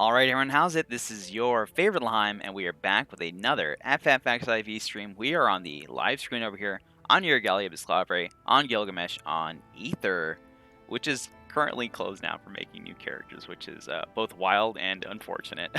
All right, everyone, how's it? This is your favorite Lime, and we are back with another FFXIV stream. We are on the live screen over here on your Gallia Bisclavre, on Gilgamesh, on Ether, which is currently closed now for making new characters, which is both wild and unfortunate.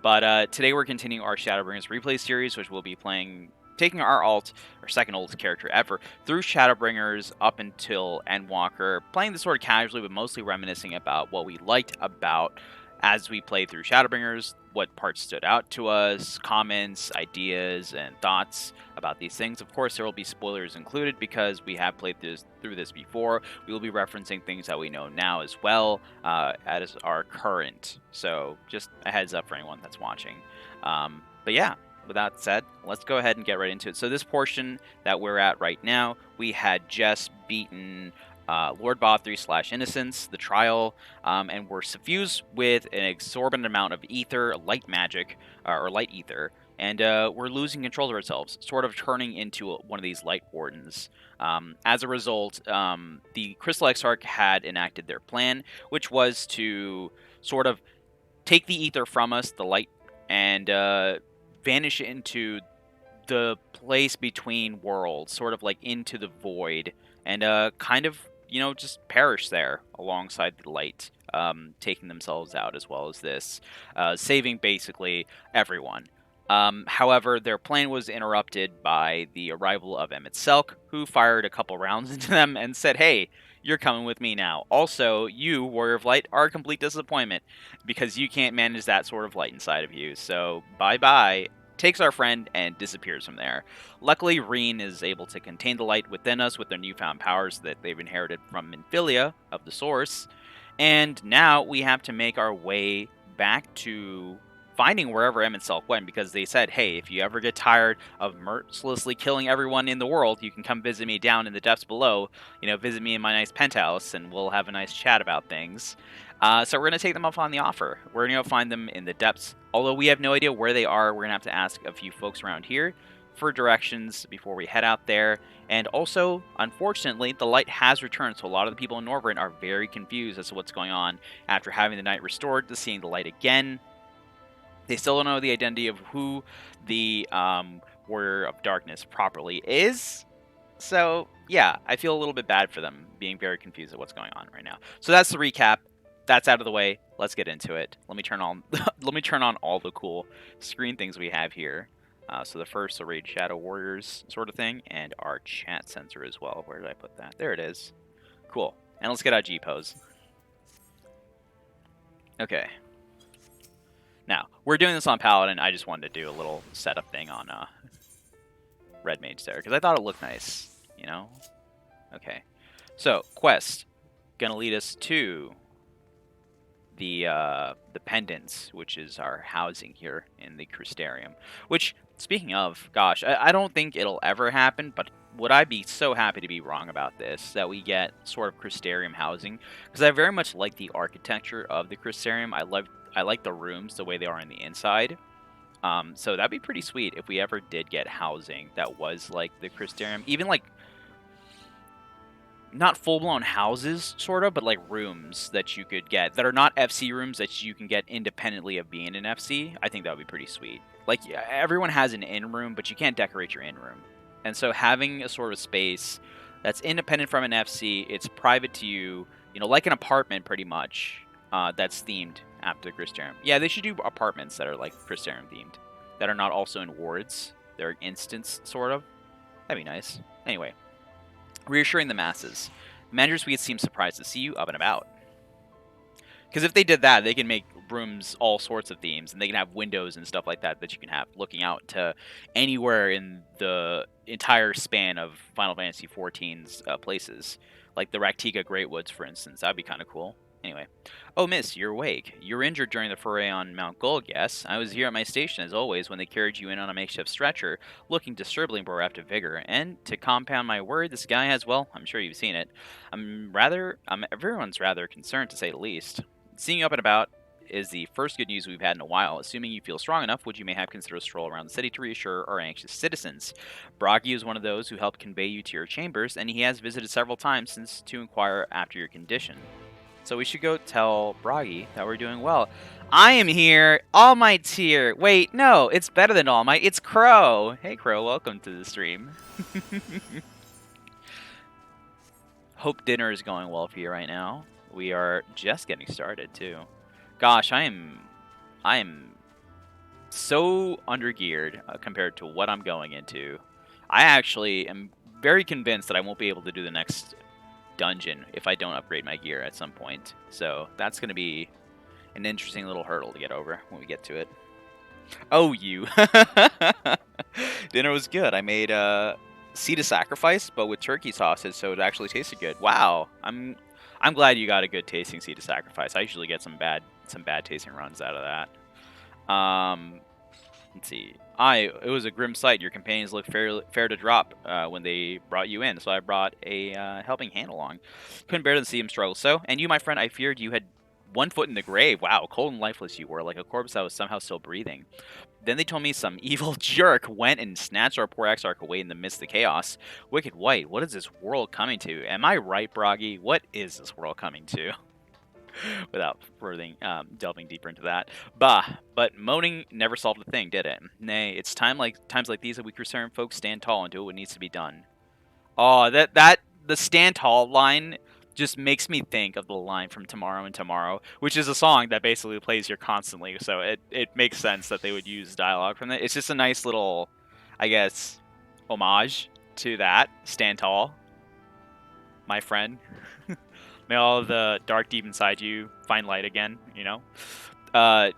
But today we're continuing our Shadowbringers replay series, which we'll be playing, taking our second oldest character ever, through Shadowbringers up until Endwalker, playing this sort of casually, but mostly reminiscing about what we liked about as we play through Shadowbringers, what parts stood out to us, comments, ideas, and thoughts about these things. Of course, there will be spoilers included because we have played through this before. We will be referencing things that we know now as well as our current. So just a heads up for anyone that's watching. But yeah, with that said, let's go ahead and get right into it. So this portion that we're at right now, we had just beaten Lord Bothry / Innocence, the trial, and we're suffused with an exorbitant amount of ether, light magic, or light ether, and we're losing control of ourselves, sort of turning into one of these light wardens. As a result, the Crystal Exarch had enacted their plan, which was to sort of take the ether from us, the light, and vanish into the place between worlds, sort of like into the void, and kind of, just perish there alongside the light, taking themselves out as well as this, saving basically everyone. However, their plan was interrupted by the arrival of Emmett Selk, who fired a couple rounds into them and said, "Hey, you're coming with me now. Also, you, Warrior of Light, are a complete disappointment because you can't manage that sort of light inside of you. So, bye-bye." Takes our friend and disappears from there. Luckily, Reen is able to contain the light within us with their newfound powers that they've inherited from Minfilia of the Source. And now we have to make our way back to finding wherever Emmett Selk went, because they said, hey, if you ever get tired of mercilessly killing everyone in the world, you can come visit me down in the depths below. Visit me in my nice penthouse, and we'll have a nice chat about things. So we're going to take them up on the offer. We're going to go find them in the depths. Although we have no idea where they are, we're going to have to ask a few folks around here for directions before we head out there. And also, unfortunately, the light has returned, so a lot of the people in Norvryn are very confused as to what's going on after having the night restored to seeing the light again. They still don't know the identity of who the Warrior of Darkness properly is. So, yeah, I feel a little bit bad for them being very confused at what's going on right now. So that's the recap. That's out of the way. Let's get into it. Let me turn on all the cool screen things we have here. So the first, the Raid Shadow Warriors sort of thing, and our chat sensor as well. Where did I put that? There it is. Cool. And let's get out G-pose. Okay. Now, we're doing this on Paladin. I just wanted to do a little setup thing on Red Mage there, because I thought it looked nice, Okay. So, quest. Gonna lead us to the pendants, which is our housing here in the Crystarium. Which, speaking of, gosh, I don't think it'll ever happen, but would I be so happy to be wrong about this, that we get sort of Crystarium housing? Because I very much like the architecture of the Crystarium. I like the rooms the way they are on the inside. So that'd be pretty sweet if we ever did get housing that was like the Crystarium. Even like, not full-blown houses, sort of, but like rooms that you could get that are not FC rooms that you can get independently of being an FC. I think that would be pretty sweet. Like, everyone has an in room, but you can't decorate your in room. And so having a sort of space that's independent from an FC, it's private to you, like an apartment pretty much, that's themed after Crystarium. Yeah, they should do apartments that are like Crystarium themed, that are not also in wards. They're instance, sort of. That'd be nice. Anyway. Reassuring the masses. Manager Suite seems surprised to see you up and about. Because if they did that, they can make rooms all sorts of themes, and they can have windows and stuff like that you can have looking out to anywhere in the entire span of Final Fantasy XIV's places. Like the Raktika Great Woods, for instance. That'd be kind of cool. Anyway. Oh, miss, you're awake. You were injured during the foray on Mount Gold, yes? I was here at my station, as always, when they carried you in on a makeshift stretcher, looking disturbingly bereft of vigor. And to compound my worry, this guy has, well, I'm sure you've seen it. Everyone's rather concerned, to say the least. Seeing you up and about is the first good news we've had in a while. Assuming you feel strong enough, would you mayhap consider a stroll around the city to reassure our anxious citizens? Bragi is one of those who helped convey you to your chambers, and he has visited several times since to inquire after your condition. So we should go tell Bragi that we're doing well. I am here. All Might's here. Wait, no, it's better than All Might. It's Crow. Hey, Crow, welcome to the stream. Hope dinner is going well for you right now. We are just getting started too. Gosh, I am so undergeared compared to what I'm going into. I actually am very convinced that I won't be able to do the next dungeon if I don't upgrade my gear at some point. So that's going to be an interesting little hurdle to get over when we get to it. Oh, you. Dinner was good. I made seed of sacrifice, but with turkey sausage, so it actually tasted good. Wow. I'm glad you got a good tasting seed of sacrifice. I usually get some bad tasting runs out of that. Let's see. It was a grim sight. Your companions looked fair to drop when they brought you in, so I brought a helping hand along. Couldn't bear to see him struggle so. And you, my friend, I feared you had one foot in the grave. Wow, cold and lifeless you were, like a corpse that was somehow still breathing. Then they told me some evil jerk went and snatched our poor Exarch away in the midst of the chaos. Wicked White, what is this world coming to? Am I right, Broggy? What is this world coming to? Without further delving deeper into that. Bah, but moaning never solved a thing, did it? Nay, it's times like these that we concerned folks stand tall and do what needs to be done. Oh, the stand tall line just makes me think of the line from Tomorrow and Tomorrow, which is a song that basically plays here constantly. So it makes sense that they would use dialogue from that. It's just a nice little, I guess, homage to that. Stand tall, my friend. May all the dark deep inside you find light again, you know?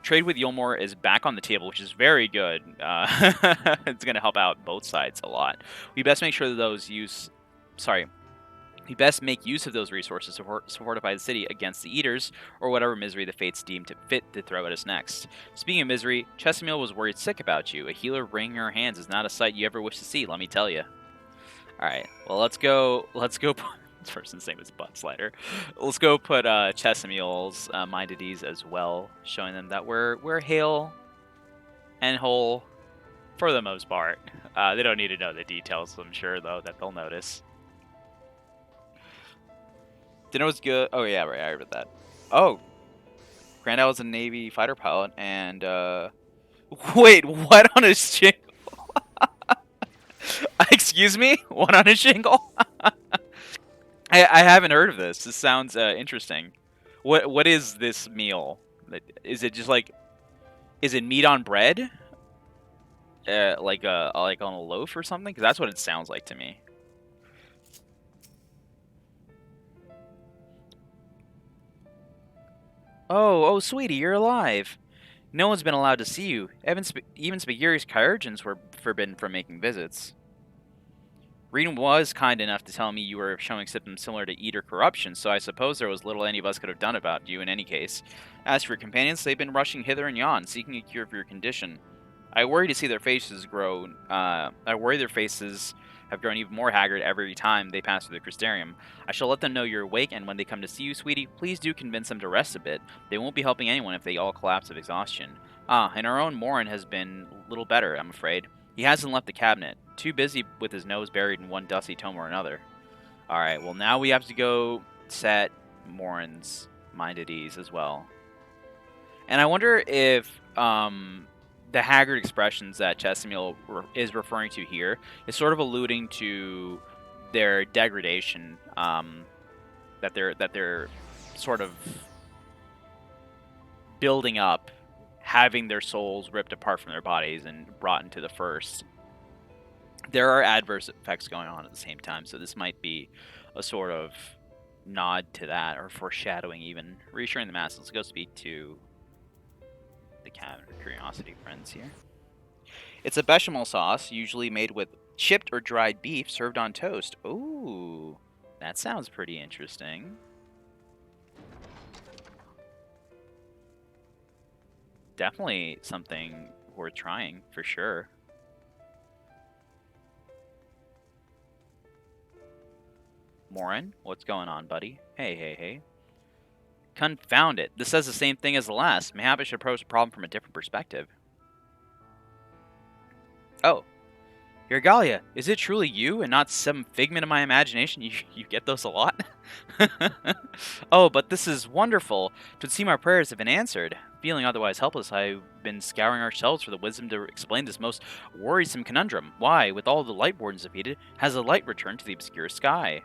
Trade with Yulmore is back on the table, which is very good. It's going to help out both sides a lot. We best make sure that we best make use of those resources to fortify the city against the Eaters, or whatever misery the fates deem fit to throw at us next. Speaking of misery, Chesimil was worried sick about you. A healer wringing her hands is not a sight you ever wish to see, let me tell you. Alright, well, let's go... This person's name is Butt Slider. Let's go put Chesimil's mind at ease as well, showing them that we're hale and whole for the most part. They don't need to know the details, I'm sure, though, that they'll notice. Dinner was good. Oh, yeah, right, I read that. Oh, Grandal is a Navy fighter pilot, and, wait, what on his shingle? Excuse me? What on his shingle? I haven't heard of this. This sounds interesting. What is this meal? Is it just like, is it meat on bread? Like on a loaf or something? Because that's what it sounds like to me. Oh, sweetie, you're alive. No one's been allowed to see you. Even Spagiri's Chirurgeons were forbidden from making visits. Reen was kind enough to tell me you were showing symptoms similar to Eater corruption, so I suppose there was little any of us could have done about you in any case. As for your companions, they've been rushing hither and yon, seeking a cure for your condition. I worry to see their faces grow. I worry their faces have grown even more haggard every time they pass through the Crystarium. I shall let them know you're awake, and when they come to see you, sweetie, please do convince them to rest a bit. They won't be helping anyone if they all collapse of exhaustion. And our own Morin has been a little better, I'm afraid. He hasn't left the cabinet. Too busy with his nose buried in one dusty tome or another. Alright, well now we have to go set Morin's mind at ease as well. And I wonder if the haggard expressions that Chesimil is referring to here is sort of alluding to their degradation, that they're sort of building up, having their souls ripped apart from their bodies and brought into the first. There are adverse effects going on at the same time, so this might be a sort of nod to that, or foreshadowing even. Reassuring the masses. Let's go speak to the Cabinet of Curiosity friends here. It's a bechamel sauce, usually made with chipped or dried beef served on toast. Ooh, that sounds pretty interesting. Definitely something worth trying, for sure. Morin, what's going on, buddy? Hey. Confound it. This says the same thing as the last. Mayhap I should approach the problem from a different perspective. Oh. Yergalia, is it truly you and not some figment of my imagination? You get those a lot? Oh, but this is wonderful. To seem our prayers have been answered. Feeling otherwise helpless, I've been scouring our shelves for the wisdom to explain this most worrisome conundrum. Why, with all the light wardens defeated, has the light returned to the obscure sky?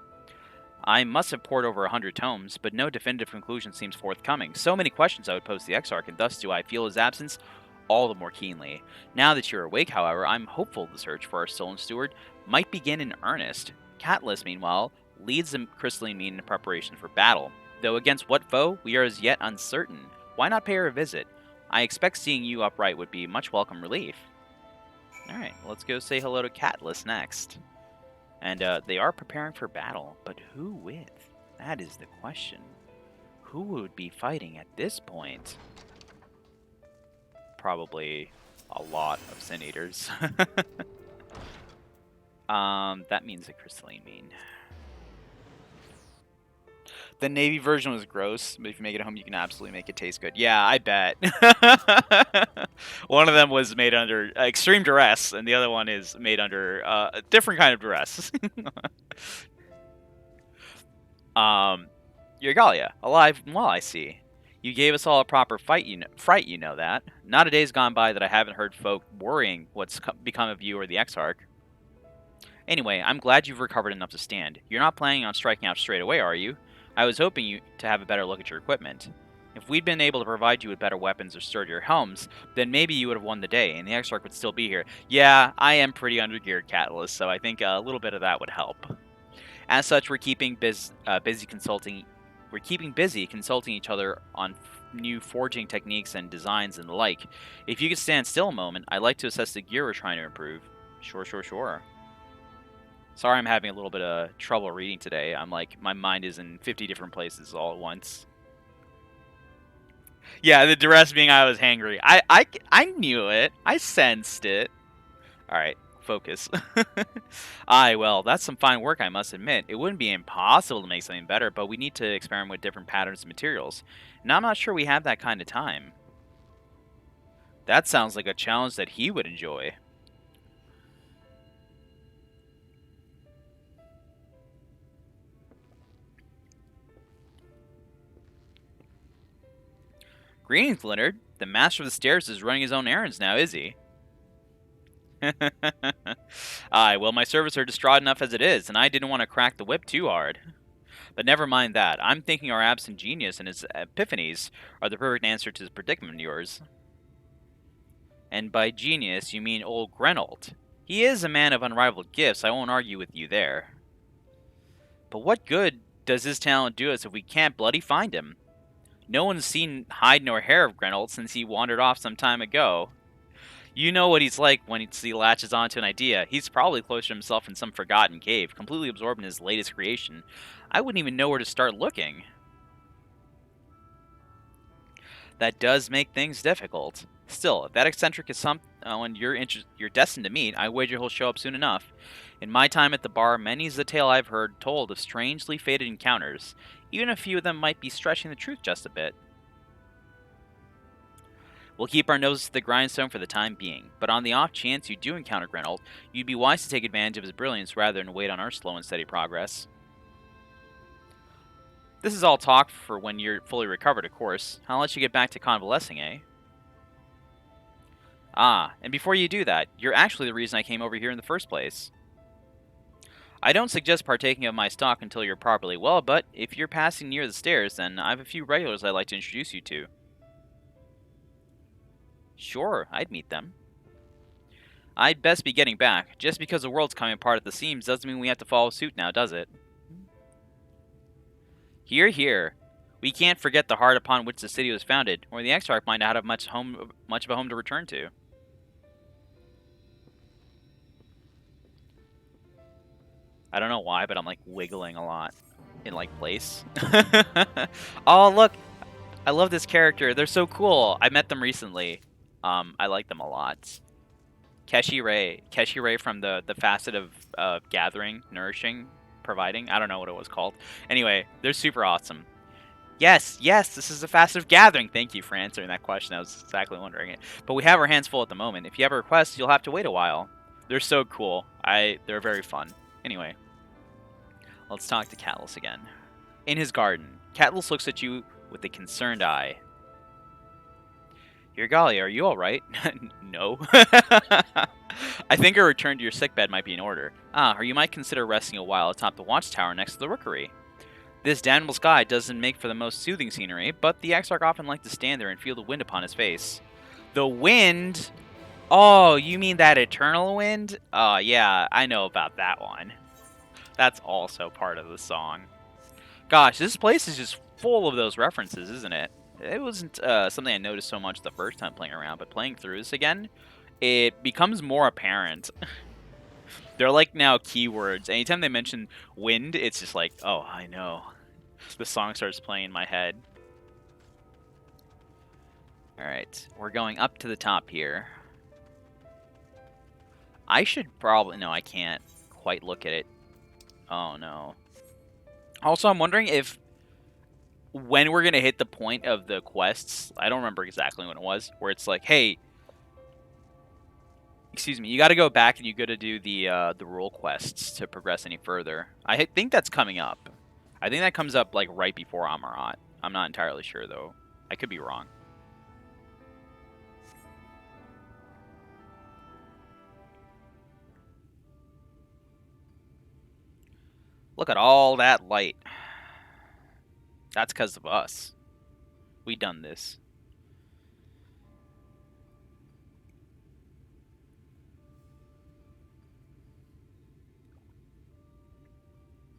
I must have pored over 100 tomes, but no definitive conclusion seems forthcoming. So many questions I would pose to the Exarch, and thus do I feel his absence all the more keenly. Now that you're awake, however, I'm hopeful the search for our stolen steward might begin in earnest. Catalyst, meanwhile, leads the crystalline mean in preparation for battle. Though against what foe, we are as yet uncertain. Why not pay her a visit? I expect seeing you upright would be much welcome relief. Alright, let's go say hello to Catalyst next. And they are preparing for battle, but who with? That is the question. Who would be fighting at this point? Probably a lot of Sin Eaters. That means a crystalline mean. The Navy version was gross, but if you make it at home, you can absolutely make it taste good. Yeah, I bet. One of them was made under extreme duress, and the other one is made under a different kind of duress. Yergalia, alive and well, I see. You gave us all a proper fright, you know that. Not a day's gone by that I haven't heard folk worrying what's become of you or the Exarch. Anyway, I'm glad you've recovered enough to stand. You're not planning on striking out straight away, are you? I was hoping you to have a better look at your equipment. If we'd been able to provide you with better weapons or sturdier helms, then maybe you would have won the day, and the Exarch would still be here. Yeah, I am pretty undergeared, Catalyst, so I think a little bit of that would help. As such, we're keeping busy consulting each other on new forging techniques and designs and the like. If you could stand still a moment, I'd like to assess the gear we're trying to improve. Sure. Sorry I'm having a little bit of trouble reading today. I'm like, my mind is in 50 different places all at once. Yeah, the duress being I was hangry. I knew it. I sensed it. Alright, focus. Aye, well, that's some fine work, I must admit. It wouldn't be impossible to make something better, but we need to experiment with different patterns and materials. And I'm not sure we have that kind of time. That sounds like a challenge that he would enjoy. Greetings, Leonard. The master of the stairs is running his own errands now, is he? Aye, well, my servants are distraught enough as it is, and I didn't want to crack the whip too hard. But never mind that. I'm thinking our absent genius and his epiphanies are the perfect answer to this predicament of yours. And by genius, you mean old Grenold. He is a man of unrivaled gifts, I won't argue with you there. But what good does his talent do us if we can't bloody find him? No one's seen hide nor hair of Grenold since he wandered off some time ago. You know what he's like when he latches onto an idea. He's probably cloistered himself in some forgotten cave, completely absorbed in his latest creation. I wouldn't even know where to start looking. That does make things difficult. Still, if that eccentric is someone you're destined to meet, I wager he'll show up soon enough. In my time at the bar, many's the tale I've heard told of strangely fated encounters. Even a few of them might be stretching the truth just a bit. We'll keep our noses to the grindstone for the time being, but on the off chance you do encounter Grenold, you'd be wise to take advantage of his brilliance rather than wait on our slow and steady progress. This is all talk for when you're fully recovered, of course. I'll let you get back to convalescing, eh? Ah, and before you do that, you're actually the reason I came over here in the first place. I don't suggest partaking of my stock until you're properly well, but if you're passing near the stairs, then I have a few regulars I'd like to introduce you to. Sure, I'd meet them. I'd best be getting back. Just because the world's coming apart at the seams doesn't mean we have to follow suit now, does it? Hear, hear. We can't forget the heart upon which the city was founded, or the Exarch might not have much of a home to return to. I don't know why, but I'm like wiggling a lot in like place. Oh, look. I love this character. They're so cool. I met them recently. I like them a lot. Keshi Ray from the facet of gathering, nourishing, providing. I don't know what it was called. Anyway, they're super awesome. Yes, this is a facet of gathering. Thank you for answering that question. I was exactly wondering it. But we have our hands full at the moment. If you have a request, you'll have to wait a while. They're so cool. They're very fun. Anyway, let's talk to Catullus again. In his garden, Catullus looks at you with a concerned eye. Your golly, are you all right? No. I think a return to your sickbed might be in order. Or you might consider resting a while atop the watchtower next to the rookery. This damnable sky doesn't make for the most soothing scenery, but the Exarch often liked to stand there and feel the wind upon his face. The wind? Oh, you mean that eternal wind? Oh, yeah, I know about that one. That's also part of the song. Gosh, this place is just full of those references, isn't it? It wasn't something I noticed so much the first time playing around, but playing through this again, it becomes more apparent. They're like now keywords. Anytime they mention wind, it's just like, oh, I know. The song starts playing in my head. Alright, we're going up to the top here. I should probably... No, I can't quite look at it. Oh, no. Also, I'm wondering if... when we're going to hit the point of the quests, I don't remember exactly when it was, where it's like, hey... Excuse me, you got to go back and you got to do the rule quests to progress any further. I think that's coming up. I think that comes up like right before Amarat. I'm not entirely sure though. I could be wrong. Look at all that light. That's because of us. We done this.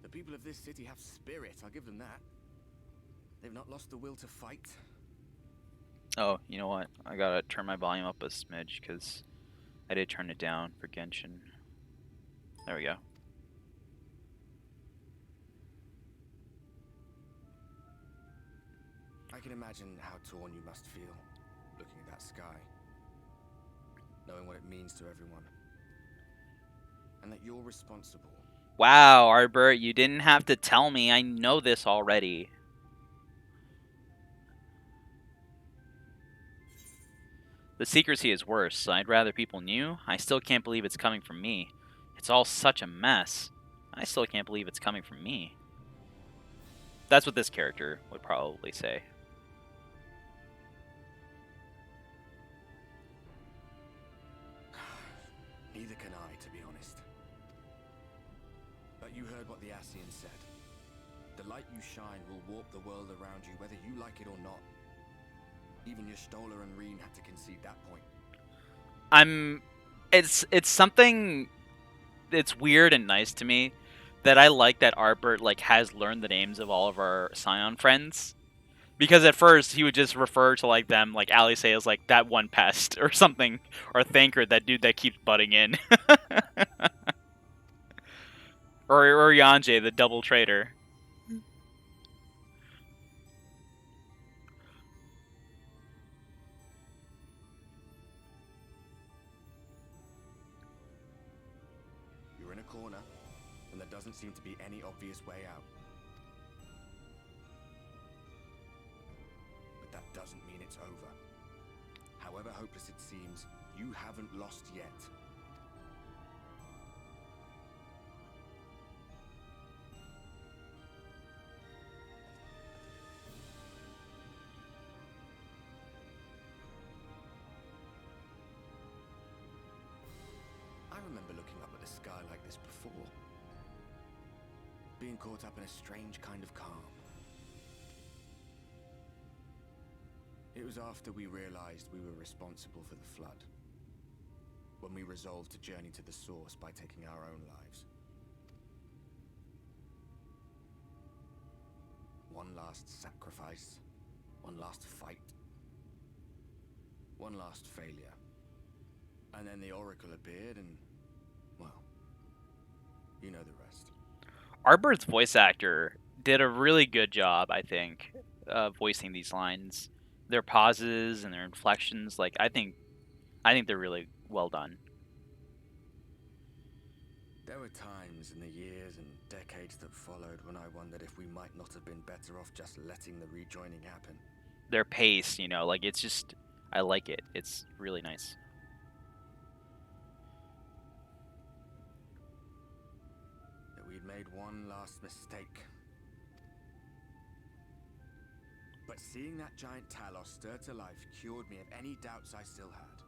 The people of this city have spirit, I'll give them that. They've not lost the will to fight. Oh, you know what? I gotta turn my volume up a smidge because I did turn it down for Genshin. There we go. I can imagine how torn you must feel, looking at that sky. Knowing what it means to everyone. And that you're responsible. Wow, Arbert, you didn't have to tell me. I know this already. The secrecy is worse. I'd rather people knew. I still can't believe it's coming from me. It's all such a mess. I still can't believe it's coming from me. That's what this character would probably say. Neither can I, to be honest. But you heard what the Ascian said. The light you shine will warp the world around you, whether you like it or not. Even your Stoller and Reen had to concede that point. It's something that's weird and nice to me that I like that Arbert like has learned the names of all of our Scion friends. Because at first he would just refer to like them, like Ali say as like that one pest or something, or Thanker, that dude that keeps butting in, or Yanje, the double traitor. You're in a corner, and there doesn't seem to be any obvious way out. But that doesn't mean it's over. However hopeless it seems, you haven't lost yet. I remember looking up at the sky like this before. Being caught up in a strange kind of calm. It was after we realized we were responsible for the flood. When we resolved to journey to the source by taking our own lives. One last sacrifice. One last fight. One last failure. And then the Oracle appeared and, well, you know the rest. Arbert's voice actor did a really good job, I think, voicing these lines. Their pauses and their inflections, like I think they're really well done. There were times in the years and decades that followed when I wondered if we might not have been better off just letting the rejoining happen. Their pace, you know, like it's just, I like it. It's really nice. made one last mistake. But seeing that giant Talos stir to life cured me of any doubts I still had.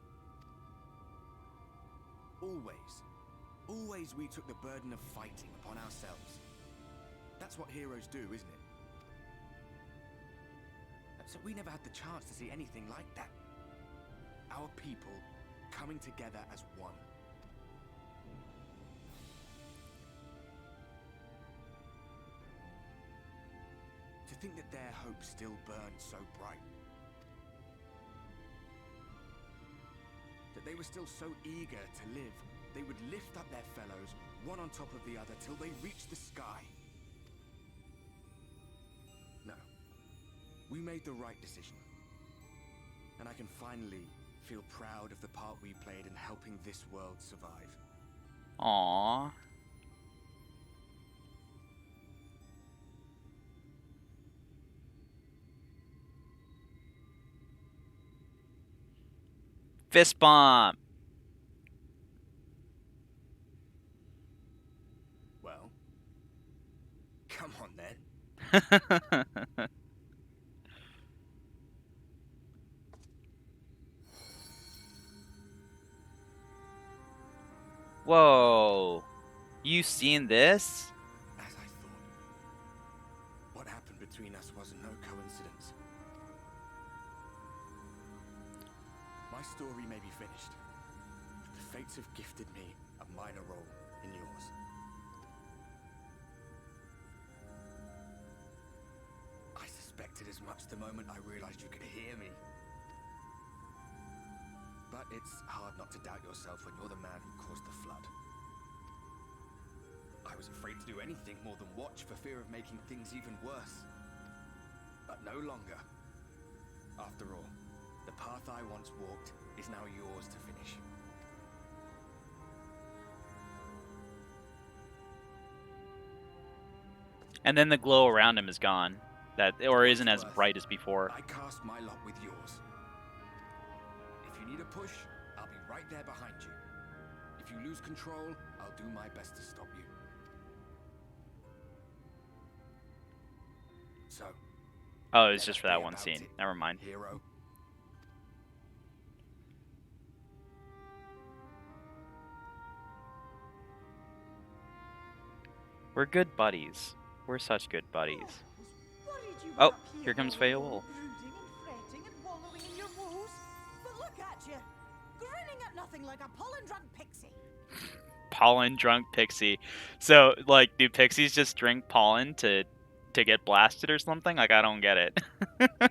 Always we took the burden of fighting upon ourselves. That's what heroes do, isn't it? So we never had the chance to see anything like that. Our people coming together as one. To think that their hope still burned so bright. That they were still so eager to live, they would lift up their fellows, one on top of the other, till they reached the sky. No. We made the right decision. And I can finally feel proud of the part we played in helping this world survive. Aww. Fist bump. Well, come on then. Whoa. You seen this? As I thought. What happened between us was no coincidence. My story may be finished, but the fates have gifted me a minor role in yours. I suspected as much the moment I realized you could hear me. But it's hard not to doubt yourself when you're the man who caused the flood. I was afraid to do anything more than watch for fear of making things even worse. But no longer. After all, the path I once walked is now yours to finish. And then the glow around him is gone. Or isn't as bright as before. I cast my lot with yours. If you need a push, I'll be right there behind you. If you lose control, I'll do my best to stop you. So. Oh, it was just for that one scene. Never mind. Hero. We're good buddies. We're such good buddies. Oh, here comes Feowul. Like a pollen-drunk pixie. Pollen-drunk pixie. So, like, do pixies just drink pollen to get blasted or something? Like, I don't get it. Look at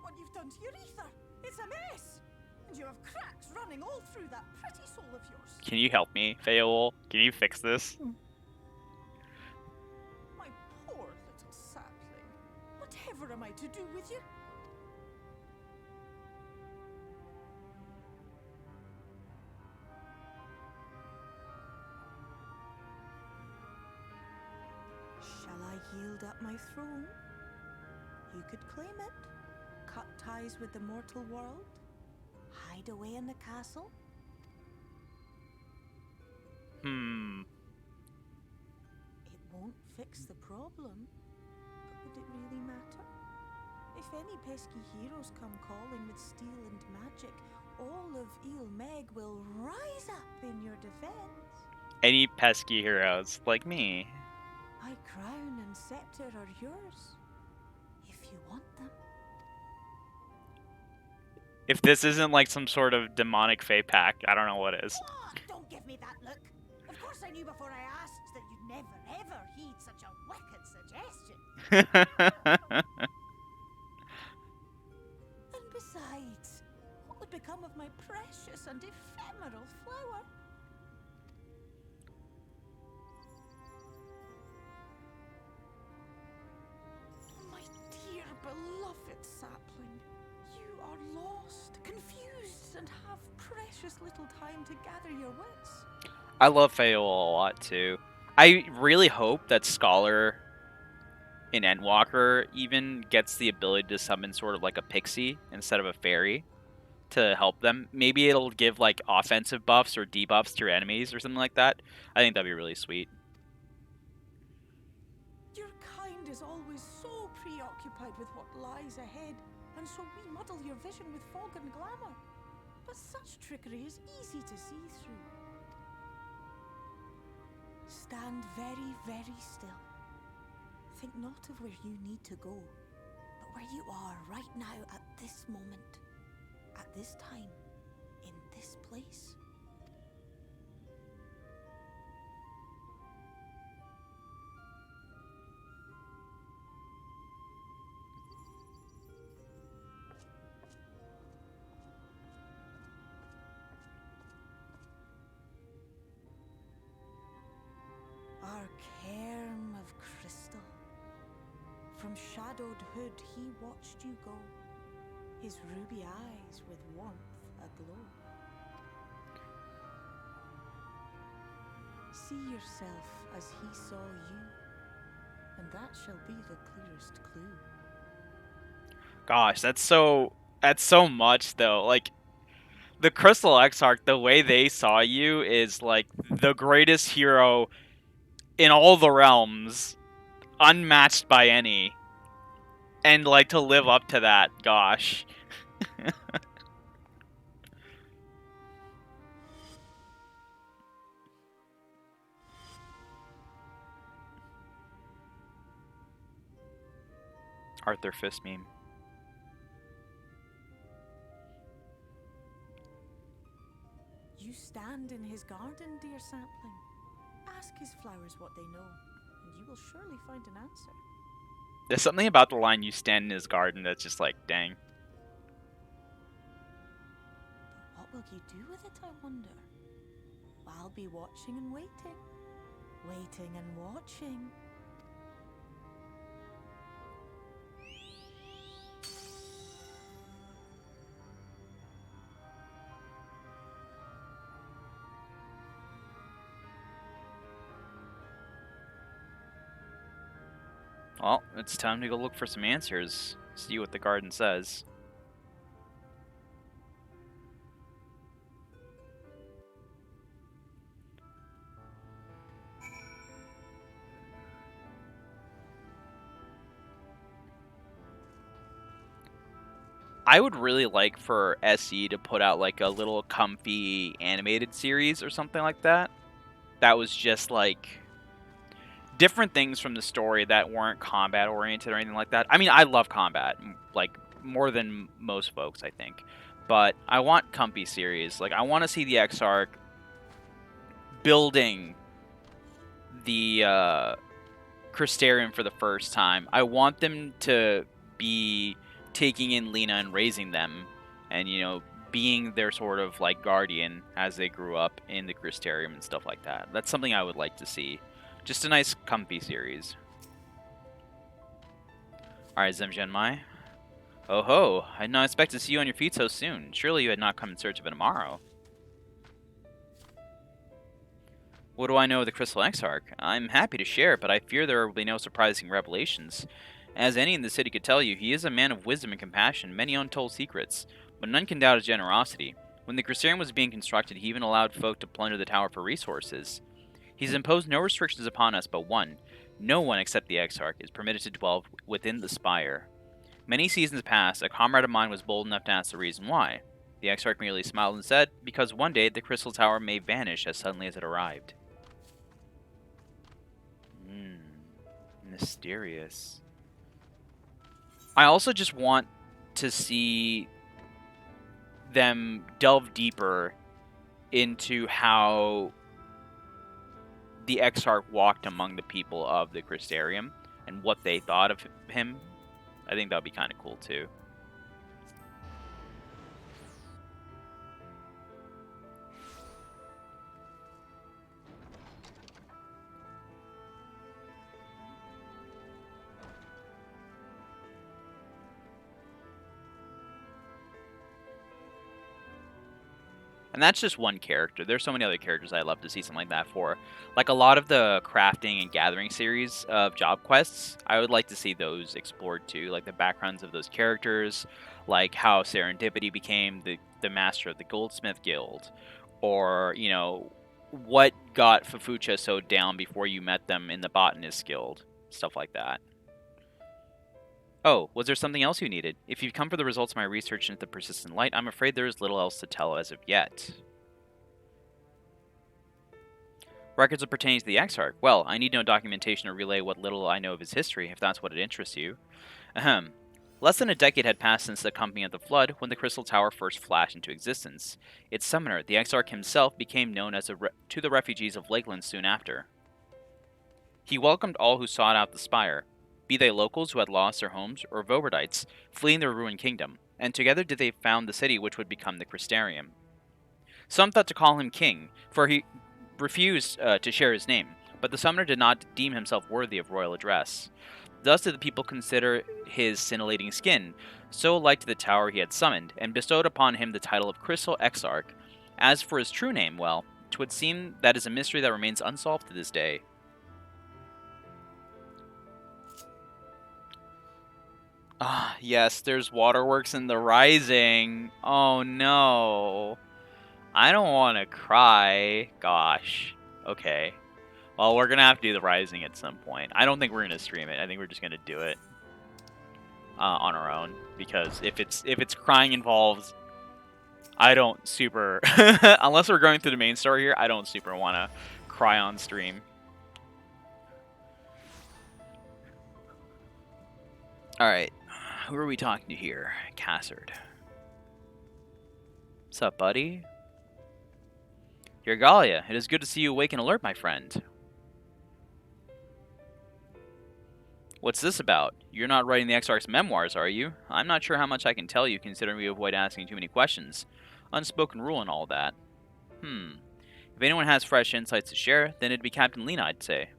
what you've done to your ether. It's a mess. And you have cracks running all through that pretty soul of yours. Can you help me, Feowul? Can you fix this? My poor little sapling. Whatever am I to do with you? Shall I yield up my throne? You could claim it, cut ties with the mortal world, hide away in the castle. It won't fix the problem, but would it really matter? If any pesky heroes come calling with steel and magic, all of Meg will rise up in your defense. Any pesky heroes, like me. My crown and scepter are yours, if you want them. If this isn't like some sort of demonic fae pack, I don't know what is. Oh, don't give me that look. Of course I knew before I asked that you'd never ever heed such a wicked suggestion. And besides, what would become of my precious and ephemeral flower? My dear beloved sapling, you are lost, confused, and have precious little time to gather your wits. I love Feowul a lot too. I really hope that Scholar in Endwalker even gets the ability to summon sort of like a pixie instead of a fairy. to help them. Maybe it'll give like offensive buffs or debuffs to your enemies or something like that. I think that'd be really sweet. Your kind is always so preoccupied with what lies ahead, and so we muddle your vision with fog and glamour. But such trickery is easy to see through. Stand very, very still. Think not of where you need to go, but where you are right now at this moment, at this time, in this place. Our cairn of crystal. From shadowed hood he watched you go, his ruby eyes with warmth aglow. See yourself as he saw you, and that shall be the clearest clue. Gosh, that's so much though. Like the Crystal Exarch, the way they saw you is like the greatest hero in all the realms, unmatched by any. And like to live up to that, gosh. Arthur Fist meme. You stand in his garden, dear sapling. Ask his flowers what they know, and you will surely find an answer. There's something about the line "you stand in his garden" that's just like, dang. But what will you do with it, I wonder? I'll be watching and waiting. Waiting and watching. Well, it's time to go look for some answers. See what the garden says. I would really like for SE to put out like a little comfy animated series or something like that. That was just like different things from the story that weren't combat oriented or anything like that. I mean, I love combat, like more than most folks, I think. But I want comfy series. Like I want to see the Exarch building the Crystarium for the first time. I want them to be taking in Lena and raising them, and being their sort of like guardian as they grew up in the Crystarium and stuff like that. That's something I would like to see. Just a nice, comfy series. Alright, Zemgenmai. Oh ho, I did not expect to see you on your feet so soon. Surely you had not come in search of a tomorrow. What do I know of the Crystal Exarch? I'm happy to share, but I fear there will be no surprising revelations. As any in the city could tell you, he is a man of wisdom and compassion, many untold secrets, but none can doubt his generosity. When the Crystarium was being constructed, he even allowed folk to plunder the tower for resources. He's imposed no restrictions upon us but one. No one except the Exarch is permitted to dwell within the spire. Many seasons past, a comrade of mine was bold enough to ask the reason why. The Exarch merely smiled and said, because one day the Crystal Tower may vanish as suddenly as it arrived. Mysterious. I also just want to see them delve deeper into how the Exarch walked among the people of the Crystarium and what they thought of him. I think that would be kind of cool too. And that's just one character. There's so many other characters I'd love to see something like that for. Like a lot of the crafting and gathering series of job quests, I would like to see those explored too. Like the backgrounds of those characters, like how Serendipity became the master of the Goldsmith Guild, or, you know, what got Fufucha so down before you met them in the Botanist Guild. Stuff like that. Oh, was there something else you needed? If you've come for the results of my research into the persistent light, I'm afraid there is little else to tell as of yet. Records pertaining to the Exarch. Well, I need no documentation to relay what little I know of his history, if that's what it interests you. Ahem. Less than a decade had passed since the coming of the Flood, when the Crystal Tower first flashed into existence. Its summoner, the Exarch himself, became known as to the refugees of Lakeland soon after. He welcomed all who sought out the spire, be they locals who had lost their homes or Vobardites fleeing their ruined kingdom, and together did they found the city which would become the Crystarium. Some thought to call him king, for he refused to share his name, but the summoner did not deem himself worthy of royal address. Thus did the people consider his scintillating skin so like to the tower he had summoned, and bestowed upon him the title of Crystal Exarch. As for his true name, well, 'twould seem that is a mystery that remains unsolved to this day. Ah, yes, there's waterworks in the Rising. Oh no. I don't want to cry. Gosh. Okay. Well, we're going to have to do the Rising at some point. I don't think we're going to stream it. I think we're just going to do it on our own. Because if it's crying involved, I don't super... unless we're going through the main story here, I don't super want to cry on stream. Alright. Who are we talking to here? Cassard. What's up, buddy? Galia, it is good to see you awake and alert, my friend. What's this about? You're not writing the Exarch's memoirs, are you? I'm not sure how much I can tell you, considering we avoid asking too many questions. Unspoken rule and all that. If anyone has fresh insights to share, then it'd be Captain Lena, I'd say.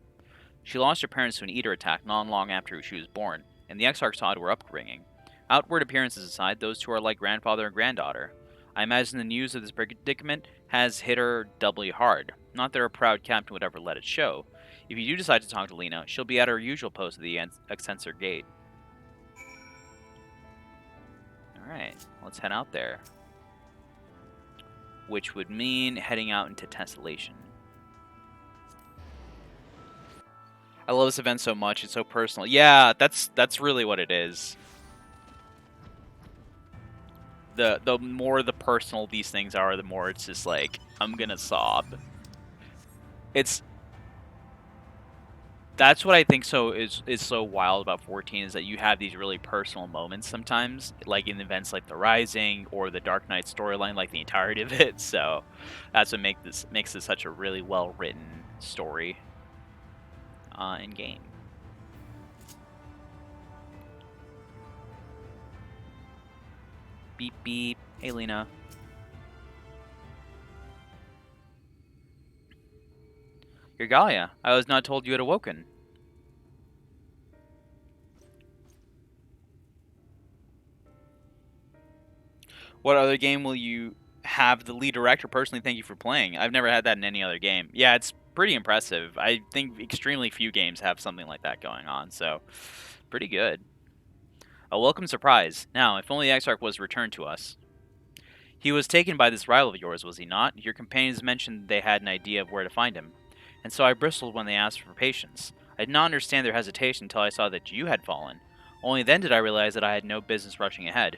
She lost her parents to an eater attack not long after she was born, and the Exarch saw to her upbringing. Outward appearances aside, those two are like grandfather and granddaughter. I imagine the news of this predicament has hit her doubly hard. Not that her proud captain would ever let it show. If you do decide to talk to Lena, she'll be at her usual post at the Exensor Gate. Alright, let's head out there. Which would mean heading out into Tessellation. I love this event so much, it's so personal. Yeah, that's really what it is. The more the personal these things are, the more it's just like, I'm gonna sob. That's what I think is so wild about 14, is that you have these really personal moments sometimes, like in events like the Rising or the Dark Knight storyline, like the entirety of it. So that's what makes this such a really well written story in game. Beep beep. Hey Lena. Galia, I was not told you had awoken. What other game will you have the lead director personally thank you for playing? I've never had that in any other game. Yeah, it's pretty impressive. I think extremely few games have something like that going on, so pretty good. A welcome surprise. Now, if only the Exarch was returned to us. He was taken by this rival of yours, was he not? Your companions mentioned they had an idea of where to find him, and so I bristled when they asked for patience. I did not understand their hesitation until I saw that you had fallen. Only then did I realize that I had no business rushing ahead.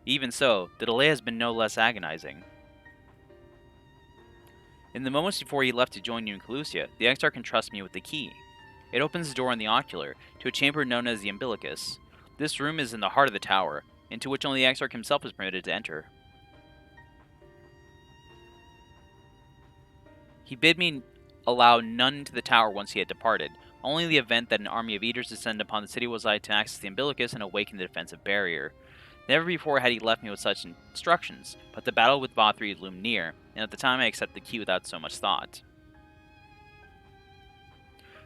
Even so, the delay has been no less agonizing. In the moments before he left to join you in Calusia, the Exarch entrusts me with the key. It opens the door in the ocular to a chamber known as the Umbilicus. This room is in the heart of the tower, into which only the Exarch himself is permitted to enter. He bid me allow none into the tower once he had departed. Only in the event that an army of eaters descended upon the city was I to access the Umbilicus and awaken the defensive barrier. Never before had he left me with such instructions, but the battle with Vothri loomed near, and at the time I accepted the key without so much thought.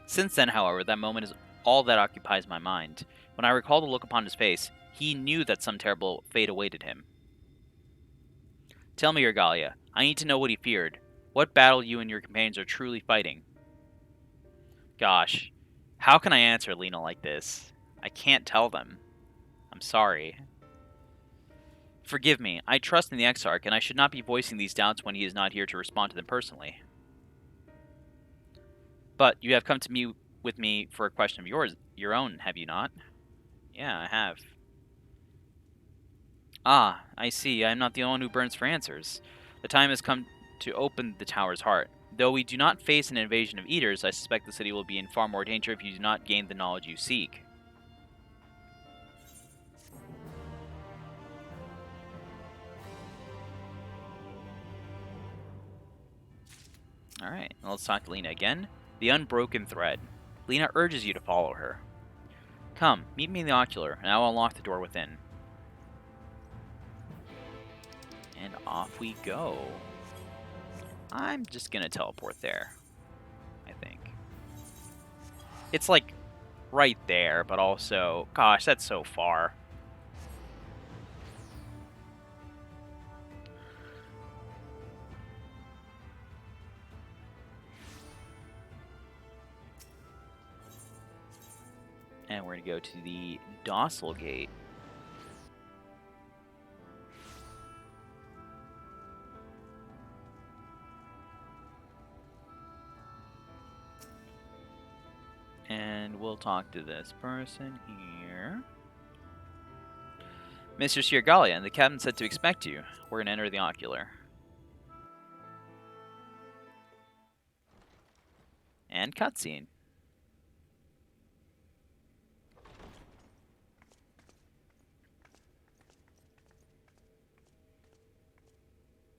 Since then, however, that moment is all that occupies my mind. When I recall the look upon his face, he knew that some terrible fate awaited him. Tell me, Regalia. I need to know what he feared. What battle you and your companions are truly fighting. Gosh, how can I answer Lena like this? I can't tell them. I'm sorry. Forgive me. I trust in the Exarch, and I should not be voicing these doubts when he is not here to respond to them personally. But you have come to me with me for a question of your own, have you not? Yeah, I have. Ah, I see. I am not the only one who burns for answers. The time has come to open the tower's heart. Though we do not face an invasion of eaters, I suspect the city will be in far more danger if you do not gain the knowledge you seek. Alright, let's talk to Lena again. The unbroken thread. Lena urges you to follow her. Come, meet me in the ocular, and I will unlock the door within. And off we go. I'm just gonna teleport there, I think. It's like right there, but also, gosh, that's so far. And we're gonna go to the Docile Gate. And we'll talk to this person here. Mr. Siergalian, the captain said to expect you. We're gonna enter the ocular. And cutscene.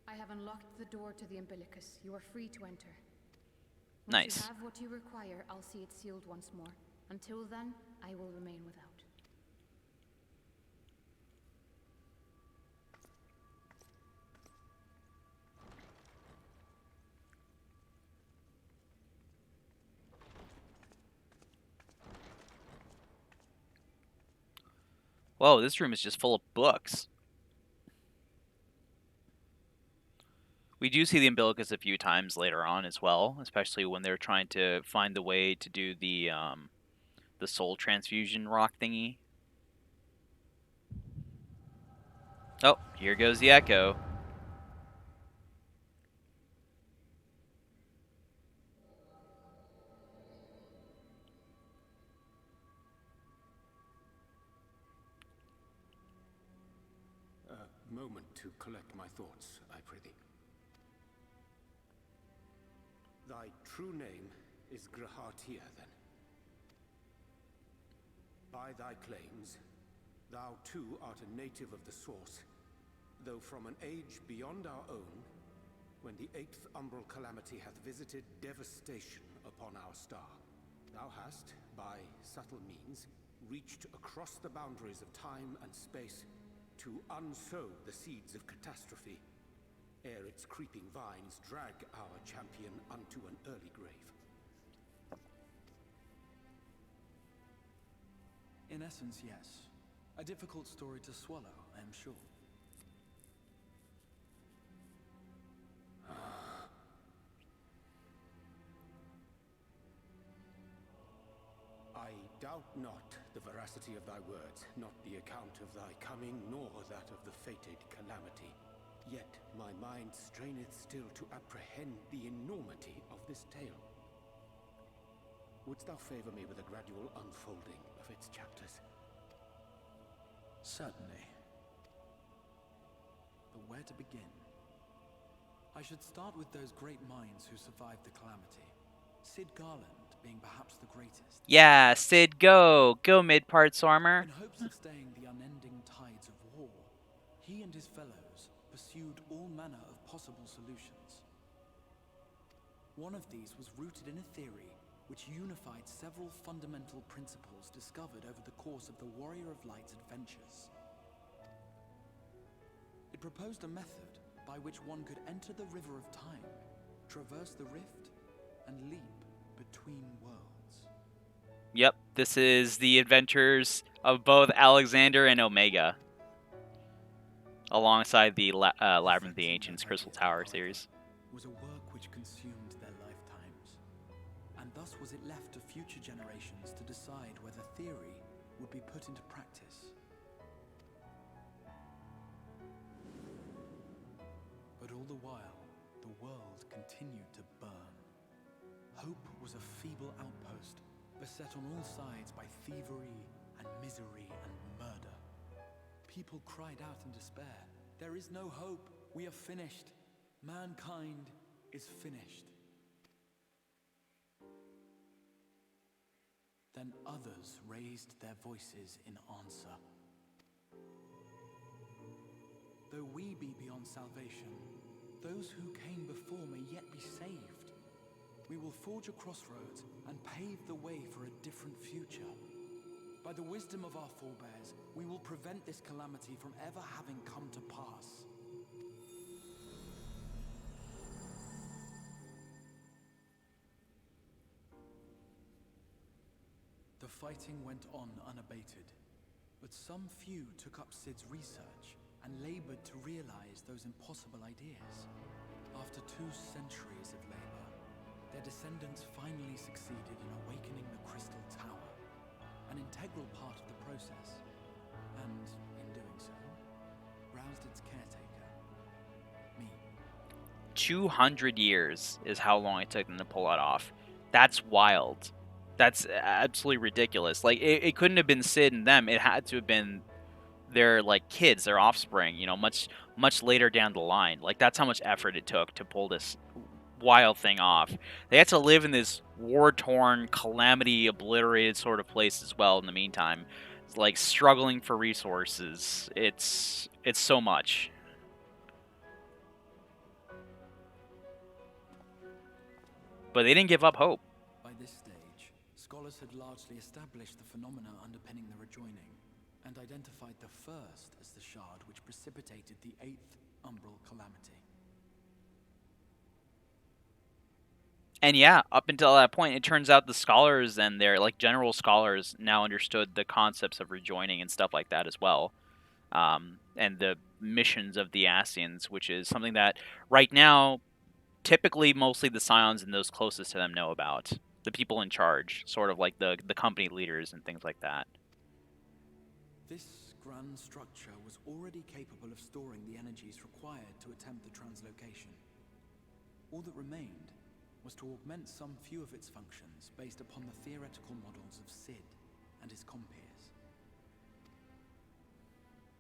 I have unlocked the door to the umbilicus. You are free to enter. Once Nice. you have what you require, I'll see it sealed once more. Until then, I will remain without. Whoa, this room is just full of books. We do see the umbilicus a few times later on as well, especially when they're trying to find the way to do the soul transfusion rock thingy. Oh, here goes the echo. A moment to collect my thoughts, I prithee. Thy true name is Grahatia, then. By thy claims, thou too art a native of the Source, though from an age beyond our own, when the 8th umbral calamity hath visited devastation upon our star. Thou hast, by subtle means, reached across the boundaries of time and space to unsow the seeds of catastrophe, ere its creeping vines drag our champion unto an early grave. In essence, yes. A difficult story to swallow, I am sure. I doubt not the veracity of thy words, not the account of thy coming, nor that of the fated calamity. Yet my mind straineth still to apprehend the enormity of this tale. Wouldst thou favor me with a gradual unfolding of its chapters? Certainly. But where to begin? I should start with those great minds who survived the calamity. Sid Garland being perhaps the greatest. Yeah, Sid, go! Go, mid-parts armor. In hopes of staying the unending tides of war, he and his fellows pursued all manner of possible solutions. One of these was rooted in a theory which unified several fundamental principles discovered over the course of the Warrior of Light's adventures. It proposed a method by which one could enter the River of Time, traverse the rift, and leap between worlds. Yep, this is the adventures of both Alexander and Omega. alongside the Labyrinth of the Perfecting their Ancients Crystal idea, Tower however, series. was a work which consumed their lifetimes, and thus was it left to future generations to decide whether theory would be put into practice. But all the while, the world continued to burn. Hope was a feeble outpost, beset on all sides by thievery and misery and murder. People cried out in despair, "There is no hope, we are finished. Mankind is finished." Then others raised their voices in answer. Though we be beyond salvation, those who came before may yet be saved. We will forge a crossroads and pave the way for a different future. By the wisdom of our forebears, we will prevent this calamity from ever having come to pass. The fighting went on unabated, but some few took up Sid's research and labored to realize those impossible ideas. After 2 centuries of labor, their descendants finally succeeded in awakening the Crystal Tower, an integral part of the process, and in doing so, roused its caretaker, me. 200 years is how long it took them to pull that off. That's wild. That's absolutely ridiculous. Like, it couldn't have been Sid and them. It had to have been their, like, kids, their offspring, you know, much later down the line. Like, that's how much effort it took to pull this wild thing off. They had to live in this war-torn, calamity-obliterated sort of place as well in the meantime. It's like struggling for resources. It's so much. But they didn't give up hope. By this stage, scholars had largely established the phenomena underpinning the rejoining, and identified the first as the shard which precipitated the 8th umbral calamity. And yeah, up until that point, it turns out the scholars and their, like, general scholars now understood the concepts of rejoining and stuff like that as well. And the missions of the Ascians, which is something that right now, typically mostly the Scions and those closest to them know about. The people in charge, sort of like the company leaders and things like that. This grand structure was already capable of storing the energies required to attempt the translocation. All that remained was to augment some few of its functions based upon the theoretical models of Sid and his compeers.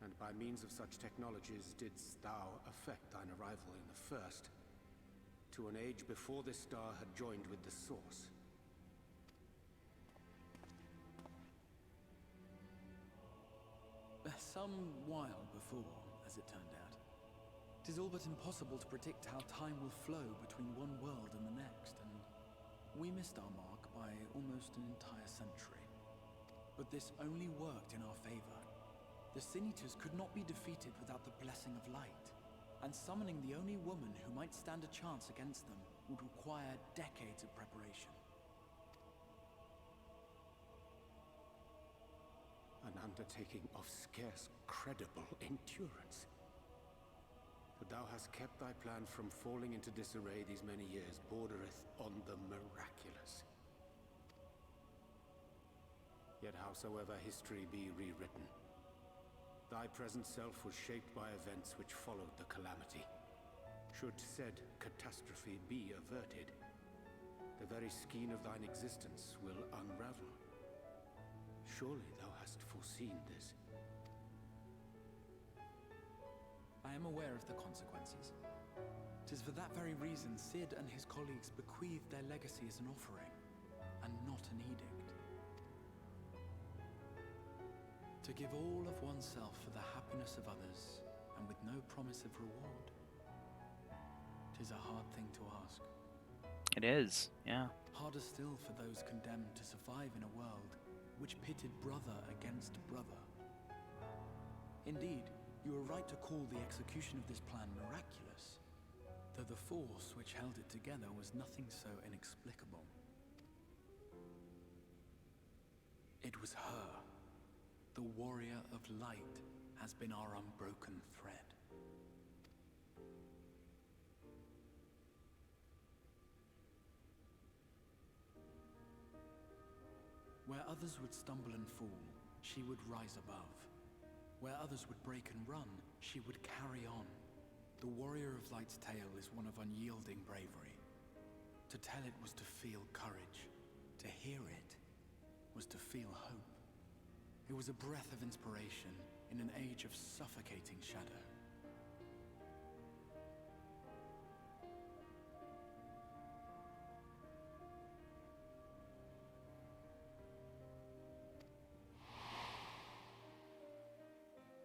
And by means of such technologies didst thou effect thine arrival in the first, to an age before this star had joined with the Source. Some while before, as it turned out. 'Tis all but impossible to predict how time will flow between one world and the next, and we missed our mark by almost an entire century. But this only worked in our favor. The Sin Eaters could not be defeated without the blessing of light, and summoning the only woman who might stand a chance against them would require decades of preparation. An undertaking of scarce credible endurance. But thou hast kept thy plan from falling into disarray these many years bordereth on the miraculous. Yet howsoever history be rewritten, thy present self was shaped by events which followed the calamity. Should said catastrophe be averted, the very skein of thine existence will unravel. Surely thou hast foreseen this. I am aware of the consequences. 'Tis for that very reason Sid and his colleagues bequeathed their legacy as an offering, and not an edict. To give all of oneself for the happiness of others, and with no promise of reward. 'Tis a hard thing to ask. It is, yeah. Harder still for those condemned to survive in a world which pitted brother against brother. Indeed, you are right to call the execution of this plan miraculous, though the force which held it together was nothing so inexplicable. It was her. The warrior of light has been our unbroken thread. Where others would stumble and fall, she would rise above. Where others would break and run, she would carry on. The Warrior of Light's tale is one of unyielding bravery. To tell it was to feel courage. To hear it was to feel hope. It was a breath of inspiration in an age of suffocating shadow.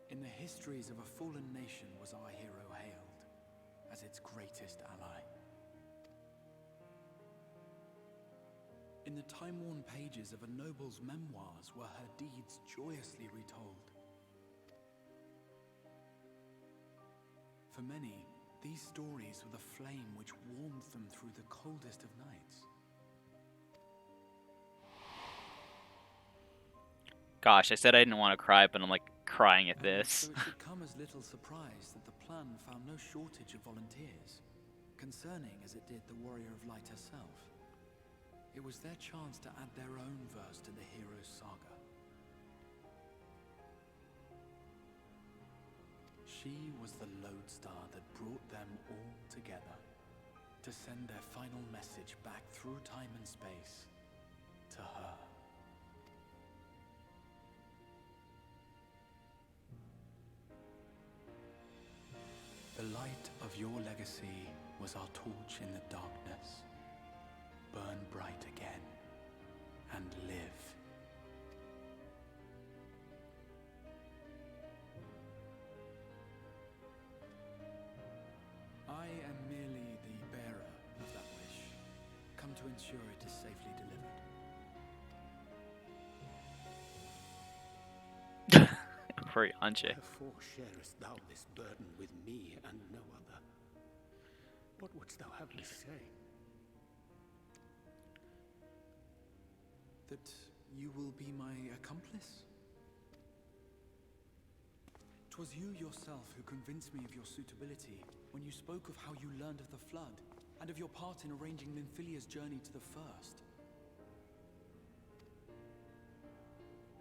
In the histories of a fallen nation was our hero hailed as its greatest ally. In the time-worn pages of a noble's memoirs were her deeds joyously retold. For many, these stories were the flame which warmed them through the coldest of nights. Gosh, I said I didn't want to cry, but I'm like crying at this. So it should come as little surprise that the plan found no shortage of volunteers, concerning as it did the Warrior of Light herself. It was their chance to add their own verse to the hero's saga. She was the lodestar that brought them all together, to send their final message back through time and space to her. The light of your legacy was our torch in the darkness. Burn bright again, and live. I am merely the bearer of that wish, come to ensure it is safely delivered. Oriange. Wherefore sharest thou this burden with me and no other? What wouldst thou have me say? That you will be my accomplice? 'Twas you yourself who convinced me of your suitability when you spoke of how you learned of the Flood, and of your part in arranging Lynfilia's journey to the First.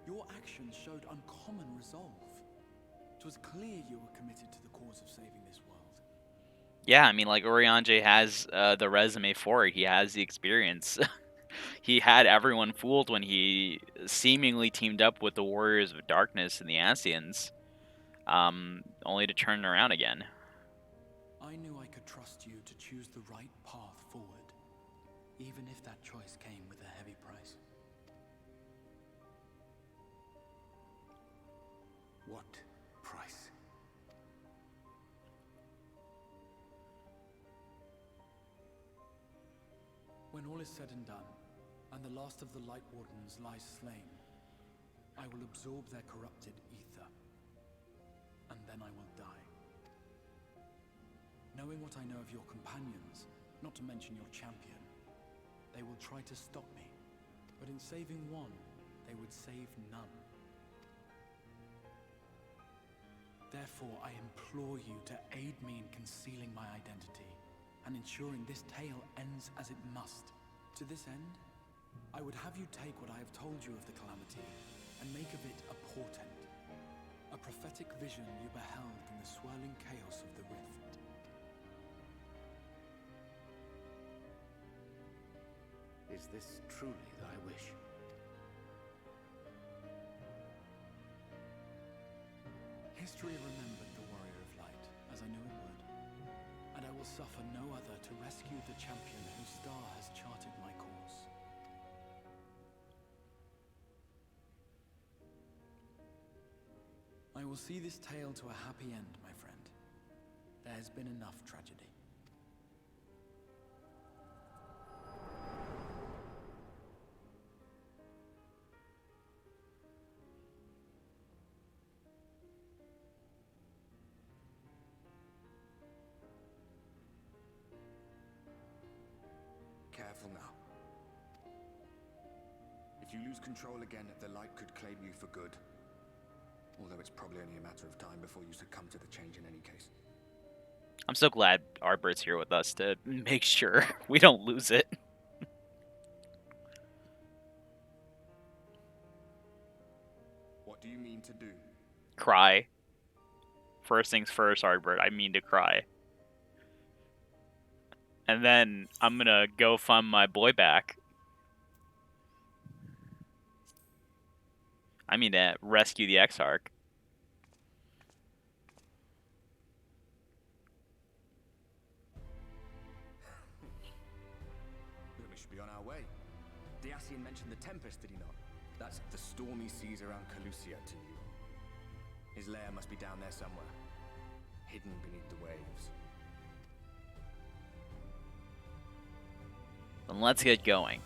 Your actions showed uncommon resolve. 'Twas clear you were committed to the cause of saving this world. Yeah, I mean, like, Oriange has the resume for it. He has the experience. He had everyone fooled when he seemingly teamed up with the Warriors of Darkness and the Ascians, only to turn it around again. I knew I could trust you to choose the right path forward, even if that choice came with a heavy price. What price? When all is said and done, and the last of the Light Wardens lies slain, I will absorb their corrupted ether, and then I will die. Knowing what I know of your companions, not to mention your champion, they will try to stop me, but in saving one, they would save none. Therefore, I implore you to aid me in concealing my identity, and ensuring this tale ends as it must. To this end, I would have you take what I have told you of the calamity, and make of it a portent, a prophetic vision you beheld in the swirling chaos of the rift. Is this truly thy wish? History remembered the Warrior of Light, as I knew it would, and I will suffer no other to rescue the champion whose star has charted my course. I will see this tale to a happy end, my friend. There has been enough tragedy. Careful now. If you lose control again, the light could claim you for good. Although it's probably only a matter of time before you succumb to the change in any case. I'm so glad Arbert's here with us to make sure we don't lose it. What do you mean to do? Cry. First things first, Arbert. I mean to cry. And then I'm gonna go find my boy back. I mean to rescue the Exarch. We should be on our way. Diassian mentioned the Tempest, did he not? That's the stormy seas around Calusia to you. His lair must be down there somewhere, hidden beneath the waves. Then let's get going.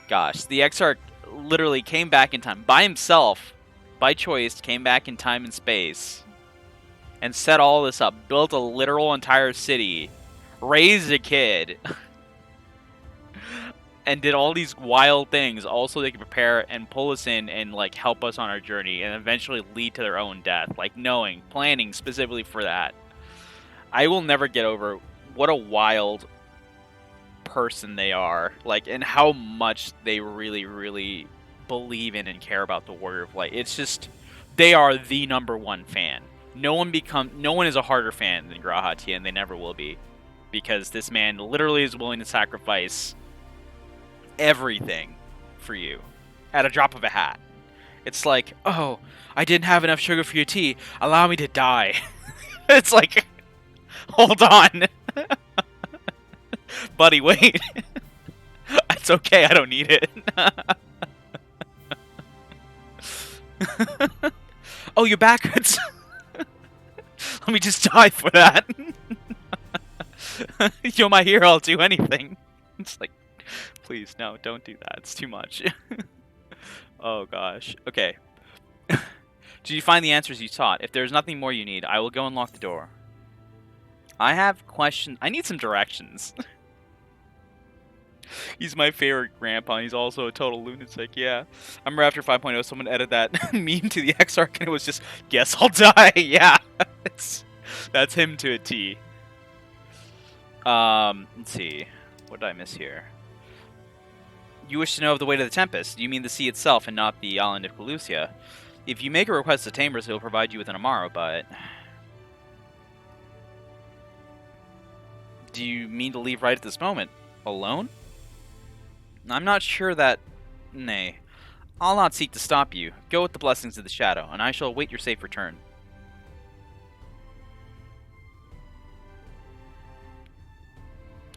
Gosh, the Exarch literally came back in time by himself, by choice, came back in time and space, and set all this up, built a literal entire city, raised a kid, and did all these wild things, all so they could prepare and pull us in and like help us on our journey, and eventually lead to their own death. Like planning specifically for that. I will never get over what a wild person they are, like, and how much they really, really believe in and care about the Warrior of Light. It's just, they are the #1 fan. No one is a harder fan than Grahatia, and they never will be, because this man literally is willing to sacrifice everything for you at a drop of a hat. It's like, oh, I didn't have enough sugar for your tea, allow me to die. It's like, hold on. Buddy, wait. It's okay, I don't need it. Oh, you're backwards. Let me just die for that. You're my hero, I'll do anything. It's like, please, no, don't do that. It's too much. Oh, gosh. Okay. Did you find the answers you sought? If there's nothing more you need, I will go and lock the door. I have questions. I need some directions. He's my favorite grandpa. He's also a total lunatic. Yeah. I remember after 5.0, someone edited that meme to the Exarch, and it was just, guess I'll die. Yeah. That's him to a T. Let's see. What did I miss here? You wish to know of the way to the Tempest. You mean the sea itself and not the island of Calusia. If you make a request to Chambers, he'll provide you with an Amaro, but... Do you mean to leave right at this moment? Alone? I'm not sure that... Nay. I'll not seek to stop you. Go with the blessings of the Shadow, and I shall await your safe return.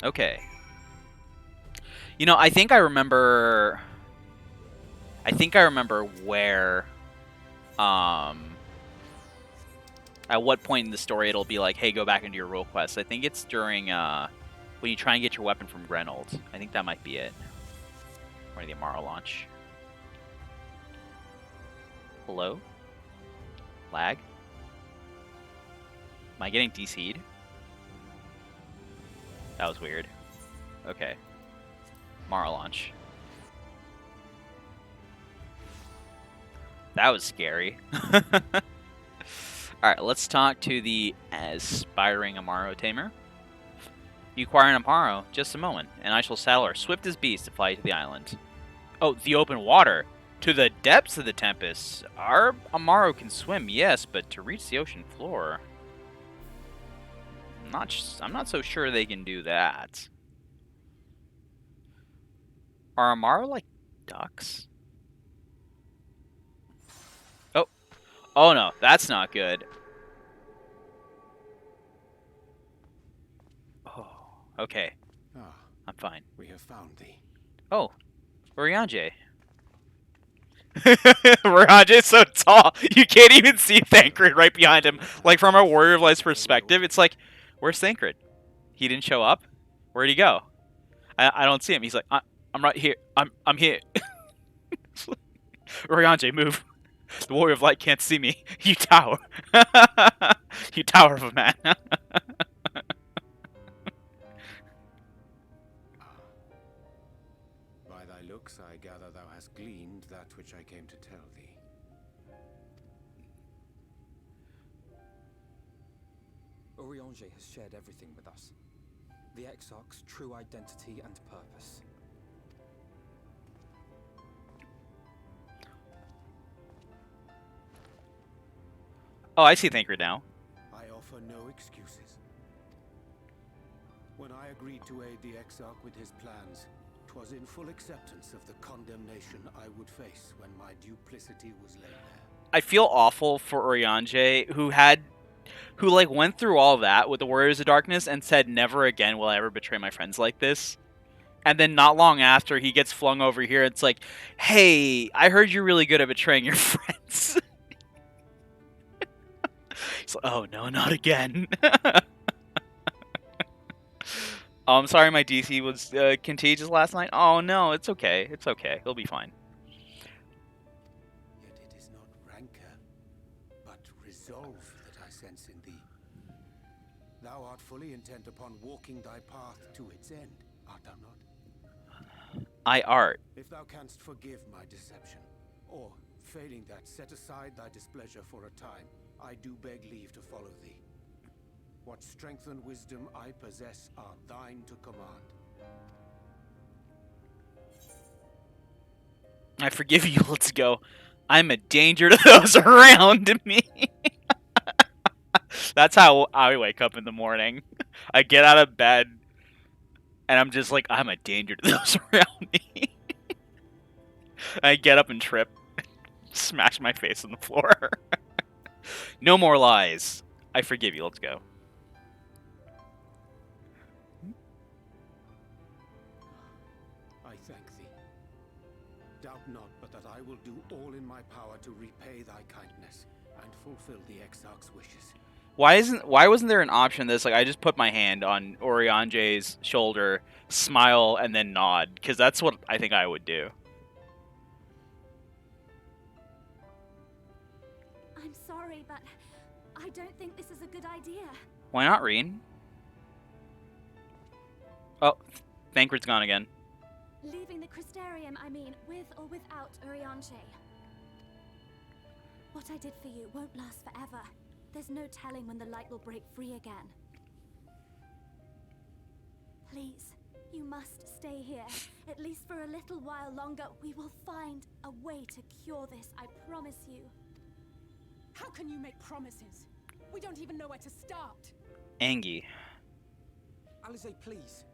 Okay. You know, I think I remember where... At what point in the story it'll be like, hey, go back into your role quest. I think it's during, when you try and get your weapon from Grenold. I think that might be it. Or the Amaro launch. Hello? Lag? Am I getting DC'd? That was weird. Okay. Amaro launch. That was scary. Alright, let's talk to the aspiring Amaro tamer. You acquire an Amaro, just a moment, and I shall saddle her swift as beast to fly to the island. Oh, the open water! To the depths of the Tempest! Our Amaro can swim, yes, but to reach the ocean floor... I'm not so sure they can do that. Are Amaro like ducks? Oh. Oh no, that's not good. Oh, okay. Ah, I'm fine. we have found thee. Oh, Oriange. Oriange's so tall, you can't even see Thancred right behind him. Like, from a Warrior of Light's perspective, it's like, where's Thancred? He didn't show up? Where'd he go? I don't see him. He's like, I'm right here. I'm here. Oriange, move. The Warrior of Light can't see me. You tower. You tower of a man. By thy looks, I gather thou hast gleaned that which I came to tell thee. Urianger has shared everything with us. The Exarch's true identity and purpose. Oh, I see Thancred now. I offer no excuses. When I agreed to aid the Exarch with his plans, 'twas in full acceptance of the condemnation I would face when my duplicity was laid bare. I feel awful for Urianger, who like went through all that with the Warriors of Darkness and said, "Never again will I ever betray my friends like this." And then not long after, he gets flung over here. It's like, "Hey, I heard you're really good at betraying your friends." He's like, "Oh no, not again." Oh, I'm sorry, my DC was contagious last night. Oh no, it's okay. It's okay. He'll be fine. Yet it is not rancor, but resolve that I sense in thee. Thou art fully intent upon walking thy path to its end, art thou not? I art. If thou canst forgive my deception, or, failing that, set aside thy displeasure for a time, I do beg leave to follow thee. What strength and wisdom I possess are thine to command. I forgive you. Let's go. I'm a danger to those around me. That's how I wake up in the morning. I get out of bed, and I'm just like, I'm a danger to those around me. I get up and trip, smash my face on the floor. No more lies. I forgive you. Let's go. I thank thee. Doubt not but that I will do all in my power to repay thy kindness and fulfill the Exarch's wishes. Why wasn't there an option that's like I just put my hand on Urianger's shoulder, smile, and then nod? Because that's what I think I would do. I'm sorry, but I don't think this is a good idea. Why not, Reen? Oh, Thancred's gone again. Leaving the Crystarium, I mean, with or without Urianger. What I did for you won't last forever. There's no telling when the light will break free again. Please, you must stay here. At least for a little while longer. We will find a way to cure this, I promise you. How can you make promises? We don't even know where to start. Angie. Alize, please.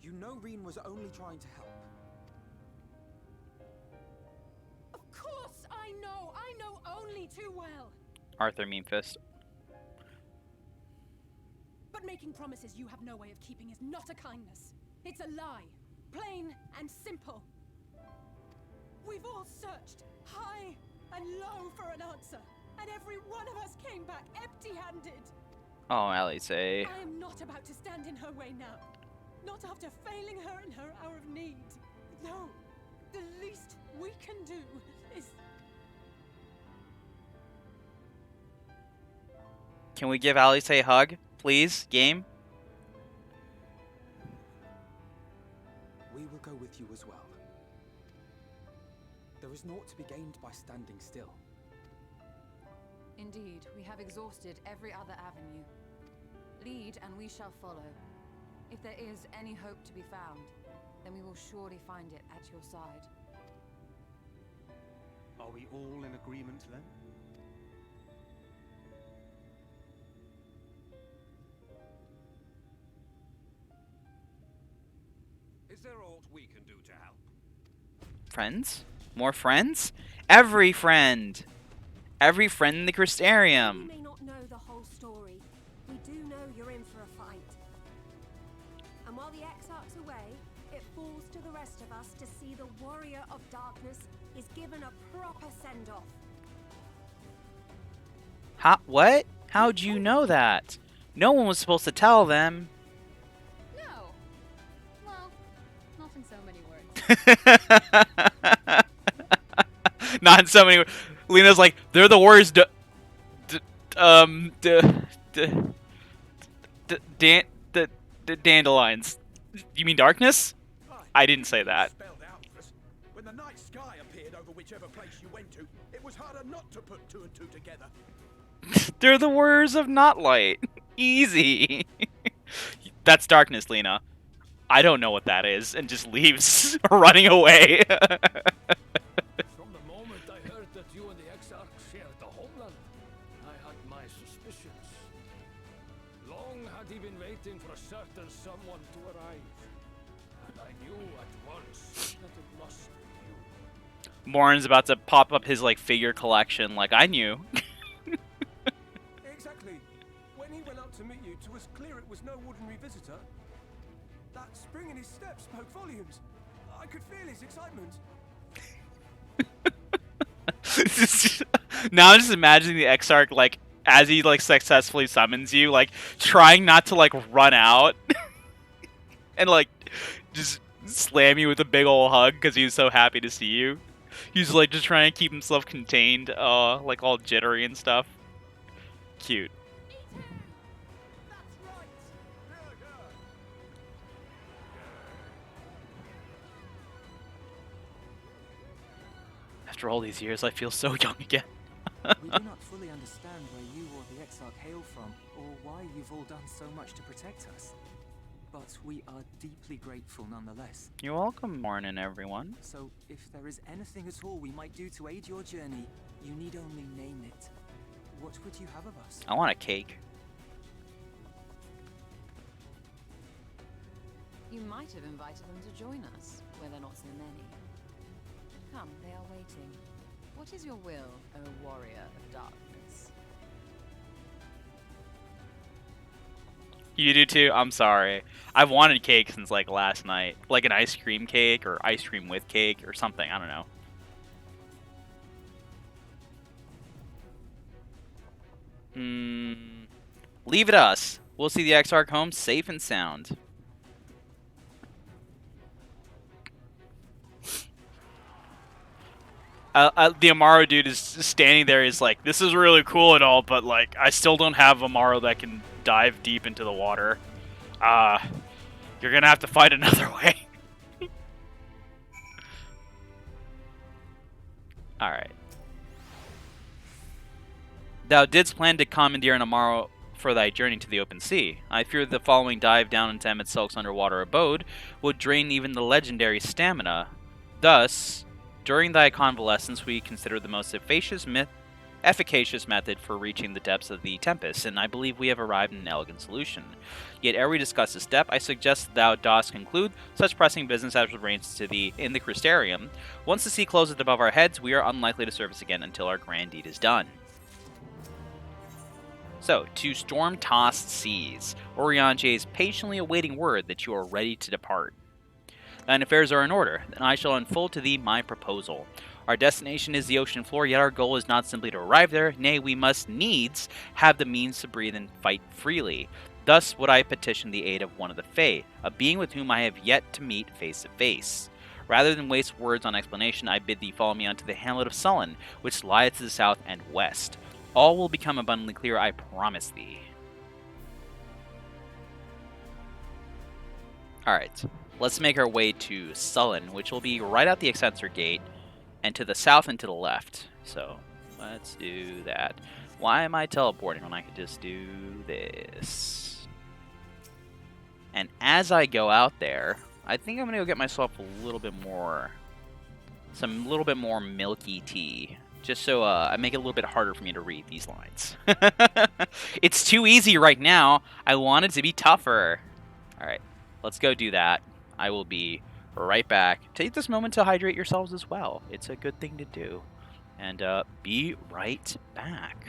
You know Reen was only trying to help. Of course I know! I know only too well! Arthur Meanfist. But making promises you have no way of keeping is not a kindness. It's a lie. Plain and simple. We've all searched high and low for an answer, and every one of us came back empty-handed. Oh, Alize. I am not about to stand in her way now. Not after failing her in her hour of need. No. The least we can do is... Can we give Alice a hug, please? Game? We will go with you as well. There is naught to be gained by standing still. Indeed, we have exhausted every other avenue. Lead, and we shall follow. If there is any hope to be found, then we will surely find it at your side. Are we all in agreement then? Is there aught we can do to help? Friends? More friends? Every friend! Every friend in the Crystarium! You may not know the whole story. We do know you're in for a fight. And while the Exarch's away, it falls to the rest of us to see the Warrior of Darkness is given a proper send-off. What? How'd you know that? No one was supposed to tell them. No. Well, not in so many words. Not in so many words. Lena's like, they're the Warriors D- dan- the dandelions. You mean darkness? I didn't say that. Spelled out for us. When the night sky appeared over whichever place you went to, it was harder not to put two and two together. They're the warriors of not light. Easy. That's darkness, Lena. I don't know what that is, and just leaves, running away. From the moment I heard that you and the Exarch shared the homeland, I had my suspicions. Long had he been waiting for a certain someone to arrive, and I knew at once that it must be you. Morin's about to pop up his like figure collection. Like I knew. Exactly. When he went up to meet you, it was clear it was no ordinary visitor. That spring in his step spoke volumes. I could feel his excitement. Now I'm just imagining the Exarch like as he like successfully summons you, like trying not to like run out and like just slam you with a big ol' hug because he was so happy to see you. He's like just trying to keep himself contained, like all jittery and stuff. Cute. After all these years, I feel so young again. We do not fully understand where you or the Exarch hail from, or why you've all done so much to protect us. But we are deeply grateful nonetheless. You're welcome, morning, everyone. So, if there is anything at all we might do to aid your journey, you need only name it. What would you have of us? I want a cake. You might have invited them to join us, where they're not so many. Come, they are waiting. What is your will, O warrior of darkness? You do too? I'm sorry. I've wanted cake since like last night. Like an ice cream cake or ice cream with cake or something. I don't know. Leave it us. We'll see the Exarch home safe and sound. The Amaro dude is standing there. He's like, this is really cool and all, but like, I still don't have Amaro that can dive deep into the water. You're gonna have to find another way. Alright. Thou didst plan to commandeer an Amaro for thy journey to the open sea. I fear the following dive down into Emmett Silk's underwater abode would drain even the legendary stamina. Thus, during thy convalescence, we considered the most efficacious method for reaching the depths of the Tempest, and I believe we have arrived at an elegant solution. Yet ere we discuss this step, I suggest thou dost conclude such pressing business as reigns in the Crystarium. Once the sea closes above our heads, we are unlikely to surface again until our grand deed is done. So, to storm-tossed seas, Oriange is patiently awaiting word that you are ready to depart. Thine affairs are in order, then I shall unfold to thee my proposal. Our destination is the ocean floor, yet our goal is not simply to arrive there, nay, we must needs have the means to breathe and fight freely. Thus would I petition the aid of one of the Fae, a being with whom I have yet to meet face to face. Rather than waste words on explanation, I bid thee follow me unto the hamlet of Sullen, which lieth to the south and west. All will become abundantly clear, I promise thee. Alright, let's make our way to Sullen, which will be right out the Exensor Gate, and to the south and to the left. So, let's do that. Why am I teleporting when I could just do this? And as I go out there, I think I'm going to go get myself a little bit more milky tea. Just so I make it a little bit harder for me to read these lines. It's too easy right now. I want it to be tougher. Alright, let's go do that. I will be right back. Take this moment to hydrate yourselves as well. It's a good thing to do. And be right back.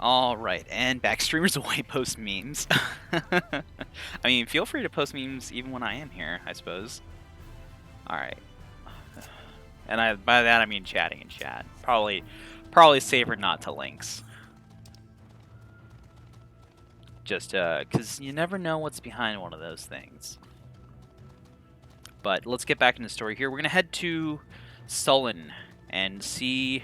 Alright, and back streamers away post memes. I mean, feel free to post memes even when I am here, I suppose. Alright. And by that I mean chatting in chat. Probably safer not to links. Just, because you never know what's behind one of those things. But let's get back into the story here. We're going to head to Sullen and see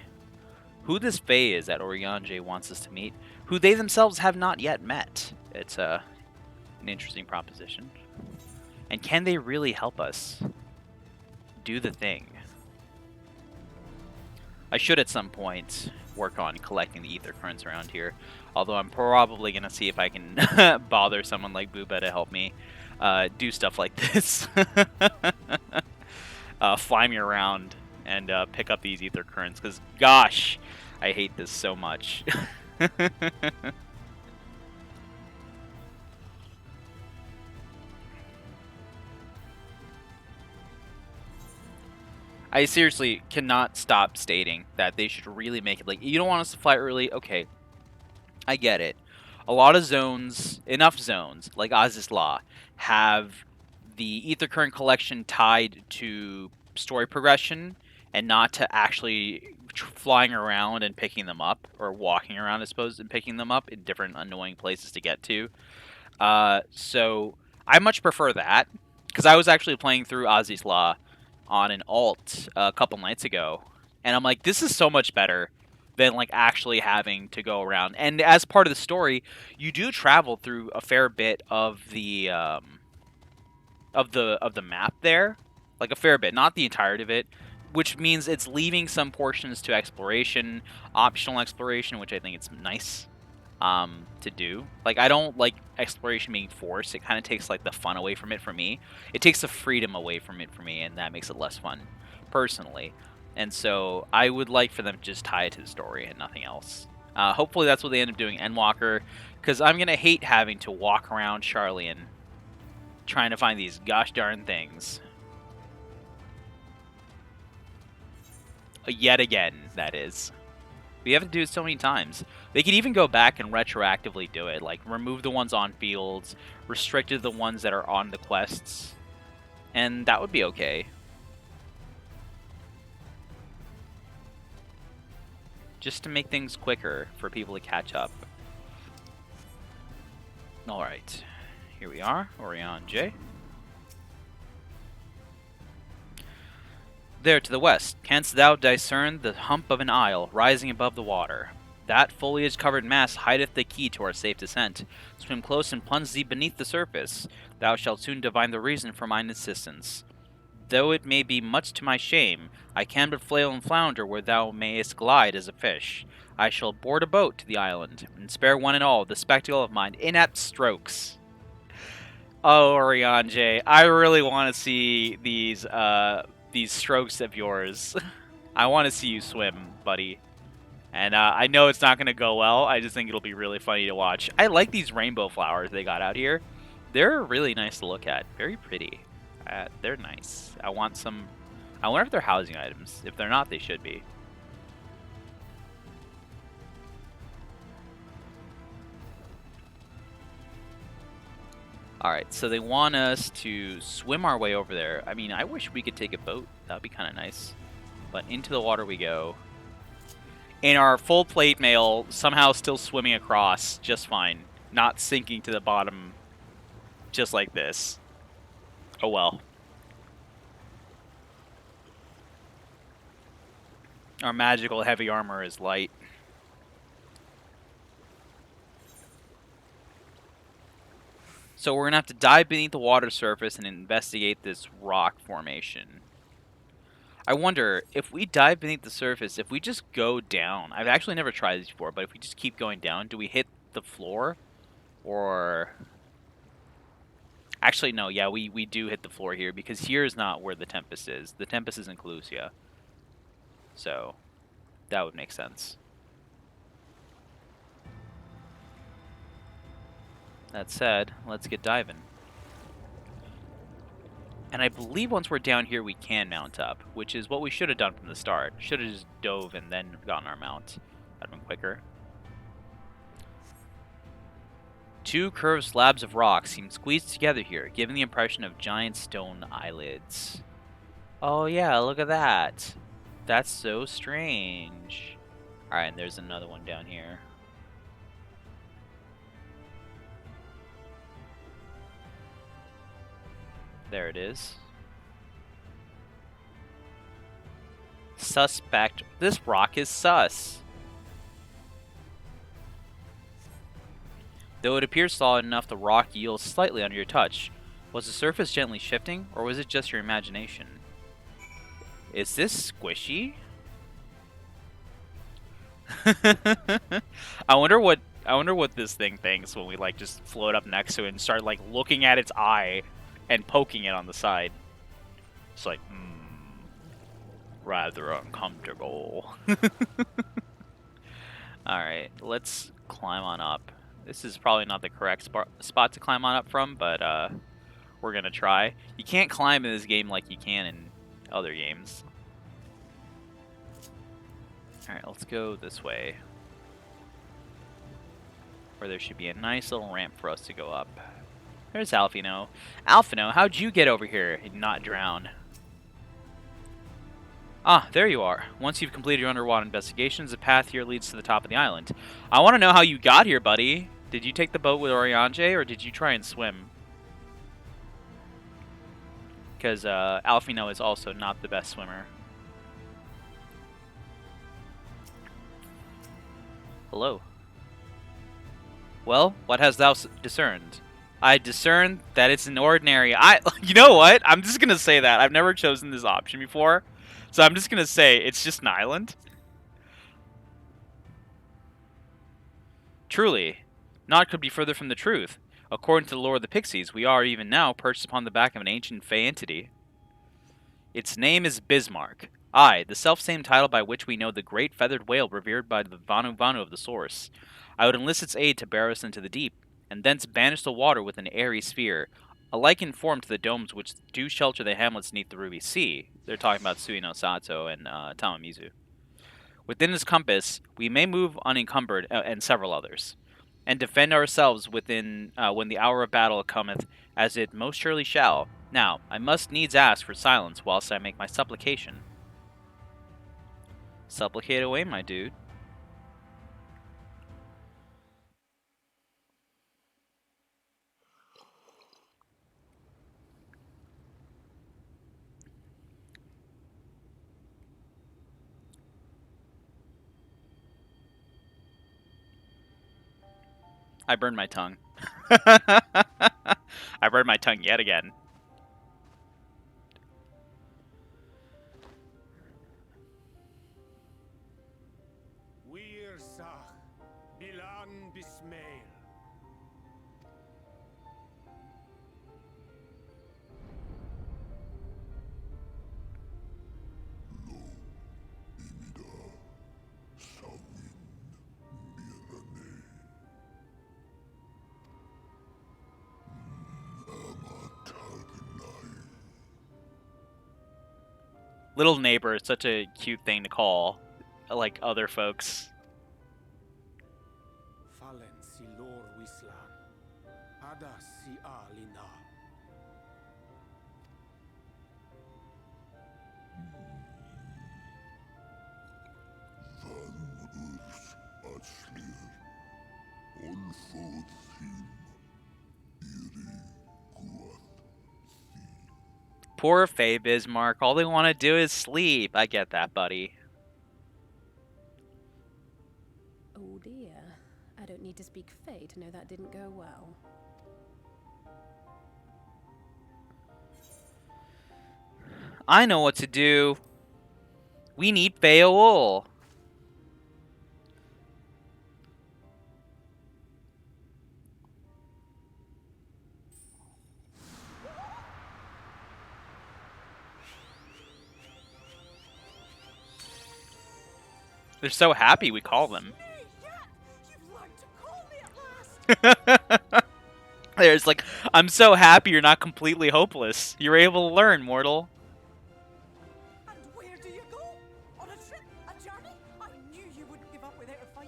who this Fae is that Oriange wants us to meet, who they themselves have not yet met. It's an interesting proposition. And can they really help us do the thing? I should at some point work on collecting the ether currents around here, although I'm probably going to see if I can bother someone like Booba to help me do stuff like this. Fly me around and pick up these ether currents, because gosh, I hate this so much. I seriously cannot stop stating that they should really make it like, you don't want us to fly early? Okay, I get it. A lot of zones, enough zones, like Aziz's Law, have the ether current collection tied to story progression and not to actually flying around and picking them up, or walking around, I suppose, and picking them up in different annoying places to get to. So I much prefer that, because I was actually playing through Aziz's Law on an alt a couple nights ago, and I'm like, this is so much better than like actually having to go around. And as part of the story, you do travel through a fair bit of the map there, like a fair bit, not the entirety of it, which means it's leaving some portions to exploration, optional exploration, which I think it's nice to do. Like, I don't like exploration being forced. It kind of takes like the fun away from it for me. It takes the freedom away from it for me, and that makes it less fun personally. And so I would like for them to just tie it to the story and nothing else. Hopefully that's what they end up doing Endwalker, because I'm gonna hate having to walk around Charlian trying to find these gosh darn things. Yet again, that is. We have to do it so many times. They could even go back and retroactively do it, like remove the ones on fields, restricted the ones that are on the quests, and that would be okay. Just to make things quicker for people to catch up. Alright, here we are, Oriange. There to the west, canst thou discern the hump of an isle rising above the water? That foliage-covered mass hideth the key to our safe descent. Swim close and plunge thee beneath the surface. Thou shalt soon divine the reason for mine insistence. Though it may be much to my shame, I can but flail and flounder where thou mayest glide as a fish. I shall board a boat to the island, and spare one and all the spectacle of mine inept strokes. Oh, Oriange, I really want to see these strokes of yours. I want to see you swim, buddy. And I know it's not going to go well. I just think it'll be really funny to watch. I like these rainbow flowers they got out here. They're really nice to look at. Very pretty. They're nice. I want some... I wonder if they're housing items. If they're not, they should be. Alright, so they want us to swim our way over there. I mean, I wish we could take a boat. That would be kind of nice. But into the water we go. In our full plate mail, somehow still swimming across just fine. Not sinking to the bottom just like this. Oh well. Our magical heavy armor is light. So we're going to have to dive beneath the water surface and investigate this rock formation. I wonder, if we dive beneath the surface, if we just go down... I've actually never tried this before, but if we just keep going down, do we hit the floor? Or... Actually, no, yeah, we do hit the floor here, because here is not where the Tempest is. The Tempest is in Calusia. So, that would make sense. That said, let's get diving. And I believe once we're down here, we can mount up, which is what we should have done from the start. Should have just dove and then gotten our mount. That would have been quicker. Two curved slabs of rock seem squeezed together here, giving the impression of giant stone eyelids. Oh yeah, look at that. That's so strange. Alright, and there's another one down here. There it is. Suspect. This rock is sus. Though it appears solid enough, the rock yields slightly under your touch. Was the surface gently shifting, or was it just your imagination? Is this squishy? I wonder what this thing thinks when we like just float up next to it and start like looking at its eye and poking it on the side. It's like, rather uncomfortable. Alright, let's climb on up. This is probably not the correct spot to climb on up from, but we're gonna try. You can't climb in this game like you can in other games. Alright, let's go this way. Where there should be a nice little ramp for us to go up. There's Alphino. Alphino, how'd you get over here and not drown? Ah, there you are. Once you've completed your underwater investigations, the path here leads to the top of the island. I want to know how you got here, buddy. Did you take the boat with Oriange, or did you try and swim? Because Alphino is also not the best swimmer. Hello. Well, what hast thou discerned? I discern that it's an ordinary... You know what? I'm just going to say that. I've never chosen this option before. So I'm just going to say it's just an island. Truly, naught could be further from the truth. According to the lore of the Pixies, we are even now perched upon the back of an ancient fey entity. Its name is Bismarck. Aye, the self-same title by which we know the great feathered whale revered by the Vanu Vanu of the Source. I would enlist its aid to bear us into the deep, and thence banish the water with an airy sphere, alike in form to the domes which do shelter the hamlets neath the Ruby Sea. They're talking about Sui no Sato and Tamamizu. Within this compass, we may move unencumbered, and several others, and defend ourselves within when the hour of battle cometh, as it most surely shall. Now, I must needs ask for silence whilst I make my supplication. Supplicate away, my dude. I burned my tongue. I burned my tongue yet again. Wir Sach, Bilan Bismail. Little neighbor is such a cute thing to call, like other folks. Fallen si lor wislan. Ada si alina. Poor Faye Bismarck. All they want to do is sleep. I get that, buddy. Oh dear. I don't need to speak Fae to know that didn't go well. I know what to do. We need Fayeol. They're so happy we call them. There's like, I'm so happy you're not completely hopeless. You're able to learn, mortal. And where do you go? On a trip? A journey? I knew you wouldn't give up without a fight.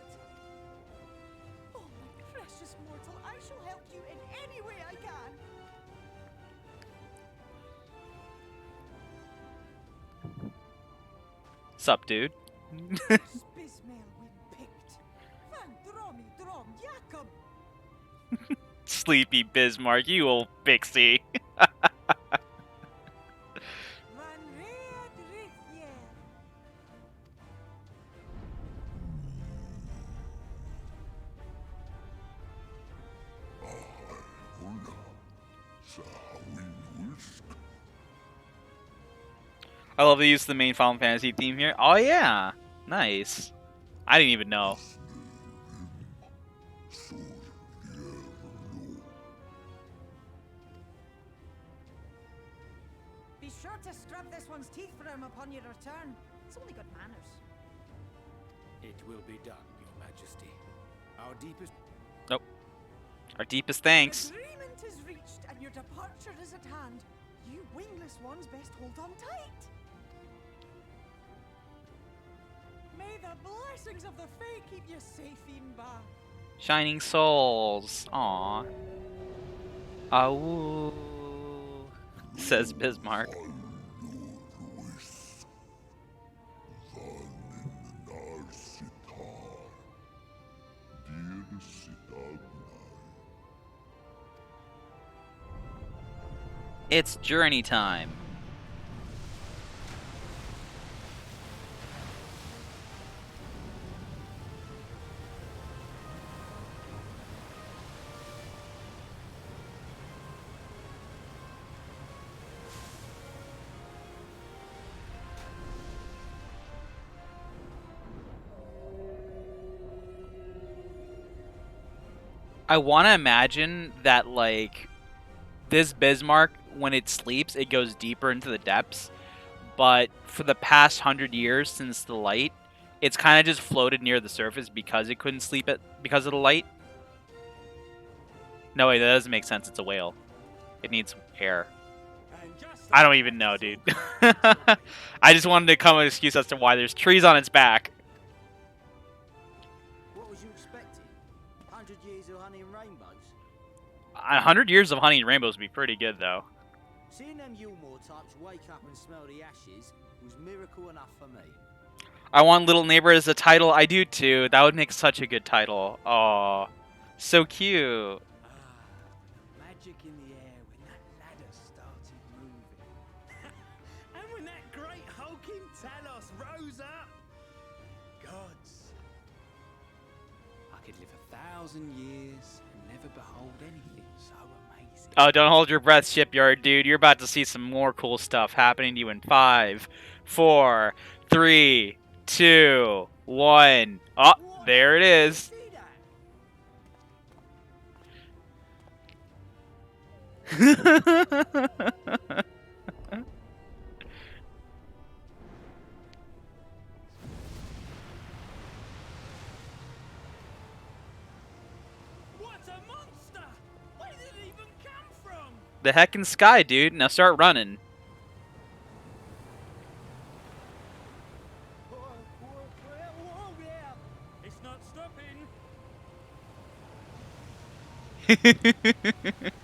Oh, my precious mortal, I shall help Sup, dude? Spismel win picked. Van drommy drom Jacob. Sleepy Bismarck, you old pixie. Van read Rithye. I love the use of the main Final Fantasy theme here. Oh yeah, nice. I didn't even know. Be sure to scrub this one's teeth for him upon your return. It's only good manners. It will be done, Your Majesty. Our deepest... Nope. Our deepest thanks. Agreement is reached and your departure is at hand. You wingless ones best hold on tight. May the blessings of the Fae keep you safe, Inba. Shining Souls. Aw. Awoo. Says Bismarck. It's journey time. I want to imagine that, like, this Bismarck, when it sleeps, it goes deeper into the depths. But for the past 100 years since the light, it's kind of just floated near the surface because it couldn't sleep because of the light. No, wait, that doesn't make sense. It's a whale. It needs air. I don't even know, dude. I just wanted to come with an excuse as to why there's trees on its back. What was you expecting? 100 years of honey and rainbows? 100 years of honey and rainbows would be pretty good, though. Seeing them Yulmore types wake up and smell the ashes was miracle enough for me. I want Little Neighbor as a title. I do too. That would make such a good title. Aw, so cute. Magic in the air when that ladder started moving. And when that great hulking Talos rose up. Gods. I could live 1,000 years and never behold anything so amazing. Oh, don't hold your breath, Shipyard, dude. You're about to see some more cool stuff happening to you in 5, 4, 3, 2, 1. Oh, there it is. What a monster! Where did it even come from? The heckin' sky, dude. Now start running. It's not stopping.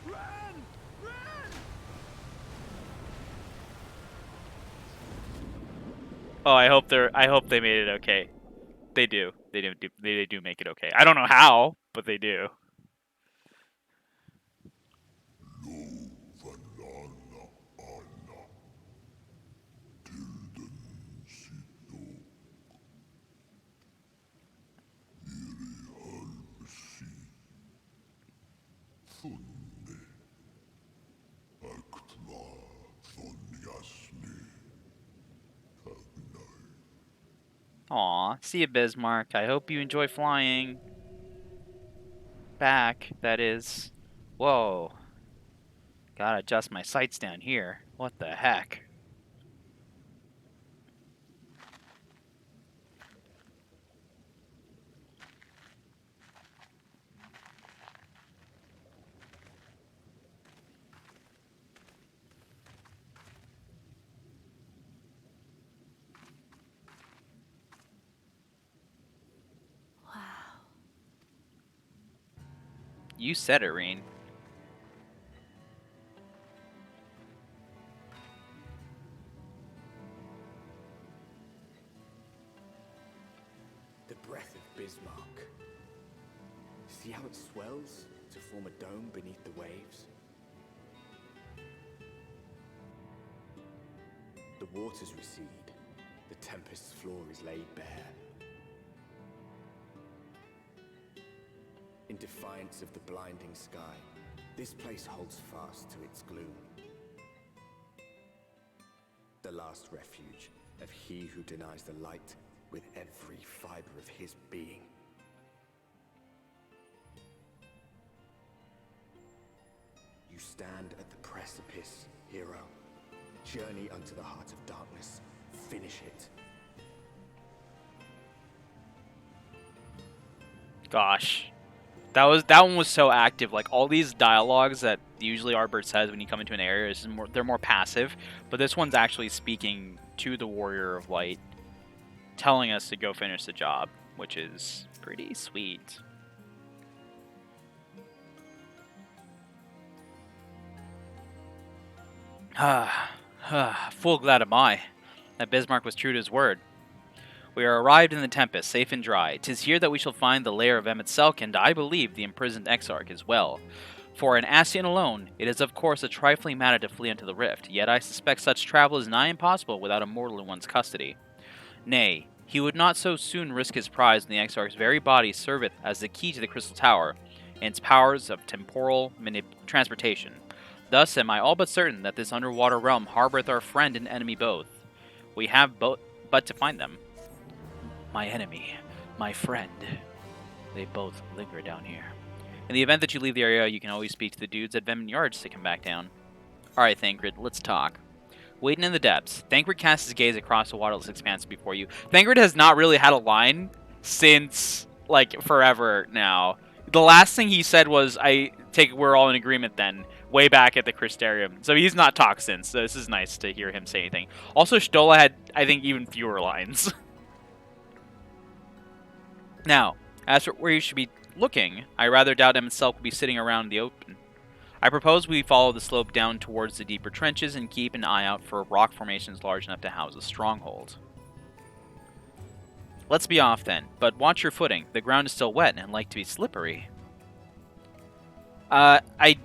Run! Run! Oh, I hope they made it okay. They do. They do make it okay. I don't know how, but they do. Aw, see you, Bismarck. I hope you enjoy flying. Back, that is. Whoa. Gotta adjust my sights down here. What the heck? You said it, Reen. Bismarck. See how it swells to form a dome beneath the waves? The waters recede. The Tempest's floor is laid bare. In defiance of the blinding sky, this place holds fast to its gloom. The last refuge of he who denies the light with every fiber of his being. You stand at the precipice, hero. Journey unto the heart of darkness. Finish it. Gosh. That one was so active. Like, all these dialogues that usually Arbor says when you come into an area, they're more passive. But this one's actually speaking to the Warrior of Light, telling us to go finish the job, which is pretty sweet. Full glad am I that Bismarck was true to his word. We are arrived in the Tempest, safe and dry. 'Tis here that we shall find the lair of Emmett Selk, and I believe the imprisoned Exarch as well. For an Ascian alone, it is of course a trifling matter to flee into the rift, yet I suspect such travel is nigh impossible without a mortal in one's custody. Nay, he would not so soon risk his prize when the Exarch's very body serveth as the key to the Crystal Tower, and its powers of temporal transportation. Thus am I all but certain that this underwater realm harboureth our friend and enemy both. We have but to find them. My enemy, my friend. They both linger down here. In the event that you leave the area, you can always speak to the dudes at Venom Yards to come back down. Alright, Thancred, let's talk. Waiting in the depths, Thancred casts his gaze across the waterless expanse before you. Thancred has not really had a line since, like, forever now. The last thing he said was, I take it we're all in agreement then, way back at the Crystarium. So he's not talked since, so this is nice to hear him say anything. Also, Stola had, I think, even fewer lines. Now, as for where you should be looking, I rather doubt him himself will be sitting around in the open. I propose we follow the slope down towards the deeper trenches and keep an eye out for rock formations large enough to house a stronghold. Let's be off then, but watch your footing. The ground is still wet and like to be slippery. I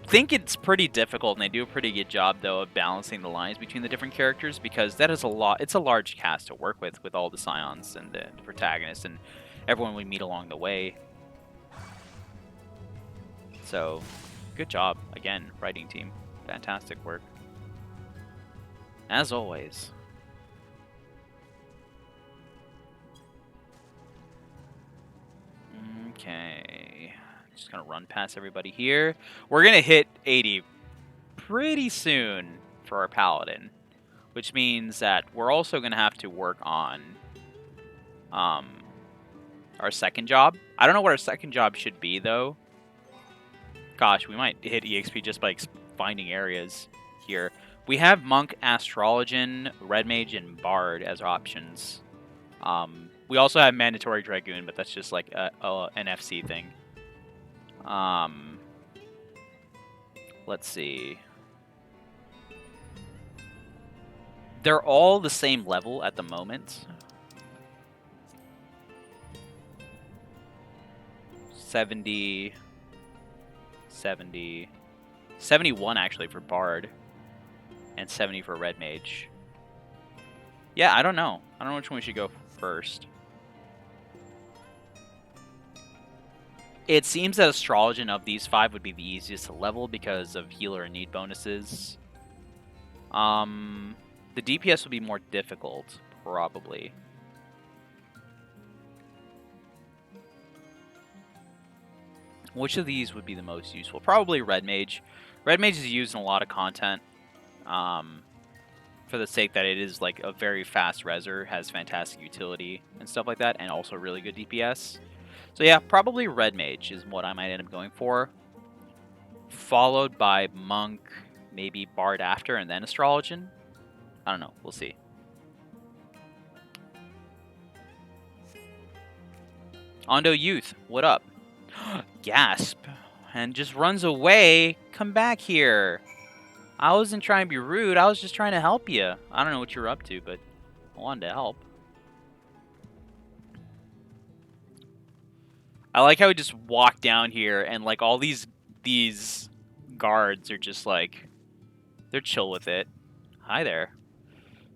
think it's pretty difficult, and they do a pretty good job, though, of balancing the lines between the different characters, because that is a lot. It's a large cast to work with all the Scions and the protagonists and everyone we meet along the way. So, good job, again, writing team. Fantastic work. As always. Okay. Just gonna run past everybody here. We're gonna hit 80 pretty soon for our Paladin, which means that we're also gonna have to work on our second job. I don't know what our second job should be, though. Gosh, we might hit EXP just by finding areas here. We have Monk, Astrologian, Red Mage, and Bard as options. We also have Mandatory Dragoon, but that's just like an FC thing. Let's see. They're all the same level at the moment. 70, 70, 71 actually for Bard, and 70 for Red Mage. Yeah, I don't know. I don't know which one we should go first. It seems that Astrologian of these 5 would be the easiest to level because of healer and need bonuses. The DPS would be more difficult, probably. Which of these would be the most useful? Probably Red Mage. Red Mage is used in a lot of content. For the sake that it is like a very fast reser, has fantastic utility and stuff like that, and also really good DPS. So yeah, probably Red Mage is what I might end up going for. Followed by Monk, maybe Bard after, and then Astrologian. I don't know, we'll see. Ondo Youth, what up? Gasp. And just runs away. Come back here. I wasn't trying to be rude. I was just trying to help you. I don't know what you're up to, but I wanted to help. I like how we just walk down here and like all these guards are just like they're chill with it. Hi there.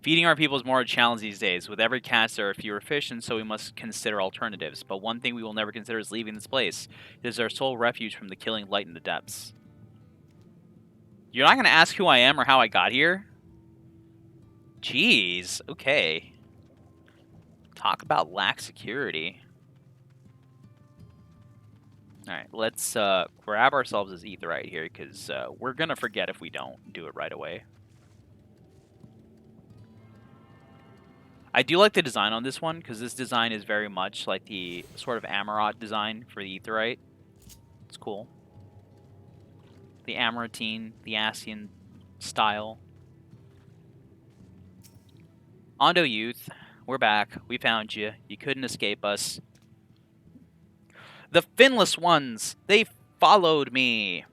Feeding our people is more a challenge these days. With every cast, there are fewer fish, and so we must consider alternatives. But one thing we will never consider is leaving this place. It is our sole refuge from the killing light in the depths. You're not going to ask who I am or how I got here? Jeez. Okay. Talk about lack security. Alright, let's grab ourselves this aetheryte here, because we're going to forget if we don't do it right away. I do like the design on this one, because this design is very much like the sort of Amarot design for the aetheryte. It's cool. The Amarantine, the Ascian style. Ondo youth, we're back. We found you. You couldn't escape us. The finless ones! They followed me!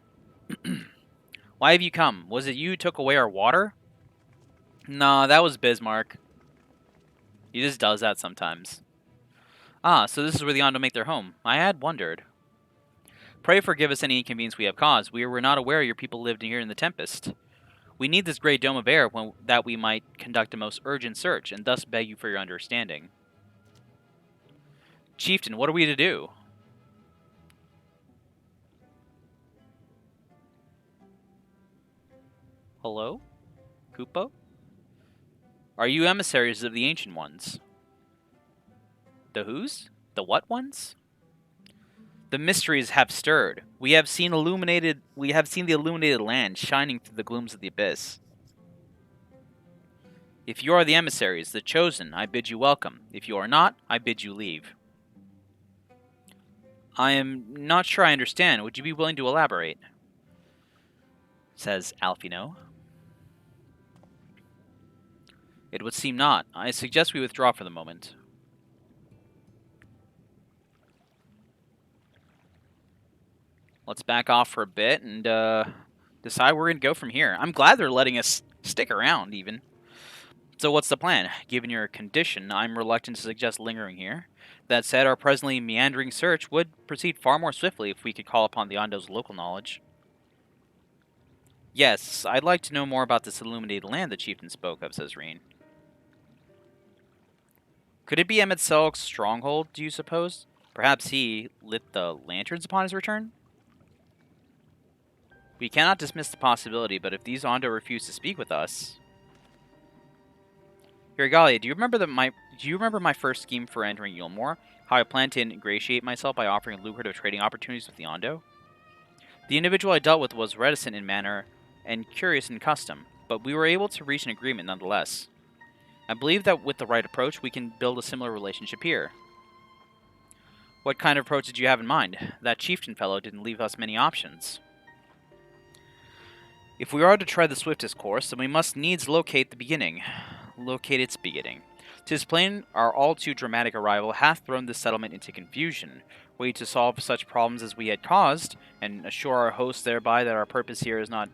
Why have you come? Was it you who took away our water? Nah, that was Bismarck. He just does that sometimes. Ah, so this is where the Ondo make their home. I had wondered. Pray forgive us any inconvenience we have caused. We were not aware your people lived here in the Tempest. We need this great dome of air that we might conduct a most urgent search, and thus beg you for your understanding. Chieftain, what are we to do? Hello? Kupo? Are you emissaries of the Ancient Ones? The whose? The what ones? The mysteries have stirred. We have seen the illuminated land shining through the glooms of the abyss. If you are the emissaries, the chosen, I bid you welcome. If you are not, I bid you leave. I am not sure I understand. Would you be willing to elaborate? Says Alfino. It would seem not. I suggest we withdraw for the moment. Let's back off for a bit and decide where we're going to go from here. I'm glad they're letting us stick around, even. So what's the plan? Given your condition, I'm reluctant to suggest lingering here. That said, our presently meandering search would proceed far more swiftly if we could call upon the Ondo's local knowledge. Yes, I'd like to know more about this illuminated land the chieftain spoke of, says Reen. Could it be Emmett Selk's stronghold, do you suppose? Perhaps he lit the lanterns upon his return? We cannot dismiss the possibility, but if these Ondo refuse to speak with us... Regalia, do you remember my first scheme for entering Yulmore? How I planned to ingratiate myself by offering lucrative trading opportunities with the Ondo? The individual I dealt with was reticent in manner and curious in custom, but we were able to reach an agreement nonetheless. I believe that with the right approach, we can build a similar relationship here. What kind of approach did you have in mind? That chieftain fellow didn't leave us many options. If we are to tread the swiftest course, then we must needs locate the beginning. Locate its beginning. 'Tis plain our all too dramatic arrival hath thrown this settlement into confusion. Were we to solve such problems as we had caused, and assure our hosts thereby that our purpose here is not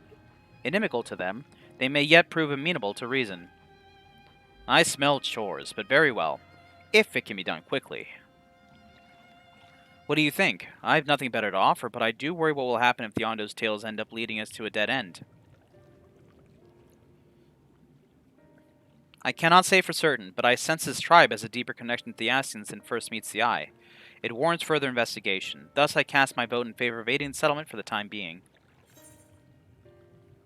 inimical to them, they may yet prove amenable to reason. I smell chores, but very well, if it can be done quickly. What do you think? I have nothing better to offer, but I do worry what will happen if the Ondo's tales end up leading us to a dead end. I cannot say for certain, but I sense this tribe has a deeper connection to the Ascians than first meets the eye. It warrants further investigation. Thus I cast my vote in favor of aiding the settlement for the time being.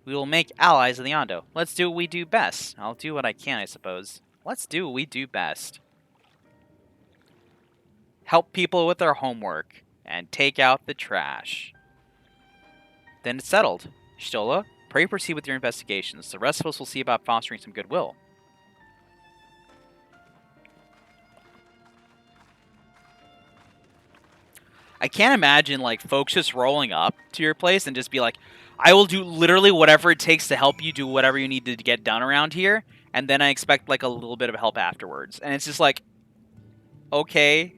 We will make allies of the Ondo. Let's do what we do best. I'll do what I can, I suppose. Let's do what we do best. Help people with their homework, and take out the trash. Then it's settled. Stola, pray proceed with your investigations. The rest of us will see about fostering some goodwill. I can't imagine, like, folks just rolling up to your place and just be like, I will do literally whatever it takes to help you do whatever you need to get done around here, and then I expect, like, a little bit of help afterwards. And it's just like, okay,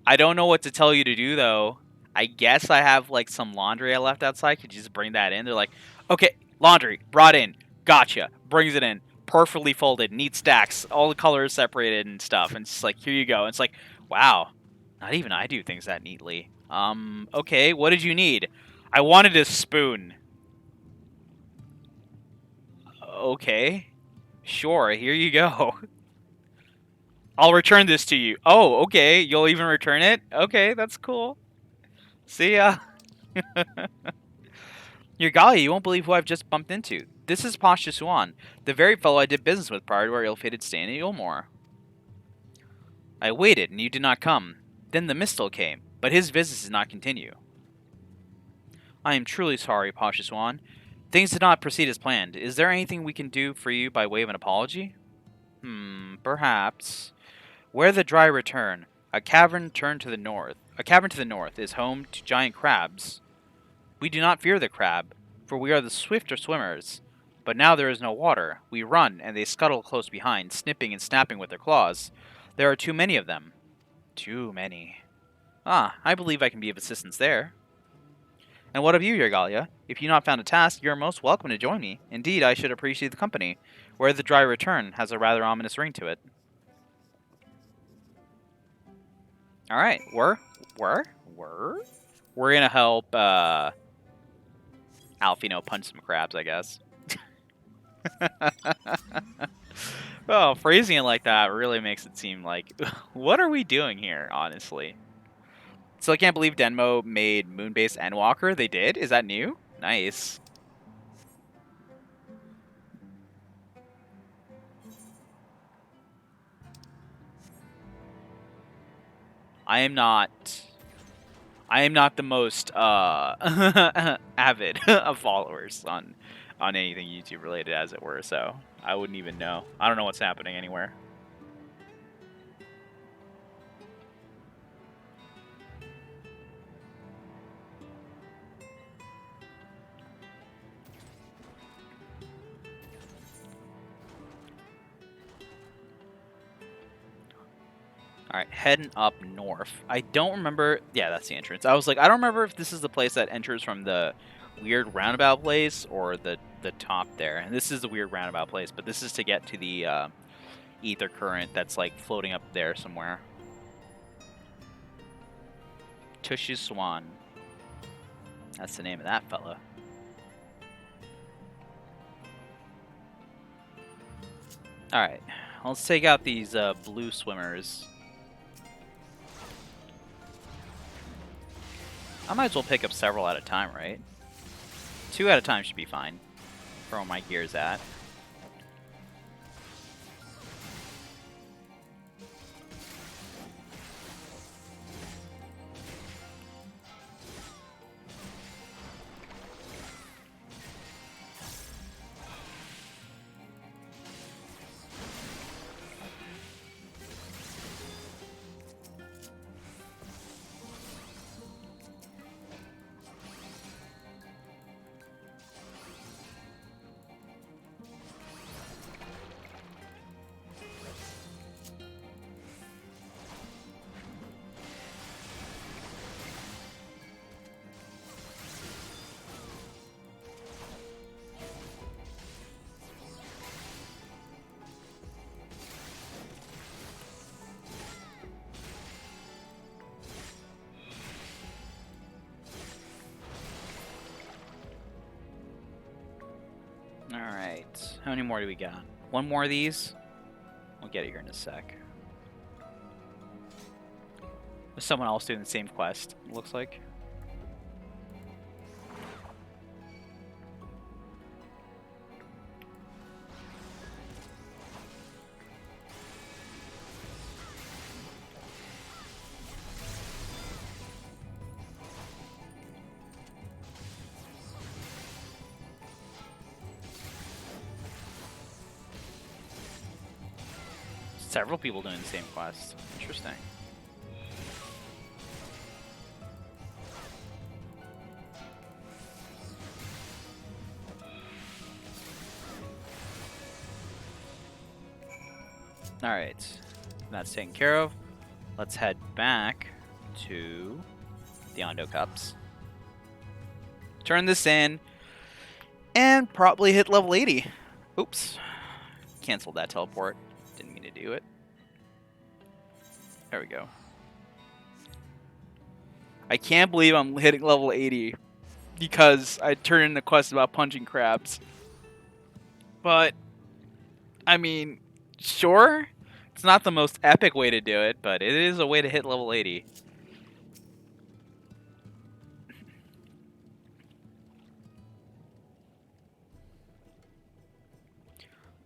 I don't know what to tell you to do, though. I guess I have, like, some laundry I left outside. Could you just bring that in? They're like, okay, laundry, brought in. Gotcha. Brings it in. Perfectly folded, neat stacks, all the colors separated and stuff. And it's just like, here you go. And it's like, wow, not even I do things that neatly. Okay, what did you need? I wanted a spoon. Okay. Sure, here you go. I'll return this to you. Oh, okay, you'll even return it? Okay, that's cool. See ya. Your golly, you won't believe who I've just bumped into. This is Pasha Swan, the very fellow I did business with prior to our ill-fated stay in Eulmore. I waited, and you did not come. Then the Mistle came, but his visits did not continue. I am truly sorry, Pasha Swan. Things did not proceed as planned. Is there anything we can do for you by way of an apology? Perhaps. Where the dry return, a cavern to the north is home to giant crabs. We do not fear the crab, for we are the swifter swimmers. But now there is no water. We run, and they scuttle close behind, snipping and snapping with their claws. There are too many of them. Too many. Ah, I believe I can be of assistance there. And what of you, Yergalia? If you not found a task, you are most welcome to join me. Indeed, I should appreciate the company. Where the dry return has a rather ominous ring to it. Alright, we're gonna help, Alfino punch some crabs, I guess. Well, phrasing it like that really makes it seem like, what are we doing here, honestly? So I can't believe Denmo made Moonbase Endwalker. They did? Is that new? Nice. I am not the most avid of followers on anything YouTube related, as it were, so I wouldn't even know. I don't know what's happening anywhere. Alright, heading up north. I don't remember... Yeah, that's the entrance. I was like, I don't remember if this is the place that enters from the weird roundabout place or the top there. And this is the weird roundabout place, but this is to get to the ether current that's like floating up there somewhere. Tush's Swan. That's the name of that fella. Alright, let's take out these blue swimmers. I might as well pick up several at a time, right? 2 at a time should be fine for where my gear's at. Alright, how many more do we got? 1 more of these? We'll get it here in a sec. There's someone else doing the same quest, it looks like. Several people doing the same quest. Interesting. Alright. That's taken care of. Let's head back to the Ondo Cups. Turn this in. And probably hit level 80. Oops. Canceled that teleport. Didn't mean to do it. There we go. I can't believe I'm hitting level 80 because I turned in a quest about punching crabs. But, I mean, sure, it's not the most epic way to do it, but it is a way to hit level 80.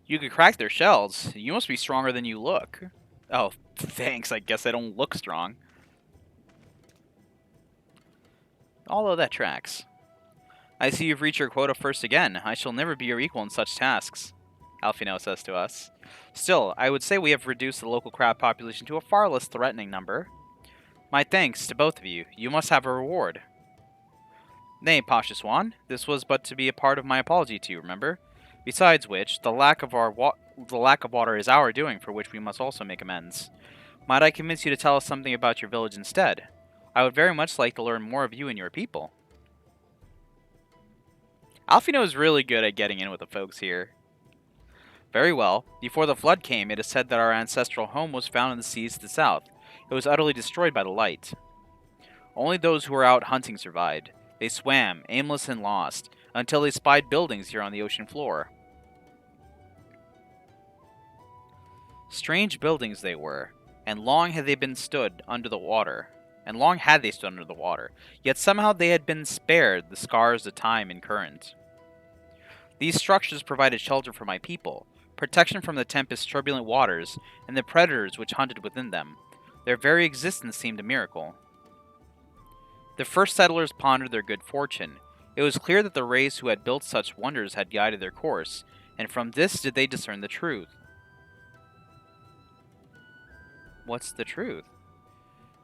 You could crack their shells. You must be stronger than you look. Oh, thanks. I guess I don't look strong. Although that tracks. I see you've reached your quota first again. I shall never be your equal in such tasks, Alfino says to us. Still, I would say we have reduced the local crab population to a far less threatening number. My thanks to both of you. You must have a reward. Nay, Pasha Swan, this was but to be a part of my apology to you, remember? Besides which, the lack of water is our doing, for which we must also make amends. Might I convince you to tell us something about your village instead? I would very much like to learn more of you and your people. Alfino is really good at getting in with the folks here. Very well. Before the flood came, it is said that our ancestral home was found in the seas to the south. It was utterly destroyed by the light. Only those who were out hunting survived. They swam, aimless and lost, until they spied buildings here on the ocean floor. Strange buildings they were, and long had they stood under the water. Yet somehow they had been spared the scars of time and current. These structures provided shelter for my people, protection from the Tempest's turbulent waters, and the predators which hunted within them. Their very existence seemed a miracle. The first settlers pondered their good fortune. It was clear that the race who had built such wonders had guided their course, and from this did they discern the truth. What's the truth?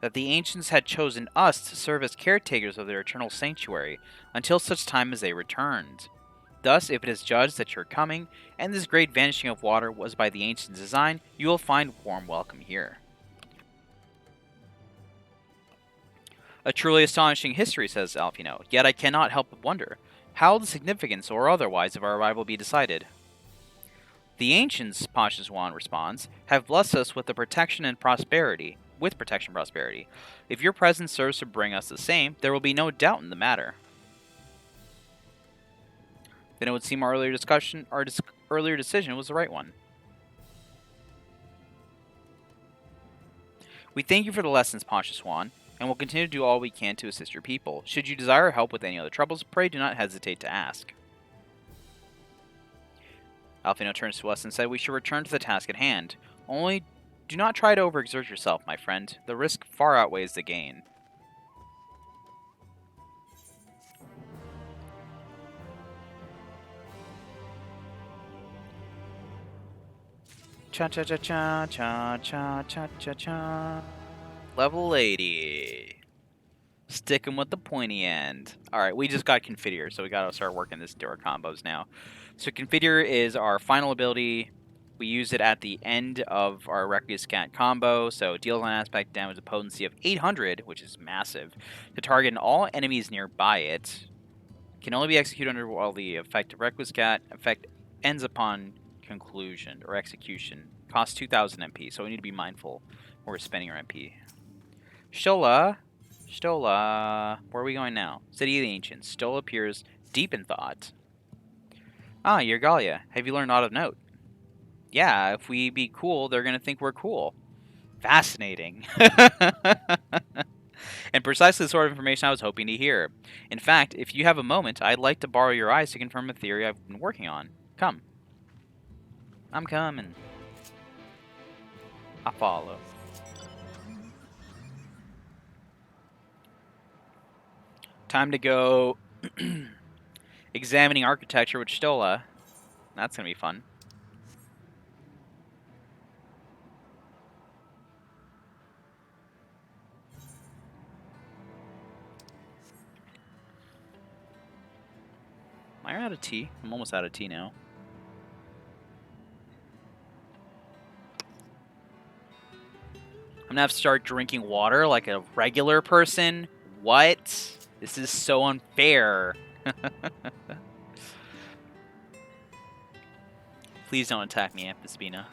That the ancients had chosen us to serve as caretakers of their eternal sanctuary, until such time as they returned. Thus, if it is judged that your coming, and this great vanishing of water was by the ancients' design, you will find warm welcome here. A truly astonishing history, says Alfino, yet I cannot help but wonder, how will the significance or otherwise of our arrival be decided? The ancients, Pasha Swan responds, have blessed us with protection and prosperity. If your presence serves to bring us the same, there will be no doubt in the matter. Then it would seem our earlier decision was the right one. We thank you for the lessons, Pasha Swan, and will continue to do all we can to assist your people. Should you desire help with any other troubles, pray do not hesitate to ask. Alfino turns to us and said we should return to the task at hand. Only do not try to overexert yourself, my friend. The risk far outweighs the gain. Cha-cha-cha-cha-cha-cha-cha-cha-cha. Level 80. Sticking with the pointy end. Alright, we just got Confiteor, so we gotta start working this into our combos now. So Confiteor is our final ability. We use it at the end of our Requiescat combo, so deals an aspect damage with a potency of 800, which is massive, to target all enemies nearby it. Can only be executed under while the effect of Requiescat effect ends upon conclusion or execution. Costs 2,000 MP, so we need to be mindful when we're spending our MP. Stola, where are we going now? City of the Ancients. Stola appears deep in thought. Ah, Yergalia, have you learned aught of note? Yeah, if we be cool, they're gonna think we're cool. Fascinating. And precisely the sort of information I was hoping to hear. In fact, if you have a moment, I'd like to borrow your eyes to confirm a theory I've been working on. Come. I'm coming. I follow. Time to go examining architecture with Stola. That's gonna be fun. Am I out of tea? I'm almost out of tea now. I'm gonna have to start drinking water like a regular person. What? This is so unfair. Please don't attack me, Amphispina.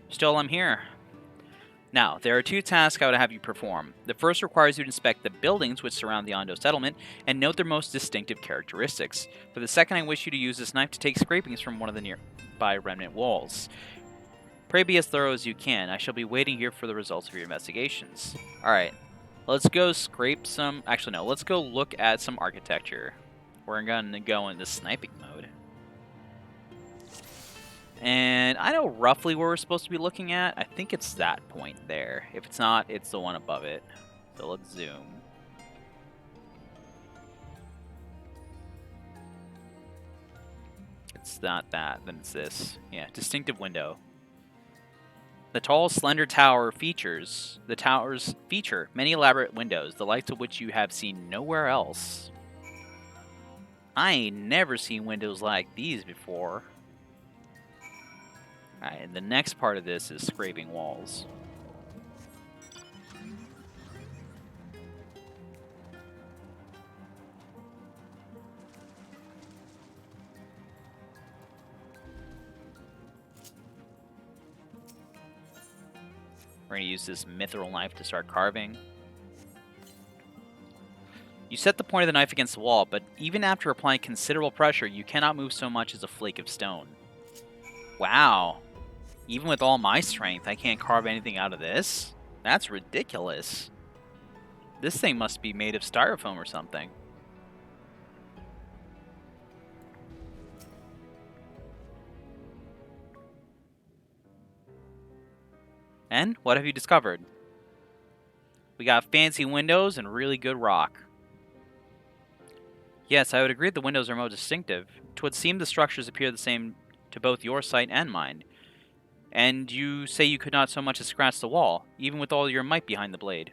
Still, I'm here. Now, there are two tasks I would have you perform. The first requires you to inspect the buildings which surround the Ondo settlement and note their most distinctive characteristics. For the second, I wish you to use this knife to take scrapings from one of the nearby remnant walls. Pray be as thorough as you can. I shall be waiting here for the results of your investigations. Alright, let's go scrape some... Actually, no, let's go look at some architecture. We're going to go into sniping mode. And I know roughly where we're supposed to be looking at. I think it's that point there. If it's not, it's the one above it. So let's zoom. It's not that, then it's this. Yeah, distinctive window. The tall, slender tower features... The towers feature many elaborate windows, the likes of which you have seen nowhere else. I ain't never seen windows like these before. Alright, and the next part of this is scraping walls. We're going to use this mithril knife to start carving. You set the point of the knife against the wall, but even after applying considerable pressure, you cannot move so much as a flake of stone. Wow. Even with all my strength, I can't carve anything out of this? That's ridiculous. This thing must be made of styrofoam or something. And what have you discovered? We got fancy windows and really good rock. Yes, I would agree the windows are most distinctive. 'Twould seem the structures appear the same to both your sight and mine. And you say you could not so much as scratch the wall, even with all your might behind the blade.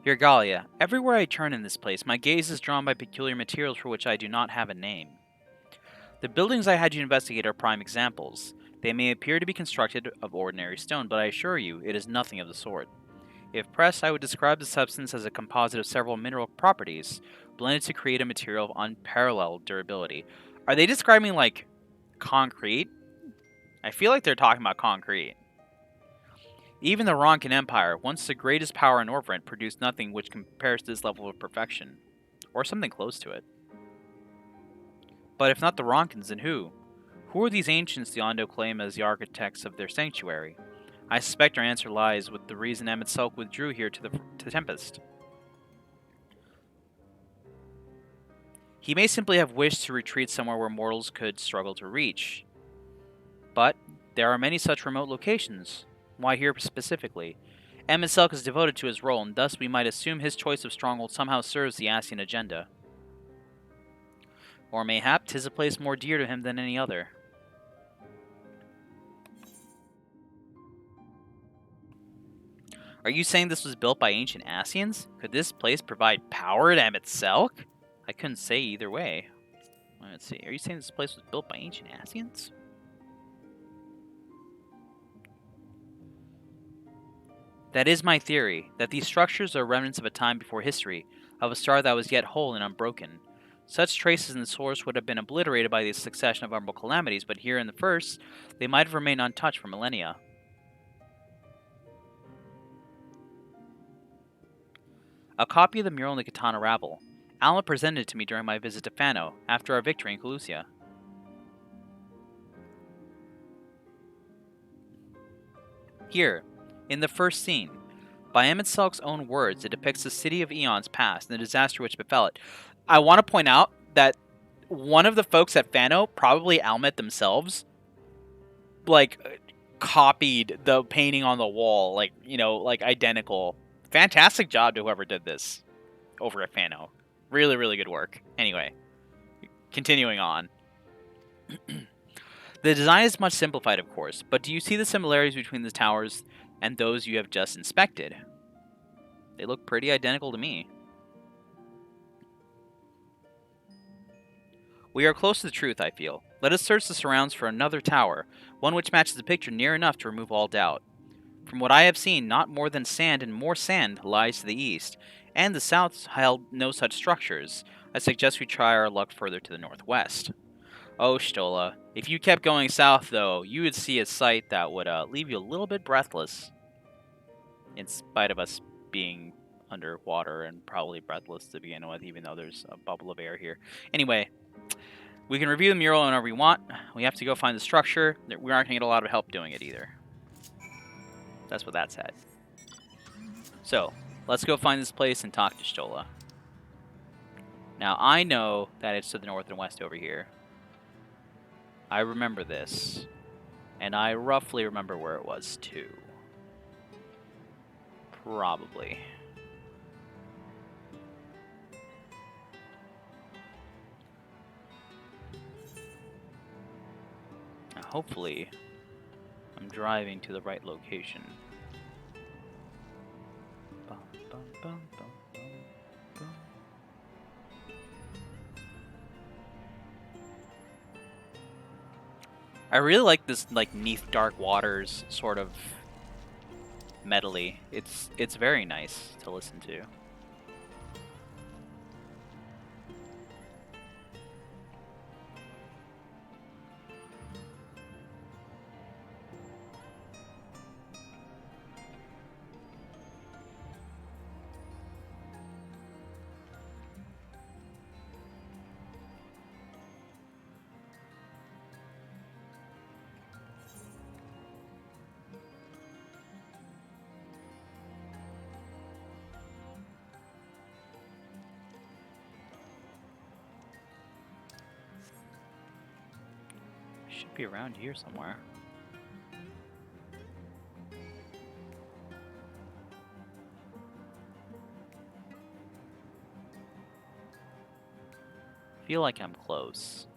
Your Galia, everywhere I turn in this place, my gaze is drawn by peculiar materials for which I do not have a name. The buildings I had you investigate are prime examples. They may appear to be constructed of ordinary stone, but I assure you, it is nothing of the sort. If pressed, I would describe the substance as a composite of several mineral properties, blended to create a material of unparalleled durability. Are they describing, like, concrete? I feel like they're talking about concrete. Even the Ronkin Empire, once the greatest power in Orvent, produced nothing which compares to this level of perfection. Or something close to it. But if not the Ronkins, then who? Who are these ancients the Ondo claim as the architects of their sanctuary? I suspect our answer lies with the reason Emet withdrew here to the Tempest. He may simply have wished to retreat somewhere where mortals could struggle to reach. But there are many such remote locations. Why here specifically? Emet is devoted to his role, and thus we might assume his choice of stronghold somehow serves the Ascian agenda. Or mayhap 'tis a place more dear to him than any other. Are you saying this was built by ancient Ascians? Could this place provide power to Emet? I couldn't say either way. Let's see. Are you saying this place was built by ancient Ascians? That is my theory, that these structures are remnants of a time before history, of a star that was yet whole and unbroken. Such traces in the source would have been obliterated by the succession of umbral calamities, but here in the first, they might have remained untouched for millennia. A copy of the mural in the Katana Rabble. Alma presented it to me during my visit to Fano, after our victory in Calusia. Here, in the first scene, by Emet own words, it depicts the city of eons past and the disaster which befell it. I want to point out that one of the folks at Fano, probably Almet themselves, like, copied the painting on the wall, like, you know, like, identical. Fantastic job to whoever did this over at Fano. Really, really good work. Anyway, continuing on. The design is much simplified, of course, but do you see the similarities between the towers and those you have just inspected? They look pretty identical to me. We are close to the truth, I feel. Let us search the surrounds for another tower, one which matches the picture near enough to remove all doubt. From what I have seen, not more than sand and more sand lies to the east, and the south held no such structures. I suggest we try our luck further to the northwest. Oh, Stola, if you kept going south, though, you would see a sight that would leave you a little bit breathless. In spite of us being underwater and probably breathless to begin with, even though there's a bubble of air here. Anyway, we can review the mural whenever we want. We have to go find the structure. We aren't going to get a lot of help doing it either. That's what that said. So, let's go find this place and talk to Stola. Now, I know that it's to the north and west over here. I remember this. And I roughly remember where it was, too. Probably. Now, hopefully, I'm driving to the right location. Bum, bum, bum, bum, bum, bum. I really like this, like, 'neath dark waters sort of medley. It's very nice to listen to. Should be around here somewhere. Feel like I'm close.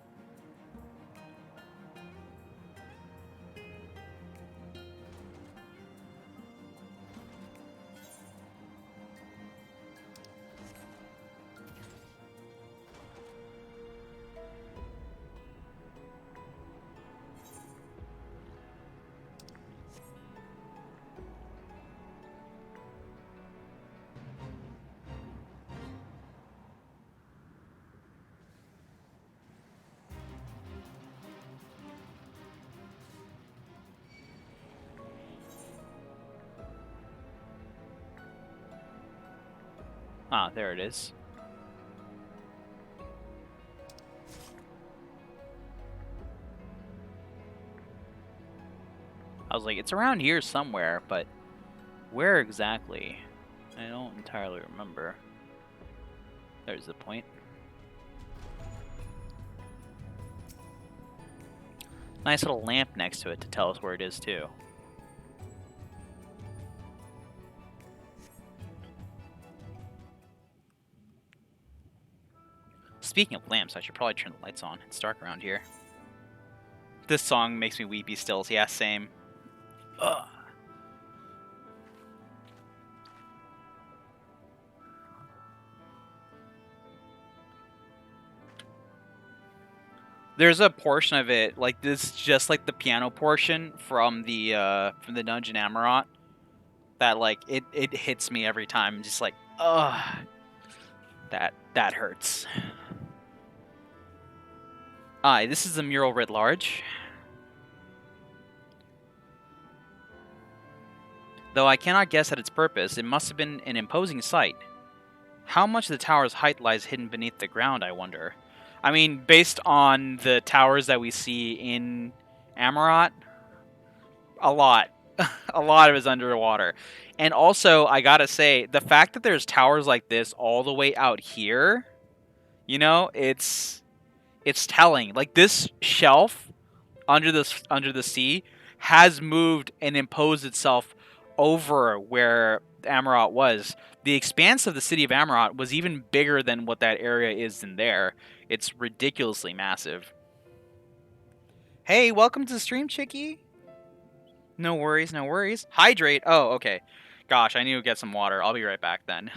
Ah, there it is. I was like, it's around here somewhere, but where exactly? I don't entirely remember. There's the point. Nice little lamp next to it to tell us where it is, too. Speaking of lamps, I should probably turn the lights on. It's dark around here. This song makes me weepy stills. Yeah, same. Ugh. There's a portion of it, like this, just like the piano portion from the Dungeon Amarot, that like it hits me every time. Just like, ugh, that hurts. Aye, this is the mural writ large. Though I cannot guess at its purpose, it must have been an imposing sight. How much of the tower's height lies hidden beneath the ground, I wonder? I mean, based on the towers that we see in Amarot, a lot. A lot of it is underwater. And also, I gotta say, the fact that there's towers like this all the way out here, you know, it's telling. Like, this shelf under the sea has moved and imposed itself over where Amarot was. The expanse of the city of Amarot was even bigger than what that area is in there. It's ridiculously massive. Hey, welcome to the stream, Chicky. No worries, no worries. Hydrate. Oh, okay. Gosh, I need to get some water. I'll be right back then.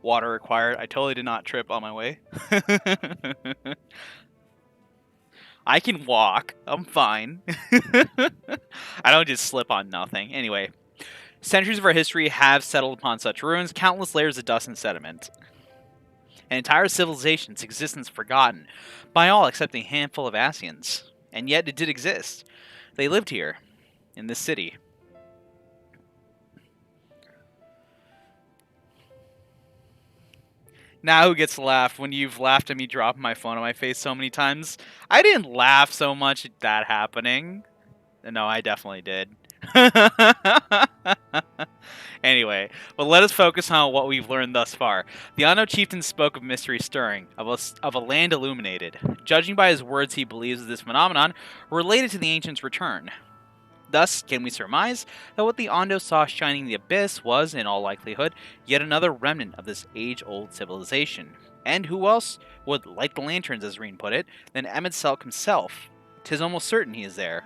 Water required. I totally did not trip on my way. I can walk. I'm fine. I don't just slip on nothing. Anyway, centuries of our history have settled upon such ruins, countless layers of dust and sediment. An entire civilization's existence forgotten by all except a handful of Asians. And yet it did exist. They lived here, in this city. Now who gets to laugh when you've laughed at me dropping my phone on my face so many times? I didn't laugh so much at that happening. No, I definitely did. Anyway, but let us focus on what we've learned thus far. The unknown chieftain spoke of mystery stirring, of a land illuminated. Judging by his words, he believes this phenomenon related to the ancients' return. Thus, can we surmise that what the Ondo saw shining in the abyss was, in all likelihood, yet another remnant of this age-old civilization? And who else would light the lanterns, as Reen put it, than Emmett Selk himself? 'Tis almost certain he is there.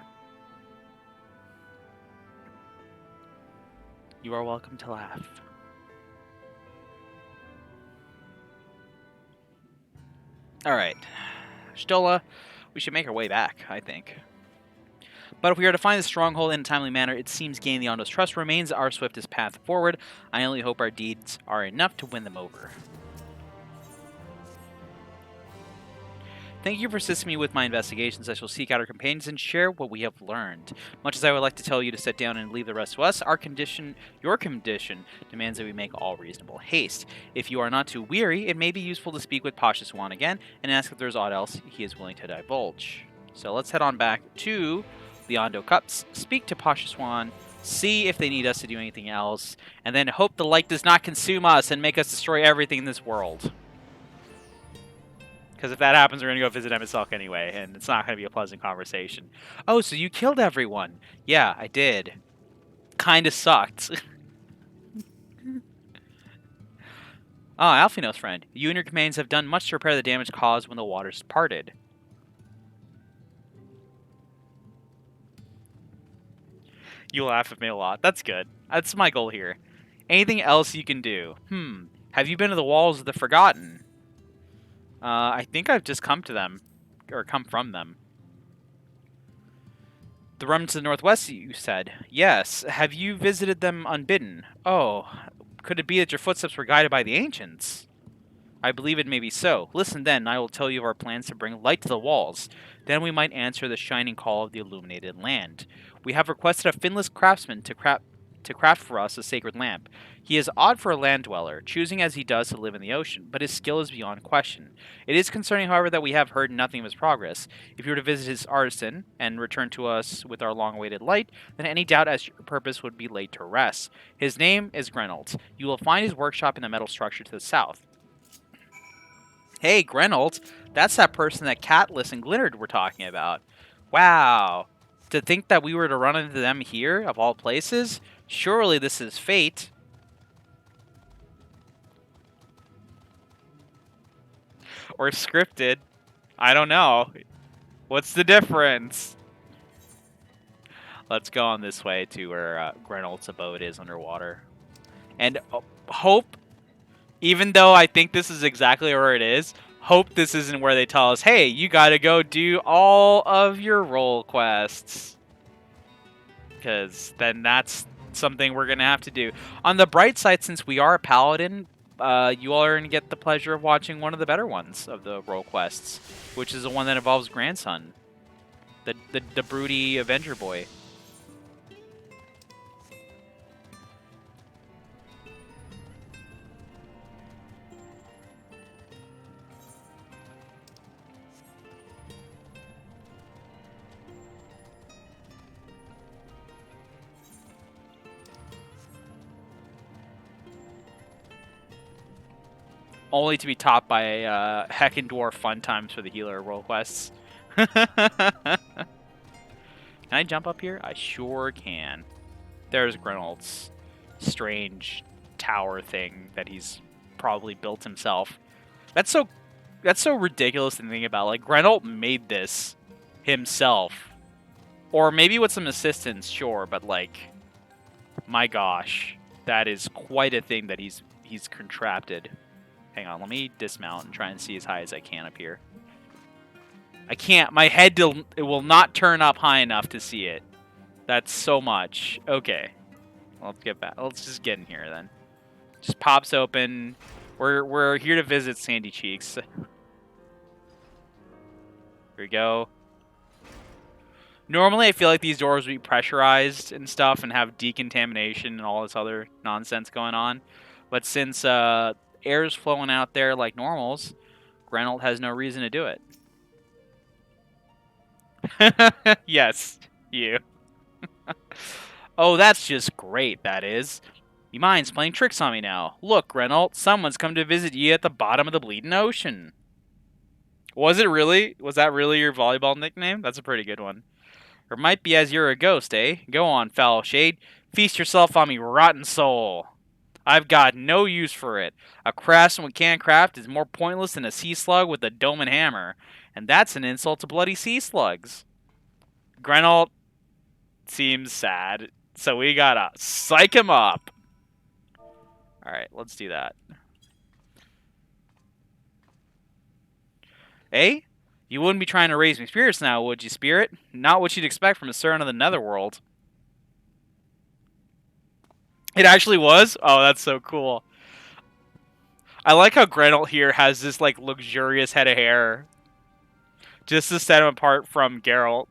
You are welcome to laugh. Alright. Stola, we should make our way back, I think. But if we are to find the stronghold in a timely manner, it seems gaining the Ondo's trust remains our swiftest path forward. I only hope our deeds are enough to win them over. Thank you for assisting me with my investigations. I shall seek out our companions and share what we have learned. Much as I would like to tell you to sit down and leave the rest to us, your condition, demands that we make all reasonable haste. If you are not too weary, it may be useful to speak with Pasha Swan again and ask if there's aught else he is willing to divulge. So let's head on back to the Ondo Cups, speak to Pasha Swan, see if they need us to do anything else, and then hope the light does not consume us and make us destroy everything in this world. Because if that happens, we're going to go visit Emmett Selk anyway, and it's not going to be a pleasant conversation. Oh, so you killed everyone. Yeah, I did. Kinda sucked. Alfino's friend. You and your companions have done much to repair the damage caused when the waters parted. You laugh at me a lot. That's good. That's my goal here. Anything else you can do? Have you been to the Walls of the Forgotten? I think I've just come to them. Or come from them. The remnants to the northwest, you said. Yes. Have you visited them unbidden? Oh, could it be that your footsteps were guided by the ancients? I believe it may be so. Listen then, and I will tell you of our plans to bring light to the walls. Then we might answer the shining call of the illuminated land. We have requested a finless craftsman to craft for us a sacred lamp. He is odd for a land dweller, choosing as he does to live in the ocean, but his skill is beyond question. It is concerning, however, that we have heard nothing of his progress. If you were to visit his artisan and return to us with our long-awaited light, then any doubt as to your purpose would be laid to rest. His name is Grenold. You will find his workshop in the metal structure to the south. Hey, Grenold, that's that person that Catlis and Glittered were talking about. Wow. To think that we were to run into them here, of all places? Surely this is fate. Or scripted. I don't know. What's the difference? Let's go on this way to where Grenold's abode is underwater. And hope, even though I think this is exactly where it is, hope this isn't where they tell us, hey, you gotta go do all of your role quests. Because then that's something we're going to have to do. On the bright side, since we are a paladin, you all are going to get the pleasure of watching one of the better ones of the role quests, which is the one that involves Grandson, the broody Avenger boy. Only to be topped by Heckin' Dwarf Fun Times for the healer role quests. Can I jump up here? I sure can. There's Grenold's strange tower thing that he's probably built himself. That's so ridiculous to think about. Like, Grenold made this himself. Or maybe with some assistance, sure, but like, my gosh. That is quite a thing that he's contracted. Hang on, let me dismount and try and see as high as I can up here. I can't. My head it will not turn up high enough to see it. That's so much. Okay. Let's get back. Let's just get in here then. Just pops open. We're here to visit Sandy Cheeks. Here we go. Normally, I feel like these doors would be pressurized and stuff and have decontamination and all this other nonsense going on. But since air's flowing out there like normals, Grenold has no reason to do it. Yes, you. Oh, that's just great, that is. Your mind's playing tricks on me now. Look, Grenold, someone's come to visit you at the bottom of the bleeding ocean. Was it really? Was that really your volleyball nickname? That's a pretty good one. Or might be as you're a ghost, eh? Go on, foul shade. Feast yourself on me, rotten soul. I've got no use for it. A craftsman with can craft is more pointless than a sea slug with a dome and hammer. And that's an insult to bloody sea slugs. Grenold seems sad, so we gotta psych him up. Alright, let's do that. Eh? You wouldn't be trying to raise me spirits now, would you, spirit? Not what you'd expect from a servant of the netherworld. It actually was? Oh, that's so cool. I like how Grenold here has this, like, luxurious head of hair. Just to set him apart from Geralt.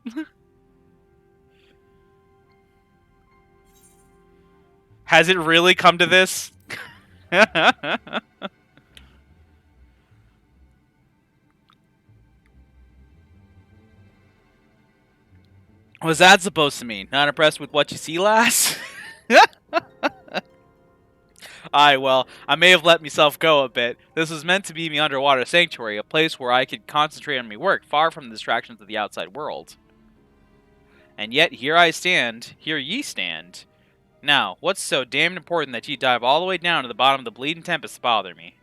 Has it really come to this? What's that supposed to mean? Not impressed with what you see, lass? Aye, well, I may have let myself go a bit. This was meant to be me underwater sanctuary, a place where I could concentrate on my work, far from the distractions of the outside world. And yet, here I stand, here ye stand. Now, what's so damned important that ye dive all the way down to the bottom of the bleeding Tempest to bother me?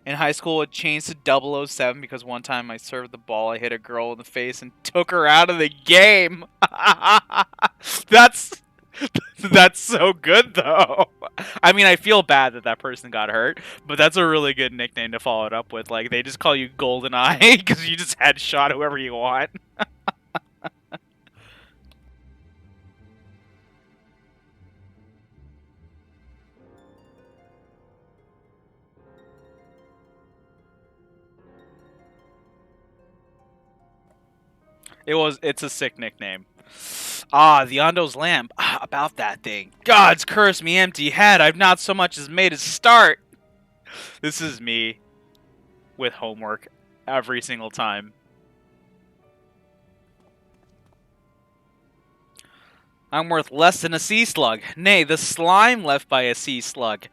In high school, it changed to 007 because one time I served the ball, I hit a girl in the face and took her out of the game. That's so good, though. I mean, I feel bad that that person got hurt, but that's a really good nickname to follow it up with. Like, they just call you GoldenEye because you just headshot whoever you want. It's a sick nickname. Ah, the Ondo's lamp. Ah, about that thing. God's curse me empty head. I've not so much as made a start. This is me with homework every single time. I'm worth less than a sea slug. Nay, the slime left by a sea slug.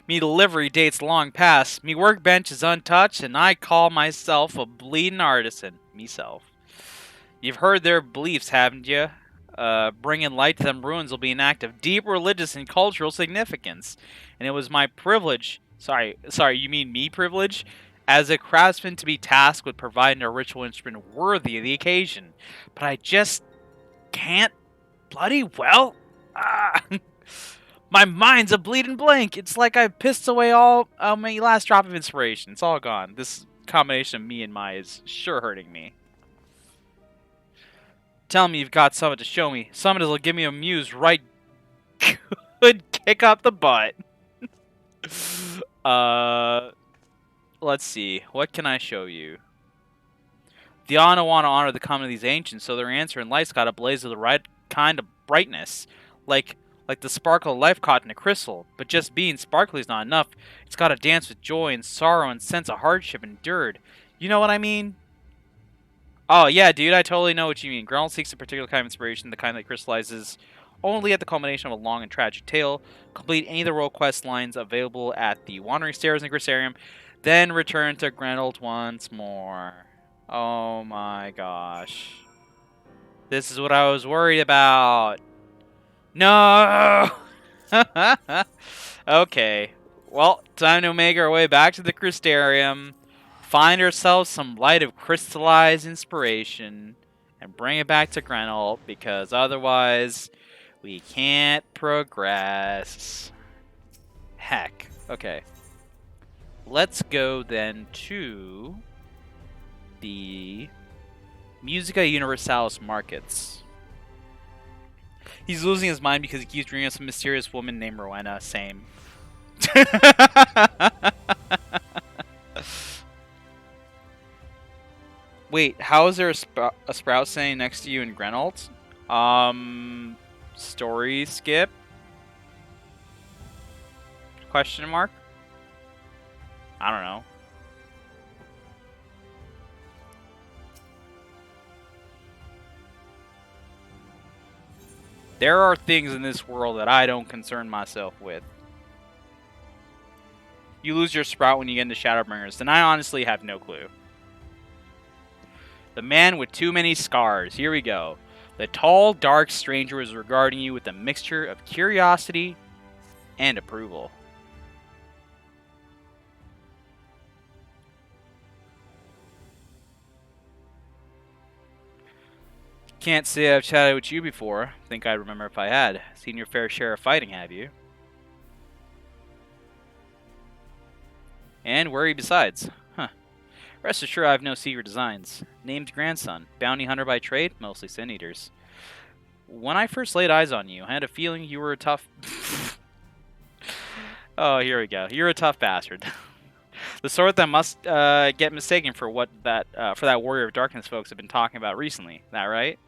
Me delivery date's long past. Me workbench is untouched, and I call myself a bleeding artisan. Meself. You've heard their beliefs, haven't you? Bringing light to them ruins will be an act of deep religious and cultural significance. And it was my privilege, sorry, you mean me privilege? As a craftsman to be tasked with providing a ritual instrument worthy of the occasion. But I just can't bloody well. My mind's a bleeding blank. It's like I pissed away all my last drop of inspiration. It's all gone. This combination of me and my is sure hurting me. Tell me you've got something to show me. Something that'll give me a muse right good kick up the butt. Let's see. What can I show you? The Ana want to honor the coming of these ancients, so their answer in life's got a blaze of the right kind of brightness. Like the sparkle of life caught in a crystal. But just being sparkly is not enough. It's got to dance with joy and sorrow and sense of hardship endured. You know what I mean? Oh, yeah, dude, I totally know what you mean. Grenold seeks a particular kind of inspiration, the kind that crystallizes only at the culmination of a long and tragic tale. Complete any of the role quest lines available at the Wandering Stairs in Grisarium, then return to Grenold once more. Oh my gosh. This is what I was worried about. No! Okay. Well, time to make our way back to the Crystarium. Find ourselves some light of crystallized inspiration and bring it back to Grenold, because otherwise we can't progress. Heck. Okay. Let's go then to the Musica Universalis markets. He's losing his mind because he keeps dreaming of some mysterious woman named Rowena. Same. Wait, how is there a sprout saying next to you in Grenalt? Story skip? Question mark? I don't know. There are things in this world that I don't concern myself with. You lose your sprout when you get into Shadowbringers, then I honestly have no clue. The man with too many scars. Here we go. The tall, dark stranger was regarding you with a mixture of curiosity and approval. Can't say I've chatted with you before. Think I'd remember if I had. Seen your fair share of fighting, have you? And where are you besides? Huh. Rest assured I have no secret designs. Named grandson. Bounty hunter by trade. Mostly sin eaters. When I first laid eyes on you, I had a feeling you were a tough... Oh, here we go. You're a tough bastard. The sort that must get mistaken for what for that warrior of darkness folks have been talking about recently. That right?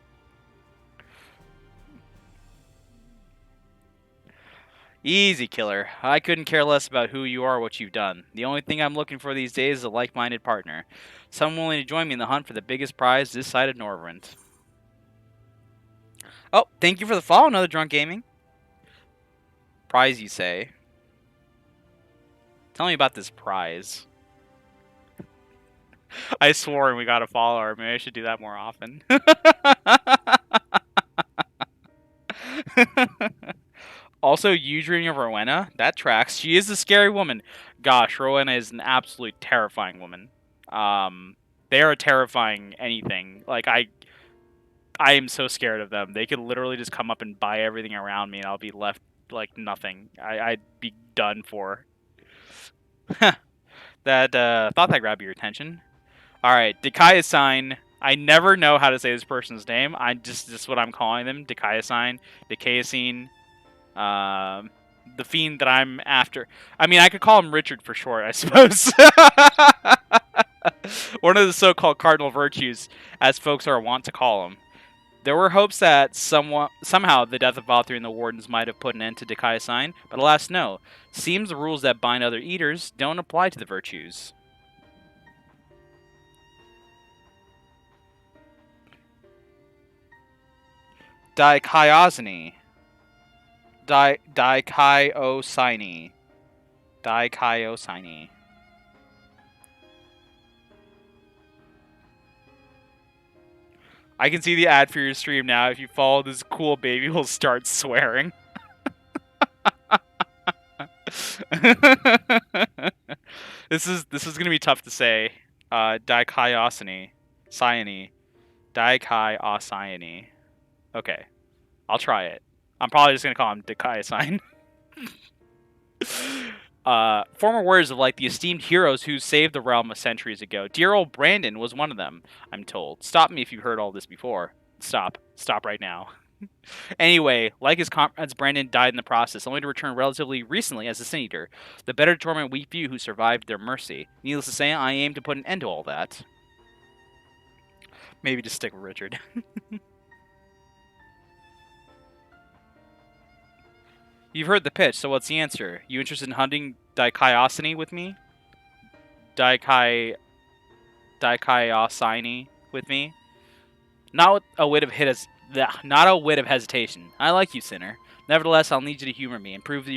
Easy, killer. I couldn't care less about who you are or what you've done. The only thing I'm looking for these days is a like-minded partner. Someone willing to join me in the hunt for the biggest prize this side of Norvrent. Oh, thank you for the follow, another Drunk Gaming. Prize, you say? Tell me about this prize. I swore we got a follower. Maybe I should do that more often. Also, you dreaming of Rowena? That tracks. She is a scary woman. Gosh, Rowena is an absolutely terrifying woman. They are terrifying anything. Like, I am so scared of them. They could literally just come up and buy everything around me and I'll be left, like, nothing. I'd be done for. That, thought that grabbed your attention. Alright, Dekaya sign. I never know how to say this person's name. This is what I'm calling them. Dekaya sign. Dekayasine. The fiend that I'm after. I mean, I could call him Richard for short, I suppose. One of the so-called cardinal virtues, as folks are wont to call him. There were hopes that somehow the death of Valtteri and the Wardens might have put an end to Dekaya sign, but alas no. Seems the rules that bind other eaters don't apply to the virtues. Dikaiosine. Dikaiosine. Dikaiosine. I can see the ad for your stream now. If you follow this cool baby, will start swearing. This is gonna be tough to say. Dikaiosine. Cyane. Dikaiosine. Okay. I'll try it. I'm probably just going to call him Dekaya-sign. Former warriors of light, the esteemed heroes who saved the realm centuries ago. Dear old Brandon was one of them, I'm told. Stop me if you've heard all this before. Stop. Stop right now. Anyway, like his comrades, Brandon died in the process, only to return relatively recently as a Sin Eater. The better to torment weak few who survived their mercy. Needless to say, I aim to put an end to all that. Maybe just stick with Richard. You've heard the pitch, so what's the answer? You interested in hunting Dikaiosine with me? Dikaiosine with me? Not a whit of hesitation. I like you, sinner. Nevertheless, I'll need you to humor me and prove that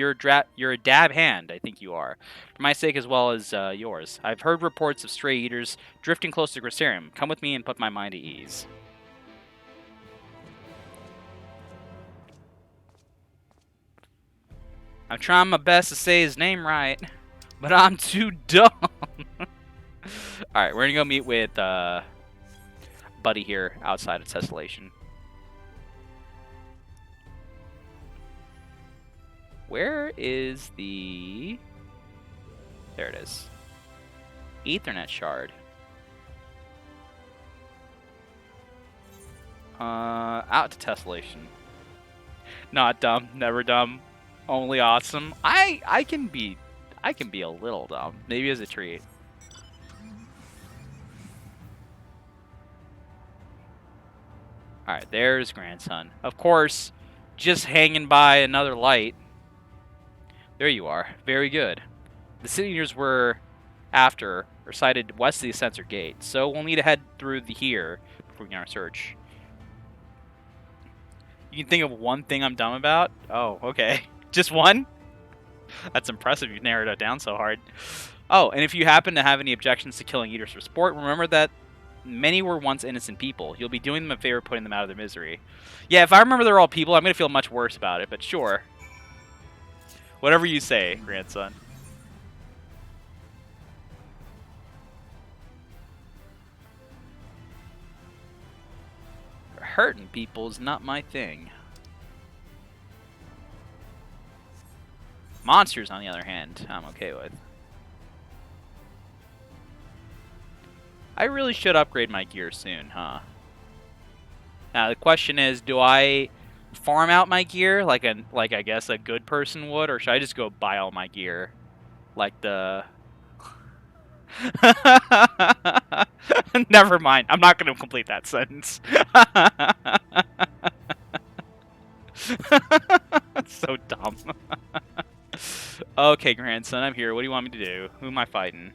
you're a dab hand. I think you are, for my sake as well as yours. I've heard reports of stray eaters drifting close to Grissarium. Come with me and put my mind at ease. I'm trying my best to say his name right, but I'm too dumb. Alright, we're gonna go meet with Buddy here outside of Tessellation. Where is the... There it is. Ethernet shard. Out to tessellation. Not dumb, never dumb, only awesome. I can be a little dumb, maybe as a treat. All right, there's grandson. Of course, just hanging by another light. There you are. Very good. The city leaders were after or sighted west of the sensor gate, so we'll need to head through here before we can our search. You can think of one thing I'm dumb about? Oh, okay. Just one? That's impressive. You've narrowed it down so hard. Oh, and if you happen to have any objections to killing eaters for sport, remember that many were once innocent people. You'll be doing them a favor putting them out of their misery. Yeah, if I remember they're all people, I'm going to feel much worse about it, but sure. Whatever you say, grandson. Hurting people is not my thing. Monsters, on the other hand, I'm okay with. I really should upgrade my gear soon, huh? Now the question is, do I farm out my gear like I guess a good person would, or should I just go buy all my gear, like the? Never mind. I'm not going to complete that sentence. So dumb. Okay, grandson, I'm here. What do you want me to do? Who am I fighting?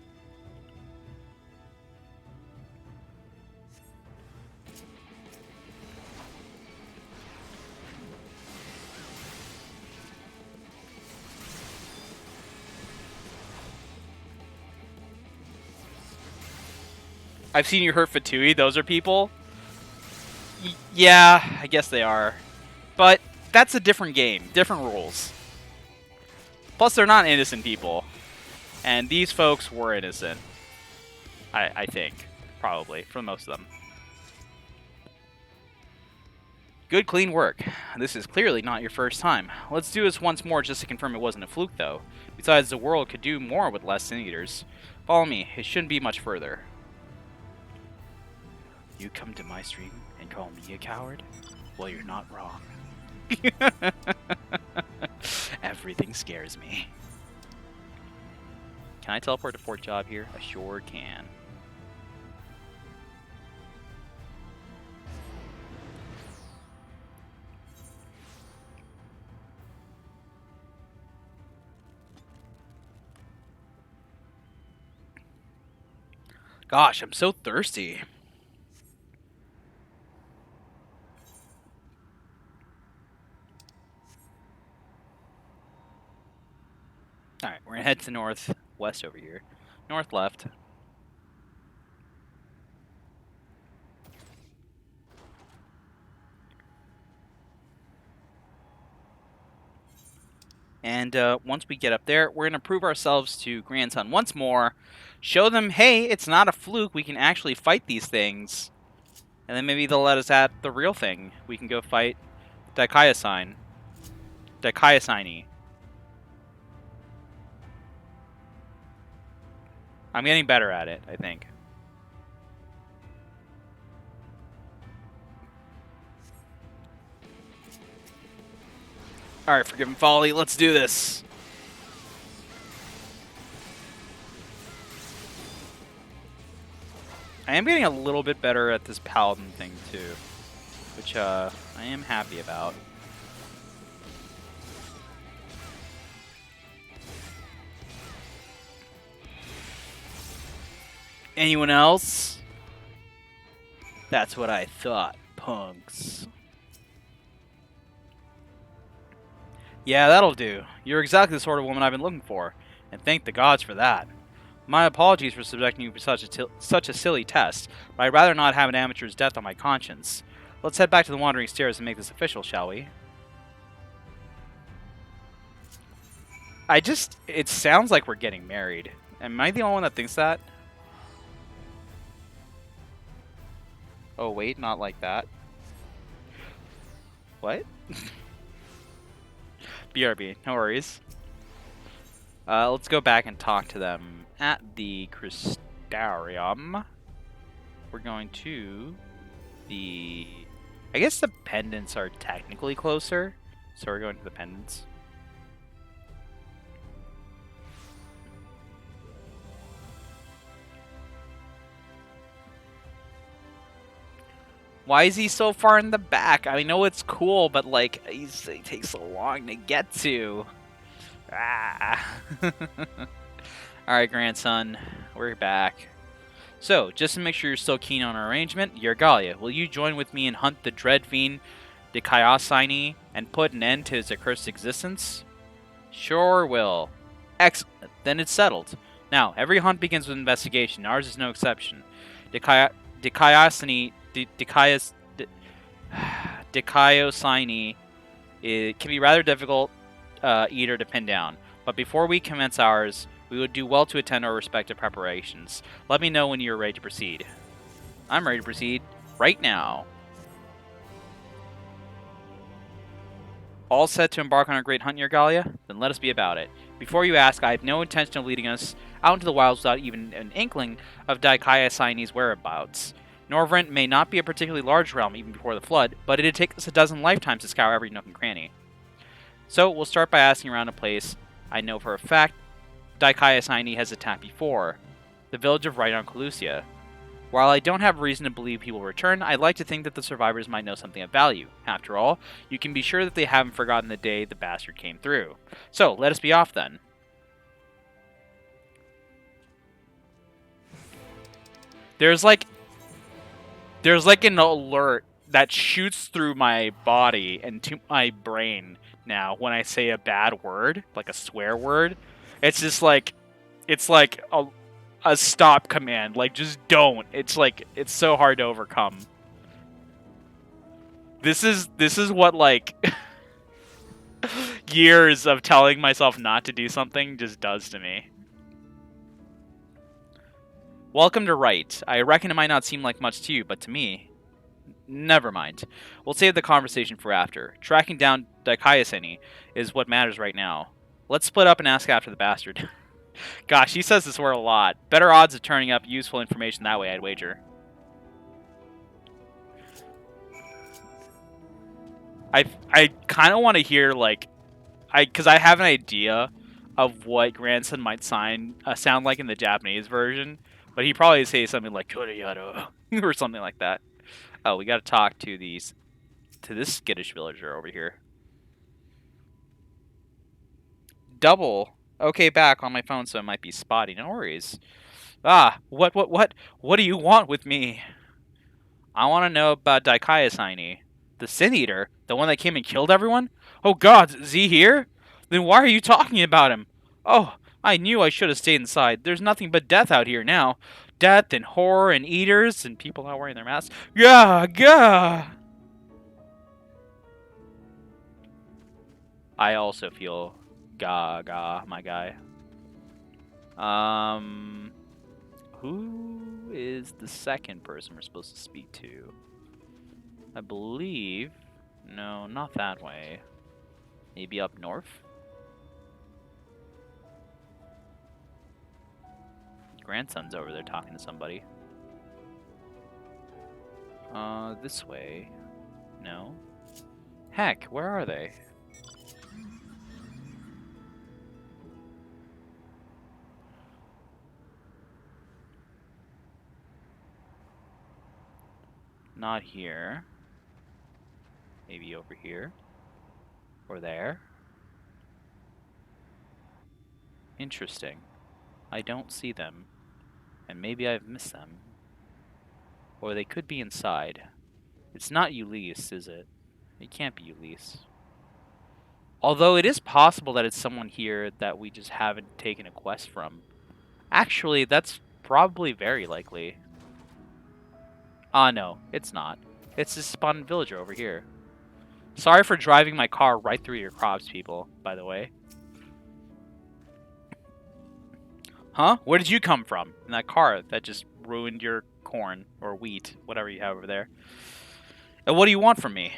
I've seen you hurt Fatui. Those are people? Yeah, I guess they are. But that's a different game. Different rules. Plus, they're not innocent people. And these folks were innocent. I think. Probably. For most of them. Good, clean work. This is clearly not your first time. Let's do this once more just to confirm it wasn't a fluke, though. Besides, the world could do more with less sin-eaters. Follow me. It shouldn't be much further. You come to my stream and call me a coward? Well, you're not wrong. Everything scares me. Can I teleport to Fort Job here? I sure can. Gosh, I'm so thirsty. Alright, we're gonna head to northwest over here. North left. And once we get up there, we're gonna prove ourselves to grandson once more. Show them, hey, it's not a fluke. We can actually fight these things. And then maybe they'll let us at the real thing. We can go fight Daikaiosine. Daikaiosine. I'm getting better at it, I think. Alright, Forgiven Folly, let's do this. I am getting a little bit better at this paladin thing, too. Which, I am happy about. Anyone else? That's what I thought, punks. Yeah, that'll do. You're exactly the sort of woman I've been looking for, and thank the gods for that. My apologies for subjecting you to such a silly test, but I'd rather not have an amateur's death on my conscience. Let's head back to the Wandering Stairs and make this official, shall we? It sounds like we're getting married. Am I the only one that thinks that? Oh, wait, not like that. What? BRB, no worries. Let's go back and talk to them at the Crystarium. We're going to the... I guess the pendants are technically closer, so we're going to the pendants. Why is he so far in the back? I know it's cool, but like, he takes so long to get to. Ah. Alright, grandson, we're back. So, just to make sure you're still keen on our arrangement, Yergalia, will you join with me and hunt the Dread Fiend, the Kaiosine, and put an end to his accursed existence? Sure will. Excellent. Then it's settled. Now, every hunt begins with investigation. Ours is no exception. Dikaiosine it can be rather difficult either to pin down. But before we commence ours, we would do well to attend our respective preparations. Let me know when you are ready to proceed. I'm ready to proceed right now. All set to embark on our great hunt, Yergalia? Then let us be about it. Before you ask, I have no intention of leading us out into the wilds without even an inkling of Daikaiosine's whereabouts. Norvrent may not be a particularly large realm even before the flood, but it'd take us a dozen lifetimes to scour every nook and cranny. So we'll start by asking around a place I know for a fact Daikaiosine has attacked before, the village of Rhydon Calusia. While I don't have reason to believe he will return, I'd like to think that the survivors might know something of value. After all, you can be sure that they haven't forgotten the day the bastard came through. So, let us be off then. There's like an alert that shoots through my body and to my brain now when I say a bad word, like a swear word. It's just like, it's like a stop command. Like, just don't. It's like, it's so hard to overcome. This is what, like, years of telling myself not to do something just does to me. Welcome to Right. I reckon it might not seem like much to you, but to me, never mind. We'll save the conversation for after. Tracking down Daikaiosine is what matters right now. Let's split up and ask after the bastard. Gosh, he says this word a lot. Better odds of turning up useful information that way, I'd wager. I kind of want to hear, like, because I have an idea of what grandson might sound like in the Japanese version, but he probably say something like "Kuriyaro" or something like that. Oh, we got to talk to this skittish villager over here. Double. Okay, back on my phone, so it might be spotty. No worries. Ah, what do you want with me? I want to know about Daikaiosine. The Sin Eater? The one that came and killed everyone? Oh god, is he here? Then why are you talking about him? Oh, I knew I should have stayed inside. There's nothing but death out here now. Death and horror and eaters and people not wearing their masks. Gah, gah! I also feel gaga, my guy. Who is the second person we're supposed to speak to? I believe... No, not that way. Maybe up north? Grandson's over there talking to somebody. This way. No? Heck, where are they? Not here. Maybe over here. Or there. Interesting. I don't see them. And maybe I've missed them. Or they could be inside. It's not Ulysse, is it? It can't be Ulysse. Although it is possible that it's someone here that we just haven't taken a quest from. Actually, that's probably very likely. Ah, no, it's not. It's this spawned villager over here. Sorry for driving my car right through your crops, people, by the way. Huh? Where did you come from? In that car that just ruined your corn or wheat, whatever you have over there. And what do you want from me?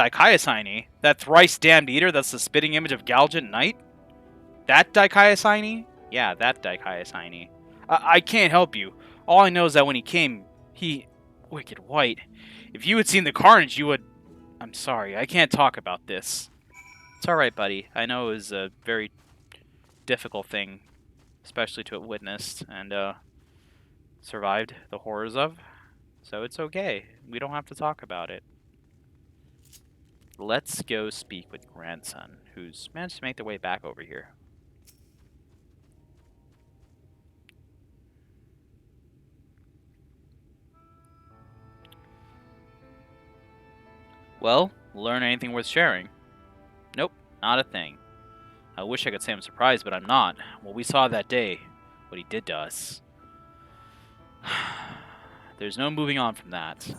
Daikaiosine? That thrice-damned eater that's the spitting image of Galgant Knight? That Daikaiosine? Yeah, that Daikaiosine. I can't help you. All I know is that when he came, he... Wicked White. If you had seen the carnage, you would... I'm sorry, I can't talk about this. It's alright, buddy. I know it was a very difficult thing, especially to have witnessed and survived the horrors of. So it's okay. We don't have to talk about it. Let's go speak with Grandson, who's managed to make their way back over here. Well, learn anything worth sharing? Nope, not a thing. I wish I could say I'm surprised, but I'm not. What we saw that day, what he did to us. There's no moving on from that.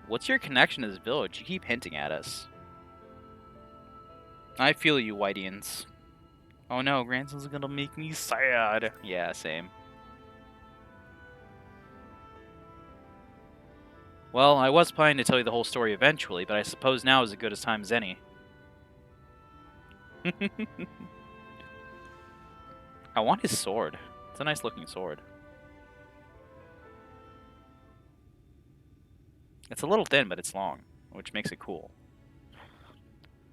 What's your connection to this village? You keep hinting at us. I feel you, Whiteians. Oh no, Grandson's gonna make me sad. Yeah, same. Well, I was planning to tell you the whole story eventually, but I suppose now is as good a time as any. I want his sword. It's a nice looking sword. It's a little thin, but it's long, which makes it cool.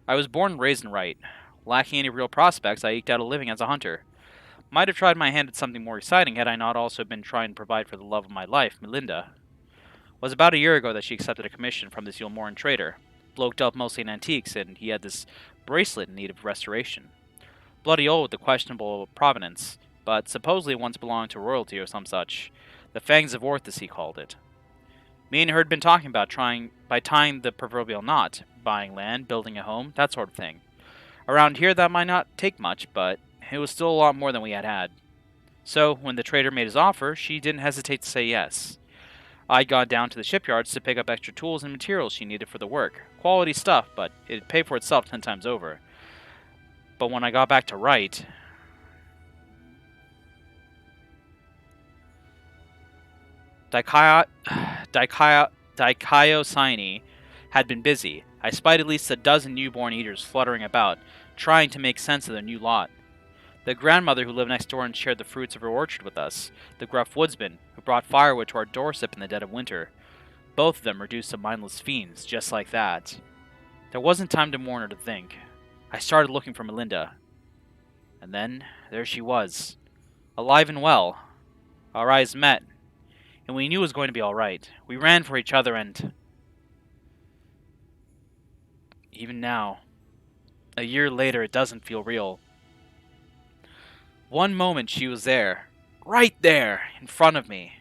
I was born and raised in Wright. Lacking any real prospects, I eked out a living as a hunter. Might have tried my hand at something more exciting had I not also been trying to provide for the love of my life, Melinda. It was about a year ago that she accepted a commission from this Yulmoran trader. Bloked up mostly in antiques, and he had this bracelet in need of restoration. Bloody old with the questionable provenance, but supposedly once belonged to royalty or some such. The Fangs of Orthus, he called it. Me and her had been talking about tying the proverbial knot, buying land, building a home, that sort of thing. Around here that might not take much, but it was still a lot more than we had had. So, when the trader made his offer, she didn't hesitate to say yes. I'd gone down to the shipyards to pick up extra tools and materials she needed for the work. Quality stuff, but it'd pay for itself 10 times over. But when I got back to Wright... Daikaiosine had been busy. I spied at least a dozen newborn eaters fluttering about, trying to make sense of their new lot. The grandmother who lived next door and shared the fruits of her orchard with us, the gruff woodsman who brought firewood to our doorstep in the dead of winter. Both of them reduced to mindless fiends, just like that. There wasn't time to mourn or to think. I started looking for Melinda. And then, there she was, alive and well. Our eyes met, and we knew it was going to be alright. We ran for each other and... Even now, a year later, it doesn't feel real. One moment she was there, right there, in front of me.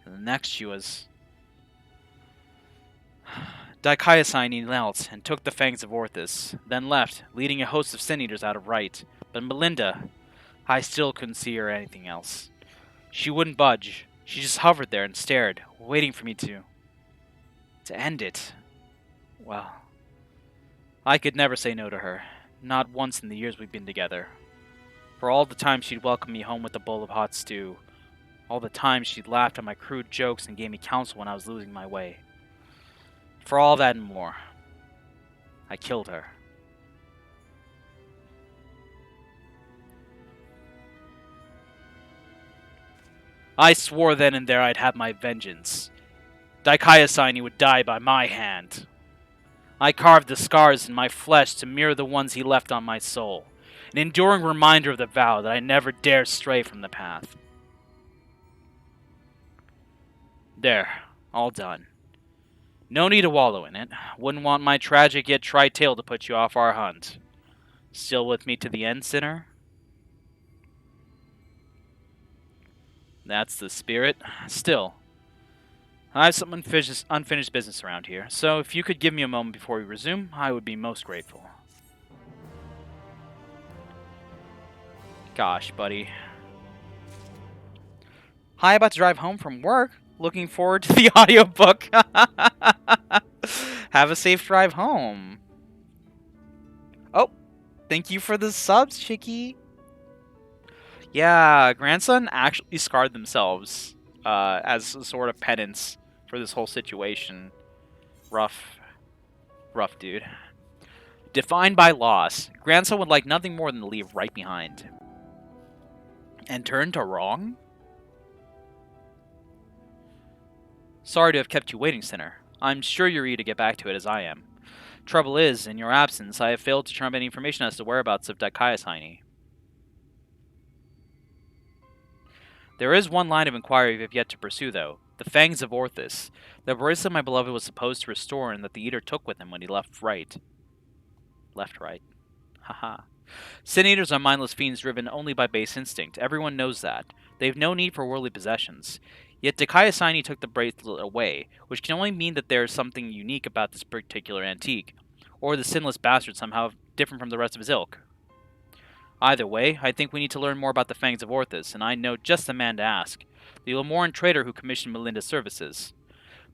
And the next she was... Daikaiosine knelt and took the Fangs of Orthus, then left, leading a host of Sin-Eaters out of Wright. But Melinda, I still couldn't see her or anything else. She wouldn't budge. She just hovered there and stared, waiting for me to end it. Well, I could never say no to her. Not once in the years we've been together. For all the times she'd welcome me home with a bowl of hot stew. All the times she'd laughed at my crude jokes and gave me counsel when I was losing my way. For all that and more, I killed her. I swore then and there I'd have my vengeance. Daikaiosine would die by my hand. I carved the scars in my flesh to mirror the ones he left on my soul, an enduring reminder of the vow that I never dare stray from the path. There, all done. No need to wallow in it. Wouldn't want my tragic yet trite tale to put you off our hunt. Still with me to the end, sinner? That's the spirit. Still, I have some unfinished business around here, so if you could give me a moment before we resume, I would be most grateful. Gosh, buddy. Hi, about to drive home from work. Looking forward to the audiobook. Have a safe drive home. Oh, thank you for the subs, Chicky. Yeah, Grandson actually scarred themselves as a sort of penance for this whole situation. Rough. Rough dude. Defined by loss, grandson would like nothing more than to leave right behind. And turn to wrong? Sorry to have kept you waiting, Sinner. I'm sure you're eager to get back to it as I am. Trouble is, in your absence, I have failed to turn up any information as to the whereabouts of Daikias Heine. There is one line of inquiry we have yet to pursue, though. The Fangs of Orthus. The bracelet my beloved was supposed to restore and that the Eater took with him when he left right. Left right. Haha. Sin Eaters are mindless fiends driven only by base instinct. Everyone knows that. They have no need for worldly possessions. Yet Daikias Heine took the bracelet away, which can only mean that there is something unique about this particular antique, or the sinless bastard somehow different from the rest of his ilk. Either way, I think we need to learn more about the Fangs of Orthus, and I know just the man to ask. The Lemoran trader who commissioned Melinda's services.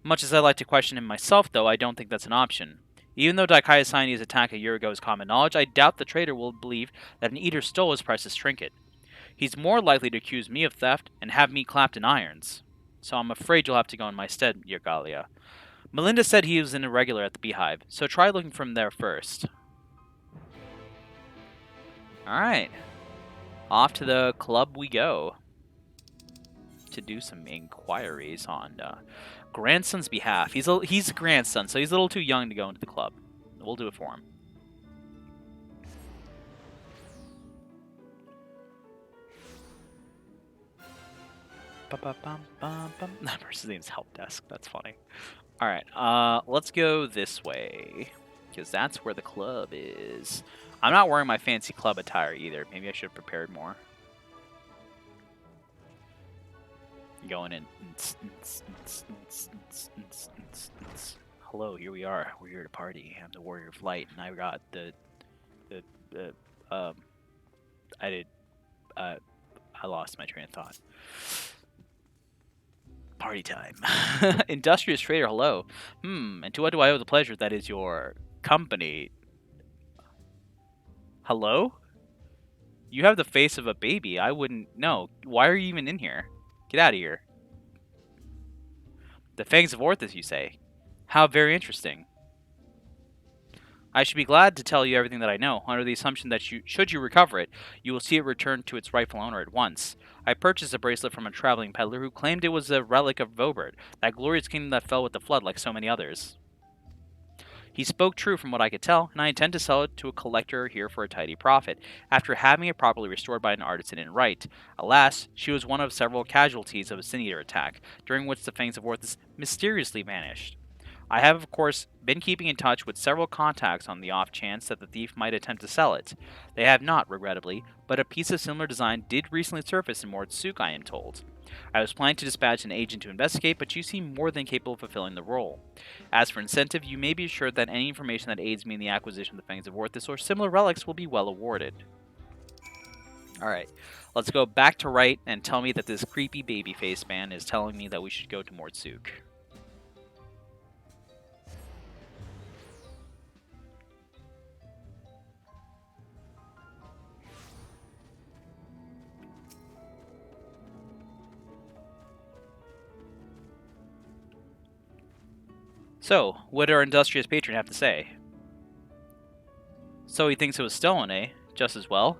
Much as I'd like to question him myself, though, I don't think that's an option. Even though Daikias Heine's attack a year ago is common knowledge, I doubt the trader will believe that an Eater stole his precious trinket. He's more likely to accuse me of theft and have me clapped in irons. So I'm afraid you'll have to go in my stead, Yergalia. Melinda said he was an irregular at the Beehive, so try looking from there first. Alright. Off to the club we go. To do some inquiries on grandson's behalf. He's a grandson, so he's a little too young to go into the club. We'll do it for him. That person's name's Help Desk. That's funny. Alright, let's go this way. Because that's where the club is. I'm not wearing my fancy club attire either. Maybe I should have prepared more. Going in. Hello, here we are. We're here to party. I'm the Warrior of Light, and I got I lost my train of thought. Party time. Industrious trader, hello. And to what do I owe the pleasure that is your company? Hello? You have the face of a baby. I wouldn't know. Why are you even in here? Get out of here. The Fangs of Orthus, you say? How very interesting. I should be glad to tell you everything that I know, under the assumption that should you recover it, you will see it returned to its rightful owner at once. I purchased a bracelet from a traveling peddler who claimed it was a relic of Vobert, that glorious kingdom that fell with the flood like so many others. He spoke true from what I could tell, and I intend to sell it to a collector here for a tidy profit, after having it properly restored by an artisan in right. Alas, she was one of several casualties of a Sin Eater attack, during which the Fangs of Orthus mysteriously vanished. I have, of course, been keeping in touch with several contacts on the off chance that the thief might attempt to sell it. They have not, regrettably, but a piece of similar design did recently surface in Mordsuk, I am told. I was planning to dispatch an agent to investigate, but you seem more than capable of fulfilling the role. As for incentive, you may be assured that any information that aids me in the acquisition of the Fangs of Orthus or similar relics will be well awarded. Alright, let's go back to right and tell me that this creepy babyface man is telling me that we should go to Mordsuk. So, what did our industrious patron have to say? So he thinks it was stolen, eh? Just as well.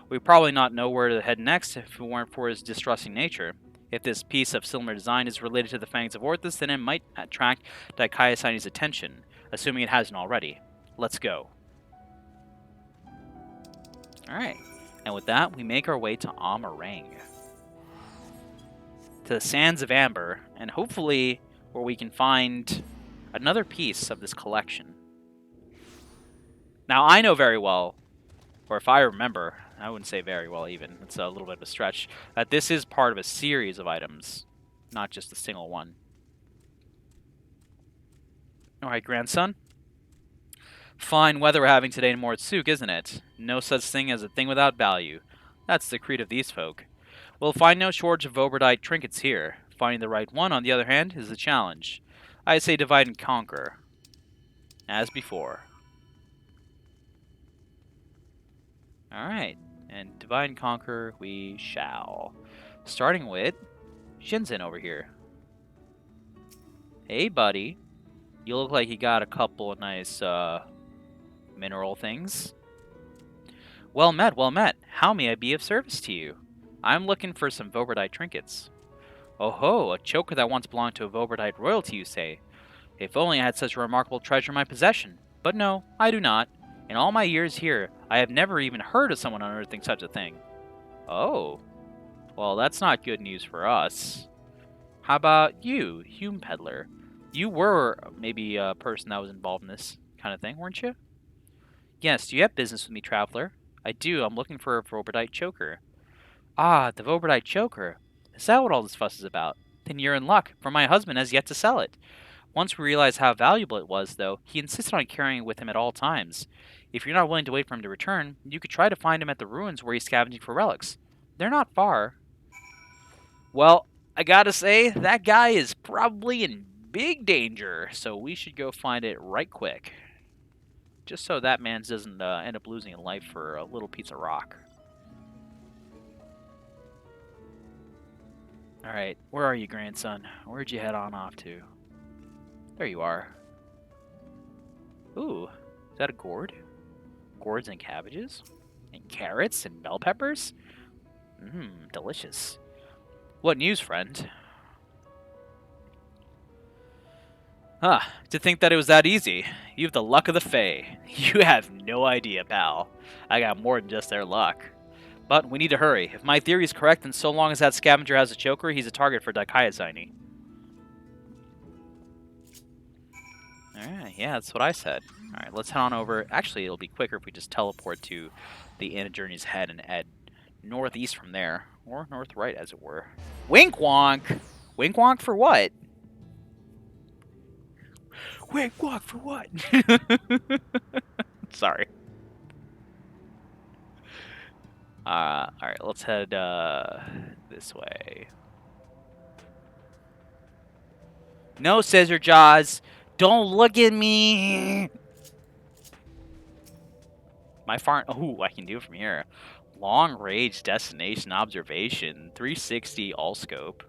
We'd probably not know where to head next if it weren't for his distrusting nature. If this piece of similar design is related to the Fangs of Orthus, then it might attract Daikias Heine's attention, assuming it hasn't already. Let's go. Alright, and with that, we make our way to Amarang. To the Sands of Amber, and hopefully where we can find another piece of this collection. Now, I know very well, or if I remember, I wouldn't say very well even, it's a little bit of a stretch, that this is part of a series of items, not just a single one. Alright, grandson. Fine weather we're having today in Mordsuk, isn't it? No such thing as a thing without value. That's the creed of these folk. We'll find no shortage of Voberdite trinkets here. Finding the right one, on the other hand, is the challenge. I say divide and conquer. As before. Alright, and divide and conquer we shall. Starting with Shinzen over here. Hey, buddy. You look like you got a couple of nice, mineral things. Well met, well met. How may I be of service to you? I'm looking for some Voberdite trinkets. Oh ho, a choker that once belonged to a Voberdite royalty, you say? If only I had such a remarkable treasure in my possession. But no, I do not. In all my years here, I have never even heard of someone unearthing such a thing. Oh. Well, that's not good news for us. How about you, Hume Peddler? You were maybe a person that was involved in this kind of thing, weren't you? Yes, do you have business with me, traveler? I do. I'm looking for a Voberdite choker. Ah, the Voberdite choker. Is that what all this fuss is about? Then you're in luck, for my husband has yet to sell it. Once we realized how valuable it was, though, he insisted on carrying it with him at all times. If you're not willing to wait for him to return, you could try to find him at the ruins where he's scavenging for relics. They're not far. Well, I gotta say, that guy is probably in big danger, so we should go find it right quick. Just so that man doesn't end up losing a life for a little piece of rock. Alright, where are you, grandson? Where'd you head on off to? There you are. Ooh, is that a gourd? Gourds and cabbages? And carrots and bell peppers? Mmm, delicious. What news, friend? Ah, to think that it was that easy. You have the luck of the Fae. You have no idea, pal. I got more than just their luck. But we need to hurry. If my theory is correct, then so long as that scavenger has a choker, he's a target for Daikaiazini. Alright, yeah, that's what I said. Alright, let's head on over. Actually, it'll be quicker if we just teleport to the Inn of Journey's Head and head northeast from there. Or north-right, as it were. Wink wonk! Wink wonk for what? Wink wonk for what? Sorry. Alright, let's head this way. No, Scissor Jaws! Don't look at me! My farm. Oh, I can do it from here. Long range destination observation. 360 all scope.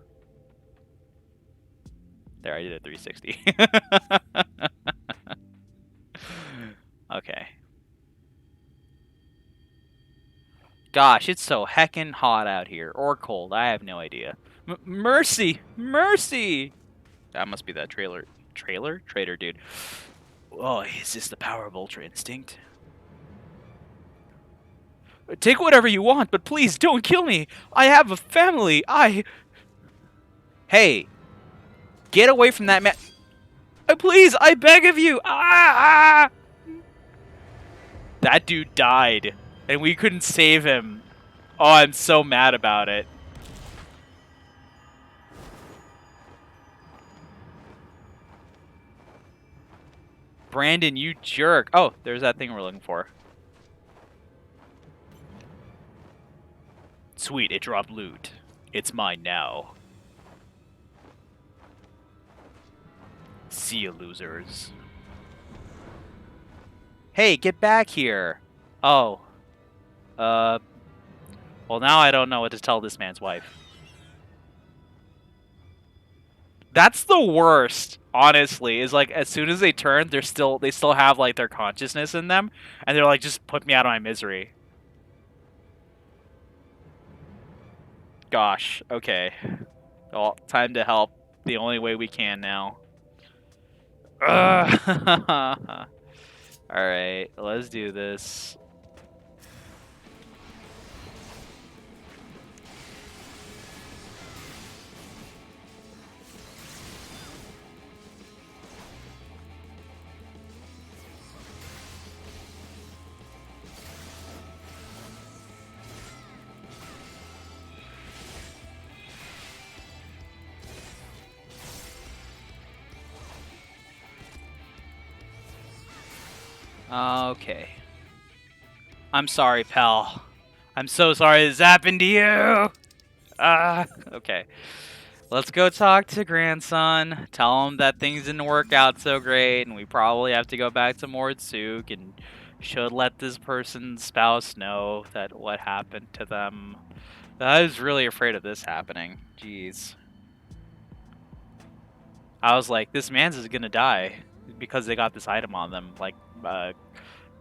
There, I did a 360. Okay. Gosh, it's so heckin' hot out here. Or cold. I have no idea. Mercy! Mercy! That must be that trailer. Trailer? Trader, dude. Oh, is this the power of Ultra Instinct? Take whatever you want, but please don't kill me. I have a family. Hey. Get away from that man. Please, I beg of you. Ah! That dude died, and we couldn't save him. Oh, I'm so mad about it. Brandon, you jerk. Oh, there's that thing we're looking for. Sweet, it dropped loot. It's mine now. See you, losers. Hey, get back here. Oh. Well, now I don't know what to tell this man's wife. That's the worst, honestly, is like as soon as they turn, they still have like their consciousness in them, and they're like, just put me out of my misery. Gosh, okay. Well, time to help the only way we can now. Alright, let's do this. Okay. I'm sorry, pal. I'm so sorry this happened to you. Okay. Let's go talk to grandson. Tell him that things didn't work out so great, and we probably have to go back to Mordsuk, and should let this person's spouse know that what happened to them. I was really afraid of this happening. Jeez. I was like, this man's is gonna die. because they got this item on them, like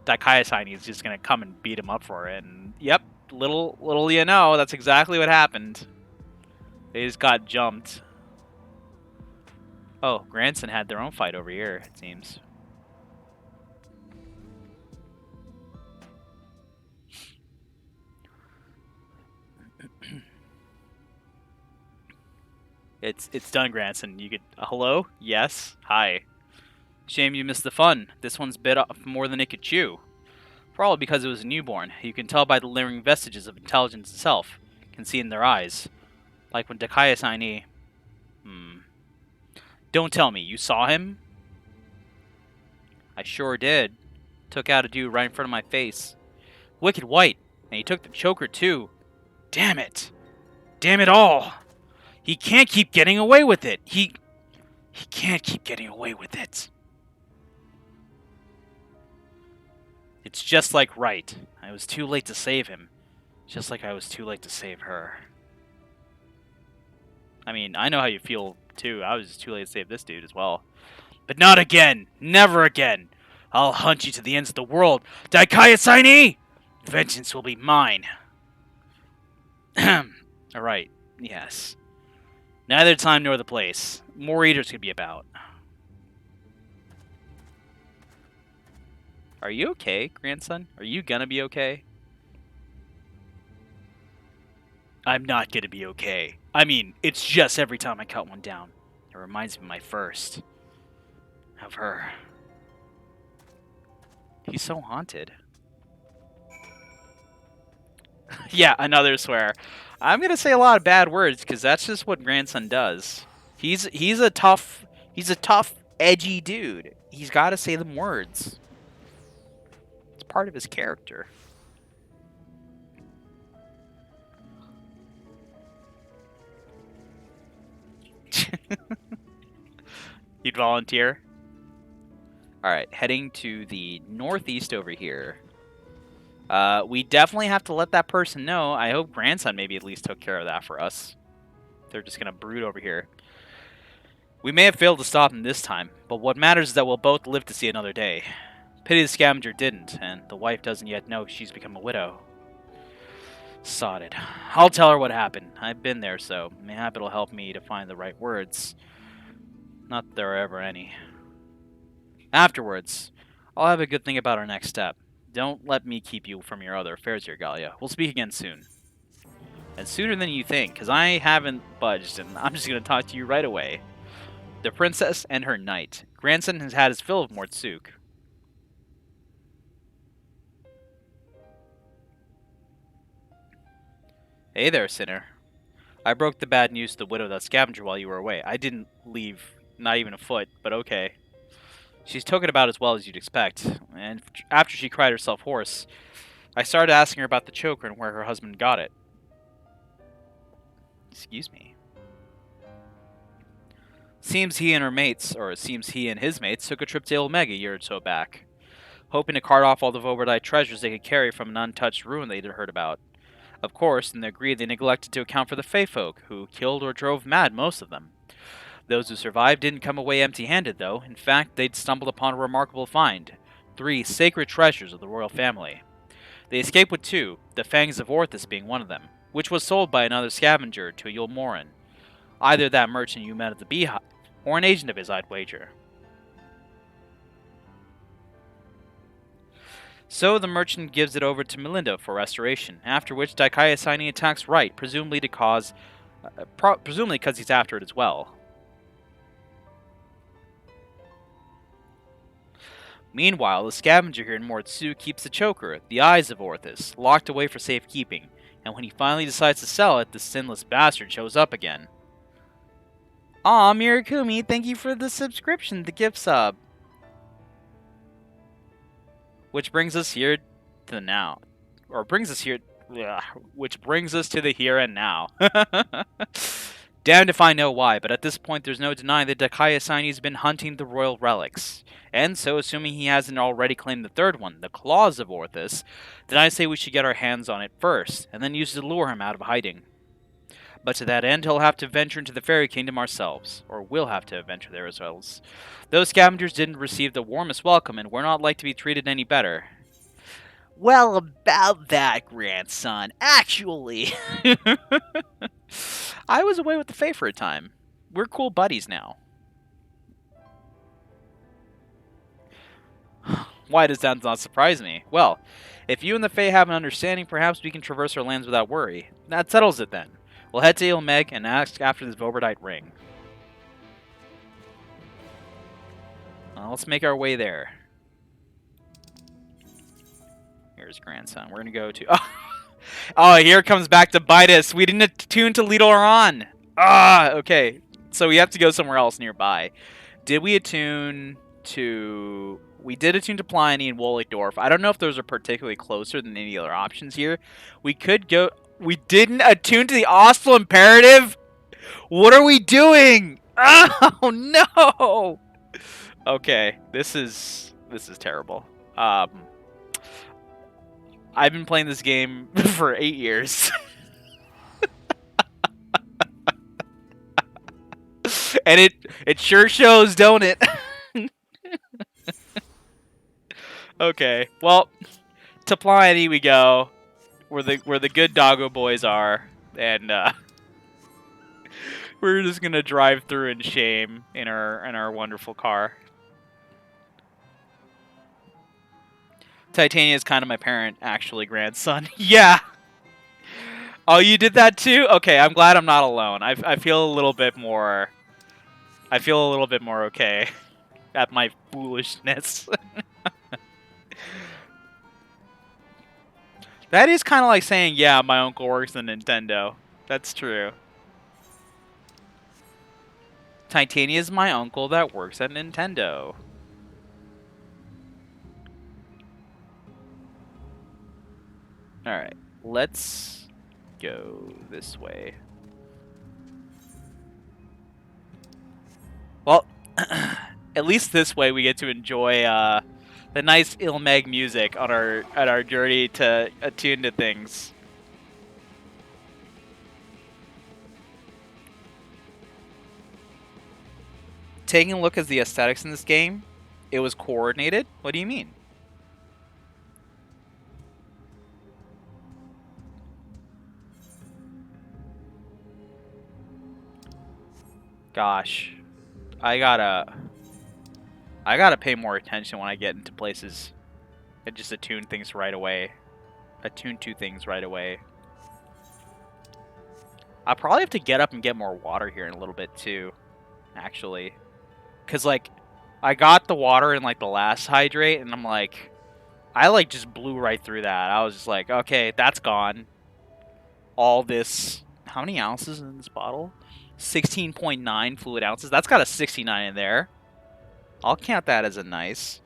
Daikaya is just gonna come and beat him up for it. And yep, little you know, that's exactly what happened. They just got jumped. Oh, Granson had their own fight over here, it seems. It's done, Granson. You could hello? Yes. Hi. Shame you missed the fun. This one's bit off more than it could chew. Probably because it was a newborn. You can tell by the lingering vestiges of intelligence itself. Can see in their eyes. Like when Dakaya Saini... Don't tell me, you saw him? I sure did. Took out a dude right in front of my face. Wicked white. And he took the choker too. Damn it. Damn it all. He can't keep getting away with it. He can't keep getting away with it. It's just like right. I was too late to save him. Just like I was too late to save her. I mean, I know how you feel too. I was just too late to save this dude as well. But not again. Never again. I'll hunt you to the ends of the world. Daikaya Saini! Vengeance will be mine. Alright. Yes. Neither time nor the place. More eaters could be about. Are you okay, grandson? Are you gonna be okay? I'm not gonna be okay. I mean, it's just every time I cut one down. It reminds me of my first. Of her. He's so haunted. Yeah, another swear. I'm gonna say a lot of bad words because that's just what grandson does. He's a tough, edgy dude. He's got to say them words. It's part of his character. You'd volunteer? Alright, heading to the northeast over here. We definitely have to let that person know. I hope grandson maybe at least took care of that for us. They're just going to brood over here. We may have failed to stop him this time, but what matters is that we'll both live to see another day. Pity the scavenger didn't, and the wife doesn't yet know she's become a widow. Sod it. I'll tell her what happened. I've been there, so mayhap it'll help me to find the right words. Not that there are ever any. Afterwards, I'll have a good think about our next step. Don't let me keep you from your other affairs here, Galia. We'll speak again soon. And sooner than you think, because I haven't budged, and I'm just going to talk to you right away. The princess and her knight. Grandson has had his fill of Mortsuk. Hey there, sinner. I broke the bad news to the widow of that scavenger while you were away. I didn't leave, not even a foot, but okay. She's took it about as well as you'd expect, and after she cried herself hoarse, I started asking her about the choker and where her husband got it. Excuse me. Seems he and her mates, or it seems he and his mates, took a trip to Ilmega a year or so back, hoping to cart off all the Voberdite treasures they could carry from an untouched ruin they'd heard about. Of course, in their greed they neglected to account for the Fey folk, who killed or drove mad most of them. Those who survived didn't come away empty-handed, though. In fact, they'd stumbled upon a remarkable find. 3 sacred treasures of the royal family. They escaped with 2, the Fangs of Orthus being one of them, which was sold by another scavenger to a Yulmoran. Either that merchant you met at the Beehive, or an agent of his, I'd wager. So the merchant gives it over to Melinda for restoration, after which Daikaya Saini attacks Right, presumably because he's after it as well. Meanwhile, the scavenger here in Mortsu keeps the choker, the Eyes of Orthus, locked away for safekeeping, and when he finally decides to sell it, the sinless bastard shows up again. Aw, Mirakumi, thank you for the subscription, the gift sub. Which brings us here to the now. Or brings us here... which brings us to the here and now. Damned if I know why, but at this point there's no denying that Daikaya Saini's been hunting the royal relics. And so, assuming he hasn't already claimed the third one, the Claws of Orthus, then I say we should get our hands on it first, and then use it to lure him out of hiding. But to that end, he'll have to venture into the fairy kingdom ourselves, or we'll have to venture there ourselves. Those scavengers didn't receive the warmest welcome, and we're not like to be treated any better. Well, about that, grandson. Actually, I was away with the Fae for a time. We're cool buddies now. Why does that not surprise me? Well, if you and the Fae have an understanding, perhaps we can traverse our lands without worry. That settles it then. We'll head to Ilmeg and ask after this Voberdite ring. Let's make our way there. Here's grandson. We're gonna go to... Oh, here comes back to bite us. We didn't attune to Lidl on. Okay. So we have to go somewhere else nearby. Did we attune to... We did attune to Pliny and Wollickdorf. I don't know if those are particularly closer than any other options here. We could go... We didn't attune to the Austral Imperative? What are we doing? Oh, no! Okay, this is terrible. I've been playing this game for 8 years. And it sure shows, don't it? Okay, well, to Pliny we go. Where the good doggo boys are, and we're just gonna drive through in shame in our wonderful car. Titania is kind of my parent, actually, grandson. Yeah. Oh, you did that too? Okay, I'm glad I'm not alone. I feel a little bit more. I feel a little bit more okay at my foolishness. That is kind of like saying, yeah, my uncle works at Nintendo. That's true. Titania is my uncle that works at Nintendo. Alright, let's go this way. Well, at least this way we get to enjoy the nice Ilmeg music on our journey to attune to things. Taking a look at the aesthetics in this game, it was coordinated? What do you mean? Gosh, I gotta pay more attention when I get into places and just attune things right away. Attune to things right away. I'll probably have to get up and get more water here in a little bit too, actually. Cause like, I got the water in like the last hydrate and I'm like, I like just blew right through that. I was just like, okay, that's gone. All this, how many ounces in this bottle? 16.9 fluid ounces. That's got a 69 in there. I'll count that as a nice.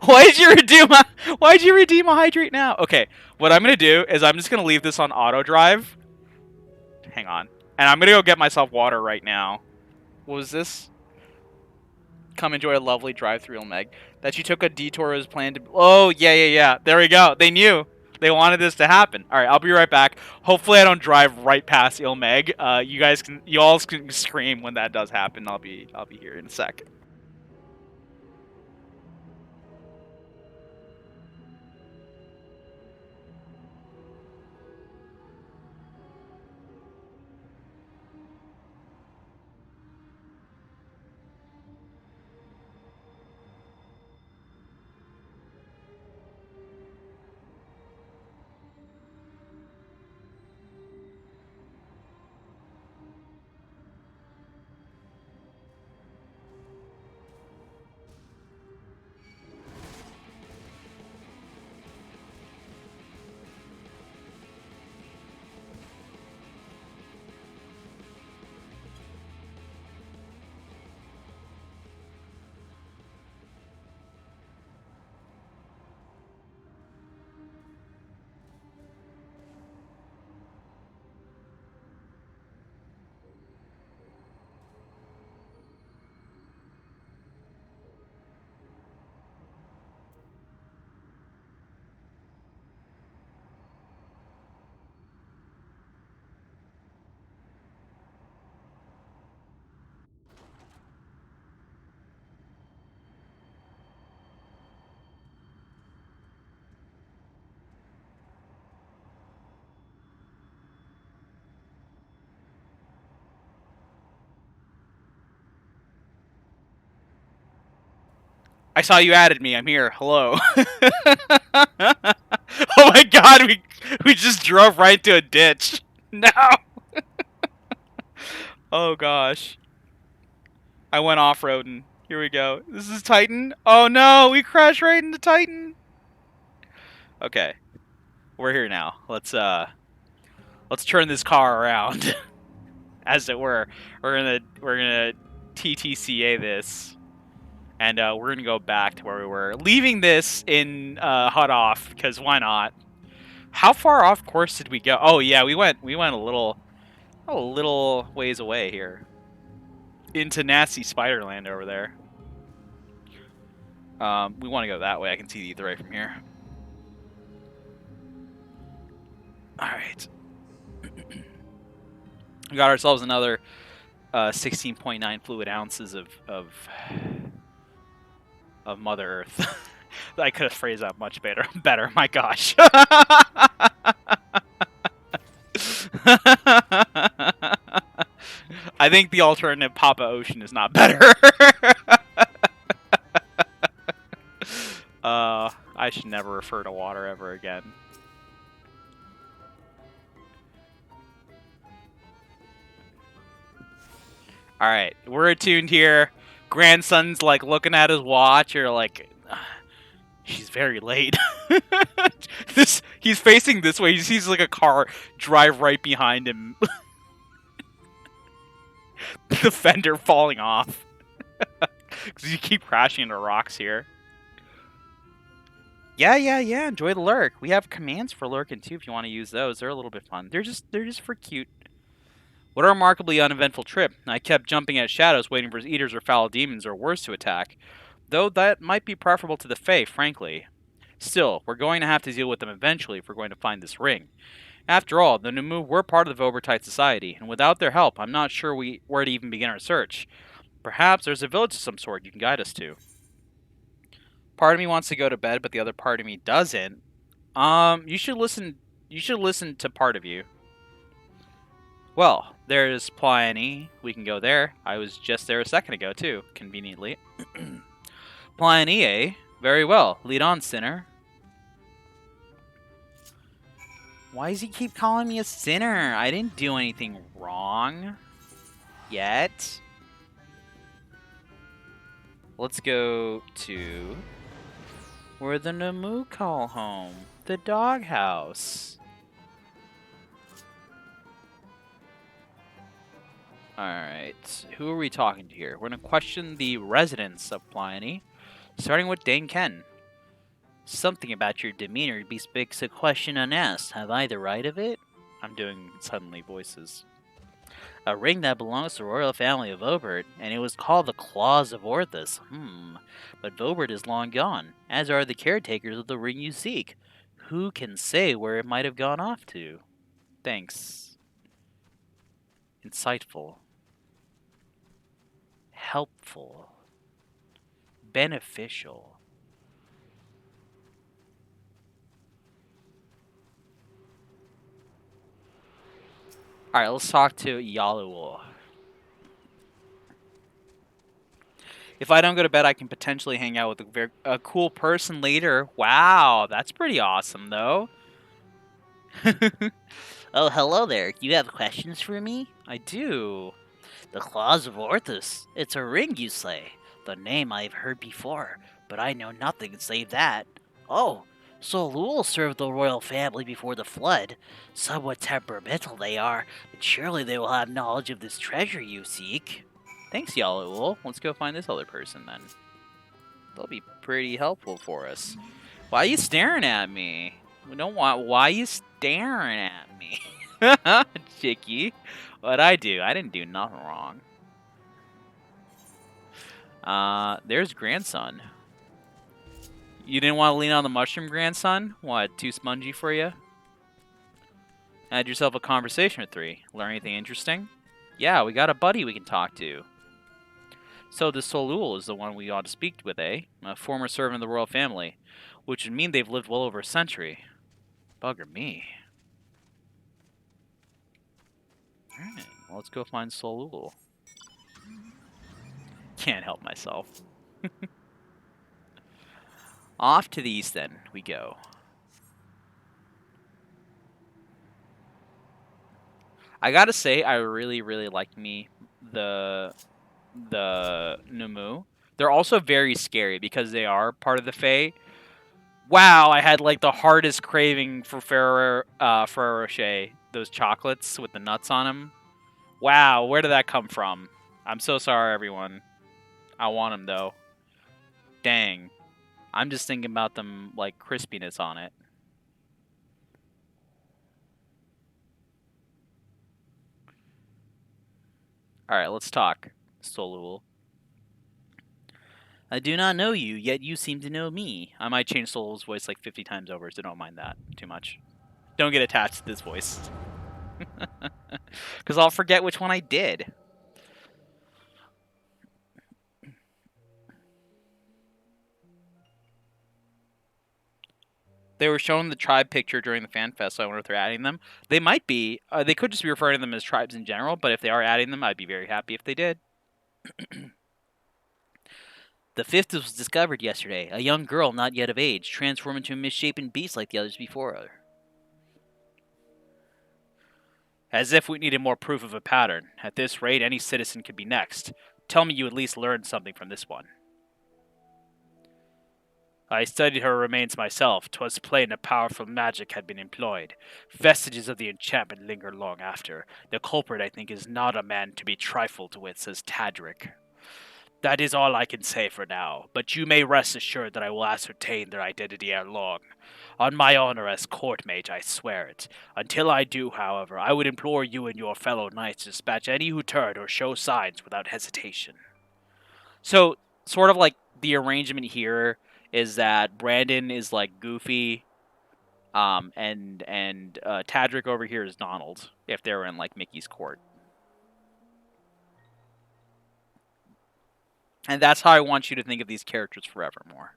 Why'd you redeem a hydrate now? Okay, what I'm gonna do is I'm just gonna leave this on auto drive. Hang on. And I'm gonna go get myself water right now. What was this? Come enjoy a lovely drive through Ilmeg. That you took a detour as planned to... Oh, yeah. There we go. They knew. They wanted this to happen. Alright, I'll be right back. Hopefully I don't drive right past Ilmeg. You all can scream when that does happen. I'll be here in a sec. I saw you added me. I'm here. Hello. Oh my god, we just drove right to a ditch. No. Oh gosh. I went off-roading. Here we go. This is Titan. Oh no, we crashed right into Titan. Okay. We're here now. Let's turn this car around. As it were. We're gonna TTCA this. And we're gonna go back to where we were. Leaving this in hot off, because why not? How far off course did we go? Oh yeah, we went a little ways away here. Into nasty Spiderland over there. We want to go that way. I can see the Ether Ray from here. Alright. We got ourselves another 16.9 fluid ounces of Mother Earth. I could have phrased that much better. My gosh. I think the alternative Papa Ocean is not better. I should never refer to water ever again. Alright, we're attuned here. Grandson's like looking at his watch, or like, she's very late. He's facing this way. He sees like a car drive right behind him. The fender falling off. Because you keep crashing into rocks here. Yeah. Enjoy the lurk. We have commands for lurking too if you want to use those. They're a little bit fun. They're just for cute. What a remarkably uneventful trip. I kept jumping at shadows waiting for eaters or foul demons or worse to attack. Though that might be preferable to the Fae, frankly. Still, we're going to have to deal with them eventually if we're going to find this ring. After all, the Numu were part of the Vobertite society, and without their help, I'm not sure where to even begin our search. Perhaps there's a village of some sort you can guide us to. Part of me wants to go to bed, but the other part of me doesn't. You should listen to part of you. Well, there's Pliny. We can go there. I was just there a second ago, too, conveniently. Pliny, eh? Very well. Lead on, sinner. Why does he keep calling me a sinner? I didn't do anything wrong. Yet. Let's go to where the Namu call home. The doghouse. Alright. Who are we talking to here? We're going to question the residents of Pliny, starting with Dane Ken. Something about your demeanor bespeaks a question unasked. Have I the right of it? I'm doing suddenly voices. A ring that belongs to the royal family of Vobert, and it was called the Claws of Orthus. But Vobert is long gone, as are the caretakers of the ring you seek. Who can say where it might have gone off to? Thanks. Insightful. Helpful. Beneficial. Alright, let's talk to Yaluul. If I don't go to bed, I can potentially hang out with a cool person later. Wow, that's pretty awesome, though. Oh, hello there. You have questions for me? I do. The Claws of Orthus. It's a ring, you say. The name I've heard before, but I know nothing save that. Oh, so Lul served the royal family before the flood. Somewhat temperamental they are, but surely they will have knowledge of this treasure you seek. Thanks, Yaluul. Let's go find this other person, then. They'll be pretty helpful for us. Why are you staring at me? We don't want... Why are you staring at me? Chicky. What'd I do? I didn't do nothing wrong. There's grandson. You didn't want to lean on the mushroom, grandson? What, too spongy for you? Had yourself a conversation with 3. Learn anything interesting? Yeah, we got a buddy we can talk to. So this Solul is the one we ought to speak with, eh? A former servant of the royal family. Which would mean they've lived well over a century. Bugger me. Alright, well, let's go find Solul. Can't help myself. Off to the east, then, we go. I gotta say, I really, really like the Numu. They're also very scary because they are part of the Fae. Wow, I had like the hardest craving for Ferrero Rocher. Those chocolates with the nuts on them. Wow, where did that come from? I'm so sorry, everyone. I want them though. Dang. I'm just thinking about them like crispiness on it. Alright, let's talk, Solul. I do not know you, yet you seem to know me. I might change Solul's voice like 50 times over, so don't mind that too much. Don't get attached to this voice. Because I'll forget which one I did. They were shown the tribe picture during the fan fest, so I wonder if they're adding them. They might be. They could just be referring to them as tribes in general, but if they are adding them, I'd be very happy if they did. The fifth was discovered yesterday. A young girl not yet of age, transformed into a misshapen beast like the others before her. As if we needed more proof of a pattern. At this rate, any citizen could be next. Tell me you at least learned something from this one. I studied her remains myself. 'Twas plain a powerful magic had been employed. Vestiges of the enchantment linger long after. The culprit, I think, is not a man to be trifled with, says Tadric. That is all I can say for now, but you may rest assured that I will ascertain their identity ere long. On my honor as court mage, I swear it. Until I do, however, I would implore you and your fellow knights to dispatch any who turn or show signs without hesitation. So, sort of like the arrangement here is that Brandon is like Goofy, and Tadric over here is Donald, if they were in like Mickey's court. And that's how I want you to think of these characters forevermore.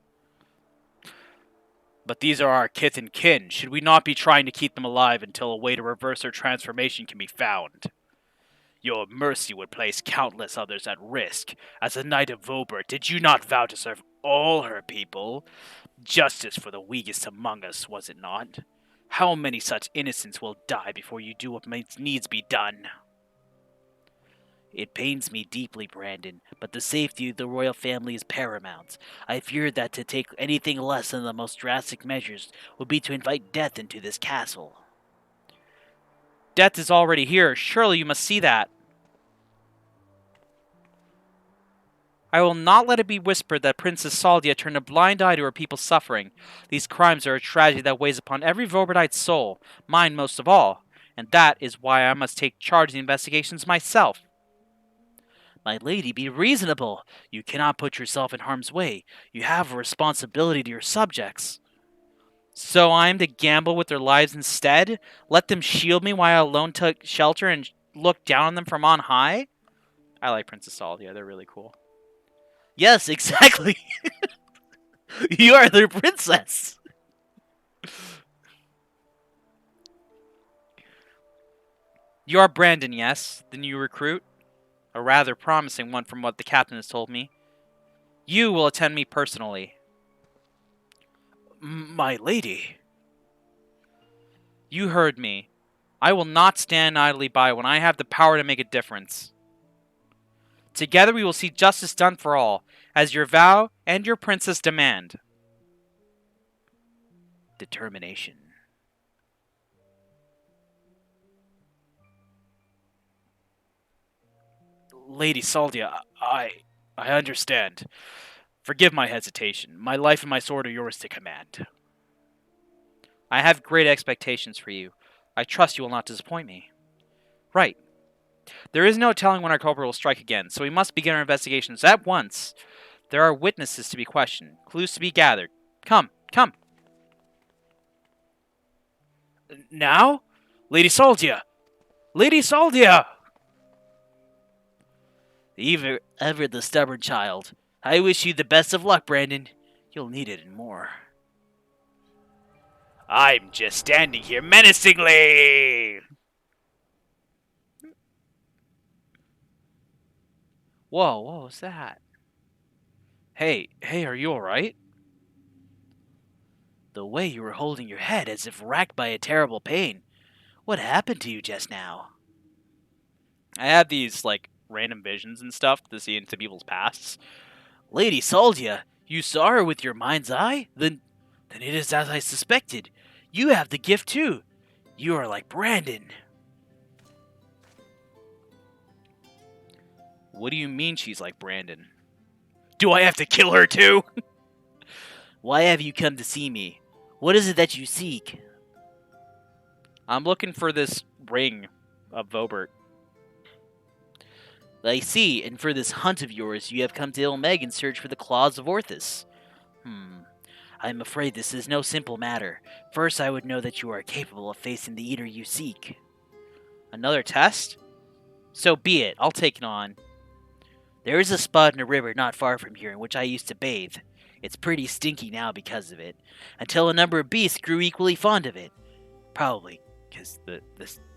But these are our kith and kin. Should we not be trying to keep them alive until a way to reverse their transformation can be found? Your mercy would place countless others at risk. As a knight of Vobert, did you not vow to serve all her people? Justice for the weakest among us, was it not? How many such innocents will die before you do what needs be done? It pains me deeply, Brandon, but the safety of the royal family is paramount. I fear that to take anything less than the most drastic measures would be to invite death into this castle. Death is already here. Surely you must see that. I will not let it be whispered that Princess Saldia turned a blind eye to her people's suffering. These crimes are a tragedy that weighs upon every Vobertite's soul, mine most of all, and that is why I must take charge of the investigations myself. My lady, be reasonable. You cannot put yourself in harm's way. You have a responsibility to your subjects. So I am to gamble with their lives instead? Let them shield me while I alone took shelter and look down on them from on high? I like Princess Saldia. They're really cool. Yes, exactly. You are their princess. You are Brandon, yes? The new recruit? A rather promising one from what the captain has told me. You will attend me personally. My lady. You heard me. I will not stand idly by when I have the power to make a difference. Together we will see justice done for all, as your vow and your princess demand. Determination. Lady Saldia, I understand. Forgive my hesitation. My life and my sword are yours to command. I have great expectations for you. I trust you will not disappoint me. Right. There is no telling when our culprit will strike again, so we must begin our investigations at once. There are witnesses to be questioned, clues to be gathered. Come, come. Now? Lady Saldia! Lady Saldia! Ever the stubborn child. I wish you the best of luck, Brandon. You'll need it and more. I'm just standing here menacingly! Whoa, what was that? Hey, are you alright? The way you were holding your head as if racked by a terrible pain. What happened to you just now? I have these, like, random visions and stuff to see into people's pasts. Lady Saldia, you saw her with your mind's eye? Then it is as I suspected. You have the gift too. You are like Brandon. What do you mean she's like Brandon? Do I have to kill her too? Why have you come to see me? What is it that you seek? I'm looking for this ring of Vobert. I see, and for this hunt of yours, you have come to Ilmeg in search for the claws of Orthus. I'm afraid this is no simple matter. First, I would know that you are capable of facing the eater you seek. Another test? So be it, I'll take it on. There is a spot in a river not far from here in which I used to bathe. It's pretty stinky now because of it, until a number of beasts grew equally fond of it. Probably because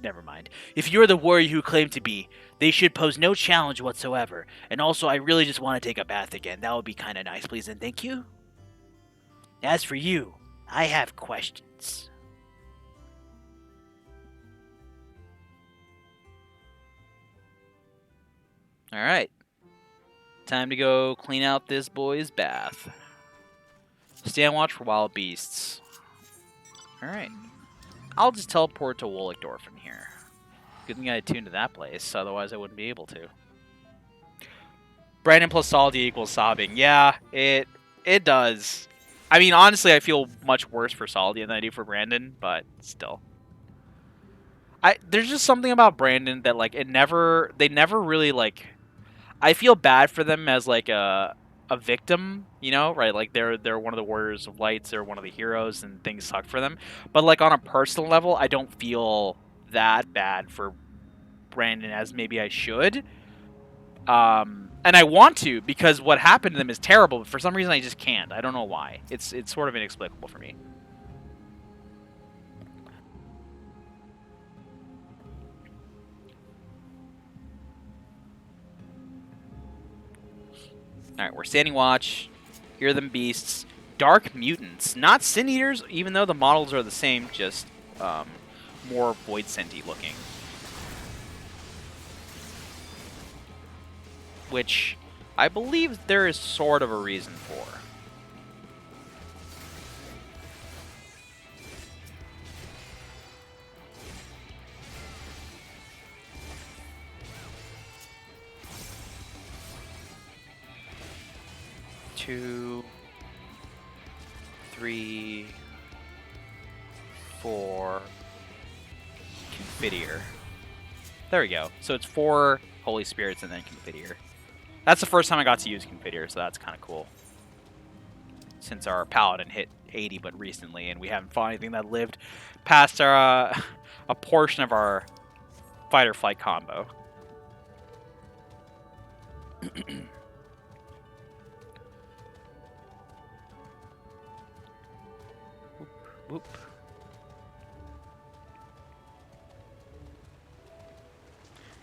never mind. If you're the warrior who claim to be, they should pose no challenge whatsoever. And also, I really just want to take a bath again. That would be kind of nice, please and thank you. As for you, I have questions. Alright. Time to go clean out this boy's bath. Stay on watch for wild beasts. Alright. I'll just teleport to Wollickdorf from here. Good thing I attuned to that place, otherwise I wouldn't be able to. Brandon plus Saldi equals sobbing. Yeah, it does. I mean, honestly, I feel much worse for Saldi than I do for Brandon, but still. There's just something about Brandon that, like, they never really, like... I feel bad for them as, like, a victim, you know, right? Like, they're one of the Warriors of Lights, they're one of the heroes, and things suck for them. But, like, on a personal level, I don't feel that bad for Brandon as maybe I should. And I want to, because what happened to them is terrible, but for some reason I just can't. I don't know why. It's sort of inexplicable for me. Alright, we're standing watch. Hear them beasts. Dark mutants. Not sin eaters, even though the models are the same, just more void senti looking. Which I believe there is sort of a reason for. Two, 3, 4, Confiteor. There we go. So it's 4 Holy Spirits and then Confiteor. That's the first time I got to use Confiteor, so that's kind of cool. Since our Paladin hit 80 but recently, and we haven't fought anything that lived past our, a portion of our fight or flight combo. Whoop.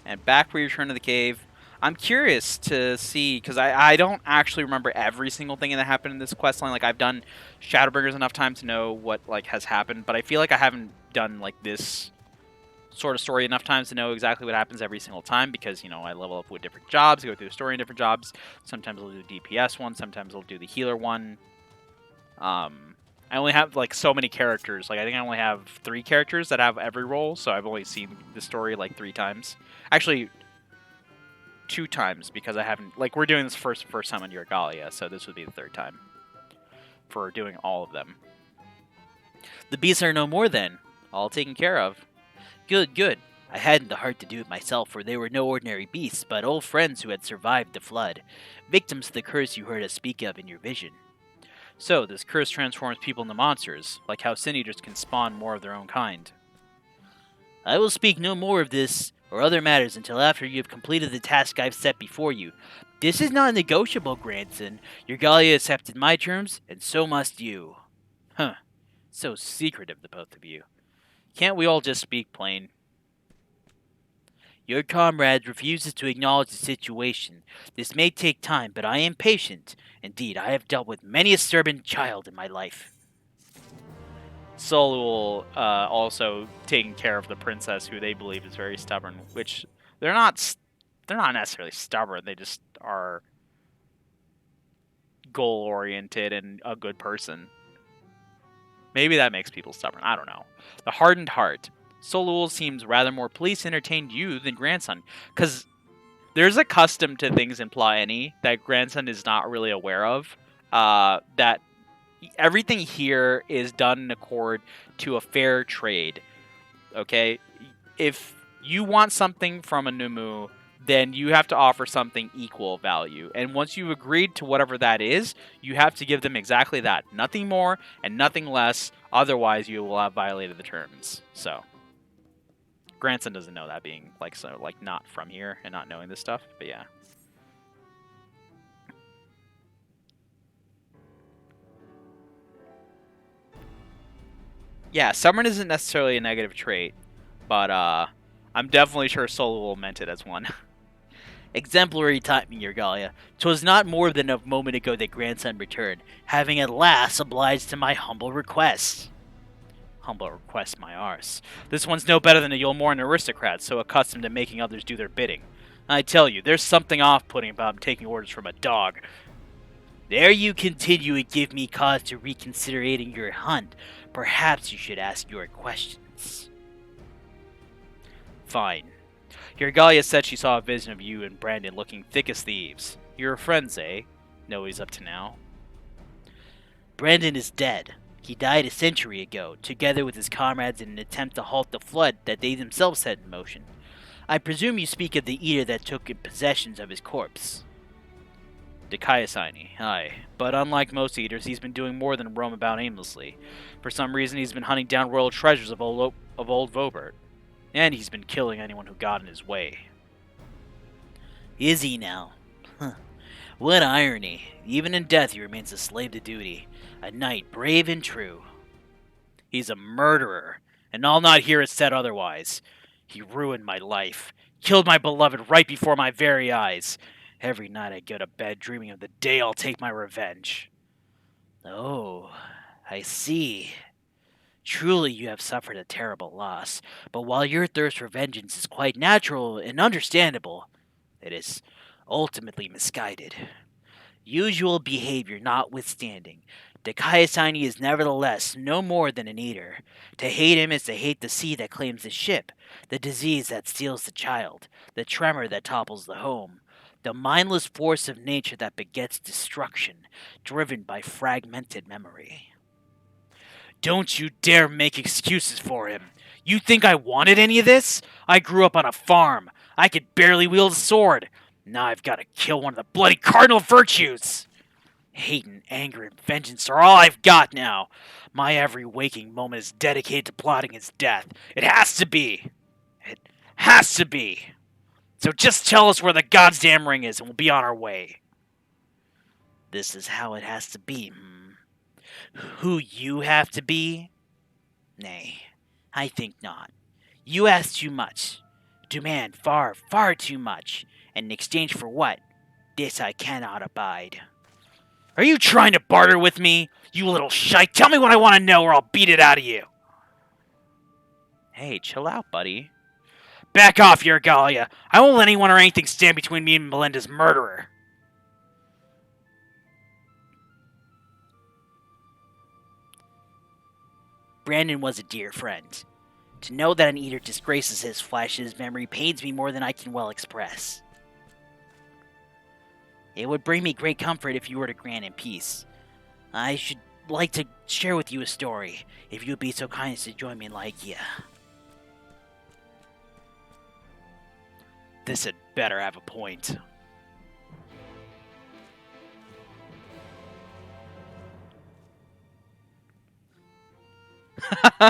And back we return to the cave. I'm curious to see, because I don't actually remember every single thing that happened in this questline. Like, I've done Shadowbringers enough time to know what, like, has happened, but I feel like I haven't done, like, this sort of story enough times to know exactly what happens every single time, because, you know, I level up with different jobs, go through the story in different jobs. Sometimes I'll do the DPS one, sometimes I'll do the healer one. I only have, like, so many characters. Like, I think I only have 3 characters that have every role, so I've only seen the story, like, 3 times. Actually, 2 times, because I haven't... Like, we're doing this first time on Urgalia, so this would be the 3rd time for doing all of them. The beasts are no more, then. All taken care of. Good, good. I hadn't the heart to do it myself, for they were no ordinary beasts, but old friends who had survived the flood. Victims to the curse you heard us speak of in your vision. So, this curse transforms people into monsters, like how sin eaters can spawn more of their own kind. I will speak no more of this or other matters until after you have completed the task I've set before you. This is not negotiable, grandson. Urgalia accepted my terms, and so must you. Huh. So secretive, the both of you. Can't we all just speak plain? Your comrade refuses to acknowledge the situation. This may take time, but I am patient. Indeed, I have dealt with many a stubborn child in my life. Solul also taking care of the princess, who they believe is very stubborn. Which they're not. They're not necessarily stubborn. They just are goal oriented and a good person. Maybe that makes people stubborn. I don't know. The hardened heart. Solul seems rather more pleased to entertain you than grandson, because there's a custom to things in Plaini that grandson is not really aware of. That everything here is done in accord to a fair trade. Okay, if you want something from a Numu, then you have to offer something equal value. And once you've agreed to whatever that is, you have to give them exactly that. Nothing more and nothing less. Otherwise, you will have violated the terms. So, grandson doesn't know that, being like not from here and not knowing this stuff. But yeah. Yeah, stubborn isn't necessarily a negative trait, but I'm definitely sure Solul meant it as one. Exemplary timing, Yergalia. 'Twas not more than a moment ago that grandson returned, having at last obliged to my humble request. Humble request, my arse. This one's no better than a Yulmoran aristocrat, so accustomed to making others do their bidding. I tell you, there's something off-putting about him taking orders from a dog. There you continue and give me cause to reconsiderating your hunt. Perhaps you should ask your questions. Fine. Yergalia said she saw a vision of you and Brandon looking thick as thieves. You're friends, eh? Know what he's up to now? Brandon is dead. He died a century ago, together with his comrades in an attempt to halt the flood that they themselves set in motion. I presume you speak of the eater that took possession of his corpse. Dikaiasini, aye. But unlike most eaters, he's been doing more than roam about aimlessly. For some reason, he's been hunting down royal treasures of old Vobert. And he's been killing anyone who got in his way. Is he now? Huh. What irony. Even in death he remains a slave to duty. A knight brave and true. He's a murderer, and I'll not hear it said otherwise. He ruined my life. Killed my beloved right before my very eyes. Every night I go to bed dreaming of the day I'll take my revenge. Oh, I see. Truly you have suffered a terrible loss, but while your thirst for vengeance is quite natural and understandable, it is ultimately misguided. Usual behavior notwithstanding, Dikaiasini is nevertheless no more than an eater. To hate him is to hate the sea that claims the ship, the disease that steals the child, the tremor that topples the home, the mindless force of nature that begets destruction, driven by fragmented memory. Don't you dare make excuses for him. You think I wanted any of this? I grew up on a farm. I could barely wield a sword. Now I've got to kill one of the bloody cardinal virtues. Hate and anger and vengeance are all I've got now. My every waking moment is dedicated to plotting his death. It has to be. It has to be. So just tell us where the goddamn ring is and we'll be on our way. This is how it has to be, Who you have to be? Nay, I think not. You ask too much. Demand far, far too much. And in exchange for what? This I cannot abide. Are you trying to barter with me? You little shite, tell me what I want to know or I'll beat it out of you. Hey, chill out, buddy. Back off, Yergalia. I won't let anyone or anything stand between me and Melinda's murderer. Brandon was a dear friend. To know that an eater disgraces his flesh and his memory pains me more than I can well express. It would bring me great comfort if you were to grant in peace. I should like to share with you a story, if you would be so kind as to join me in Lycia. This had better have a point.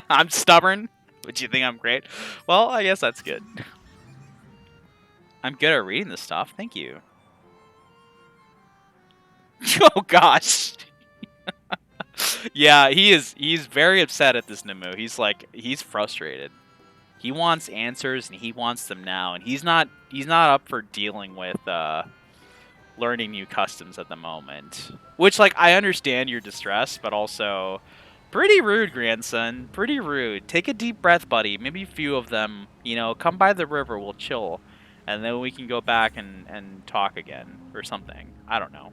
I'm stubborn? Would you think I'm great? Well, I guess that's good. I'm good at reading this stuff. Thank you. Oh gosh. Yeah, he's very upset at this Namu. He's frustrated. He wants answers and he wants them now, and he's not up for dealing with learning new customs at the moment. Which, like, I understand your distress, but also Pretty rude, grandson. Pretty rude. Take a deep breath, buddy. Maybe a few of them. You know, come by the river. We'll chill. And then we can go back and talk again. Or something. I don't know.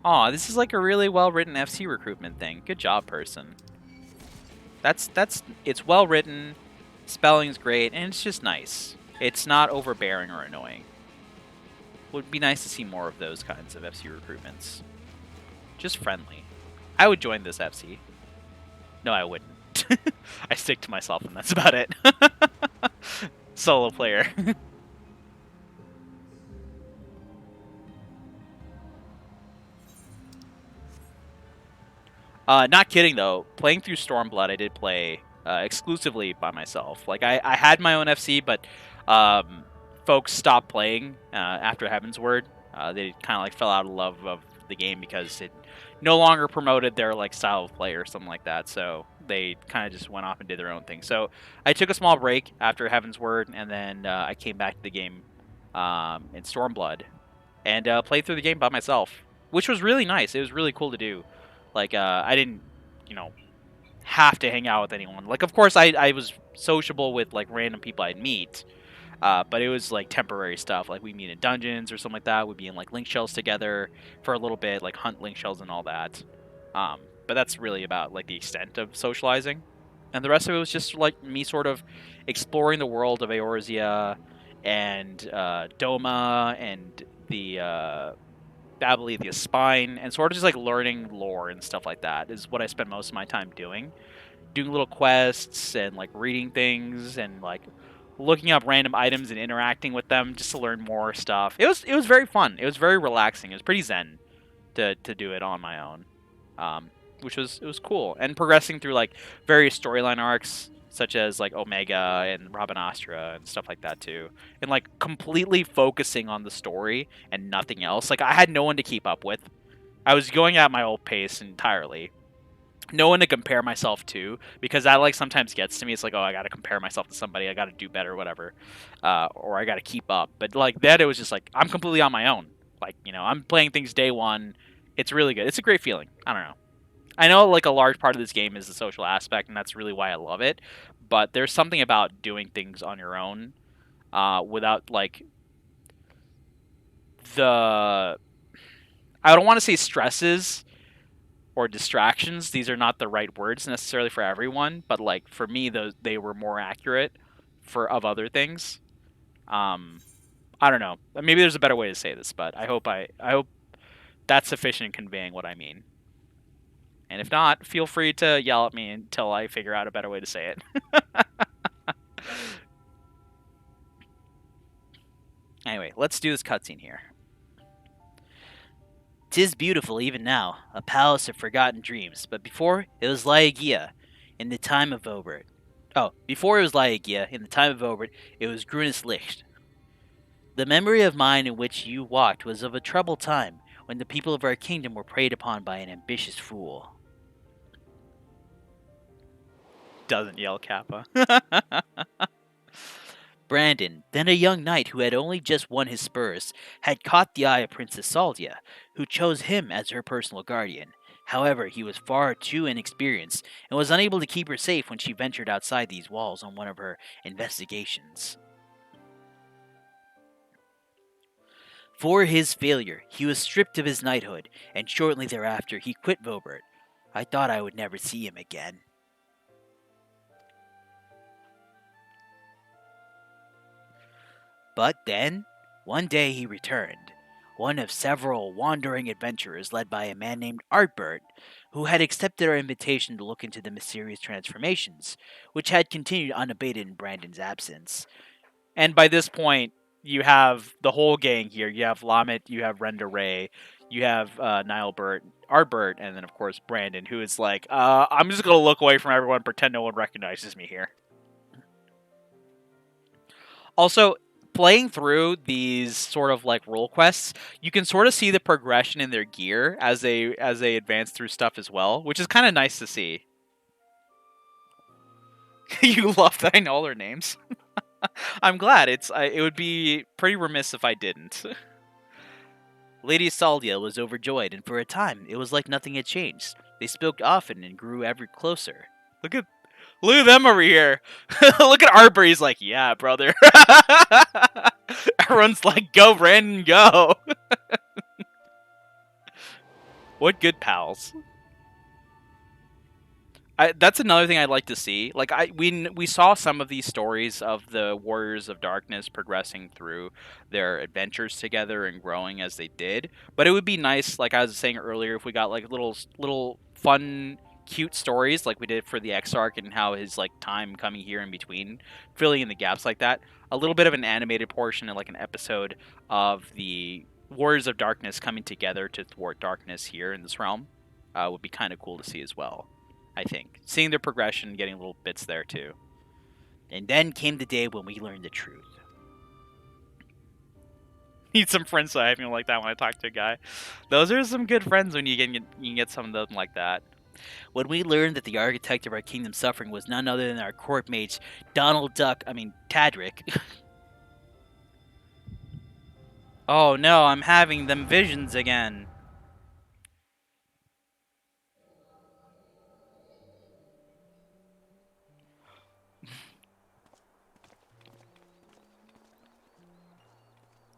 Aw, this is like a really well-written FC recruitment thing. Good job, person. It's well-written, spelling's great, and it's just nice. It's not overbearing or annoying. Would be nice to see more of those kinds of FC recruitments. Just friendly. I would join this FC. No, I wouldn't. I stick to myself and that's about it. Solo player. Not kidding though. Playing through Stormblood, I did play exclusively by myself. Like I had my own FC, but folks stopped playing after Heaven's Word. They kind of like fell out of love of the game because it no longer promoted their like style of play or something like that. So they kind of just went off and did their own thing. So I took a small break after Heaven's Word, and then I came back to the game in Stormblood and played through the game by myself, which was really nice. It was really cool to do. Like, I didn't, you know, have to hang out with anyone. Like, of course, I was sociable with, like, random people I'd meet. But it was, like, temporary stuff. Like, we'd meet in dungeons or something like that. We'd be in, like, link shells together for a little bit. Like, hunt link shells and all that. But that's really about, like, the extent of socializing. And the rest of it was just, like, me sort of exploring the world of Eorzea and Doma and the... I believe the spine, and sort of just like learning lore and stuff like that is what I spend most of my time doing. Doing little quests and like reading things and like looking up random items and interacting with them just to learn more stuff. It was very fun. It was very relaxing. It was pretty zen to do it on my own, which was cool. And progressing through like various storyline arcs such as like Omega and Robin Astra and stuff like that too. And like completely focusing on the story and nothing else. Like I had no one to keep up with. I was going at my old pace entirely. No one to compare myself to, because that like sometimes gets to me. It's like, oh, I gotta compare myself to somebody. I gotta do better, whatever, or I gotta keep up. But like that, it was just like I'm completely on my own. Like, you know, I'm playing things day one. It's really good. It's a great feeling. I don't know. I know like a large part of this game is the social aspect, and that's really why I love it. But there's something about doing things on your own without like the... I don't want to say stresses or distractions. These are not the right words necessarily for everyone, but like for me, they were more accurate for of other things. I don't know. Maybe there's a better way to say this, but I hope that's sufficient in conveying what I mean. And if not, feel free to yell at me until I figure out a better way to say it. Anyway, let's do this cutscene here. "'Tis beautiful even now, a palace of forgotten dreams, but before it was Laegia, in the time of Obert. Oh, before it was Laegia, in the time of Obert, it was Grunus Licht. The memory of mine in which you walked was of a troubled time, when the people of our kingdom were preyed upon by an ambitious fool." Doesn't yell Kappa. "Brandon, then a young knight who had only just won his spurs, had caught the eye of Princess Saldia, who chose him as her personal guardian. However, he was far too inexperienced, and was unable to keep her safe when she ventured outside these walls on one of her investigations. For his failure, he was stripped of his knighthood, and shortly thereafter he quit Vobert. I thought I would never see him again. But then, one day he returned, one of several wandering adventurers led by a man named Artbert, who had accepted our invitation to look into the mysterious transformations, which had continued unabated in Brandon's absence." And by this point, you have the whole gang here. You have Lamet, you have Renda Ray, you have Nilebert, Artbert, and then of course Brandon, who is like, I'm just going to look away from everyone and pretend no one recognizes me here. Also, playing through these sort of like role quests, you can sort of see the progression in their gear as they advance through stuff as well, which is kind of nice to see. You love that I know all their names. I'm glad. It would be pretty remiss if I didn't. Lady Saldia was overjoyed, and for a time it was like nothing had changed. They spoke often and grew ever closer. Look at them over here. Look at Arbor. He's like, yeah, brother. Everyone's like, go, Brandon, go. What good pals. That's another thing I'd like to see. Like we saw some of these stories of the Warriors of Darkness progressing through their adventures together and growing as they did. But it would be nice, like I was saying earlier, if we got like little fun, cute stories like we did for the Exarch and how his like time coming here in between, filling in the gaps like that. A little bit of an animated portion and like an episode of the Warriors of Darkness coming together to thwart darkness here in this realm would be kind of cool to see as well. I think. Seeing their progression, getting little bits there too. And then came the day when we learned the truth. Need some friends so I feel like that when I talk to a guy. Those are some good friends when you can get some of them like that. When we learned that the architect of our kingdom's suffering was none other than our court mage, Tadric. Oh no, I'm having them visions again.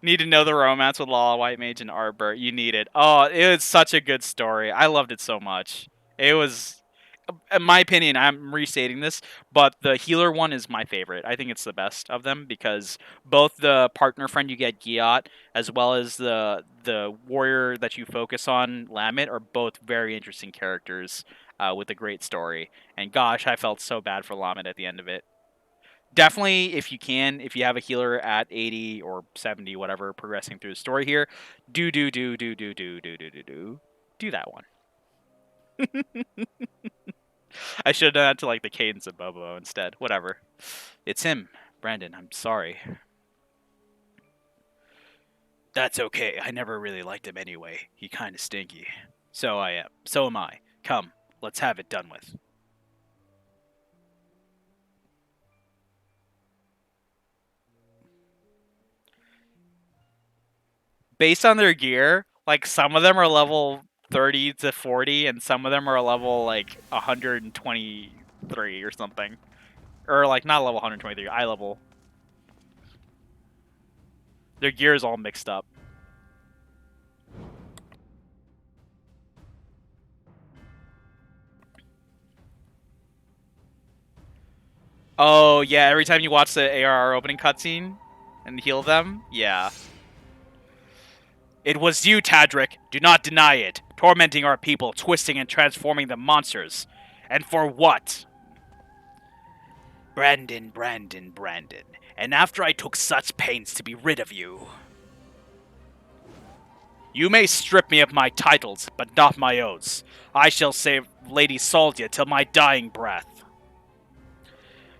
Need to know the romance with Lala, White Mage, and Arbor. You need it. Oh, it was such a good story. I loved it so much. It was, in my opinion, I'm restating this, but the healer one is my favorite. I think it's the best of them because both the partner friend you get, Giat, as well as the warrior that you focus on, Lamit, are both very interesting characters with a great story. And gosh, I felt so bad for Lamit at the end of it. Definitely, if you can, if you have a healer at 80 or 70, whatever, progressing through the story here, do that one. I should have done that to like the cadence of Bobo instead. Whatever. It's him, Brandon. I'm sorry. That's okay. I never really liked him anyway. He kind of stinky. So I am. So am I. Come, let's have it done with. Based on their gear, like some of them are level 30 to 40 and some of them are level like 123 or something. Or like not level 123, eye level. Their gear is all mixed up. Oh yeah, every time you watch the ARR opening cutscene and heal them, yeah. It was you, Tadric. Do not deny it. Tormenting our people, twisting and transforming them monsters. And for what? Brandon. And after I took such pains to be rid of you. You may strip me of my titles, but not my oaths. I shall save Lady Saldia till my dying breath.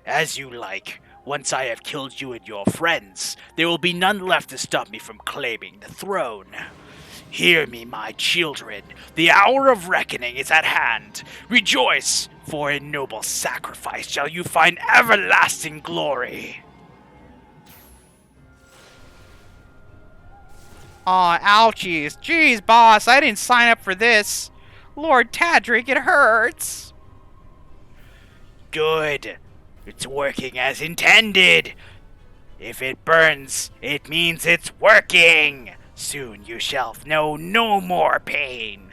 As you like. Once I have killed you and your friends, there will be none left to stop me from claiming the throne. Hear me, my children. The hour of reckoning is at hand. Rejoice, for in noble sacrifice shall you find everlasting glory. Aw, ouchies. Jeez, boss, I didn't sign up for this. Lord Tadric, it hurts. Good. It's working as intended. If it burns, it means it's working. Soon you shall know no more pain.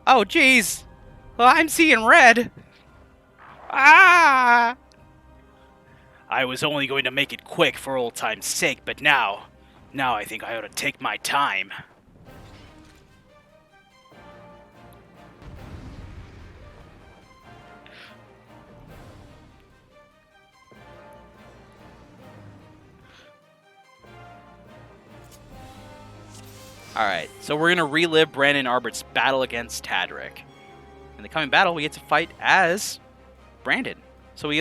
Oh, jeez. Well, I'm seeing red. Ah! I was only going to make it quick for old time's sake, but now I think I ought to take my time. Alright, so we're going to relive Brandon Arbert's battle against Tadric. In the coming battle, we get to fight as Brandon. So we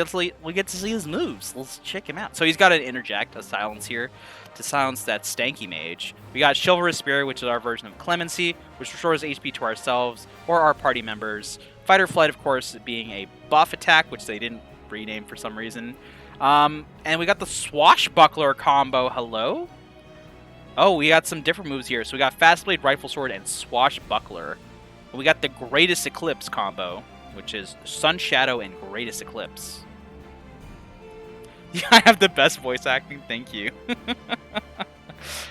get to see his moves. Let's check him out. So he's got an interject, a silence here, to silence that stanky mage. We got Chivalrous Spirit, which is our version of Clemency, which restores HP to ourselves or our party members Fight or Flight, of course, being a buff attack, which they didn't rename for some reason. And we got the Swashbuckler combo. Hello? Oh, we got some different moves here. So we got Fast Blade, Rifle Sword, and Swashbuckler. We got the Greatest Eclipse combo, which is Sun Shadow and Greatest Eclipse. Yeah, I have the best voice acting. Thank you.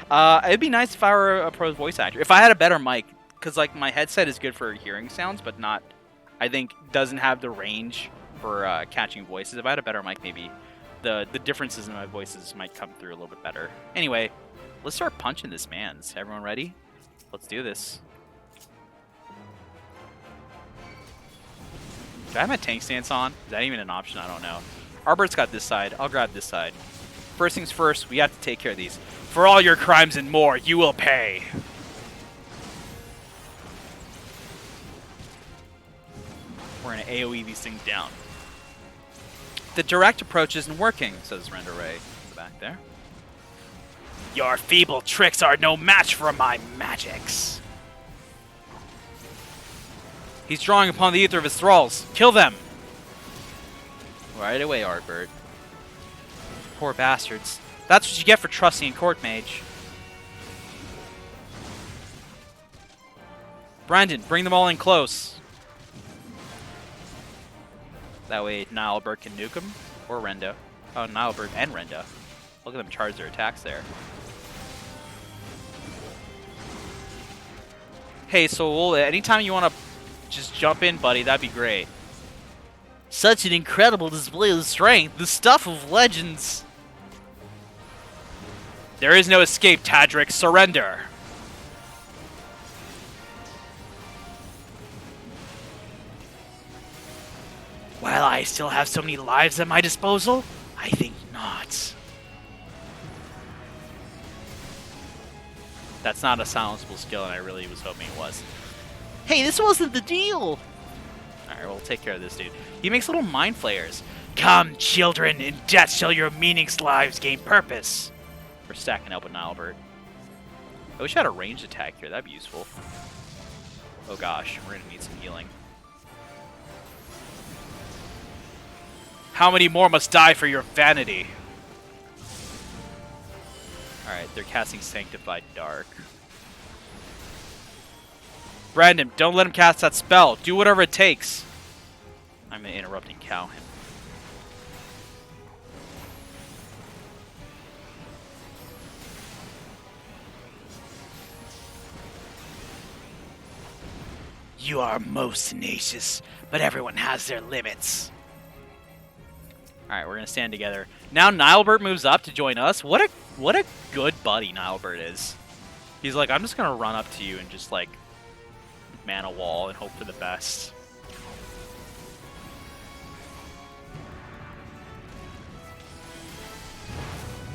It'd be nice if I were a pro voice actor. If I had a better mic, because like my headset is good for hearing sounds, but not, I think, doesn't have the range for catching voices. If I had a better mic, maybe the differences in my voices might come through a little bit better. Anyway, let's start punching this man's. Everyone ready? Let's do this. Do I have my tank stance on? Is that even an option? I don't know. Arbert's got this side. I'll grab this side. First things first, we have to take care of these. For all your crimes and more, you will pay. We're going to AoE these things down. The direct approach isn't working, says Render Ray in the back there. Your feeble tricks are no match for my magics. He's drawing upon the ether of his thralls. Kill them! Right away, Artbert. Poor bastards. That's what you get for trusting in Court Mage. Brandon, bring them all in close. That way Nilebert can nuke him. Or Renda. Oh, Nilebert and Renda. Look at them charge their attacks there. Hey, so anytime you want to just jump in, buddy, that'd be great. Such an incredible display of strength. The stuff of legends. There is no escape, Tadric. Surrender. While I still have so many lives at my disposal, I think not. That's not a silenceable skill, and I really was hoping it was. Hey, this wasn't the deal! Alright, we'll take care of this dude. He makes little mind flayers. Come, children, in death shall your meaningless lives gain purpose. We're stacking up with Nilebert. I wish I had a ranged attack here. That'd be useful. Oh gosh, we're gonna need some healing. How many more must die for your vanity? Alright, they're casting Sanctified Dark. Brandon, don't let him cast that spell. Do whatever it takes. I'm gonna interrupt and cow him. You are most tenacious, but everyone has their limits. Alright, we're gonna stand together. Now Nilebert moves up to join us. What a good buddy Nilebert is. He's like, I'm just gonna run up to you and just like man a wall and hope for the best.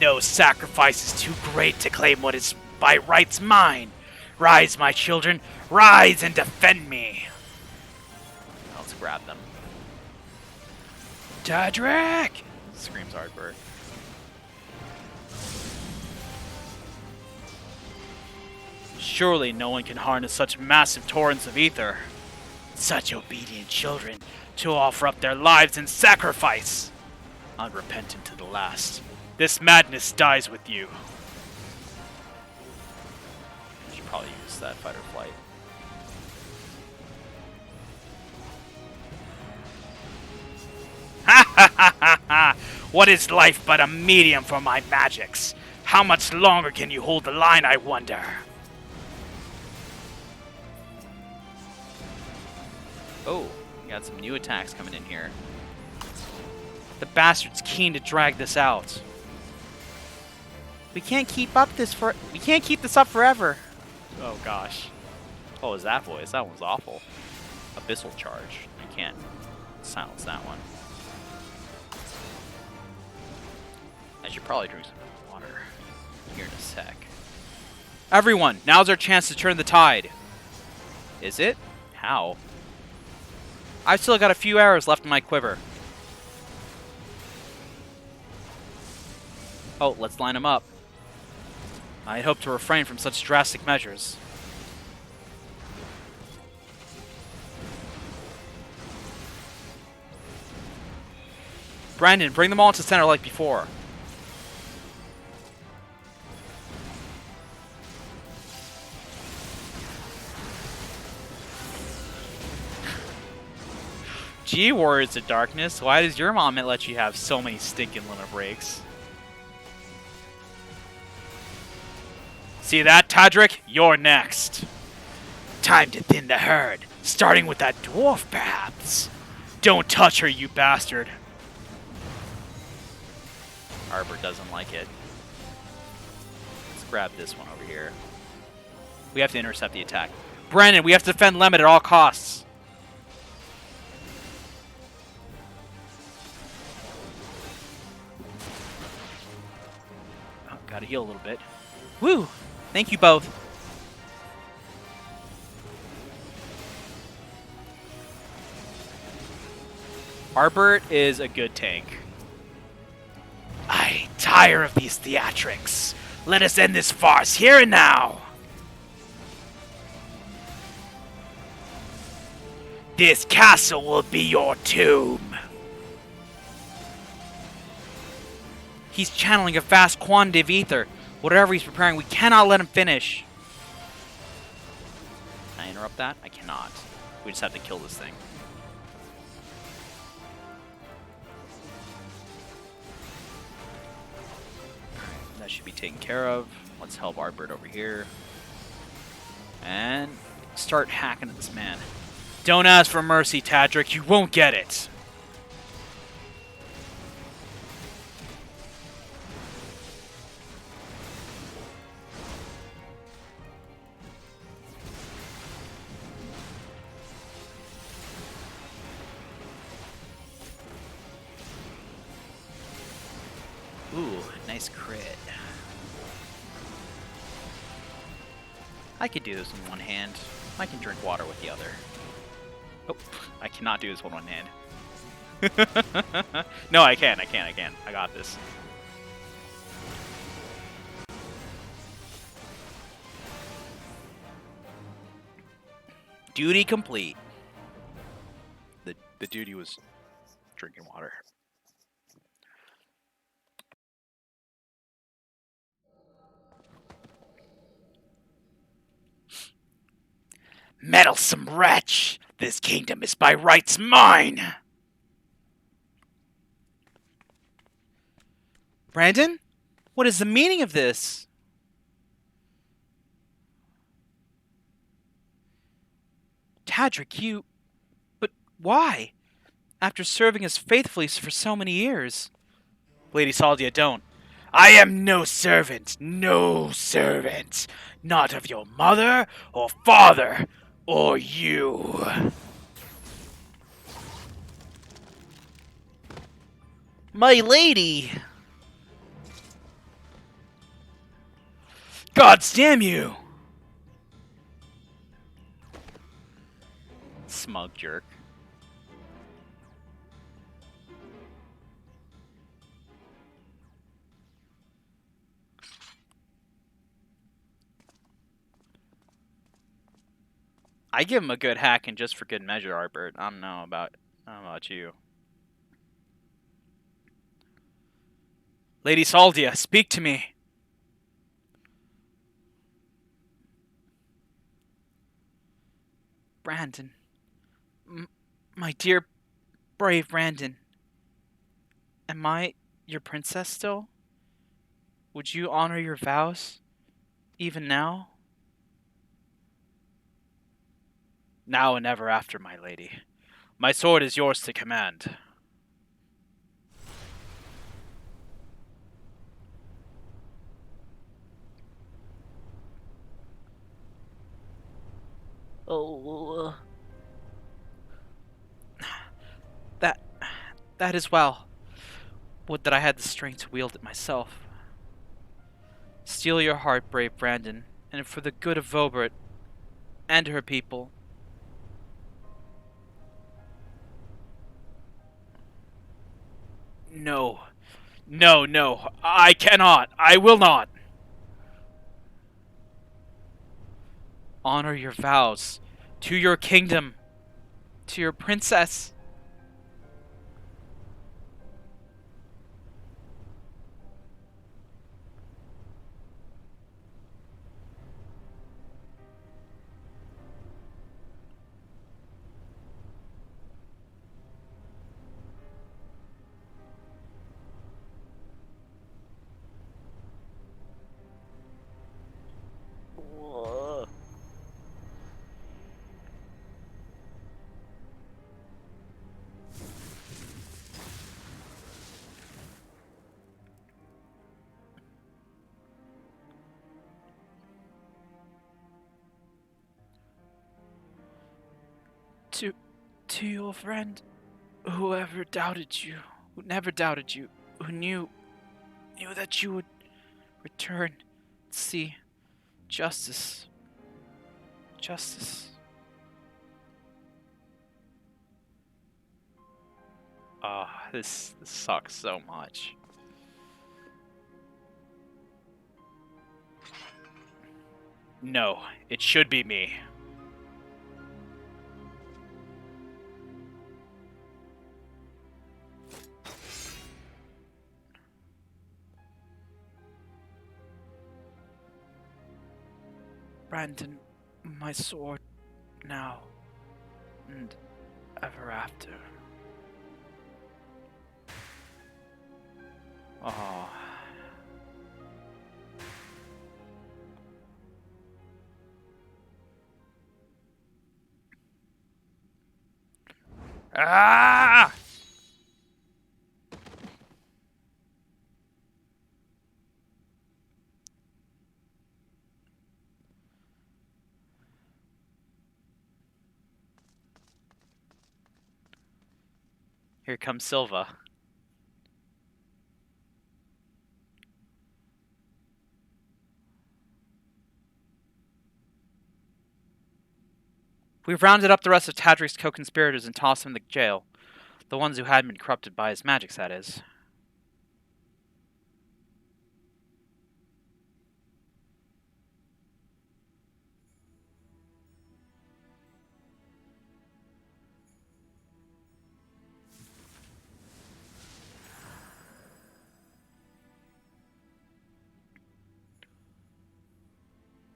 No sacrifice is too great to claim what is by rights mine. Rise, my children, rise and defend me. Let's grab them. Tadric! Screams Artbert. Surely no one can harness such massive torrents of ether. Such obedient children to offer up their lives in sacrifice. Unrepentant to the last. This madness dies with you. I should probably use that fight or flight. Ha ha ha ha ha! What is life but a medium for my magics? How much longer can you hold the line, I wonder? Oh, we got some new attacks coming in here. The bastard's keen to drag this out. We can't keep this up forever. Oh gosh. What was that voice? That one was awful. Abyssal Charge. I can't silence that one. I should probably drink some water here in a sec. Everyone, now's our chance to turn the tide. Is it? How? I've still got a few arrows left in my quiver. Oh, let's line them up. I hope to refrain from such drastic measures. Brandon, bring them all into center like before. Gee, Warriors of Darkness, why does your mom let you have so many stinking limit breaks? See that, Tadric? You're next. Time to thin the herd, starting with that dwarf, perhaps. Don't touch her, you bastard. Arbor doesn't like it. Let's grab this one over here. We have to intercept the attack. Brandon, we have to defend Lemon at all costs. Oh, gotta heal a little bit. Woo! Thank you both. Arbor is a good tank. I tire of these theatrics. Let us end this farce here and now. This castle will be your tomb. He's channeling a vast quantity of ether. Whatever he's preparing, we cannot let him finish. Can I interrupt that? I cannot. We just have to kill this thing. That should be taken care of. Let's help Arbor over here. And start hacking at this man. Don't ask for mercy, Tadric. You won't get it. Ooh, nice crit. I could do this in one hand. I can drink water with the other. Oh, I cannot do this with one hand. No, I can. I got this. Duty complete. The duty was drinking water. Meddlesome wretch! This kingdom is by rights mine! Brandon? What is the meaning of this? Tadric, you... But why? After serving us faithfully for so many years. Lady Saldia, don't. I am no servant, no servant. Not of your mother, or father, or you. My lady! Gods damn you! Smug jerk. I give him a good hacking just for good measure, Arbor. I don't know about you. Lady Saldia, speak to me. Brandon. My dear, brave Brandon. Am I your princess still? Would you honor your vows? Even now? Now and ever after, my lady. My sword is yours to command. Oh. That is well. Would that I had the strength to wield it myself. Steel your heart, brave Brandon, and for the good of Vobert and her people. No. No. I cannot. I will not. Honor your vows. To your kingdom. To your princess. To your friend, whoever doubted you, who never doubted you, who knew that you would return, see justice. Justice. Oh, this sucks so much. No, it should be me. Brandon, my sword, now and ever after. Oh. Ah! Here comes Silva. We've rounded up the rest of Tadric's co-conspirators and tossed them in the jail. The ones who hadn't been corrupted by his magic, that is.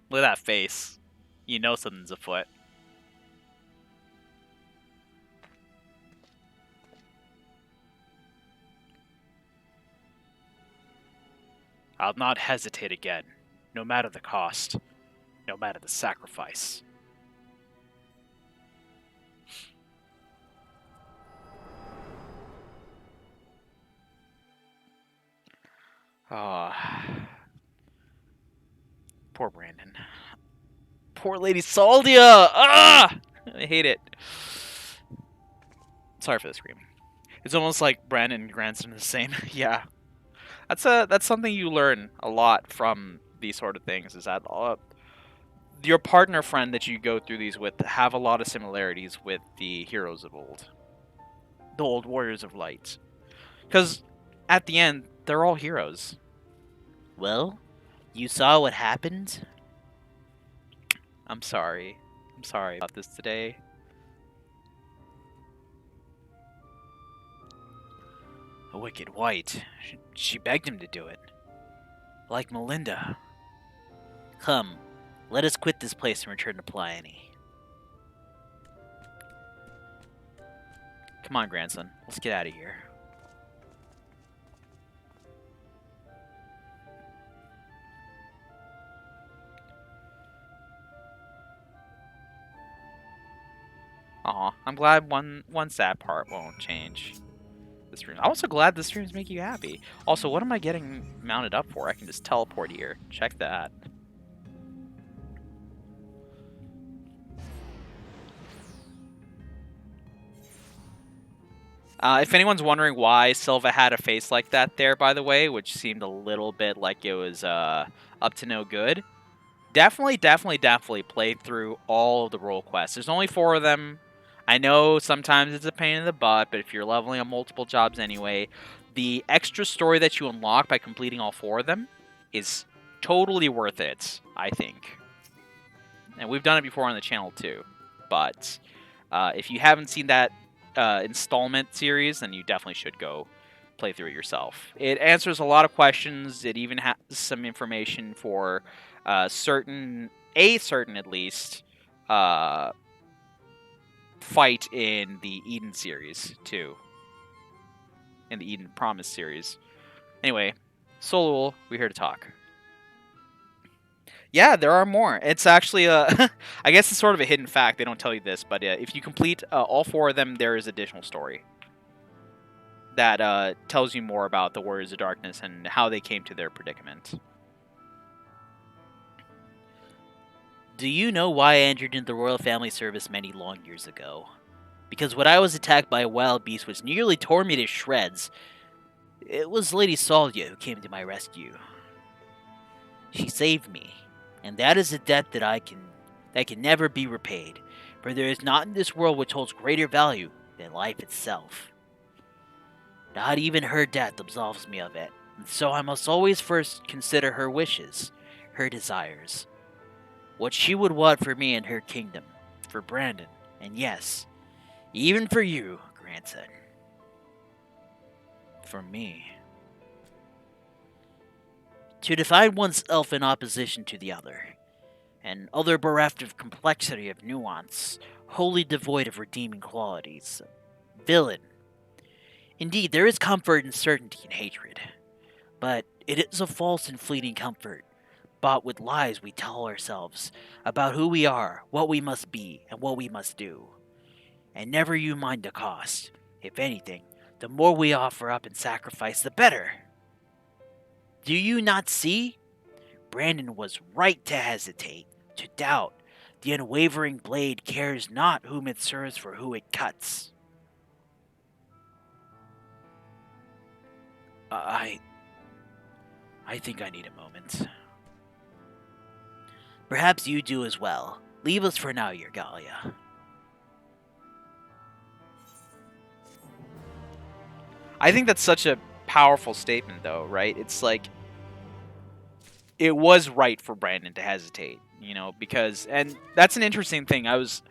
Look at that face. You know something's afoot. I'll not hesitate again, no matter the cost, no matter the sacrifice. Ah, poor Brandon. Poor Lady Saldia! Ah! I hate it. Sorry for the screaming. It's almost like Brandon and Grandson are the same. Yeah. That's something you learn a lot from these sort of things, is that your partner friend that you go through these with have a lot of similarities with the heroes of old. The old warriors of light. Because at the end, they're all heroes. Well, you saw what happened? I'm sorry. I'm sorry about this today. A wicked white. She begged him to do it. Like Melinda. Come, let us quit this place and return to Pleione. Come on, grandson. Let's get out of here. Aw, I'm glad one sad part won't change. This room. I'm also glad this room's making you happy. Also, what am I getting mounted up for? I can just teleport here. Check that. If anyone's wondering why Silva had a face like that there, by the way, which seemed a little bit like it was up to no good, definitely play through all of the role quests. There's only 4 of them. I know sometimes it's a pain in the butt, but if you're leveling up multiple jobs anyway, the extra story that you unlock by completing all 4 of them is totally worth it, I think. And we've done it before on the channel too. But if you haven't seen that installment series, then you definitely should go play through it yourself. It answers a lot of questions. It even has some information for certain at least fight in the Eden series too, in the Eden Promise series. Anyway, Solul, we're here to talk. Yeah, there are more. It's actually I guess it's sort of a hidden fact. They don't tell you this, but if you complete all 4 of them, there is additional story that tells you more about the Warriors of Darkness and how they came to their predicament. Do you know why I entered into the royal family service many long years ago? Because when I was attacked by a wild beast which nearly tore me to shreds, it was Lady Salia who came to my rescue. She saved me, and that is a debt that can never be repaid, for there is naught in this world which holds greater value than life itself. Not even her death absolves me of it, and so I must always first consider her wishes, her desires, what she would want for me and her kingdom, for Brandon, and yes, even for you, grandson. For me. To define oneself in opposition to the other, and other bereft of complexity of nuance, wholly devoid of redeeming qualities. Villain. Indeed, there is comfort in certainty and hatred, but it is a false and fleeting comfort, bought with lies we tell ourselves about who we are, what we must be, and what we must do. And never you mind the cost. If anything, the more we offer up and sacrifice, the better. Do you not see? Brandon was right to hesitate, to doubt. The unwavering blade cares not whom it serves for who it cuts. I think I need a moment. Perhaps you do as well. Leave us for now, your Galia. I think that's such a powerful statement, though, right? It's like, it was right for Brandon to hesitate, you know, because, and that's an interesting thing. There's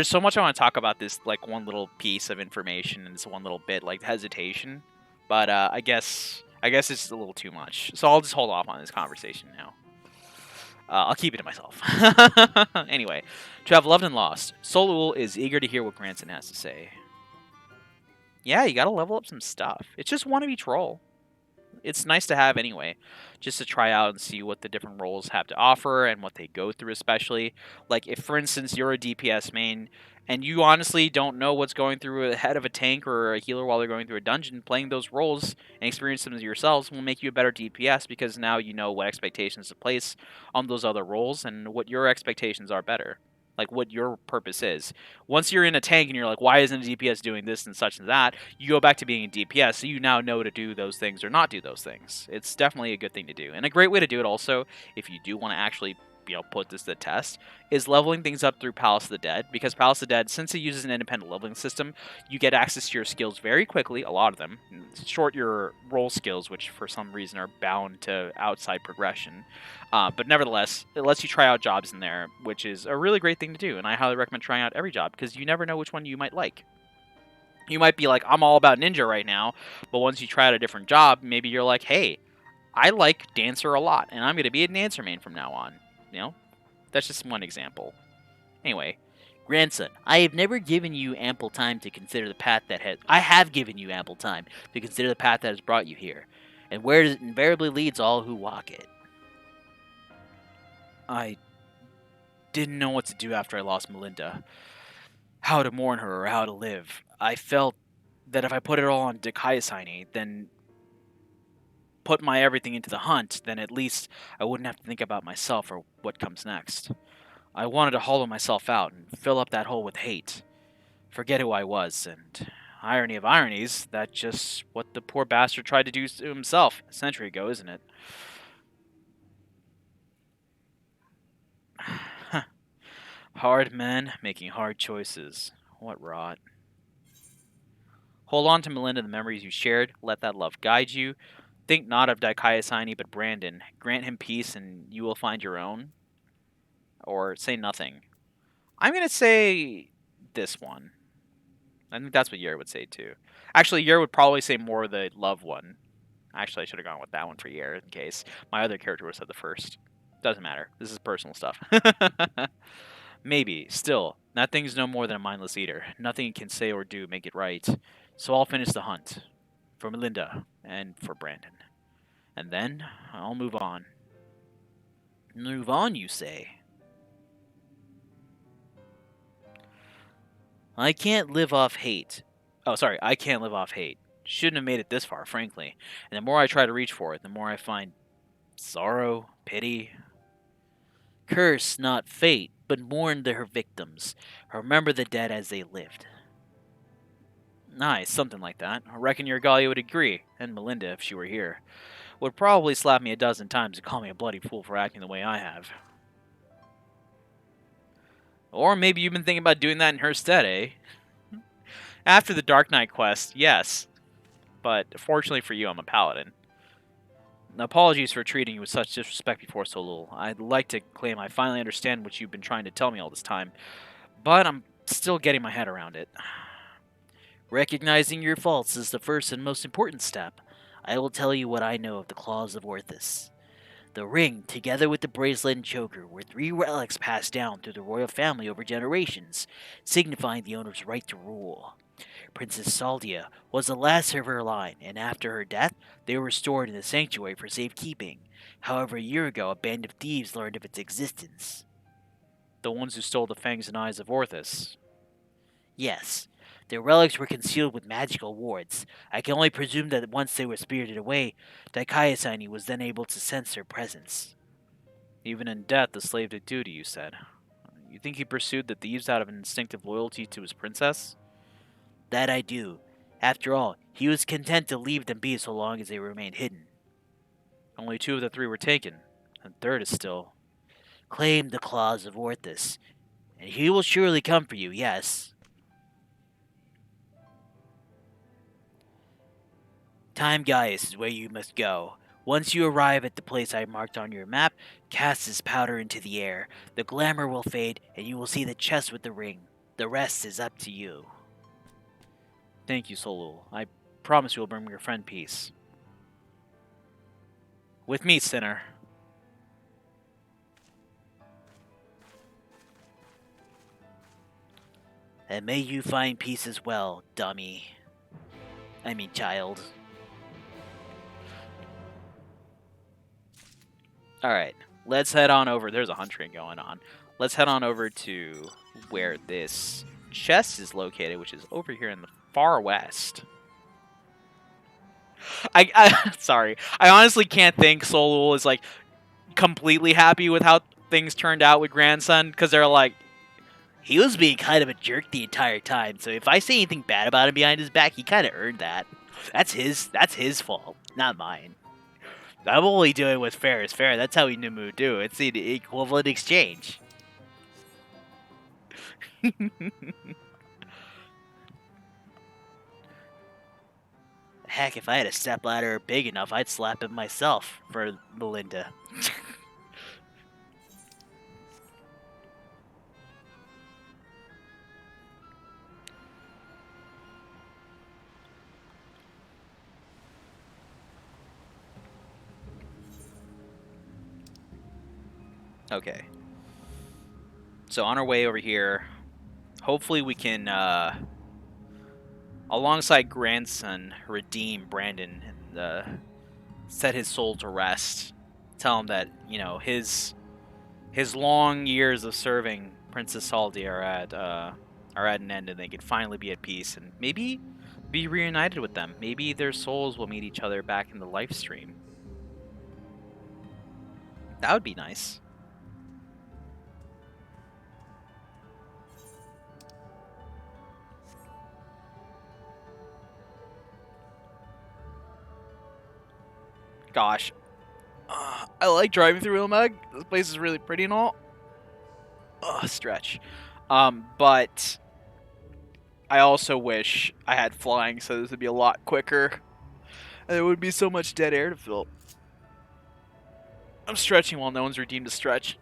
so much I want to talk about this, like, one little piece of information and this one little bit, like, hesitation, but I guess it's a little too much, so I'll just hold off on this conversation now. I'll keep it to myself. Anyway, to have loved and lost, Solul is eager to hear what Granson has to say. Yeah, you gotta level up some stuff. It's just one of each role. It's nice to have anyway, just to try out and see what the different roles have to offer and what they go through, especially. Like, if, for instance, you're a DPS main and you honestly don't know what's going through a head of a tank or a healer while they're going through a dungeon, playing those roles and experiencing them yourselves will make you a better DPS, because now you know what expectations to place on those other roles and what your expectations are better. Like, what your purpose is. Once you're in a tank and you're like, why isn't a DPS doing this and such and that, you go back to being a DPS, so you now know to do those things or not do those things. It's definitely a good thing to do. And a great way to do it also, if you do want to actually, put this to the test, is leveling things up through Palace of the Dead. Because Palace of the Dead, since it uses an independent leveling system, you get access to your skills very quickly, a lot of them. Short your role skills, which for some reason are bound to outside progression. But nevertheless, it lets you try out jobs in there, which is a really great thing to do. And I highly recommend trying out every job, because you never know which one you might like. You might be like, I'm all about ninja right now, but once you try out a different job, maybe you're like, hey, I like dancer a lot, and I'm going to be a dancer main from now on. That's just one example. Anyway, grandson, I have never given you ample time to consider the path that has... I have given you ample time to consider the path that has brought you here, and where it invariably leads all who walk it. I didn't know what to do after I lost Melinda. How to mourn her or how to live. I felt that if I put it all on Dikaiasine, then put my everything into the hunt, then at least I wouldn't have to think about myself or what comes next. I wanted to hollow myself out and fill up that hole with hate. Forget who I was, and irony of ironies, that's just what the poor bastard tried to do to himself a century ago, isn't it? Hard men making hard choices. What rot. Hold on to Melinda, the memories you shared. Let that love guide you. Think not of Dikaiasine, but Brandon. Grant him peace, and you will find your own. Or say nothing. I'm going to say this one. I think that's what Yer would say, too. Actually, Yer would probably say more the love one. Actually, I should have gone with that one for Yer, in case my other character would have said the first. Doesn't matter. This is personal stuff. Maybe. Still, that thing's no more than a mindless eater. Nothing it can say or do make it right. So I'll finish the hunt. For Melinda. And for Brandon. And then, I'll move on. Move on, you say? I can't live off hate. Oh, sorry. I can't live off hate. Shouldn't have made it this far, frankly. And the more I try to reach for it, the more I find sorrow, pity. Curse, not fate, but mourn her victims. Remember the dead as they lived. Aye, something like that. I reckon your Galia would agree, and Melinda, if she were here, would probably slap me a dozen times and call me a bloody fool for acting the way I have. Or maybe you've been thinking about doing that in her stead, eh? After the Dark Knight quest, yes. But fortunately for you, I'm a paladin. Apologies for treating you with such disrespect before so little. I'd like to claim I finally understand what you've been trying to tell me all this time, but I'm still getting my head around it. Recognizing your faults is the first and most important step. I will tell you what I know of the Claws of Orthus. The ring, together with the bracelet and choker, were 3 relics passed down through the royal family over generations, signifying the owner's right to rule. Princess Saldia was the last of her line, and after her death, they were stored in the sanctuary for safekeeping. However, a year ago, a band of thieves learned of its existence. The ones who stole the fangs and eyes of Orthus? Yes. Their relics were concealed with magical wards. I can only presume that once they were spirited away, Daikaiasani was then able to sense their presence. Even in death, the slave to duty, you said. You think he pursued the thieves out of an instinctive loyalty to his princess? That I do. After all, he was content to leave them be so long as they remained hidden. Only 2 of the 3 were taken, and the 3rd is still. Claim the Claws of Orthus, and he will surely come for you, yes. Time Gaius is where you must go. Once you arrive at the place I marked on your map, cast this powder into the air. The glamour will fade, and you will see the chest with the ring. The rest is up to you. Thank you, Solul. I promise you will bring your friend peace. With me, sinner. And may you find peace as well, dummy. I mean, child. Alright, let's head on over. There's a hunt train going on. Let's head on over to where this chest is located, which is over here in the far west. Sorry. I honestly can't think Solul is, like, completely happy with how things turned out with Grandson, because they're like, he was being kind of a jerk the entire time, so if I say anything bad about him behind his back, he kind of earned that. That's his fault, not mine. I'm only doing what's fair is fair. That's how Inumu do. It's the equivalent exchange. Heck, if I had a stepladder big enough, I'd slap it myself for Melinda. Okay. So on our way over here, hopefully we can, alongside Grandson, redeem Brandon and set his soul to rest. Tell him that, you know, his long years of serving Princess Saldi are at an end, and they can finally be at peace and maybe be reunited with them. Maybe their souls will meet each other back in the live stream. That would be nice. Gosh, I like driving through Ilmeg. This place is really pretty and all. Stretch. But I also wish I had flying, so this would be a lot quicker. And there would be so much dead air to fill. I'm stretching while no one's redeemed a stretch.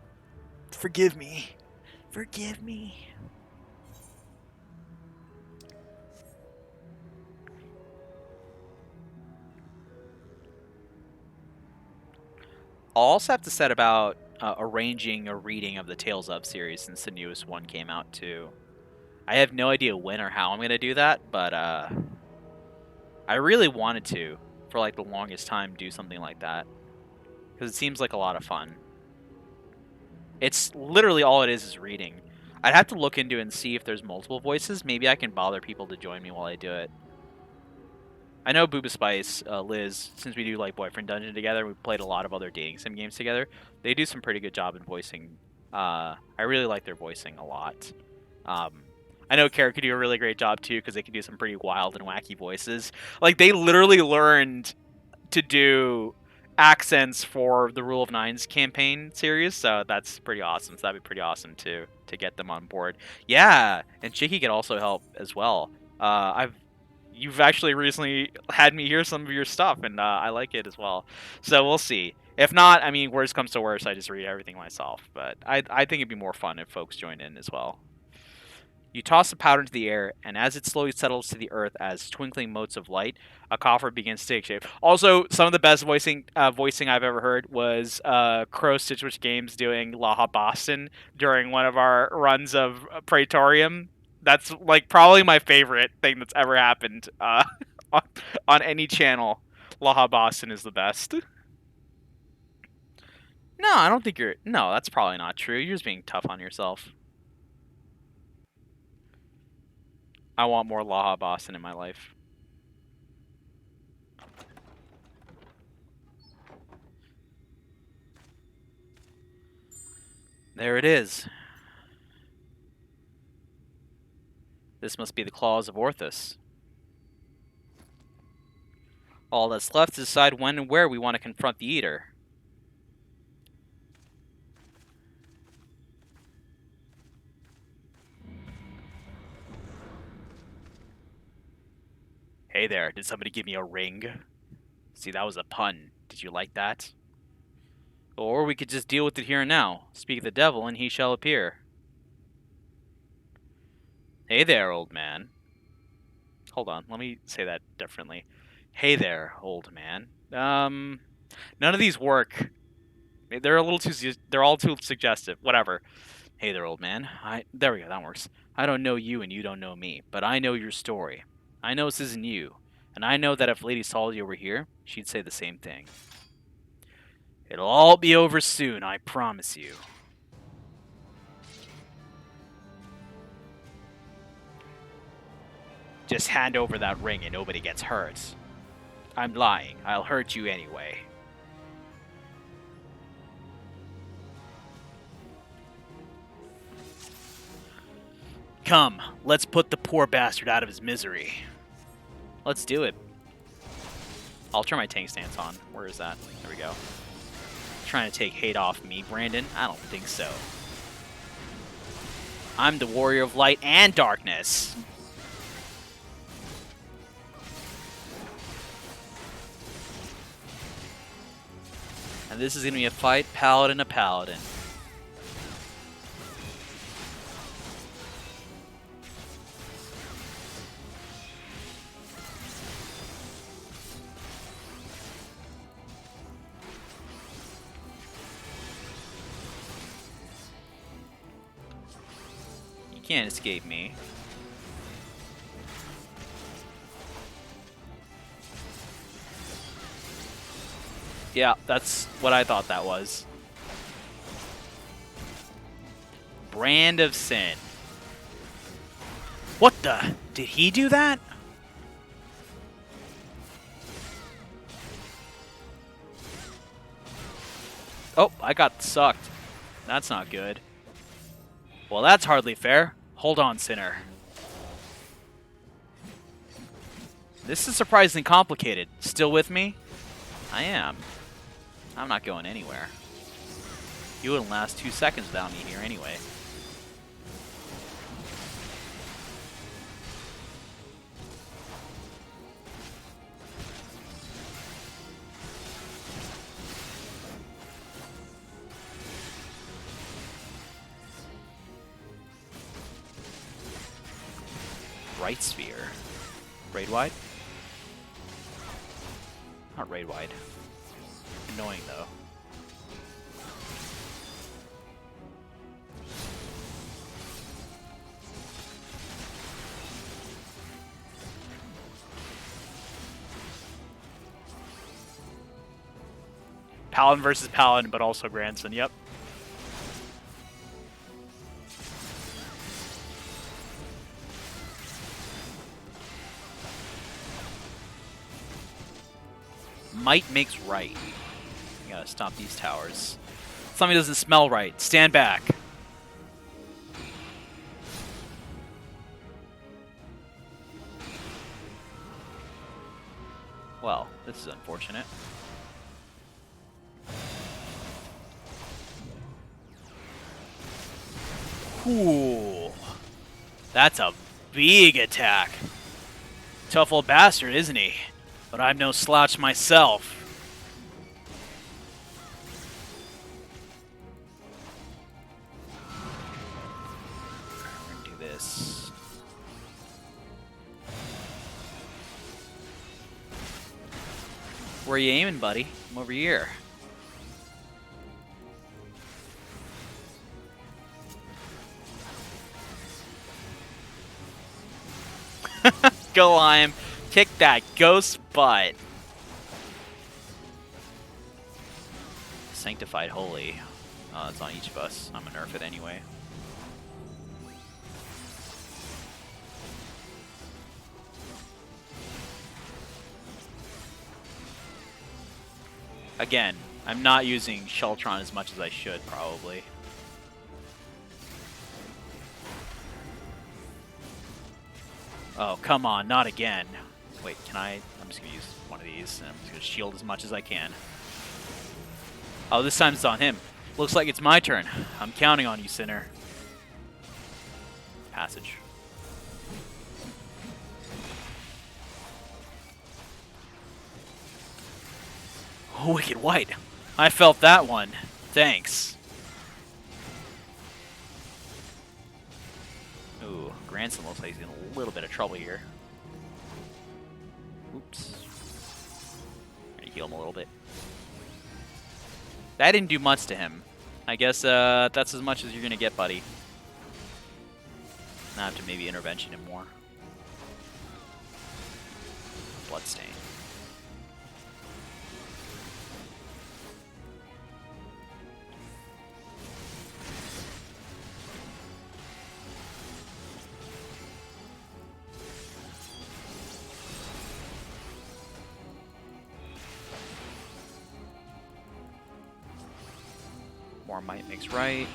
Forgive me. Forgive me. I'll also have to set about arranging a reading of the Tales of series since the newest one came out too. I have no idea when or how I'm going to do that, but I really wanted to, for like the longest time, do something like that. Because it seems like a lot of fun. It's literally all it is reading. I'd have to look into it and see if there's multiple voices. Maybe I can bother people to join me while I do it. I know Booba Spice, Liz, since we do like Boyfriend Dungeon together, we played a lot of other dating sim games together. They do some pretty good job in voicing. I really like their voicing a lot. I know Kara could do a really great job too, because they can do some pretty wild and wacky voices. Like, they literally learned to do accents for the Rule of Nines campaign series, so that's pretty awesome. So that'd be pretty awesome to get them on board. Yeah, and Chicky could also help as well. You've actually recently had me hear some of your stuff, and I like it as well. So we'll see. If not, I mean, worst comes to worst, I just read everything myself. But I think it'd be more fun if folks join in as well. You toss the powder into the air, and as it slowly settles to the earth as twinkling motes of light, a coffer begins to take shape. Also, some of the best voicing I've ever heard was Crow Stitchwitch Games doing Laha Boston during one of our runs of Praetorium. That's like probably my favorite thing that's ever happened on any channel. Laha Boston is the best. No, I don't think you're... No, that's probably not true. You're just being tough on yourself. I want more Laha Boston in my life. There it is. This must be the claws of Orthus. All that's left is to decide when and where we want to confront the Eater. Hey there, did somebody give me a ring? See, that was a pun. Did you like that? Or we could just deal with it here and now. Speak of the devil, and he shall appear. Hey there, old man. Hold on, let me say that differently. Hey there, old man. None of these work. They're a little too... They're all too suggestive. Whatever. Hey there, old man. There we go, that works. I don't know you and you don't know me, but I know your story. I know this isn't you, and I know that if Lady Salty were here, she'd say the same thing. It'll all be over soon, I promise you. Just hand over that ring and nobody gets hurt. I'm lying. I'll hurt you anyway. Come, let's put the poor bastard out of his misery. Let's do it. I'll turn my tank stance on. Where is that? There we go. Trying to take hate off me, Brandon? I don't think so. I'm the warrior of light and darkness. And this is going to be a fight, paladin to paladin. You can't escape me. Yeah, that's what I thought that was. Brand of Sin. What the? Did he do that? Oh, I got sucked. That's not good. Well, that's hardly fair. Hold on, Sinner. This is surprisingly complicated. Still with me? I am. I'm not going anywhere. You wouldn't last 2 seconds without me here anyway. Right sphere. Raid wide? Not raid wide. Annoying though. Paladin versus Paladin, but also Grandson, yep. Might makes right. You gotta stop these towers. Something doesn't smell right. Stand back. Well, this is unfortunate. Ooh. That's a big attack. Tough old bastard, isn't he? But I'm no slouch myself. We're gonna do this. Where are you aiming, buddy? I'm over here. Go Lime. Kick that ghost butt. Sanctified Holy. Oh, it's on each of us. I'm gonna nerf it anyway. Again, I'm not using Sheltron as much as I should, probably. Oh, come on, not again. Wait, can I? I'm just gonna use one of these, and I'm just gonna shield as much as I can. Oh, this time it's on him. Looks like it's my turn. I'm counting on you, Sinner. Passage. Oh, Wicked White. I felt that one. Thanks. Ooh, Grandson looks like he's in a little bit of trouble here. Oops. Gonna heal him a little bit. That didn't do much to him. I guess that's as much as you're gonna get, buddy. I have to maybe intervention him more. Bloodstain. More might makes right.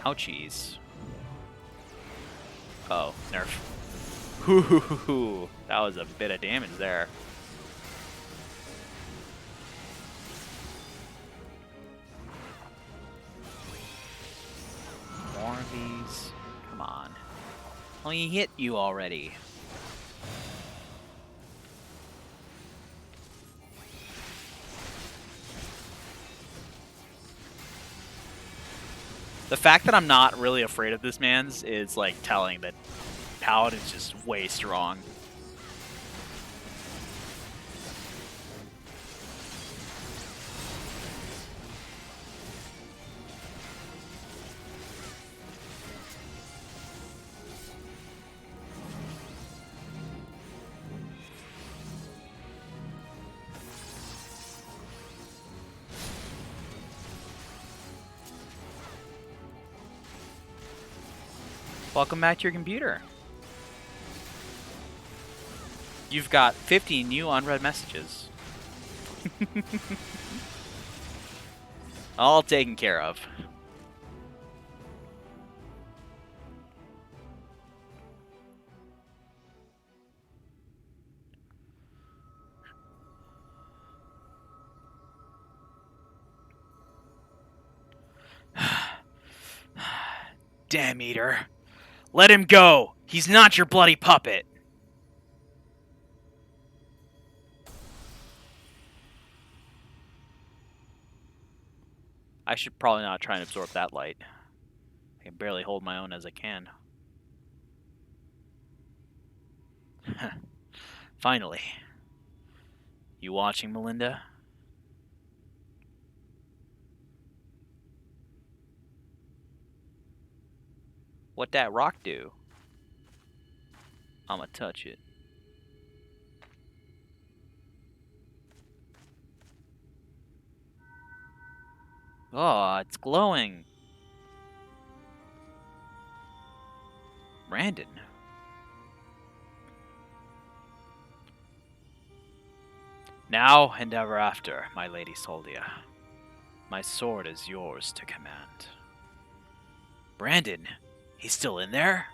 Ouchies. Oh, nerf. Ooh, that was a bit of damage there. More of these. Come on. Oh, he hit you already. The fact that I'm not really afraid of this man's is like telling that Paladin's just way strong. Welcome back to your computer. You've got 50 new unread messages. All taken care of. Damn Eater. Let him go! He's not your bloody puppet! I should probably not try and absorb that light. I can barely hold my own as I can. Finally. You watching, Melinda? What that rock do? I'ma touch it. Oh, it's glowing. Brandon. Now and ever after, my Lady Soldia. My sword is yours to command. Brandon, he's still in there?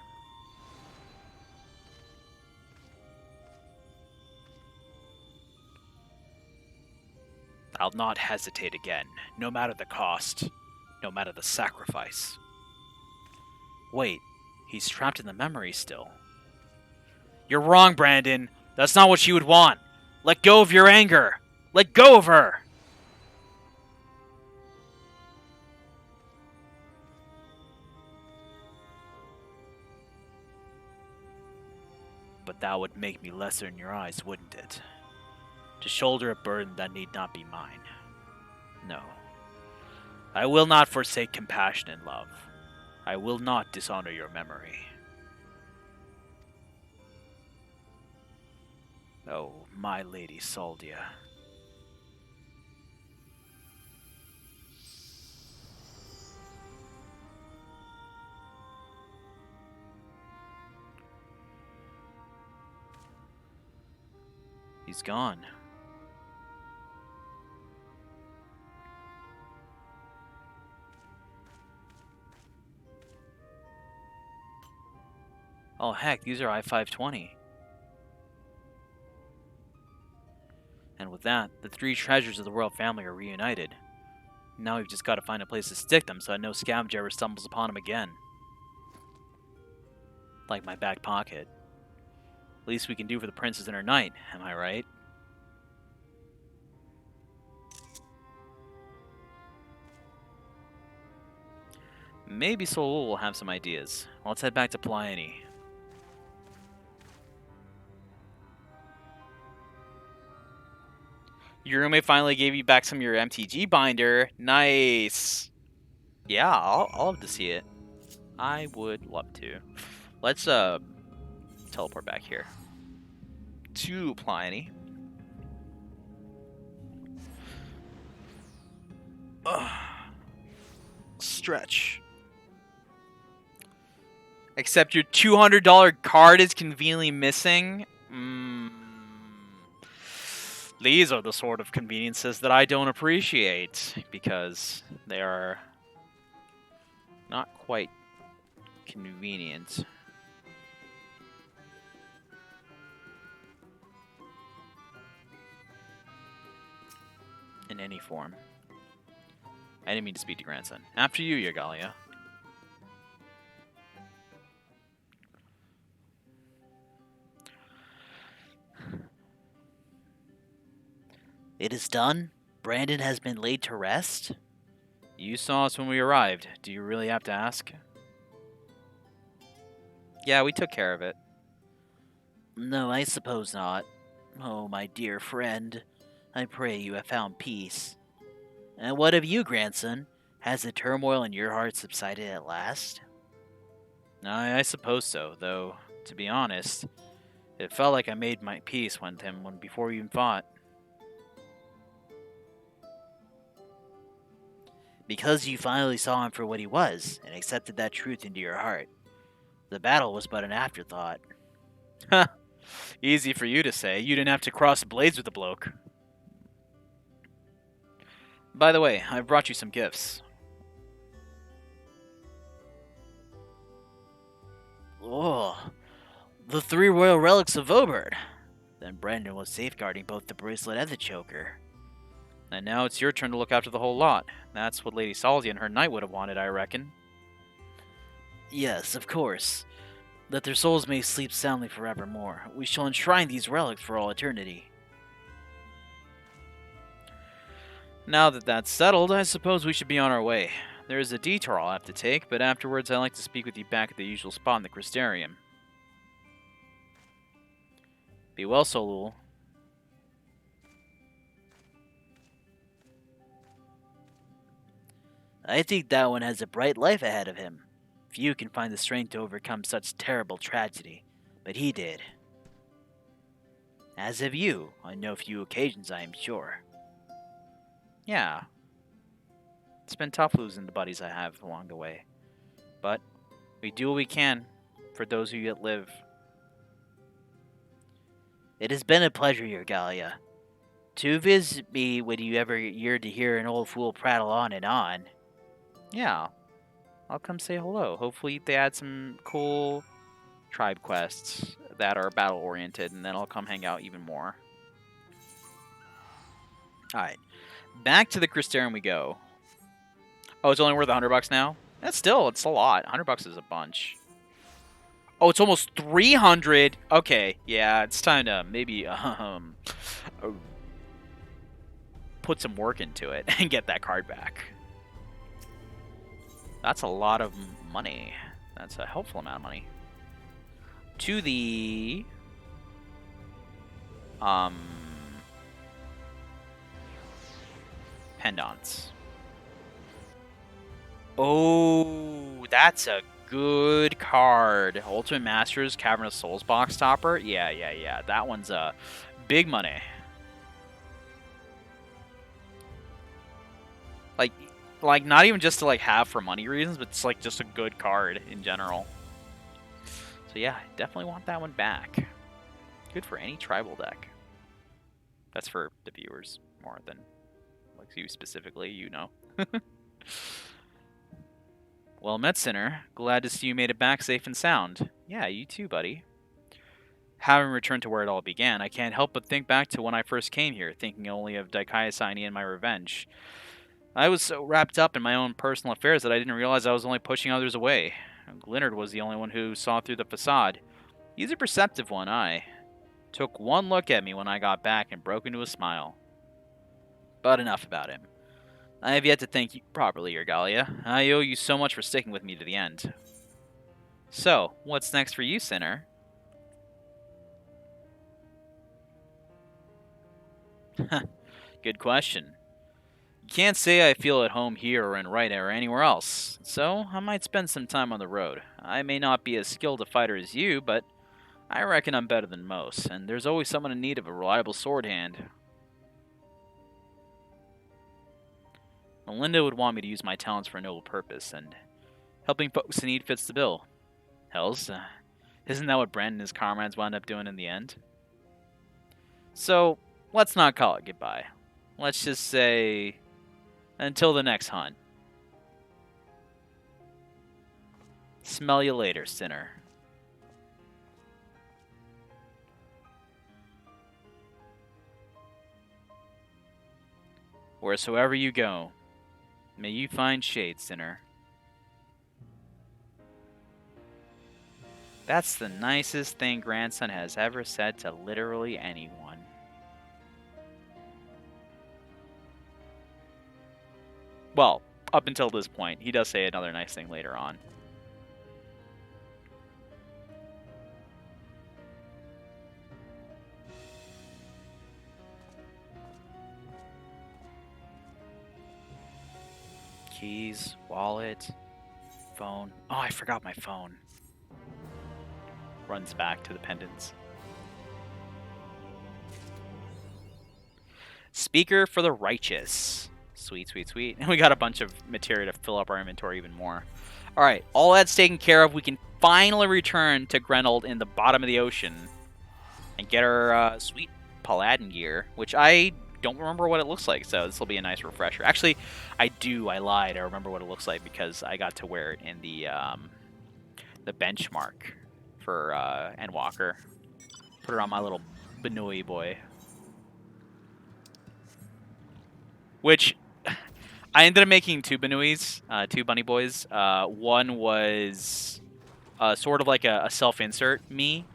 I'll not hesitate again, no matter the cost, no matter the sacrifice. Wait, he's trapped in the memory still. You're wrong, Brandon. That's not what she would want. Let go of your anger. Let go of her. But that would make me lesser in your eyes, wouldn't it? To shoulder a burden that need not be mine. No. I will not forsake compassion and love. I will not dishonor your memory. Oh, my Lady Soldia. He's gone. Oh heck, these are I-520. And with that, the three treasures of the royal family are reunited. Now we've just got to find a place to stick them so that no scavenger ever stumbles upon them again. Like my back pocket. Least we can do for the princess and her knight, am I right? Maybe Solul will have some ideas. Let's head back to Pleione. Your roommate finally gave you back some of your MTG binder. Nice. Yeah, I'll love to see it. I would love to. Let's teleport back here to Pleione. Stretch. Except your $200 card is conveniently missing. These are the sort of conveniences that I don't appreciate because they are not quite convenient. In any form. I didn't mean to speak to grandson. After you, Yergalia. It is done? Brandon has been laid to rest? You saw us when we arrived. Do you really have to ask? Yeah, we took care of it. No, I suppose not. Oh, my dear friend. I pray you have found peace. And what of you, grandson? Has the turmoil in your heart subsided at last? I suppose so, though, to be honest, it felt like I made my peace with him before we even fought. Because you finally saw him for what he was, and accepted that truth into your heart. The battle was but an afterthought. Ha! Easy for you to say. You didn't have to cross blades with the bloke. By the way, I've brought you some gifts. Oh, the 3 royal relics of Vobert. Then Brandon was safeguarding both the bracelet and the choker. And now it's your turn to look after the whole lot. That's what Lady Soldia and her knight would have wanted, I reckon. Yes, of course. That their souls may sleep soundly forevermore. We shall enshrine these relics for all eternity. Now that that's settled, I suppose we should be on our way. There is a detour I'll have to take, but afterwards I'd like to speak with you back at the usual spot in the Crystarium. Be well, Solul. I think that one has a bright life ahead of him. Few can find the strength to overcome such terrible tragedy, but he did. As have you, on no few occasions, I am sure. Yeah. It's been tough losing the buddies I have along the way. But we do what we can for those who yet live. It has been a pleasure, Yergalia. To visit me when you ever yearn to hear an old fool prattle on and on. Yeah, I'll come say hello. Hopefully they add some cool tribe quests that are battle-oriented, and then I'll come hang out even more. Alright, back to the Crystarium we go. Oh, it's only worth $100 now? It's a lot. $100 is a bunch. Oh, it's almost 300. Okay, yeah, it's time to maybe put some work into it and get that card back. That's a lot of money. That's a helpful amount of money. To the pendants. Oh, that's a good card. Ultimate Masters Cavern of Souls box topper. Yeah. That one's big money. Like not even just to like have for money reasons, but it's like just a good card in general. So yeah, definitely want that one back. Good for any tribal deck. That's for the viewers more than like you specifically, you know. Well met, Sinner. Glad to see you made it back safe and sound. Yeah, you too, buddy. Having returned to where it all began, I can't help but think back to when I first came here, thinking only of Daikaiosine and my revenge. I was so wrapped up in my own personal affairs that I didn't realize I was only pushing others away. Glennard was the only one who saw through the facade. He's a perceptive one, took one look at me when I got back and broke into a smile. But enough about him. I have yet to thank you properly, Ergalia. I owe you so much for sticking with me to the end. So, what's next for you, Sinner? Good question. Can't say I feel at home here or in Rita or anywhere else, so I might spend some time on the road. I may not be as skilled a fighter as you, but I reckon I'm better than most, and there's always someone in need of a reliable sword hand. Melinda would want me to use my talents for a noble purpose, and helping folks in need fits the bill. Hells, isn't that what Brandon and his comrades wound up doing in the end? So, let's not call it goodbye. Let's just say, until the next hunt. Smell you later, Sinner. Wheresoever you go, may you find shade, Sinner. That's the nicest thing Grandson has ever said to literally anyone. Well, up until this point. He does say another nice thing later on. Keys, wallet, phone. Oh, I forgot my phone. Runs back to the pendants. Speaker for the righteous. Sweet. And we got a bunch of materia to fill up our inventory even more. Alright, all that's taken care of. We can finally return to Grenold in the bottom of the ocean and get our sweet Paladin gear, which I don't remember what it looks like, so this will be a nice refresher. Actually, I do. I lied. I remember what it looks like because I got to wear it in the benchmark for Endwalker. Put it on my little Benui boy. Which, I ended up making two Benuis, two bunny boys. One was sort of like a self-insert me,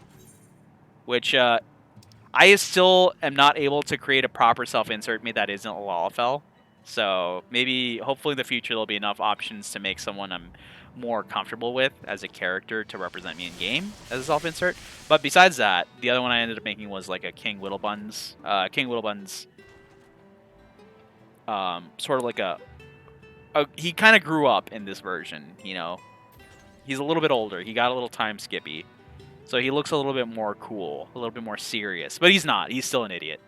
which I still am not able to create a proper self-insert me that isn't a Lalafell. So maybe, hopefully in the future, there'll be enough options to make someone I'm more comfortable with as a character to represent me in game as a self-insert. But besides that, the other one I ended up making was like a King Whittlebuns. King Whittlebuns, sort of like he kind of grew up in this version, you know. He's a little bit older. He got a little time skippy. So he looks a little bit more cool, a little bit more serious. But he's not. He's still an idiot.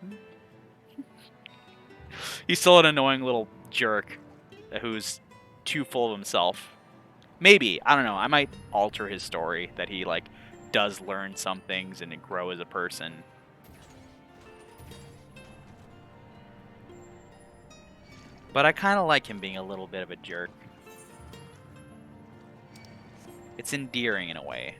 He's still an annoying little jerk who's too full of himself. Maybe. I don't know. I might alter his story that he, like, does learn some things and grow as a person. But I kind of like him being a little bit of a jerk. It's endearing in a way.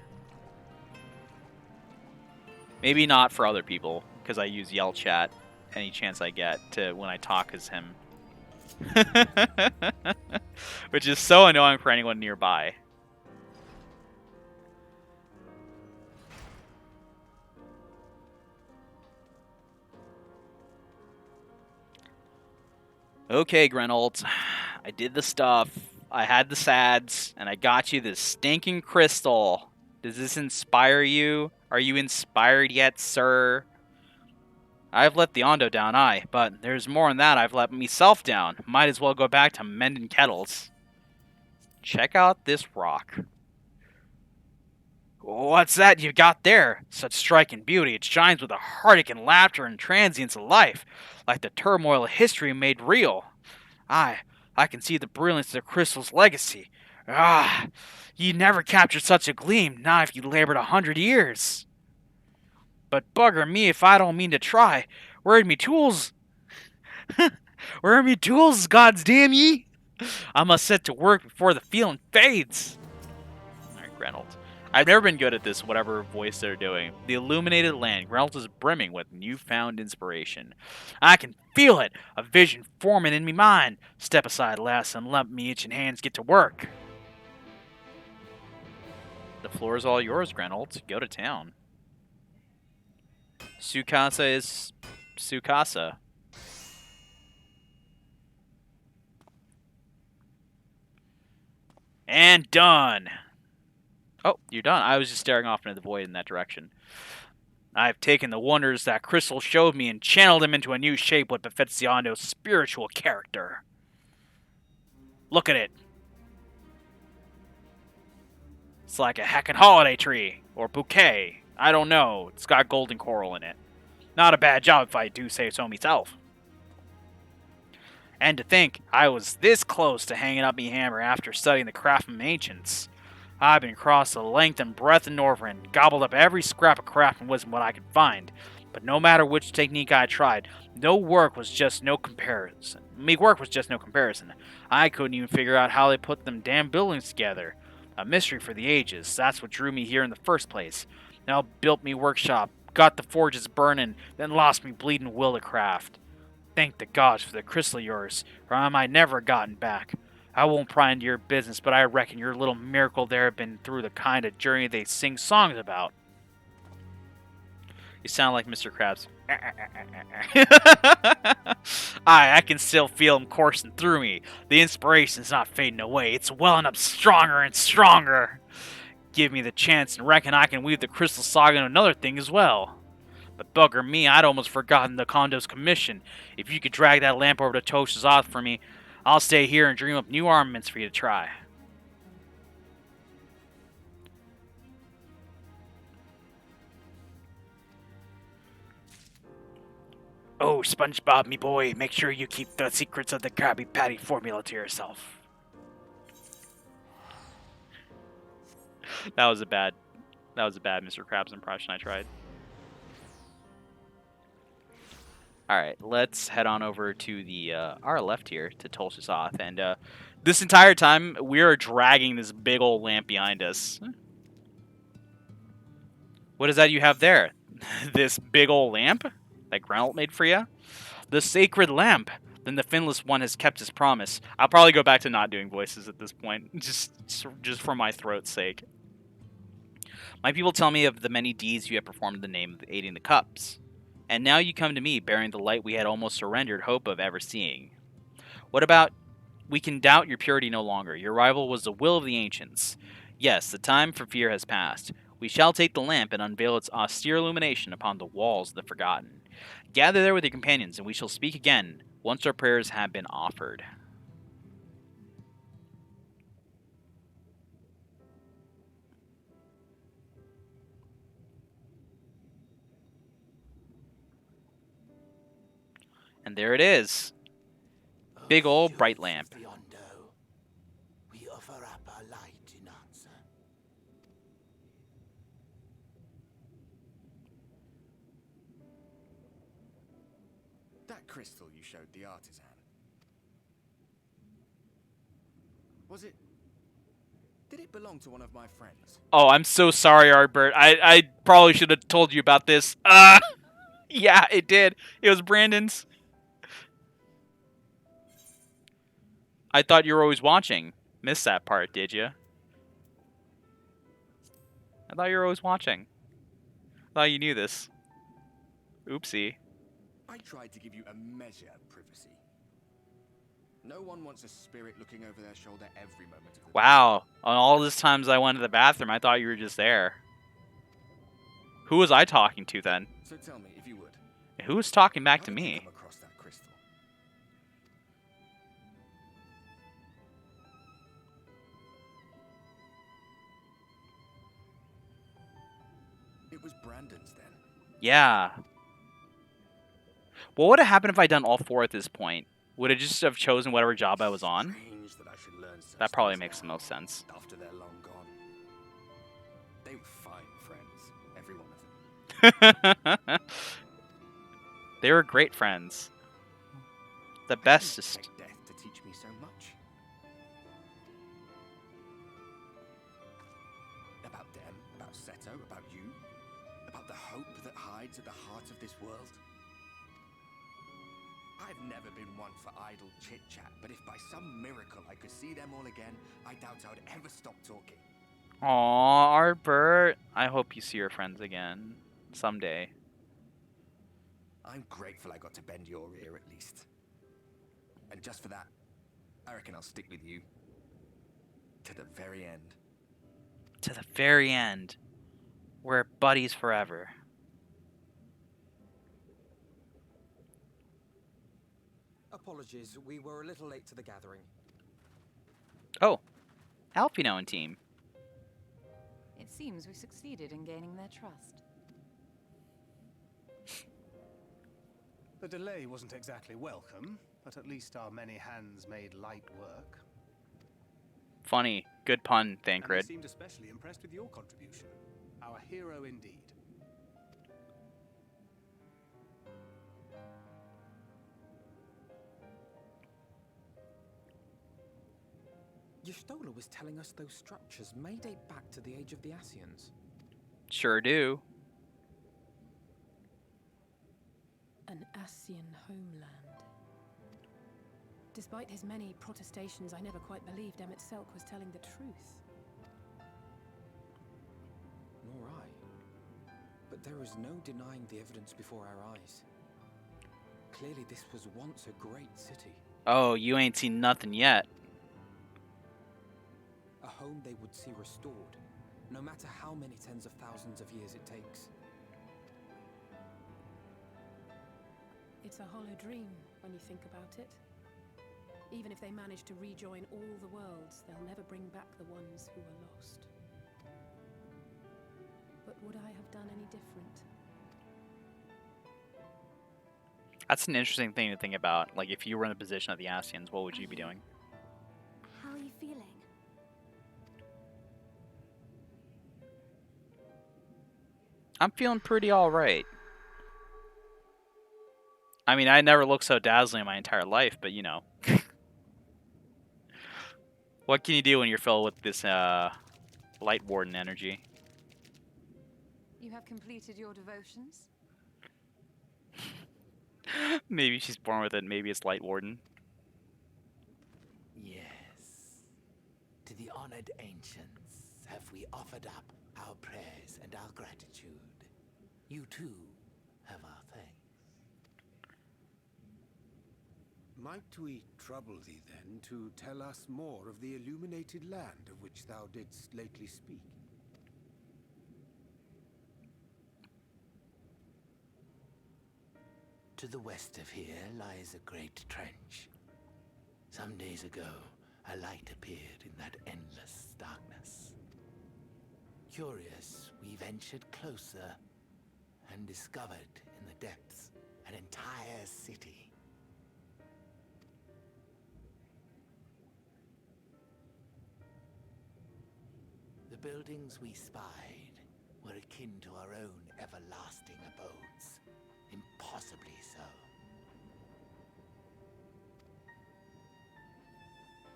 Maybe not for other people, because I use yell chat any chance I get to when I talk as him. Which is so annoying for anyone nearby. Okay, Grenold. I did the stuff. I had the sads, and I got you this stinking crystal. Does this inspire you? Are you inspired yet, sir? I've let the Ondo down, aye, but there's more than that. I've let myself down. Might as well go back to mending kettles. Check out this rock. What's that you got there? Such striking beauty. It shines with a heartache and laughter and transience of life, like the turmoil of history made real. Aye, I can see the brilliance of the crystal's legacy. Ah, ye never captured such a gleam, not if you labored 100 years. But bugger me if I don't mean to try. Where are me tools? Where are me tools, gods damn ye? I must set to work before the feeling fades. Alright, Grenold. I've never been good at this, whatever voice they're doing. The illuminated land. Grenold is brimming with newfound inspiration. I can feel it, a vision forming in me mind. Step aside, lass, and let me itching hands get to work. The floor is all yours, Grenold. Go to town. Sukasa is Sukasa. And done. Oh, you're done. I was just staring off into the void in that direction. I've taken the wonders that crystal showed me and channeled them into a new shape what befits the Ondo's spiritual character. Look at it. It's like a heckin' holiday tree. Or bouquet. I don't know. It's got golden coral in it. Not a bad job if I do say so myself. And to think, I was this close to hanging up me hammer after studying the craft from ancients. I've been across the length and breadth of Northrend, gobbled up every scrap of craft and wisdom what I could find. But no matter which technique I tried, me work was just no comparison. I couldn't even figure out how they put them damn buildings together. A mystery for the ages. That's what drew me here in the first place. Now built me workshop, got the forges burning, then lost me bleeding will to craft. Thank the gods for the crystal of yours, or I might never have gotten back. I won't pry into your business, but I reckon your little miracle there have been through the kind of journey they sing songs about. You sound like Mr. Krabs. I can still feel him coursing through me. The inspiration's not fading away. It's welling up stronger and stronger. Give me the chance and reckon I can weave the crystal saga into another thing as well. But bugger me, I'd almost forgotten the Kondo's commission. If you could drag that lamp over to Tosha's Oth for me, I'll stay here and dream up new armaments for you to try. Oh, SpongeBob, me boy, make sure you keep the secrets of the Krabby Patty formula to yourself. That was a bad Mr. Krabs impression I tried. Alright, let's head on over to the our left here to Tulsa Soth, and this entire time we are dragging this big old lamp behind us. What is that you have there? This big old lamp that Grenold made for you? The sacred lamp. Then the finless one has kept his promise. I'll probably go back to not doing voices at this point, just for my throat's sake. My people tell me of the many deeds you have performed in the name of aiding the cups. And now you come to me, bearing the light we had almost surrendered hope of ever seeing. What about, we can doubt your purity no longer. Your rival was the will of the ancients. Yes, the time for fear has passed. We shall take the lamp and unveil its austere illumination upon the walls of the forgotten. Gather there with your companions, and we shall speak again, once our prayers have been offered. And there it is. Big old bright lamp. We offer up our light in answer. That crystal you showed the artisan. Was it... Did it belong to one of my friends? Oh, I'm so sorry, Arbert. I probably should have told you about this. Yeah, it did. It was Brandon's. I thought you were always watching. Missed that part, did you? I thought you were always watching. I thought you knew this. Oopsie. I tried to give you a measure of privacy. No one wants a spirit looking over their shoulder every moment of the day. Wow. On all these times I went to the bathroom, I thought you were just there. Who was I talking to then? So tell me, if you would. Who was talking back How to did you me? come across that crystal? It was Brandon's then. Yeah. What would have happened if I'd done all 4 at this point? Would it just have chosen whatever job I was on? Strange that I should learn such That probably things makes the now, most sense. after they're long gone. They were fine friends, every one of them. They were great friends. The I didn't bestest. expect death to teach me so much. About them, about Seto, about you, about the hope that hides at the heart of this world. I've never been one for idle chit-chat, but if by some miracle I could see them all again, I doubt I would ever stop talking. Aw, Arbert. I hope you see your friends again. Someday. I'm grateful I got to bend your ear at least. And just for that, I reckon I'll stick with you. To the very end. To the very end. We're buddies forever. Apologies, we were a little late to the gathering. Oh. Alpino and team. It seems we succeeded in gaining their trust. The delay wasn't exactly welcome, but at least our many hands made light work. Funny. Good pun, And they Thancred. seemed especially impressed with your contribution. Our hero indeed. Y'shtola was telling us those structures may date back to the age of the Ascians. Sure do. An Ascian homeland. Despite his many protestations, I never quite believed Emmett Selk was telling the truth. Nor I. But there is no denying the evidence before our eyes. Clearly this was once a great city. Oh, you ain't seen nothing yet. A home they would see restored, no matter how many tens of thousands of years it takes. It's a hollow dream when you think about it. Even if they manage to rejoin all the worlds, they'll never bring back the ones who were lost. But would I have done any different? That's an interesting thing to think about. Like, if you were in the position of the Ascians, what would you be doing? How are you feeling? I'm feeling pretty alright. I mean, I never looked so dazzling in my entire life, but you know. What can you do when you're filled with this Light Warden energy? You have completed your devotions? Maybe she's born with it, maybe it's Light Warden. Yes. To the honored ancients have we offered up our prayers and our gratitude. You too have our thanks. Might we trouble thee then to tell us more of the illuminated land of which thou didst lately speak? To the west of here lies a great trench. Some days ago, a light appeared in that endless darkness. Curious, we ventured closer and discovered in the depths an entire city. The buildings we spied were akin to our own everlasting abodes. Impossibly so.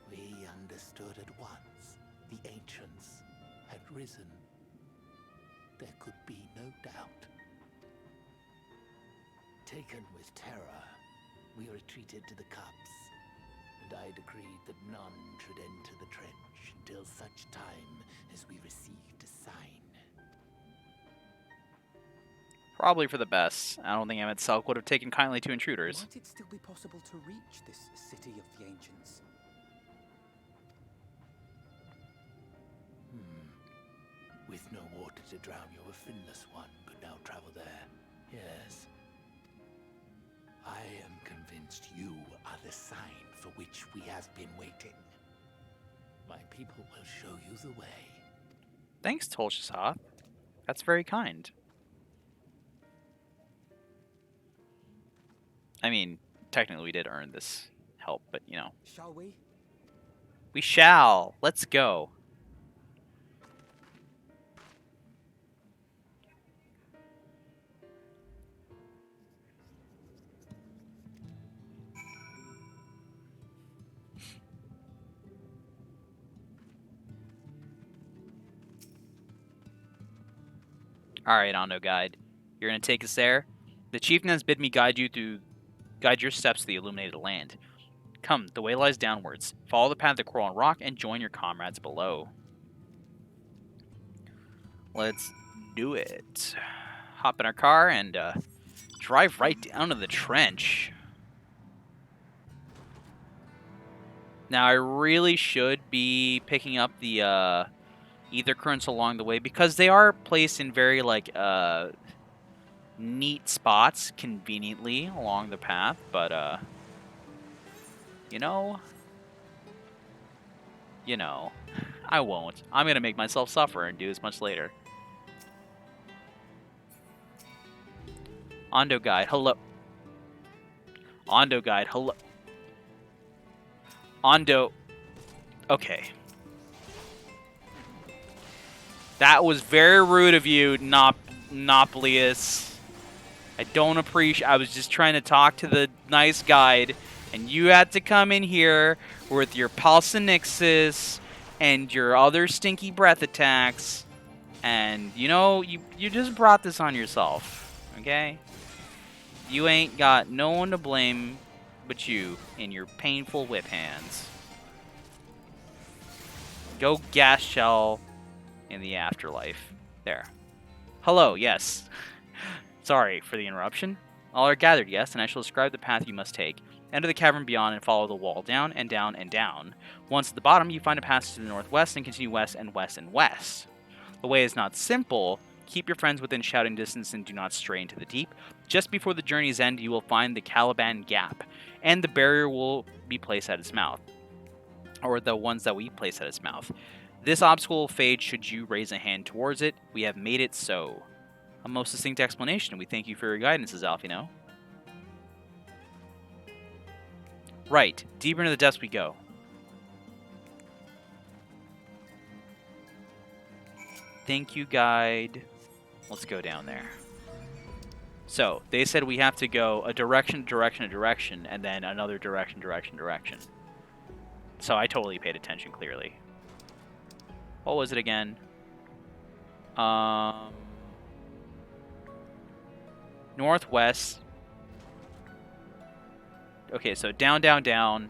We understood at once the ancients had risen. There could be no doubt. Taken with terror, we retreated to the cups, and I decreed that none should enter the trench until such time as we received a sign. Probably for the best. I don't think Emmett Selk would have taken kindly to intruders. Might it still be possible to reach this city of the ancients? With no water to drown you, a finless one could now travel there. Yes. I am convinced you are the sign for which we have been waiting. My people will show you the way. Thanks, Tolshasath. That's very kind. I mean, technically we did earn this help, but you know. Shall we? We shall. Let's go. Alright, Ondo Guide. You're gonna take us there? The chieftain has bid me guide your steps to the illuminated land. Come, the way lies downwards. Follow the path of the coral and rock and join your comrades below. Let's do it. Hop in our car and drive right down to the trench. Now, I really should be picking up the ether currents along the way because they are placed in very neat spots conveniently along the path, but you know, I won't. I'm gonna make myself suffer and do as much later. Ondo Guide, hello. Ondo Guide, hello. Ondo. Okay. That was very rude of you, Noplius. I don't appreciate. I was just trying to talk to the nice guide, and you had to come in here with your Palsinixis and your other stinky breath attacks, and you know you just brought this on yourself. Okay? You ain't got no one to blame but you in your painful whip hands. Go gas shell in the afterlife. There. Hello, yes. Sorry for the interruption. All are gathered, yes, and I shall describe the path you must take. Enter the cavern beyond and follow the wall down and down and down. Once at the bottom, you find a passage to the northwest and continue west and west and west. The way is not simple. Keep your friends within shouting distance and do not stray into the deep. Just before the journey's end, you will find the Caliban Gap, and the barrier will be placed at its mouth. Or the ones that we place at its mouth. This obstacle will fade should you raise a hand towards it. We have made it so. A most succinct explanation. We thank you for your guidance, Alfino. Right. Deeper into the depths we go. Thank you, guide. Let's go down there. So, they said we have to go a direction, and then another direction. So I totally paid attention, clearly. What was it again? Northwest. Okay, so down, down, down.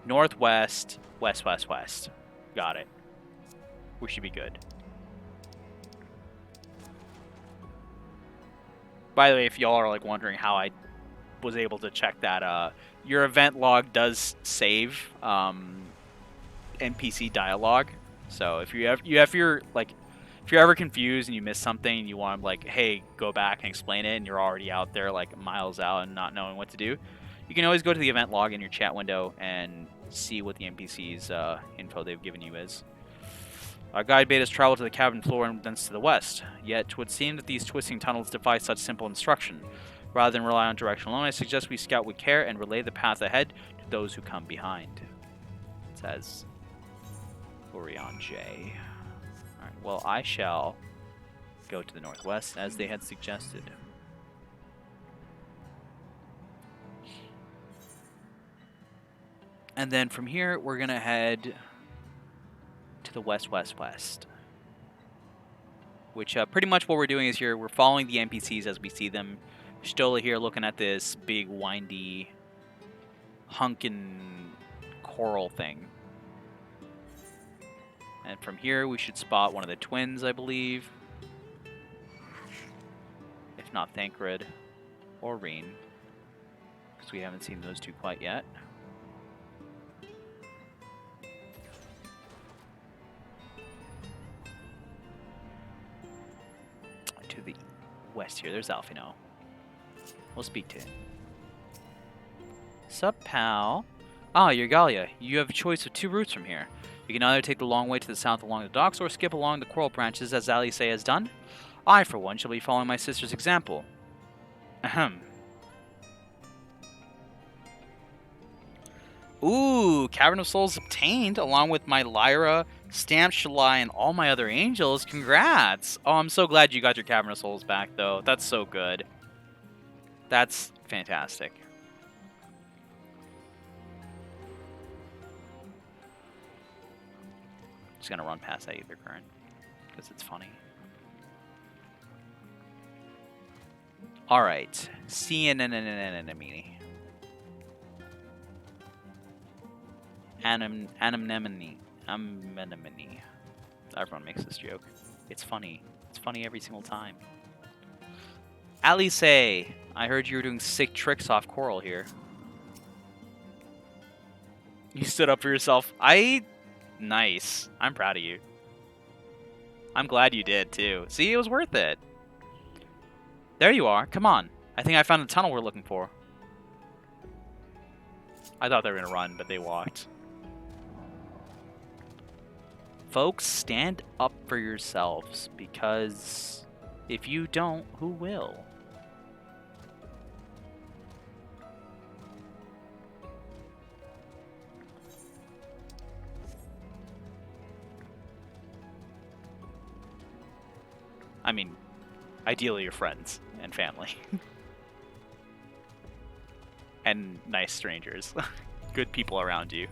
Northwest, west, west, west. Got it. We should be good. By the way, if y'all are like wondering how I was able to check that, your event log does save NPC dialogue. So if you're ever confused and you miss something and you want to like, hey, go back and explain it, and you're already out there like miles out and not knowing what to do, you can always go to the event log in your chat window and see what the NPC's info they've given you is. Our guide bade us travel to the cavern floor and thence to the west. Yet, 'twould seem that these twisting tunnels defy such simple instruction. Rather than rely on direction alone, I suggest we scout with care and relay the path ahead to those who come behind. It says Orion J. Alright, well, I shall go to the northwest as they had suggested. And then from here, we're going to head to the west, west, west. Which pretty much what we're doing is here, we're following the NPCs as we see them. Stola here looking at this big, windy, hunkin' coral thing. And from here, we should spot one of the twins, I believe. If not Thancred or Reen. Because we haven't seen those two quite yet. To the west here, there's Alfino. We'll speak to him. Sup, pal? Ah, you're Galia. You have a choice of 2 routes from here. You can either take the long way to the south along the docks, or skip along the coral branches as Alice has done. I, for one, shall be following my sister's example. Ahem. Ooh, Cavern of Souls obtained, along with my Lyra, Stamp Shalai, and all my other angels. Congrats! Oh, I'm so glad you got your Cavern of Souls back, though. That's so good. That's fantastic. Just gonna run past that Ether Current, because it's funny. Alright. Anemone. Anemone. Everyone makes this joke. It's funny. It's funny every single time. Alice, I heard you were doing sick tricks off Coral here. You stood up for yourself. Nice. I'm proud of you. I'm glad you did, too. See, it was worth it. There you are. Come on. I think I found the tunnel we're looking for. I thought they were going to run, but they walked. Folks, stand up for yourselves, because if you don't, who will? I mean, ideally your friends and family. And nice strangers. Good people around you.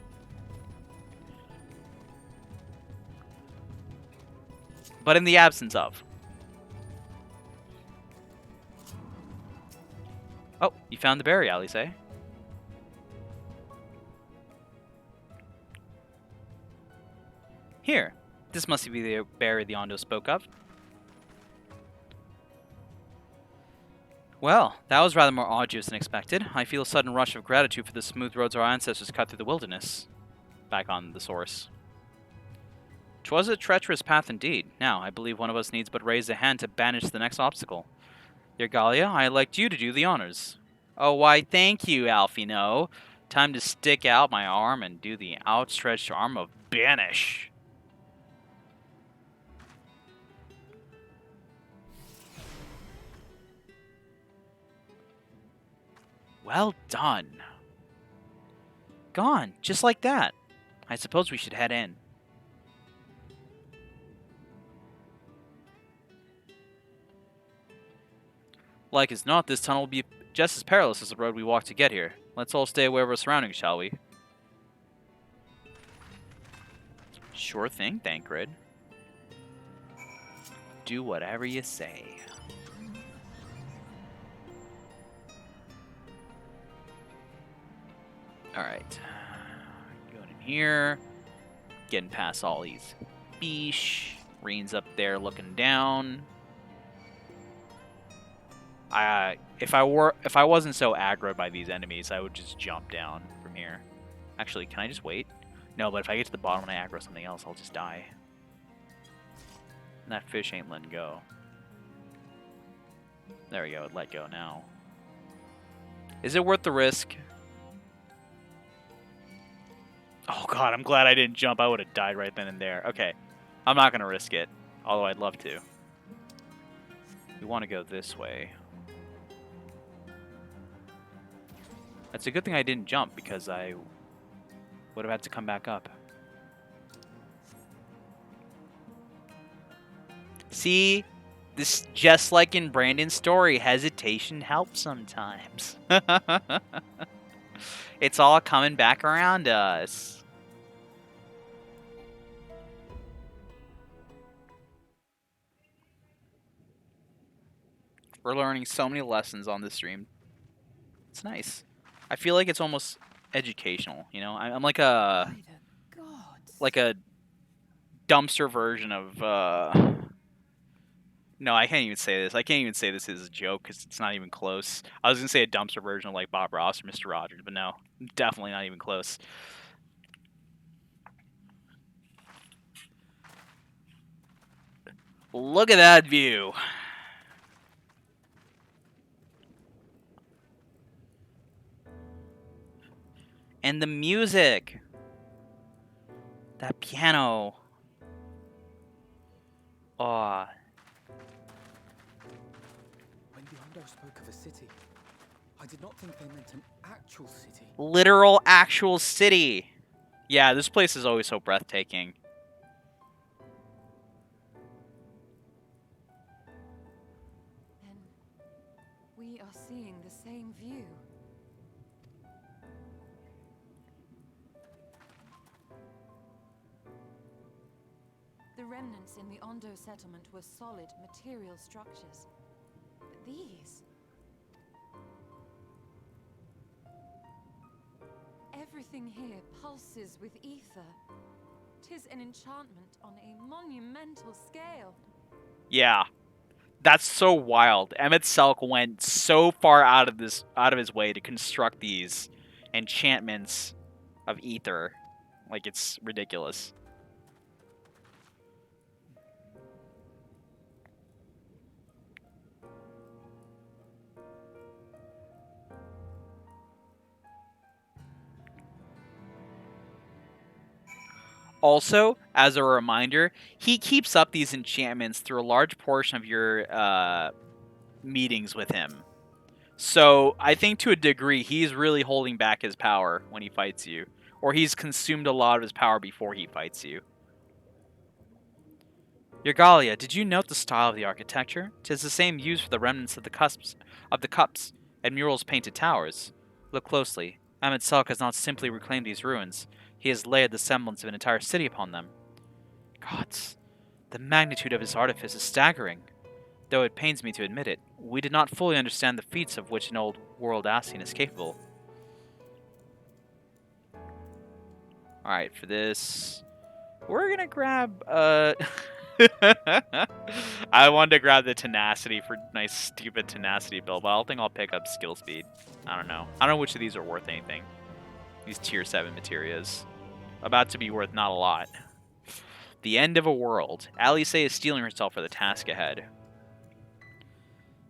But in the absence of. Oh, you found the berry, Alice. Here. This must be the berry the Ondo spoke of. Well, that was rather more arduous than expected. I feel a sudden rush of gratitude for the smooth roads our ancestors cut through the wilderness. Back on the source. 'Twas a treacherous path indeed. Now, I believe one of us needs but raise a hand to banish the next obstacle. Dear Galia, I elect you to do the honors. Oh, why, thank you, Alfino. Time to stick out my arm and do the outstretched arm of banish. Well done. Gone, just like that. I suppose we should head in. Like as not, this tunnel will be just as perilous as the road we walked to get here. Let's all stay aware of our surroundings, shall we? Sure thing, Thancred. Do whatever you say. Alright. Going in here. Getting past all these beesh. Reen's up there looking down. If I wasn't so aggroed by these enemies, I would just jump down from here. Actually, can I just wait? No, but if I get to the bottom and I aggro something else, I'll just die. And that fish ain't letting go. There we go, it let go now. Is it worth the risk? Oh god, I'm glad I didn't jump. I would have died right then and there. Okay, I'm not going to risk it, although I'd love to. We want to go this way. It's a good thing I didn't jump, because I would have had to come back up. See? This, just like in Brandon's story, hesitation helps sometimes. It's all coming back around us. We're learning so many lessons on this stream. It's nice. I feel like it's almost educational, you know? I'm like a dumpster version of no, I can't even say this. I can't even say this is a joke because it's not even close. I was gonna say a dumpster version of like Bob Ross or Mr. Rogers, but no, definitely not even close. Look at that view. And the music. That piano. Oh. When Biondo spoke of a city, I did not think they meant an actual city. Literal actual city. Yeah, this place is always so breathtaking. Then we are seeing the same view. The remnants in the Ondo settlement were solid, material structures. But these... Everything here pulses with ether. 'Tis an enchantment on a monumental scale. Yeah. That's so wild. Emmett Selk went so far out of his way to construct these enchantments of ether. Like, it's ridiculous. Also, as a reminder, he keeps up these enchantments through a large portion of your meetings with him. So I think to a degree, he's really holding back his power when he fights you. Or he's consumed a lot of his power before he fights you. Yergalia, did you note the style of the architecture? 'Tis the same used for the remnants of the cups and murals painted towers. Look closely. Ahmed Salk has not simply reclaimed these ruins. He has layered the semblance of an entire city upon them. Gods, the magnitude of his artifice is staggering. Though it pains me to admit it, we did not fully understand the feats of which an old world Ascian is capable. Alright, for this, we're gonna grab, I wanted to grab the tenacity for nice, stupid tenacity build, but I don't think I'll pick up skill speed. I don't know. I don't know which of these are worth anything. These tier 7 materias. About to be worth not a lot. The end of a world. Alice is steeling herself for the task ahead.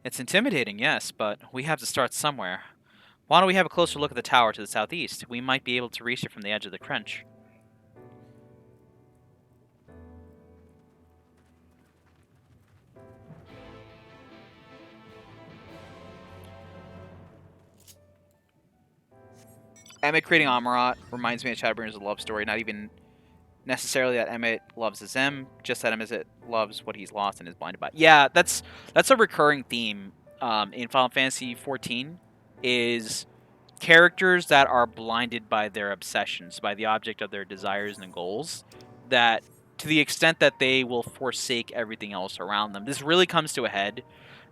It's intimidating, yes, but we have to start somewhere. Why don't we have a closer look at the tower to the southeast? We might be able to reach it from the edge of the trench. Emmett creating Amarat reminds me of Shadowbringers' love story. Not even necessarily that Emmett loves Zem, just that Emmett loves what he's lost and is blinded by. Yeah, that's a recurring theme in Final Fantasy XIV, is characters that are blinded by their obsessions, by the object of their desires and goals, that to the extent that they will forsake everything else around them. This really comes to a head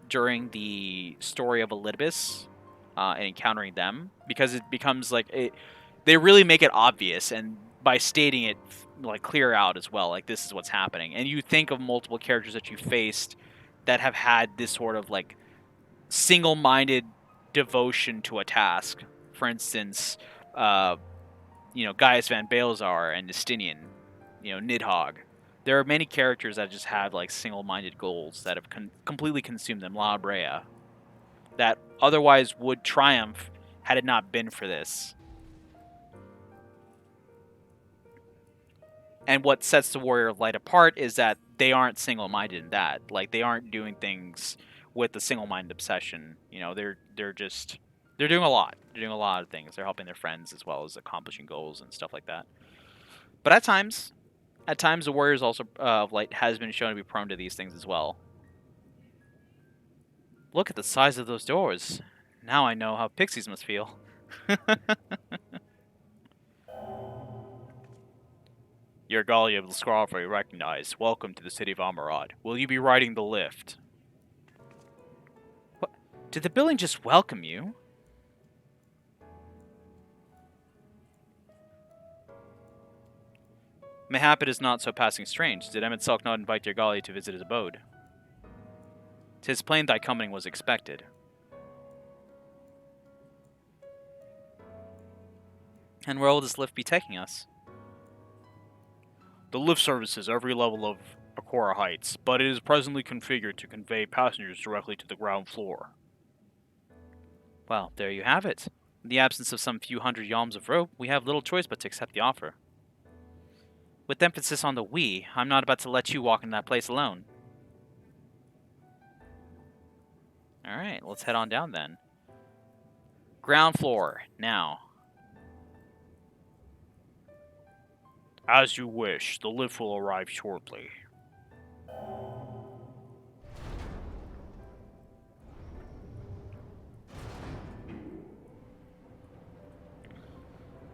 during the story of Elidibus and encountering them, because it becomes like they really make it obvious, and by stating it like clear out as well, like this is what's happening. And you think of multiple characters that you faced that have had this sort of like single-minded devotion to a task. For instance, Gaius Van Balezar and Justinian, Nidhogg. There are many characters that just have like single-minded goals that have completely consumed them. La Brea, that otherwise would triumph had it not been for this. And what sets the Warrior of Light apart is that they aren't single-minded in that. Like, they aren't doing things with a single-minded obsession. They're doing a lot. They're doing a lot of things. They're helping their friends as well as accomplishing goals and stuff like that. But at times, the Warriors also of Light has been shown to be prone to these things as well. Look at the size of those doors. Now I know how pixies must feel. Yergalia of the Scrawfrey recognized. Welcome to the city of Amarad. Will you be riding the lift? Did the building just welcome you? Mayhap it is not so passing strange. Did Emmett Selk not invite dear Golly to visit his abode? 'Tis plain thy coming was expected. And where will this lift be taking us? The lift services every level of Akora Heights, but it is presently configured to convey passengers directly to the ground floor. Well, there you have it. In the absence of some few hundred yalms of rope, we have little choice but to accept the offer. With emphasis on the we, I'm not about to let you walk into that place alone. Alright, let's head on down then. Ground floor, now. As you wish, the lift will arrive shortly.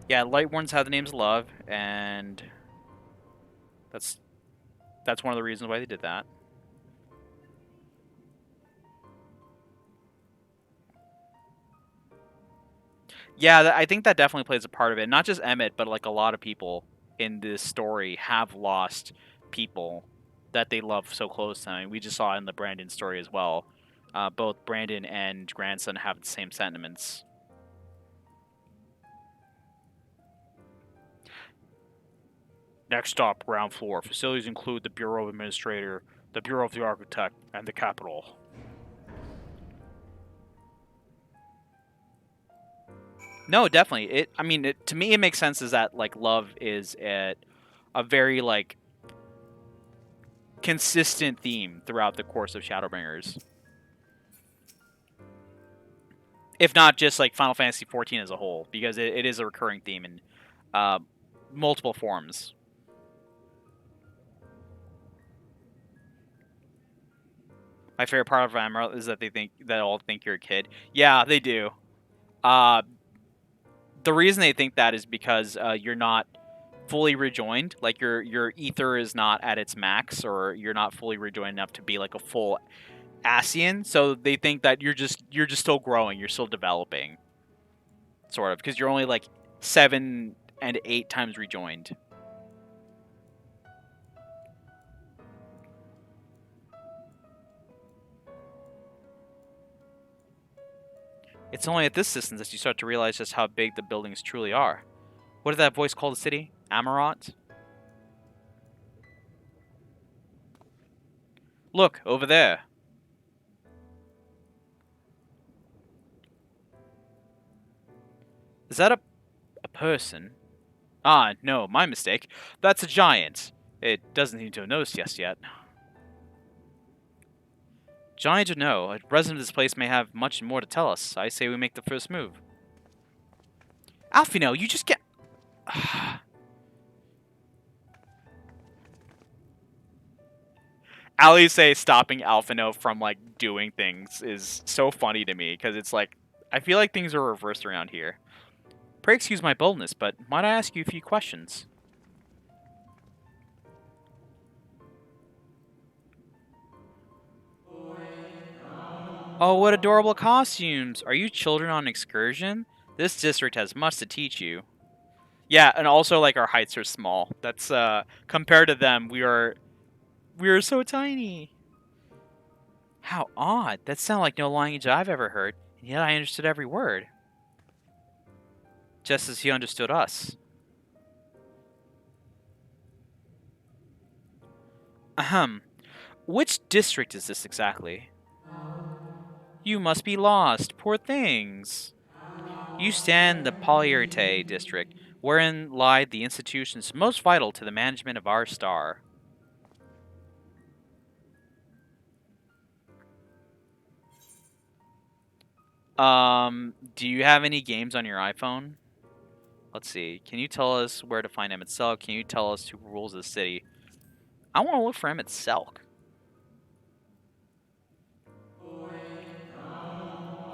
Yeah, Lightworns have the names Love, and that's one of the reasons why they did that. Yeah, I think that definitely plays a part of it. Not just Emmett, but like a lot of people in this story have lost people that they love so close to them. I mean, we just saw in the Brandon story as well. Both Brandon and grandson have the same sentiments. Next stop, ground floor. Facilities include the Bureau of Administrator, the Bureau of the Architect, and the Capitol. No, definitely. To me, it makes sense is that like Love is a very like consistent theme throughout the course of Shadowbringers. If not just like Final Fantasy XIV as a whole, because it is a recurring theme in multiple forms. My favorite part of Emerald is that they all think you're a kid. Yeah, they do. The reason they think that is because you're not fully rejoined. Like your ether is not at its max, or you're not fully rejoined enough to be like a full Ascian. So they think that you're just still growing, you're still developing, sort of, because you're only like 7 and 8 times rejoined. It's only at this distance that you start to realize just how big the buildings truly are. What did that voice call the city? Amarant? Look, over there. Is that a person? Ah, no, my mistake. That's a giant. It doesn't seem to have noticed us yet. Giant or no, a resident of this place may have much more to tell us. I say we make the first move. Alfino, you just get... Alice stopping Alfino from, like, doing things is so funny to me, because it's like, I feel like things are reversed around here. Pray excuse my boldness, but might I ask you a few questions? Oh, what adorable costumes! Are you children on an excursion? This district has much to teach you. Yeah, and also, like, our heights are small. That's, compared to them, we are so tiny. How odd. That sounded like no language I've ever heard, and yet I understood every word. Just as he understood us. Ahem. Which district is this exactly? You must be lost, poor things. You stand in the Polyerte district, wherein lie the institutions most vital to the management of our star. Do you have any games on your iPhone? Let's see. Can you tell us where to find Emmett Selk? Can you tell us who rules the city? I want to look for Emmett Selk.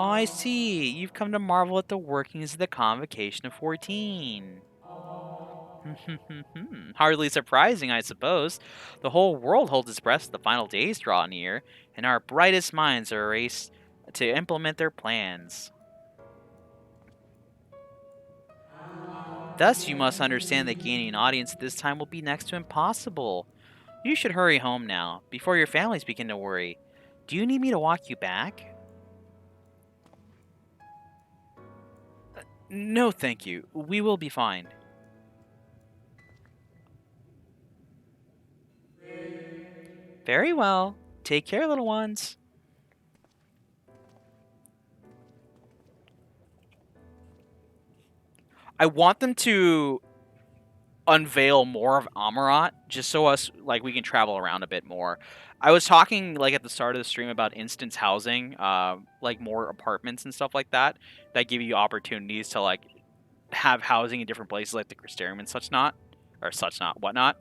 Oh, I see. You've come to marvel at the workings of the Convocation of 14. Hardly surprising, I suppose. The whole world holds its breath as the final days draw near, and our brightest minds are to implement their plans. Thus, you must understand that gaining an audience this time will be next to impossible. You should hurry home now, before your families begin to worry. Do you need me to walk you back? No, thank you. We will be fine. Very well. Take care, little ones. I want them to unveil more of Amarat, just so we can travel around a bit more. I was talking like at the start of the stream about instance housing, like more apartments and stuff like that give you opportunities to like have housing in different places like the Crystarium and whatnot.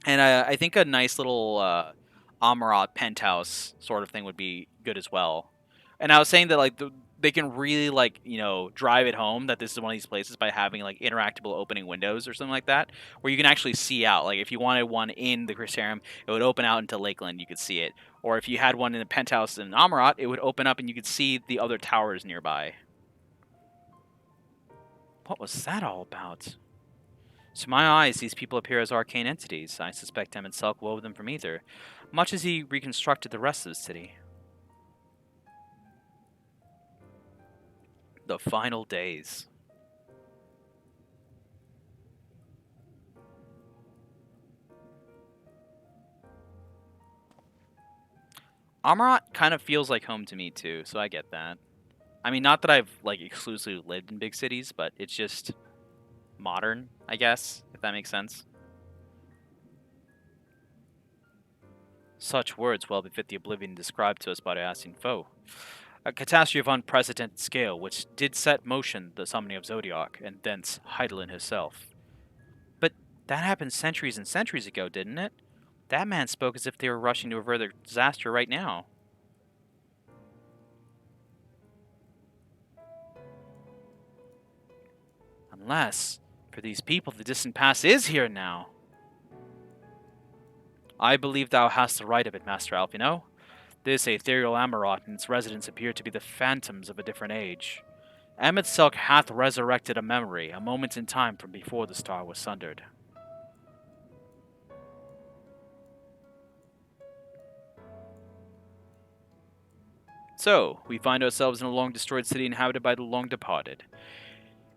And I think a nice little Amarat penthouse sort of thing would be good as well. And I was saying that like they can really drive it home that this is one of these places by having like interactable opening windows or something like that, where you can actually see out. Like if you wanted one in the Crystarium, it would open out into Lakeland, you could see it. Or if you had one in the penthouse in Amarat, it would open up and you could see the other towers nearby. What was that all about? To my eyes, these people appear as arcane entities. I suspect Emmett Selk wove them from ether, much as he reconstructed the rest of the city. The final days. Amarat kind of feels like home to me too, so I get that. I mean, not that I've like exclusively lived in big cities, but it's just modern, I guess, if that makes sense. Such words well befit the oblivion described to us by the Ascian foe. A catastrophe of unprecedented scale, which did set motion the summoning of Zodiac, and thence Heidelin herself. But that happened centuries and centuries ago, didn't it? That man spoke as if they were rushing to avert the disaster right now. Unless, for these people, the distant past is here now. I believe thou hast the right of it, Master Alphino. This ethereal Amarat and its residents appear to be the phantoms of a different age. Emmett Selk hath resurrected a memory, a moment in time from before the star was sundered. So, we find ourselves in a long-destroyed city inhabited by the long-departed.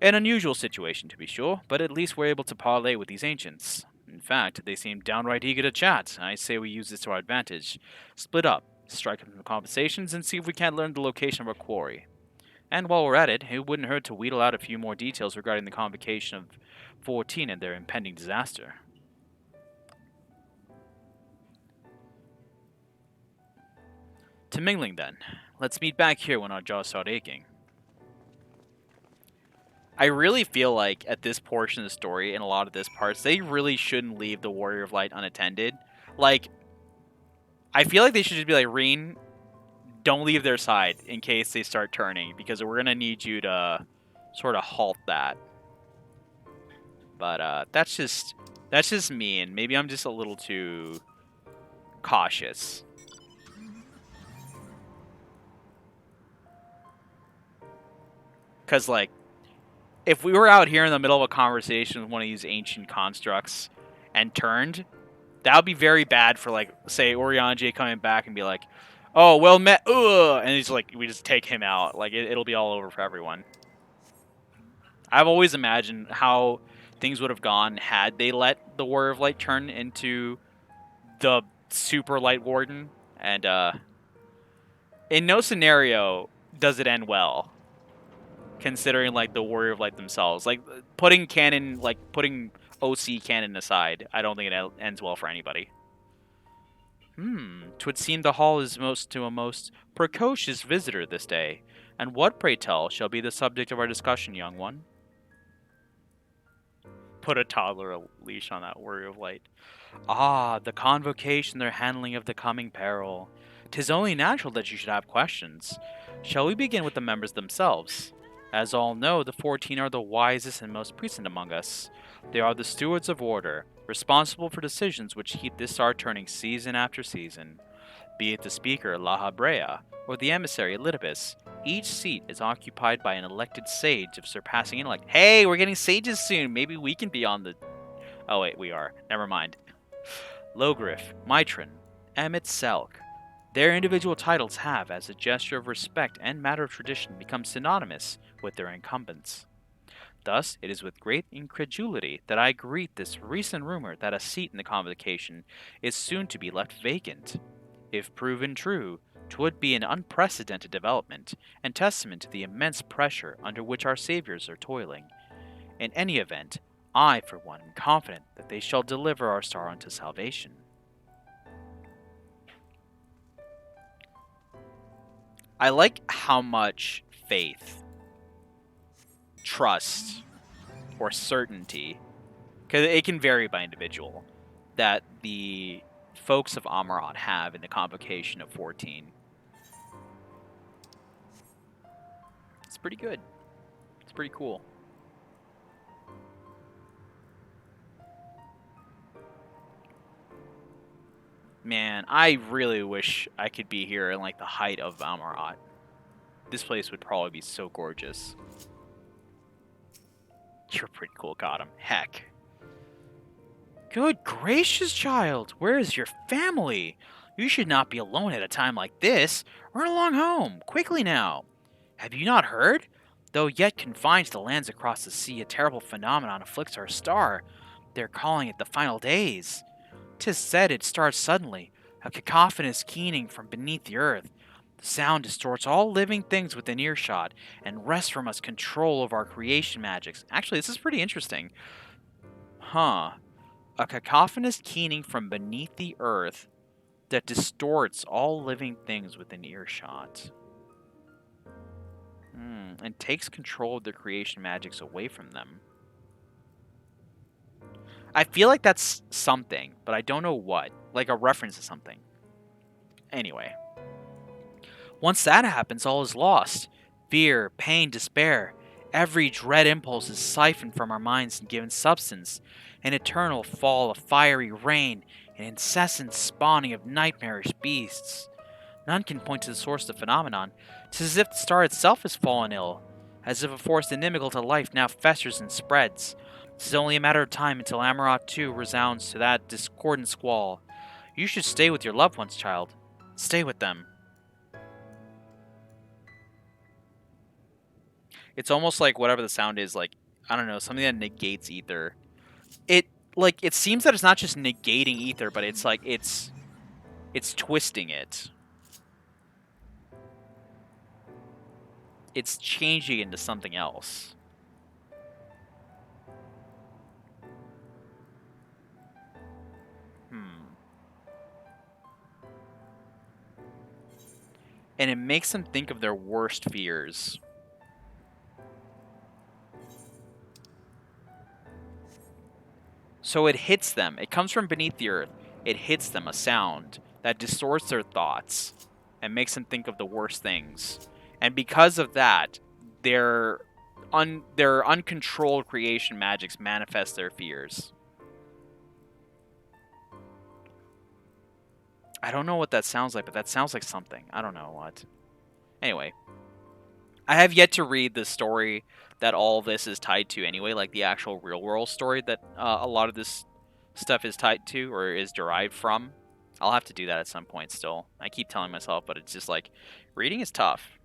An unusual situation, to be sure, but at least we're able to parley with these ancients. In fact, they seem downright eager to chat. I say we use this to our advantage. Split up, strike up some conversations, and see if we can't learn the location of our quarry. And while we're at it, it wouldn't hurt to wheedle out a few more details regarding the convocation of 14 and their impending disaster. To mingling, then. Let's meet back here when our jaws start aching. I really feel like at this portion of the story, in a lot of this parts, they really shouldn't leave the Warrior of Light unattended. Like, I feel like they should just be like, Reen, don't leave their side in case they start turning, because we're going to need you to sort of halt that. But that's just me, and maybe I'm just a little too cautious. Because, like, if we were out here in the middle of a conversation with one of these ancient constructs and turned, that would be very bad for, like, say, Oriange coming back and be like, oh, well met, and he's like, we just take him out. Like, it'll be all over for everyone. I've always imagined how things would have gone had they let the Warrior of Light turn into the Super Light Warden. And, in no scenario does it end well, considering, like, the Warrior of Light themselves. Like, putting OC canon aside, I don't think it ends well for anybody. 'Twould seem the hall is a most precocious visitor this day. And what, pray tell, shall be the subject of our discussion, young one? Put a toddler leash on that Warrior of Light. Ah, the convocation, their handling of the coming peril. 'Tis only natural that you should have questions. Shall we begin with the members themselves? As all know, the 14 are the wisest and most puissant among us. They are the stewards of order, responsible for decisions which keep this star turning season after season. Be it the speaker, La Habrea, or the emissary, Litibus, each seat is occupied by an elected sage of surpassing intellect. Hey, we're getting sages soon. Maybe we can be on the... Oh, wait, we are. Never mind. Logriff, Mitron, Emmett Selk. Their individual titles have, as a gesture of respect and matter of tradition, become synonymous with their incumbents. Thus, it is with great incredulity that I greet this recent rumor that a seat in the convocation is soon to be left vacant. If proven true, 'twould be an unprecedented development, and testament to the immense pressure under which our saviors are toiling. In any event, I, for one, am confident that they shall deliver our star unto salvation. I like how much faith, trust, or certainty, because it can vary by individual, that the folks of Amarat have in the convocation of 14. It's pretty good. It's pretty cool. Man, I really wish I could be here in like the height of Amarat. This place would probably be so gorgeous. You're pretty cool, got him. Heck. Good gracious, child! Where is your family? You should not be alone at a time like this. Run along home, quickly now. Have you not heard? Though yet confined to the lands across the sea, a terrible phenomenon afflicts our star. They're calling it the final days. 'Tis said it starts suddenly, a cacophonous keening from beneath the earth. The sound distorts all living things within earshot, and wrests from us control of our creation magics. Actually, this is pretty interesting. Huh. A cacophonous keening from beneath the earth that distorts all living things within earshot. And takes control of their creation magics away from them. I feel like that's something, but I don't know what. Like a reference to something. Anyway. Once that happens, all is lost. Fear, pain, despair. Every dread impulse is siphoned from our minds and given substance. An eternal fall of fiery rain, an incessant spawning of nightmarish beasts. None can point to the source of the phenomenon. 'Tis as if the star itself has fallen ill, as if a force inimical to life now festers and spreads. 'Tis only a matter of time until Amarat too resounds to that discordant squall. You should stay with your loved ones, child. Stay with them. It's almost like whatever the sound is, like, I don't know, something that negates ether. It seems that it's not just negating ether, but it's like, it's twisting it. It's changing into something else. And it makes them think of their worst fears. So it hits them. It comes from beneath the earth. It hits them, a sound that distorts their thoughts and makes them think of the worst things. And because of that, their uncontrolled creation magics manifest their fears. I don't know what that sounds like, but that sounds like something. I don't know what. Anyway. I have yet to read the story that all this is tied to anyway, like the actual real-world story that a lot of this stuff is tied to or is derived from. I'll have to do that at some point still. I keep telling myself, but it's just like, reading is tough.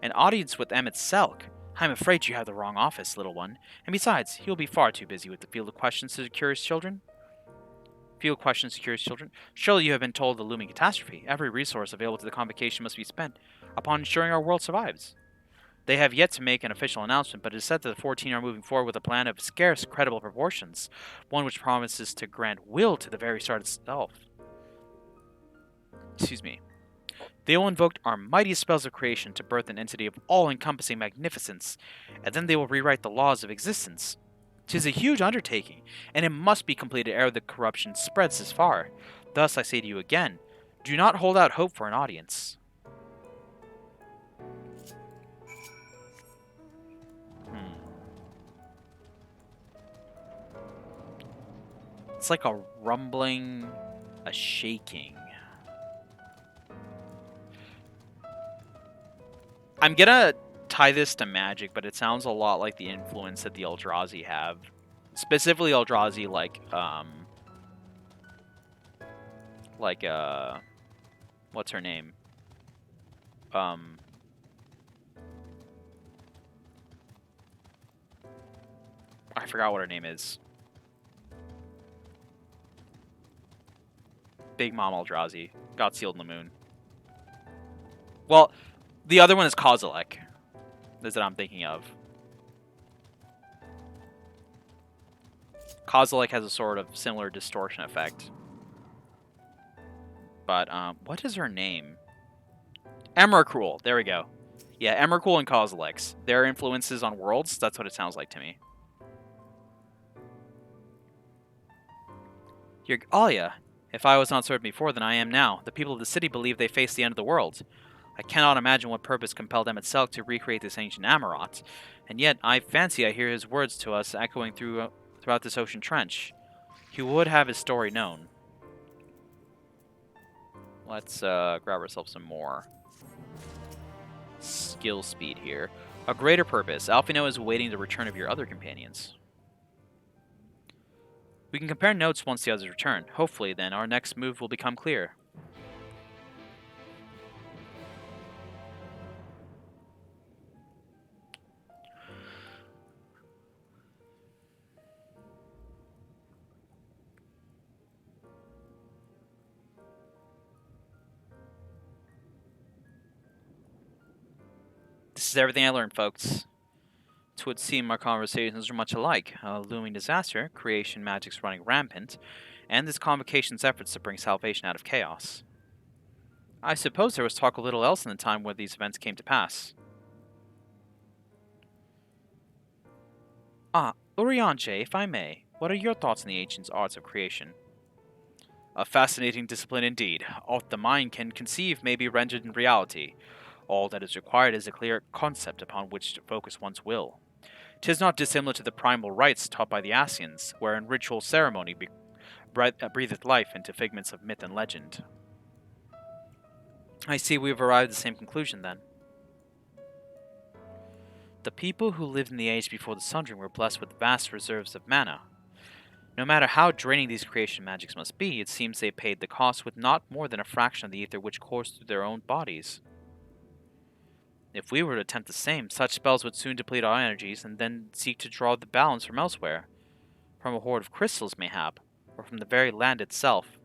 An audience with Emmett Selk. I'm afraid you have the wrong office, little one. And besides, he'll be far too busy with the field of questions to curious children. Field questions to curious children. Surely you have been told of the looming catastrophe. Every resource available to the convocation must be spent upon ensuring our world survives. They have yet to make an official announcement, but it is said that the 14 are moving forward with a plan of scarce credible proportions, one which promises to grant will to the very start itself. Excuse me. They will invoke our mightiest spells of creation to birth an entity of all-encompassing magnificence, and then they will rewrite the laws of existence. 'Tis a huge undertaking, and it must be completed ere the corruption spreads this far. Thus, I say to you again, do not hold out hope for an audience. It's like a rumbling, A shaking. I'm gonna tie this to magic, but it sounds a lot like the influence that the Eldrazi have. Specifically Eldrazi, what's her name? I forgot what her name is. Big Mom Eldrazi. Got sealed in the moon. Well, the other one is Kozilek. That's what I'm thinking of. Kozilek has a sort of similar distortion effect. But, what is her name? Emrakul. There we go. Yeah, Emrakul and Kozilek's. Their influences on worlds, that's what it sounds like to me. Alia, if I was not certain before than I am now, the people of the city believe they face the end of the world. I cannot imagine what purpose compelled Emet-Selch to recreate this ancient Amarot, and yet I fancy I hear his words to us echoing throughout this ocean trench. He would have his story known. Let's grab ourselves some more skill speed here. A greater purpose. Alfino is awaiting the return of your other companions. We can compare notes once the others return. Hopefully, then, our next move will become clear. This is everything I learned, folks. It would seem our conversations are much alike. A looming disaster, creation magic's running rampant, and this convocation's efforts to bring salvation out of chaos. I suppose there was talk of little else in the time when these events came to pass. Urianger, if I may, what are your thoughts on the ancients' arts of creation? A fascinating discipline indeed. All the mind can conceive may be rendered in reality. All that is required is a clear concept upon which to focus one's will. 'Tis not dissimilar to the primal rites taught by the Asians, wherein ritual ceremony breatheth life into figments of myth and legend. I see we have arrived at the same conclusion, then. The people who lived in the age before the Sundering were blessed with vast reserves of mana. No matter how draining these creation magics must be, it seems they paid the cost with not more than a fraction of the ether which coursed through their own bodies. If we were to attempt the same, such spells would soon deplete our energies, and then seek to draw the balance from elsewhere. From a hoard of crystals, mayhap, or from the very land itself.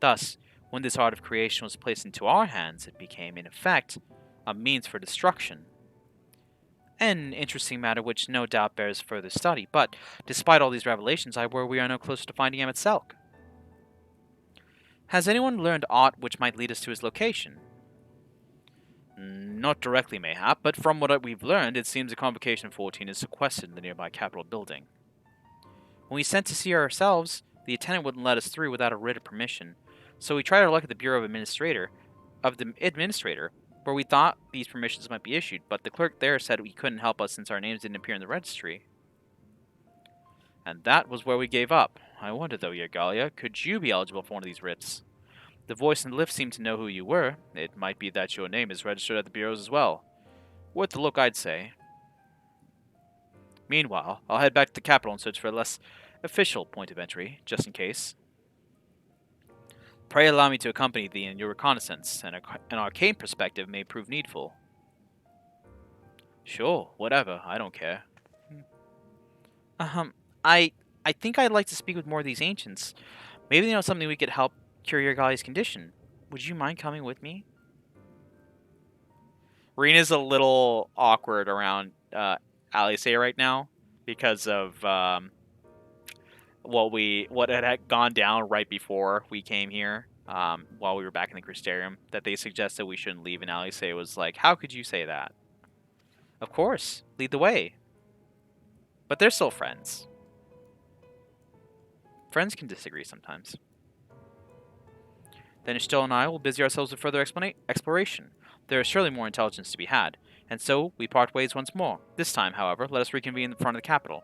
Thus, when this art of creation was placed into our hands, it became, in effect, a means for destruction. An interesting matter which no doubt bears further study, but, despite all these revelations, I worry we are no closer to finding Emet-Selch. Has anyone learned aught which might lead us to his location? Not directly, mayhap, but from what we've learned, it seems the Convocation 14 is sequestered in the nearby Capitol building. When we sent to see ourselves, the attendant wouldn't let us through without a writ of permission, so we tried our luck at the Bureau of the Administrator, where we thought these permissions might be issued, but the clerk there said he couldn't help us since our names didn't appear in the registry. And that was where we gave up. I wonder, though, Yergalia, could you be eligible for one of these writs? The voice in the lift seemed to know who you were. It might be that your name is registered at the bureaus as well. Worth the look, I'd say. Meanwhile, I'll head back to the capital and search for a less official point of entry, just in case. Pray allow me to accompany thee in your reconnaissance. An arcane perspective may prove needful. Sure, whatever. I don't care. I think I'd like to speak with more of these ancients. Maybe they know something we could help cure your guy's condition. Would you mind coming with me? Rena's a little awkward around Alice right now because of what had gone down right before we came here, while we were back in the Crystarium, that they suggested we shouldn't leave, and Alice was like, how could you say that? Of course, lead the way. But they're still friends. Friends can disagree sometimes. Then Ishtil and I will busy ourselves with further exploration. There is surely more intelligence to be had, and so we part ways once more. This time, however, let us reconvene in front of the capital.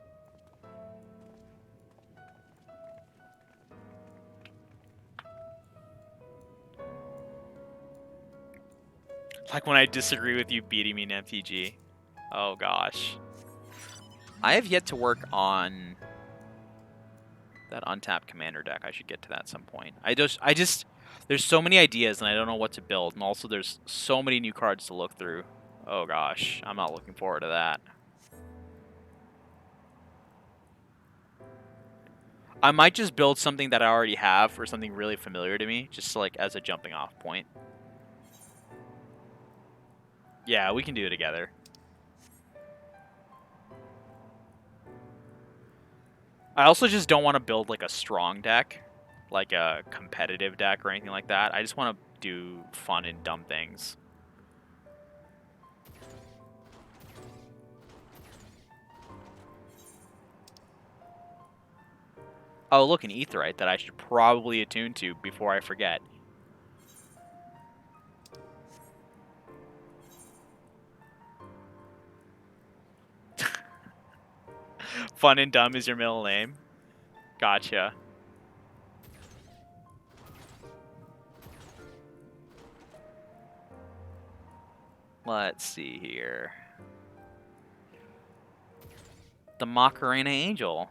Like when I disagree with you beating me in MTG. Oh gosh. I have yet to work on that untapped commander deck. I should get to that at some point. I just there's so many ideas and I don't know what to build, and also there's so many new cards to look through. Oh gosh, I'm not looking forward to that. I might just build something that I already have or something really familiar to me, just like as a jumping off point. Yeah, we can do it together. I also just don't want to build like a strong deck, like a competitive deck or anything like that. I just want to do fun and dumb things. Oh, look, an Aetheryte that I should probably attune to before I forget. Fun and dumb is your middle name? Gotcha. Let's see here. The Macarena Angel.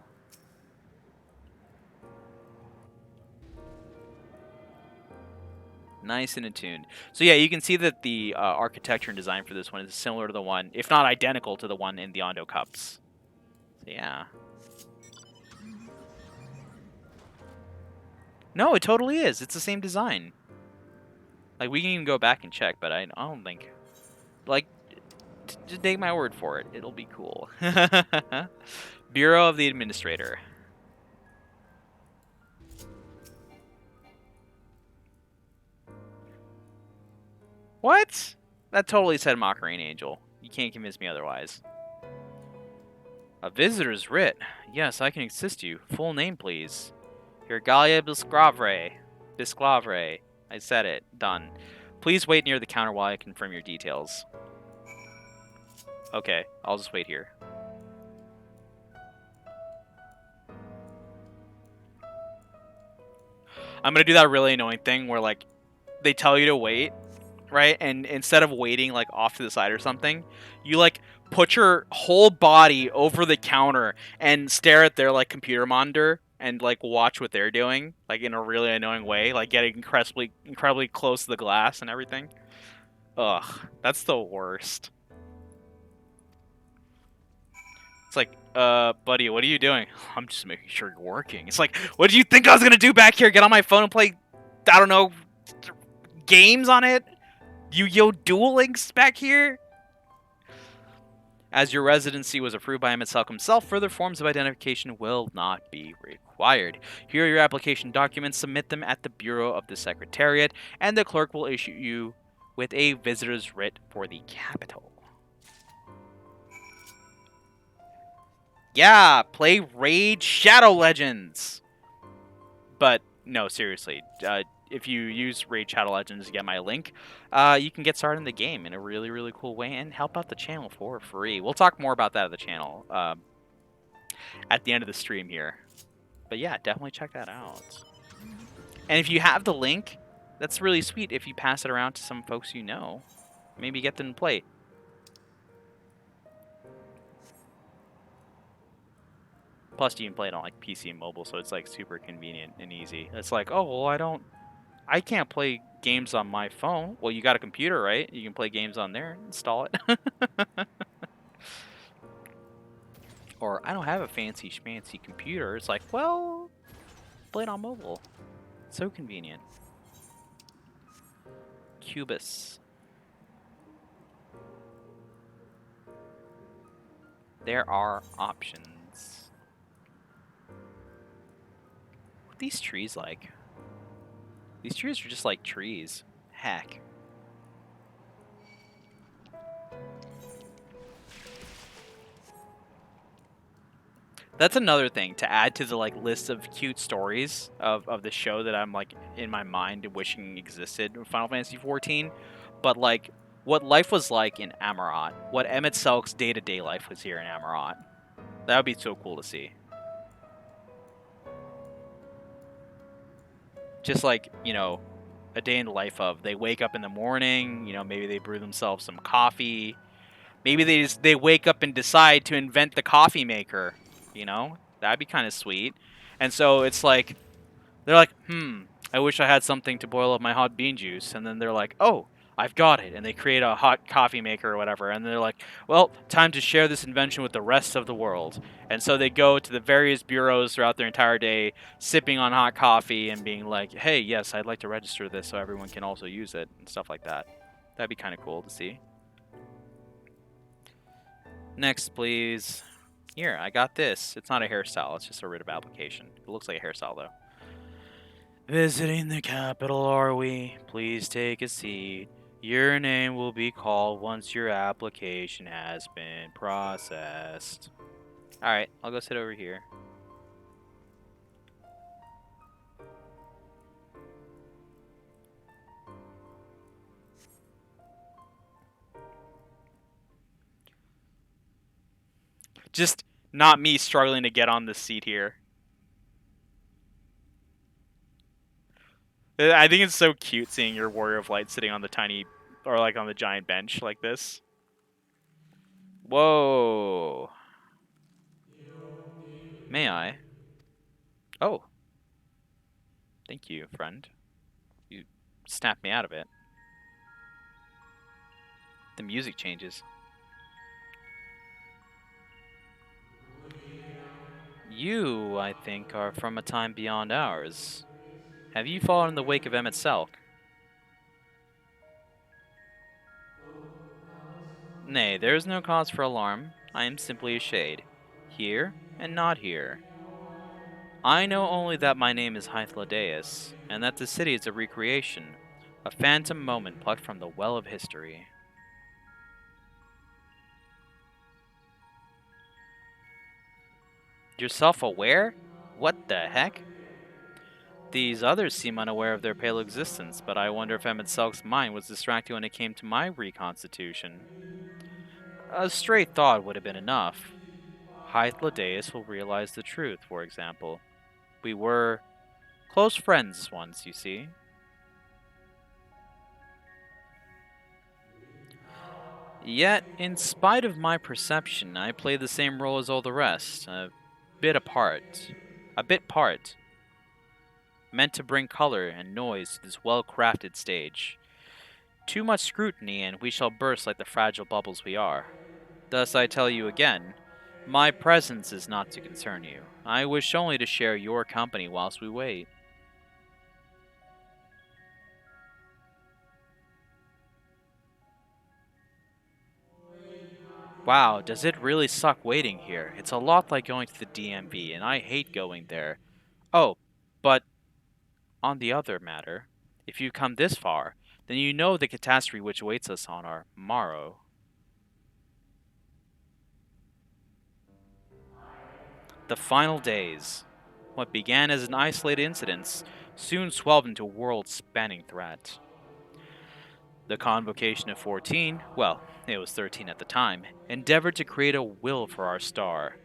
Nice and attuned. So yeah, you can see that the architecture and design for this one is similar to the one, if not identical to the one in the Ondo Cups. So yeah. No, it totally is. It's the same design. Like, we can even go back and check, but I don't think... Like, just take my word for it. It'll be cool. Bureau of the Administrator. What? That totally said Macarena Angel. You can't convince me otherwise. A visitor's writ. Yes, I can assist you. Full name, please. Galia Bisclavre. Bisclavre. I said it. Done. Please wait near the counter while I confirm your details. Okay, I'll just wait here. I'm gonna do that really annoying thing where, like, they tell you to wait, right? And instead of waiting, like, off to the side or something, you, like, put your whole body over the counter and stare at their, like, computer monitor and, like, watch what they're doing, like, in a really annoying way, like, getting incredibly close to the glass and everything. Ugh, that's the worst. It's like, buddy, what are you doing? I'm just making sure you're working. It's like, what did you think I was gonna do back here? Get on my phone and play, I don't know, games on it? Yu-Gi-Oh! Duel Links back here? As your residency was approved by Emmett Selk himself, further forms of identification will not be required. Here are your application documents. Submit them at the Bureau of the Secretariat, and the clerk will issue you with a visitor's writ for the capital. Yeah, play Raid Shadow Legends! But, no, seriously. If you use Raid Shadow Legends to get my link, you can get started in the game in a really, really cool way and help out the channel for free. We'll talk more about that at the channel at the end of the stream here. But yeah, definitely check that out. And if you have the link, that's really sweet if you pass it around to some folks you know. Maybe get them to play. Plus, you can play it on like PC and mobile, so it's like super convenient and easy. It's like, oh, well, I can't play games on my phone. Well, you got a computer, right? You can play games on there. Install it. Or, I don't have a fancy schmancy computer. It's like, well, play it on mobile. So convenient. Cubus. There are options. What are these trees like? These trees are just like trees. Heck. That's another thing to add to the like list of cute stories of the show that I'm like in my mind wishing existed in Final Fantasy XIV. But like what life was like in Amarot, what Emmett Selk's day-to-day life was here in Amarot. That would be so cool to see. Just like, you know, a day in the life of. They wake up in the morning, maybe they brew themselves some coffee. Maybe they wake up and decide to invent the coffee maker, That'd be kind of sweet. And so it's like they're like, I wish I had something to boil up my hot bean juice. And then they're like, oh, I've got it. And they create a hot coffee maker or whatever. And they're like, well, time to share this invention with the rest of the world. And so they go to the various bureaus throughout their entire day, sipping on hot coffee and being like, hey, yes, I'd like to register this so everyone can also use it and stuff like that. That'd be kind of cool to see. Next, please. Here, I got this. It's not a hairstyle. It's just a writ of application. It looks like a hairstyle, though. Visiting the capital, are we? Please take a seat. Your name will be called once your application has been processed. Alright, I'll go sit over here. Just not me struggling to get on this seat here. I think it's so cute seeing your Warrior of Light sitting on the tiny, or like on the giant bench like this. Whoa. May I? Oh. Thank you, friend. You snapped me out of it. The music changes. You, I think, are from a time beyond ours. Have you fallen in the wake of Emmett Selk? Nay, there is no cause for alarm. I am simply a shade. Here, and not here. I know only that my name is Hythlodaeus, and that the city is a recreation, a phantom moment plucked from the well of history. You're self-aware? What the heck? These others seem unaware of their pale existence, but I wonder if Emmett Selk's mind was distracted when it came to my reconstitution. A straight thought would have been enough. Hythlodaeus will realize the truth, for example. We were close friends once, you see. Yet, in spite of my perception, I play the same role as all the rest, a bit apart. A bit part. Meant to bring color and noise to this well-crafted stage. Too much scrutiny and we shall burst like the fragile bubbles we are. Thus I tell you again, my presence is not to concern you. I wish only to share your company whilst we wait. Wow, does it really suck waiting here? It's a lot like going to the DMV, and I hate going there. Oh, but on the other matter, if you come this far, then you know the catastrophe which awaits us on our morrow. The final days. What began as an isolated incident soon swelled into a world-spanning threat. The Convocation of 14, well, it was 13 at the time, endeavored to create a will for our star.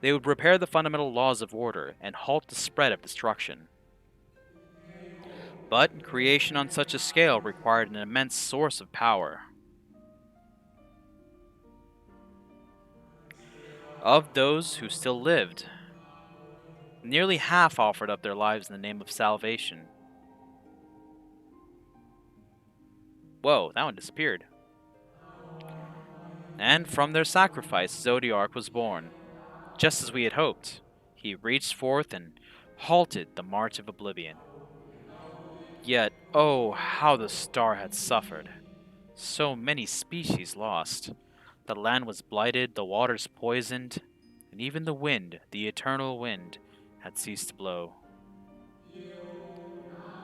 They would repair the fundamental laws of order and halt the spread of destruction. But creation on such a scale required an immense source of power. Of those who still lived, nearly half offered up their lives in the name of salvation. Whoa, that one disappeared. And from their sacrifice, Zodiark was born. Just as we had hoped, he reached forth and halted the march of oblivion. Yet, oh, how the star had suffered. So many species lost. The land was blighted, the waters poisoned, and even the wind, the eternal wind, had ceased to blow.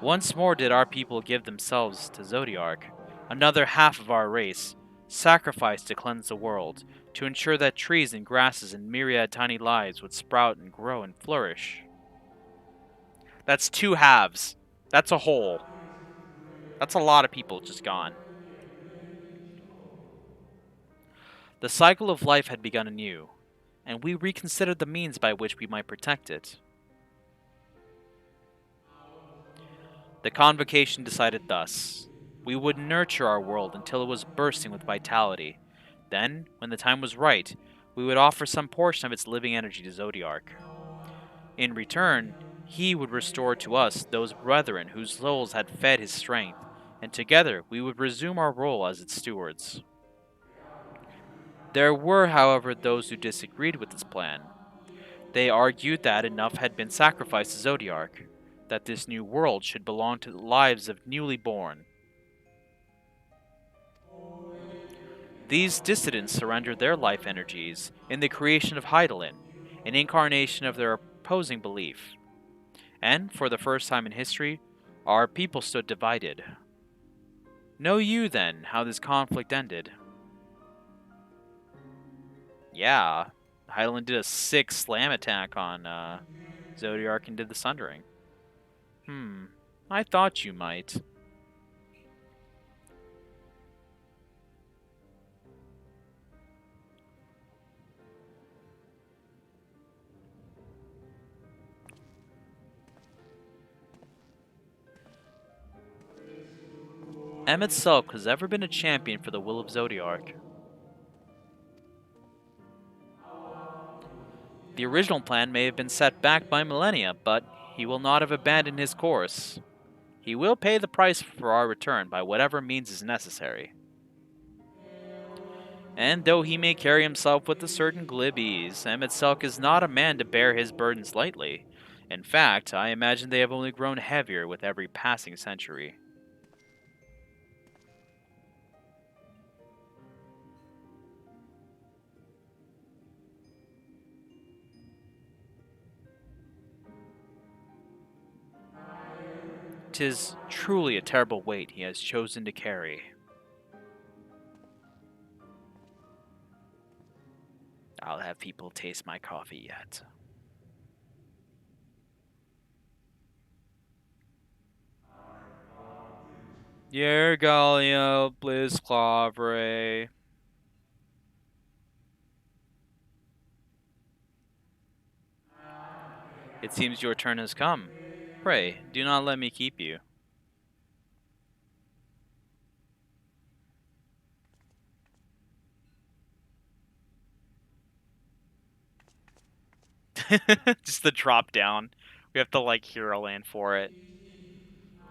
Once more did our people give themselves to Zodiark, another half of our race, sacrificed to cleanse the world, to ensure that trees and grasses and myriad tiny lives would sprout and grow and flourish. That's two halves. That's a whole. That's a lot of people just gone. The cycle of life had begun anew, and we reconsidered the means by which we might protect it. The convocation decided thus. We would nurture our world until it was bursting with vitality. Then, when the time was right, we would offer some portion of its living energy to Zodiark. In return, he would restore to us those brethren whose souls had fed his strength, and together we would resume our role as its stewards. There were, however, those who disagreed with this plan. They argued that enough had been sacrificed to Zodiark, that this new world should belong to the lives of newly born. These dissidents surrendered their life energies in the creation of Hydaelyn, an incarnation of their opposing belief. And, for the first time in history, our people stood divided. Know you, then, how this conflict ended? Yeah, Hydaelyn did a sick slam attack on Zodiark and did the Sundering. I thought you might. Emmet Selk has ever been a champion for the will of Zodiark. The original plan may have been set back by millennia, but he will not have abandoned his course. He will pay the price for our return by whatever means is necessary. And though he may carry himself with a certain glib ease, Emmet Selk is not a man to bear his burdens lightly. In fact, I imagine they have only grown heavier with every passing century. "'Tis truly a terrible weight he has chosen to carry." I'll have people taste my coffee yet. Yergalia Blizzclavre. It seems your turn has come. Pray, do not let me keep you. Just the drop down. We have to like hero land for it.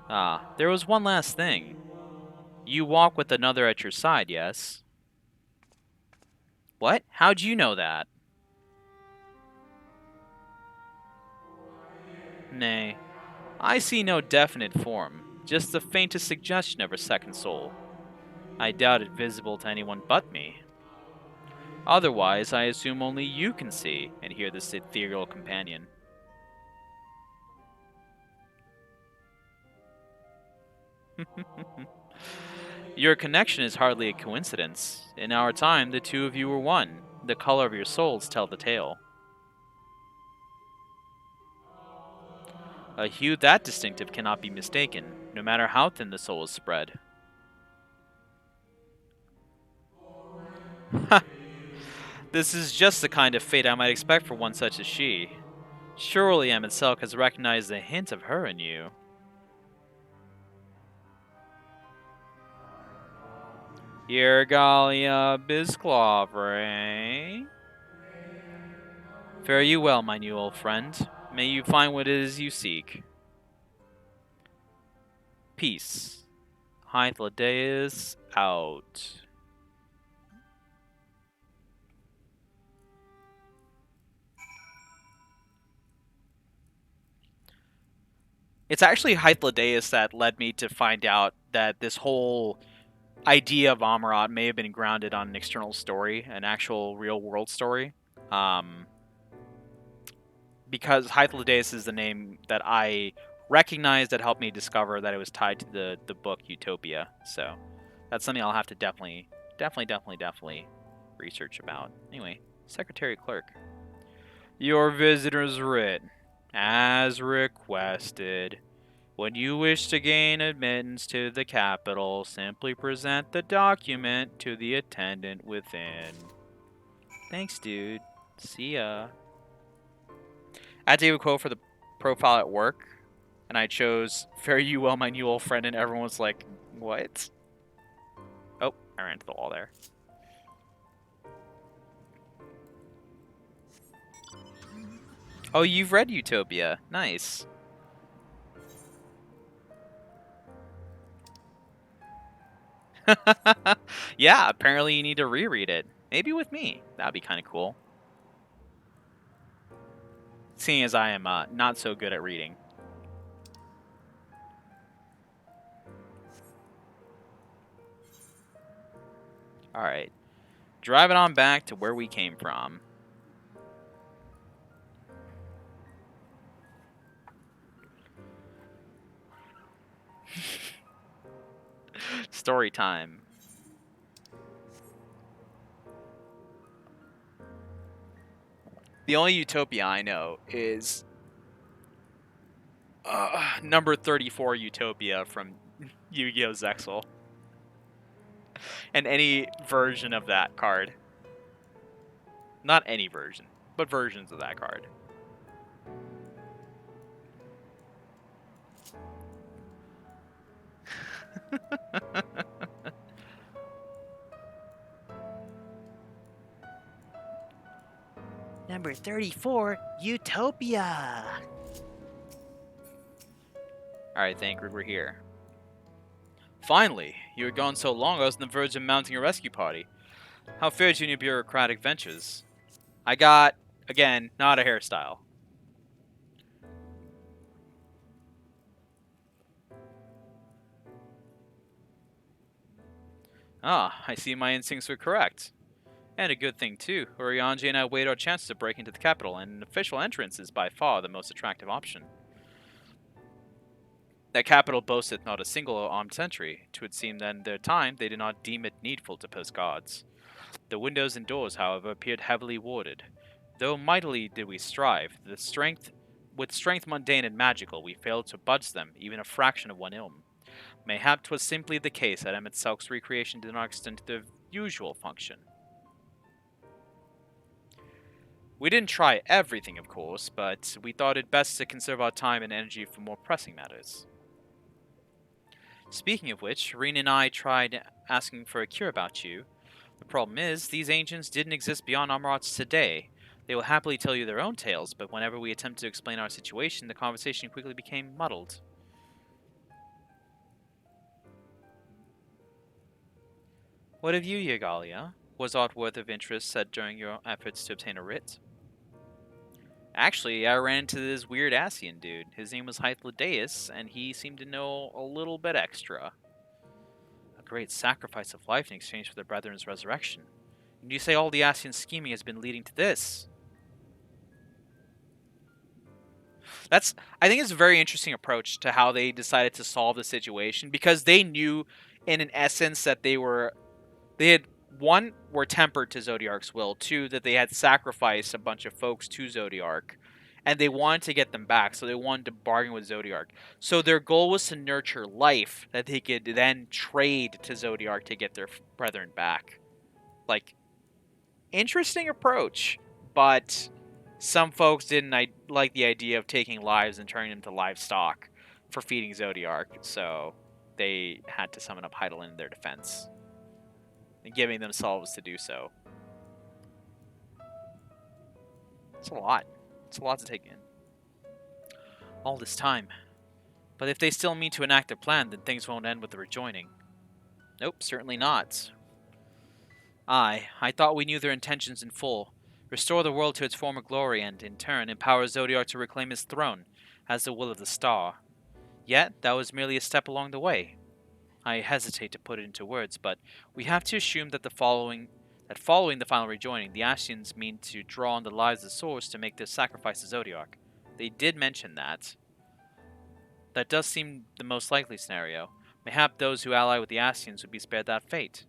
Ah, there was one last thing. You walk with another at your side, yes? What? How'd you know that? Nay, I see no definite form, just the faintest suggestion of a second soul. I doubt it visible to anyone but me. Otherwise, I assume only you can see and hear this ethereal companion. Your connection is hardly a coincidence. In our time, the two of you were one. The color of your souls tell the tale. A hue that distinctive cannot be mistaken, no matter how thin the soul is spread. Ha! This is just the kind of fate I might expect for one such as she. Surely Emmet Selk has recognized a hint of her in you. Yergalia Blizzclavre. Fare you well, my new old friend. May you find what it is you seek. Peace. Hythlodaeus out. It's actually Hythlodaeus that led me to find out that this whole idea of Amarat may have been grounded on an external story, an actual real-world story. Because Hythlodaeus is the name that I recognized that helped me discover that it was tied to the book Utopia. So that's something I'll have to definitely research about. Anyway, Secretary Clerk. Your visitor's writ. As requested. When you wish to gain admittance to the capital, simply present the document to the attendant within. Thanks, dude. See ya. At David Quo for the profile at work. And I chose Fare You Well, My New Old Friend, and everyone was like, what? Oh, I ran into the wall there. Oh, you've read Utopia. Nice. Yeah, apparently you need to reread it. Maybe with me. That'd be kind of cool. Seeing as I am not so good at reading. Alright. Driving on back to where we came from. Story time. The only Utopia I know is number 34 Utopia from Yu-Gi-Oh! Zexal. And any version of that card. Not any version, but versions of that card. Number 34, Utopia. Alright, Thancred, we're here. Finally, you had gone so long I was on the verge of mounting a rescue party. How fared you in your bureaucratic ventures? I got, again, not a hairstyle. Ah, I see my instincts were correct. And a good thing, too. Urianji and I waited our chance to break into the capital, and an official entrance is by far the most attractive option. That capital boasteth not a single armed sentry. 'Twould seem that in their time they did not deem it needful to post guards. The windows and doors, however, appeared heavily warded. Though mightily did we strive, with strength mundane and magical, we failed to budge them, even a fraction of one ilm. Mayhap 'twas simply the case that Emmet Selk's recreation did not extend to their usual function. We didn't try everything, of course, but we thought it best to conserve our time and energy for more pressing matters. Speaking of which, Reen and I tried asking for a cure about you. The problem is, these ancients didn't exist beyond Amarots today. They will happily tell you their own tales, but whenever we attempted to explain our situation, the conversation quickly became muddled. What of you, Yagalia? Was aught worth of interest said during your efforts to obtain a writ? Actually, I ran into this weird Asian dude. His name was Hythlodaeus, and he seemed to know a little bit extra. A great sacrifice of life in exchange for their brethren's resurrection. And you say all the Asian scheming has been leading to this? I think it's a very interesting approach to how they decided to solve the situation, because they knew, in an essence, that they had, one, were tempered to Zodiark's will, two, that they had sacrificed a bunch of folks to Zodiark, and they wanted to get them back, so they wanted to bargain with Zodiark. So their goal was to nurture life that they could then trade to Zodiark to get their brethren back. Like, interesting approach, but some folks didn't like the idea of taking lives and turning them to livestock for feeding Zodiark, so they had to summon up Hydaelyn in their defense, and giving themselves to do so. It's a lot. It's a lot to take in. All this time. But if they still mean to enact their plan, then things won't end with the rejoining. Nope, certainly not. I thought we knew their intentions in full. Restore the world to its former glory and, in turn, empower Zodiark to reclaim his throne, as the will of the star. Yet, that was merely a step along the way. I hesitate to put it into words, but we have to assume that following the final rejoining, the Ashians mean to draw on the lives of the Source to make their sacrifice to Zodiark. They did mention that. That does seem the most likely scenario. Mayhap those who ally with the Ashians would be spared that fate.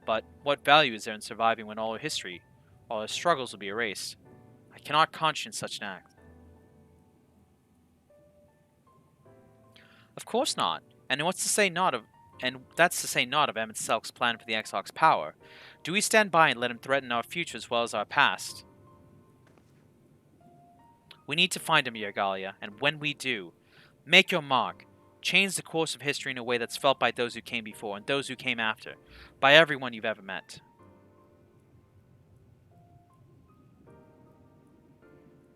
But what value is there in surviving when all our history, all our struggles will be erased? I cannot conscience such an act. Of course not. And that's to say not of Emmet Selk's plan for the Exarch's power. Do we stand by and let him threaten our future as well as our past? We need to find him, Yergalia, and when we do, Make your mark. Change the course of history in a way that's felt by those who came before and those who came after, by everyone you've ever met.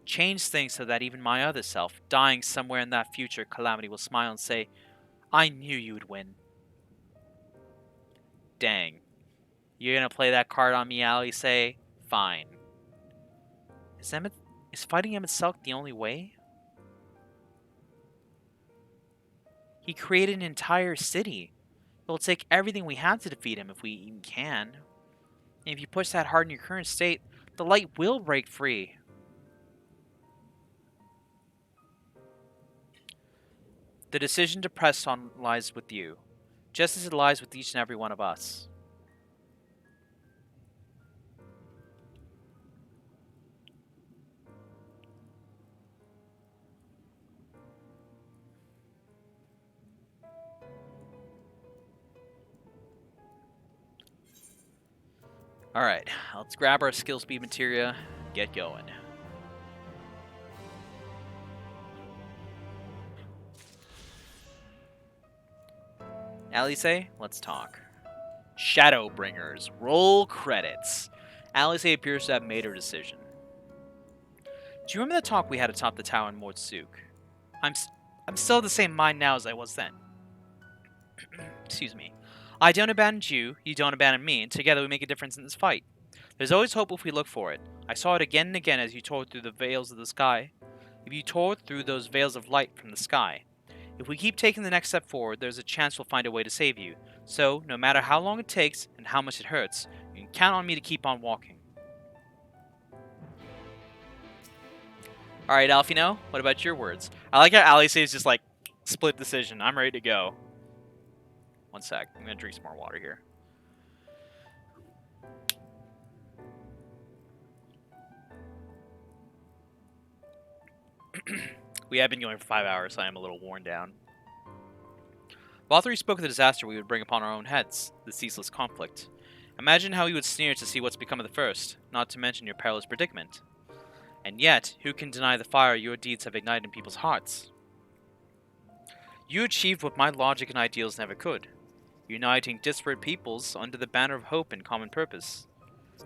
Change things so that even my other self, dying somewhere in that future calamity, will smile and say, I knew you would win. Dang. You're gonna play that card on me, Alisaie? Fine. Is fighting Emmett Selk the only way? He created an entire city. It will take everything we have to defeat him if we even can. And if you push that hard in your current state, the light will break free. The decision to press on lies with you, just as it lies with each and every one of us. Alright, let's grab our skill speed materia, get going. Alisaie, let's talk. Shadowbringers, roll credits. Alisaie appears to have made her decision. Do you remember the talk we had atop the tower in Mortsuk? I'm still of the same mind now as I was then. Excuse me. I don't abandon you, you don't abandon me, and together we make a difference in this fight. There's always hope if we look for it. I saw it again and again as you tore through the veils of the sky. If you tore through those veils of light from the sky. If we keep taking the next step forward, there's a chance we'll find a way to save you. So, no matter how long it takes and how much it hurts, you can count on me to keep on walking. Alright, Alfino, what about your words? I like how Alisaie is just like, split decision. I'm ready to go. One sec. I'm going to drink some more water here. We have been going for 5 hours, so I am a little worn down. Valtteri spoke of the disaster we would bring upon our own heads, the ceaseless conflict. Imagine how he would sneer to see what's become of the first, not to mention your perilous predicament. And yet, who can deny the fire your deeds have ignited in people's hearts? You achieved what my logic and ideals never could, uniting disparate peoples under the banner of hope and common purpose.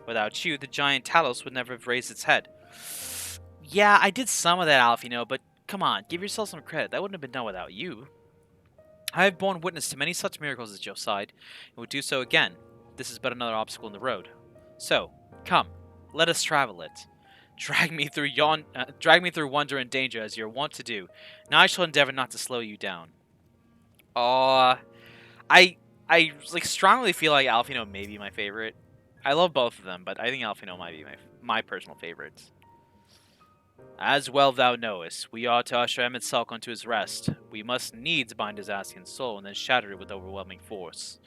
Without you, the giant Talos would never have raised its head. Yeah, I did some of that, Alfino, but come on, give yourself some credit. That wouldn't have been done without you. I have borne witness to many such miracles at your side, and would do so again. This is but another obstacle in the road. So, come, let us travel it. Drag me through wonder and danger as you're wont to do, and I shall endeavor not to slow you down. I like strongly feel like Alfino may be my favorite. I love both of them, but I think Alfino might be my personal favorite. As well thou knowest, we ought to usher Emmett Selk unto his rest. We must needs bind his Ascian soul and then shatter it with overwhelming force.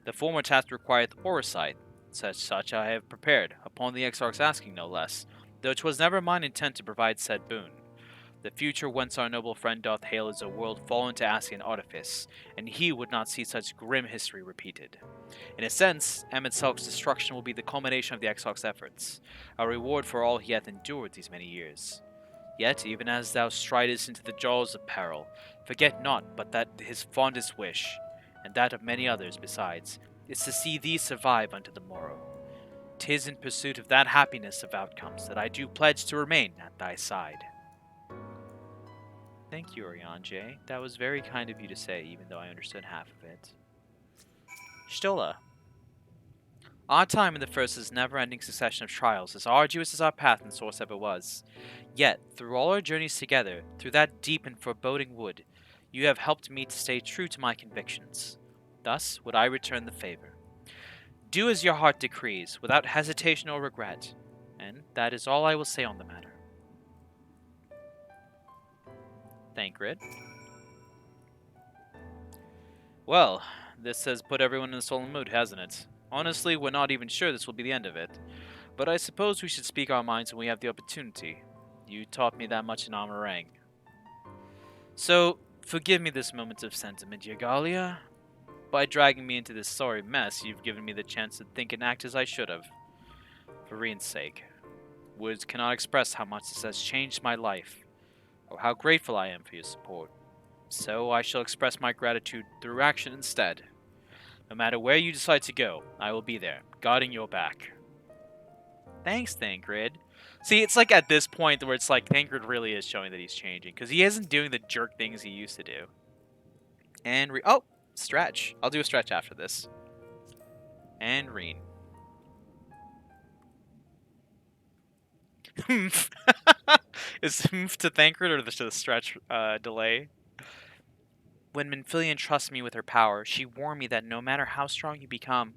The former task requireth oversight, such I have prepared, upon the Exarch's asking no less, though 'twas never mine intent to provide said boon. The future whence our noble friend doth hail is a world fallen to Ascian artifice, and he would not see such grim history repeated. In a sense, Emmett Selk's destruction will be the culmination of the Exarch's efforts, a reward for all he hath endured these many years. Yet, even as thou stridest into the jaws of peril, forget not but that his fondest wish, and that of many others besides, is to see thee survive unto the morrow. 'Tis in pursuit of that happiness of outcomes that I do pledge to remain at thy side. Thank you, Orianjay. That was very kind of you to say, even though I understood half of it. Stola. Our time in the first is never-ending succession of trials, as arduous as our path in Source ever was. Yet, through all our journeys together, through that deep and foreboding wood, you have helped me to stay true to my convictions. Thus would I return the favor. Do as your heart decrees, without hesitation or regret, and that is all I will say on the matter. Thancred. Well, this has put everyone in a sullen mood, hasn't it? Honestly, we're not even sure this will be the end of it. But I suppose we should speak our minds when we have the opportunity. You taught me that much in Amarang. So, forgive me this moment of sentiment, Yagalia. By dragging me into this sorry mess, you've given me the chance to think and act as I should have. For Rien's sake. Words cannot express how much this has changed my life, or how grateful I am for your support. So I shall express my gratitude through action instead. No matter where you decide to go, I will be there, guarding your back. Thanks, Thancred. See, it's like at this point where it's like Thancred really is showing that he's changing, because he isn't doing the jerk things he used to do. And oh, stretch. I'll do a stretch after this. And Reen. Is Humph to Thancred or the stretch delay? When Minfilian trusts me with her power, she warned me that no matter how strong you become,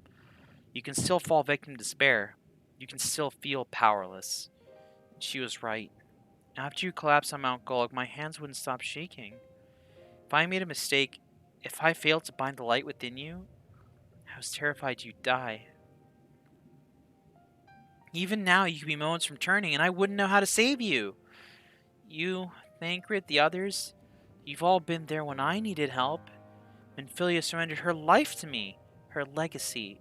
you can still fall victim to despair. You can still feel powerless. She was right. After you collapsed on Mount Golg, my hands wouldn't stop shaking. If I made a mistake, if I failed to bind the light within you, I was terrified you'd die. Even now, you could be moments from turning, and I wouldn't know how to save you. You, Thancred, the others, you've all been there when I needed help. Minfilia surrendered her life to me, her legacy.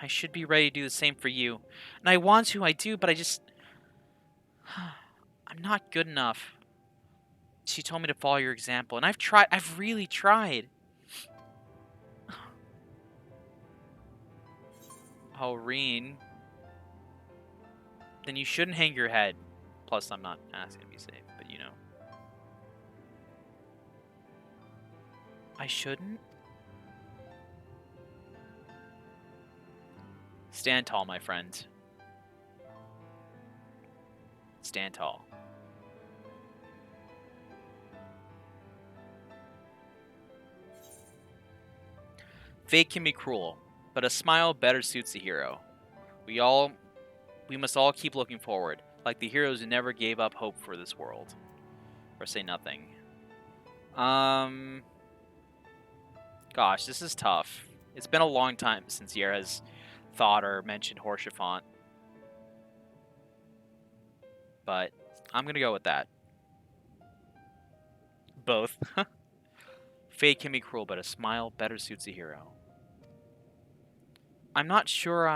I should be ready to do the same for you. And I want to, I do, but I just... I'm not good enough. She told me to follow your example, and I've really tried. Oh, Reen. Then you shouldn't hang your head. Plus, I'm not asking to be safe, but you know. I shouldn't? Stand tall, my friend. Stand tall. Fate can be cruel, but a smile better suits a hero. We must all keep looking forward, like the heroes who never gave up hope for this world. Or say nothing. Gosh, this is tough. It's been a long time since Yer has thought or mentioned Horschiffant. But I'm gonna go with that. Both. Fate can be cruel, but a smile better suits a hero. I'm not sure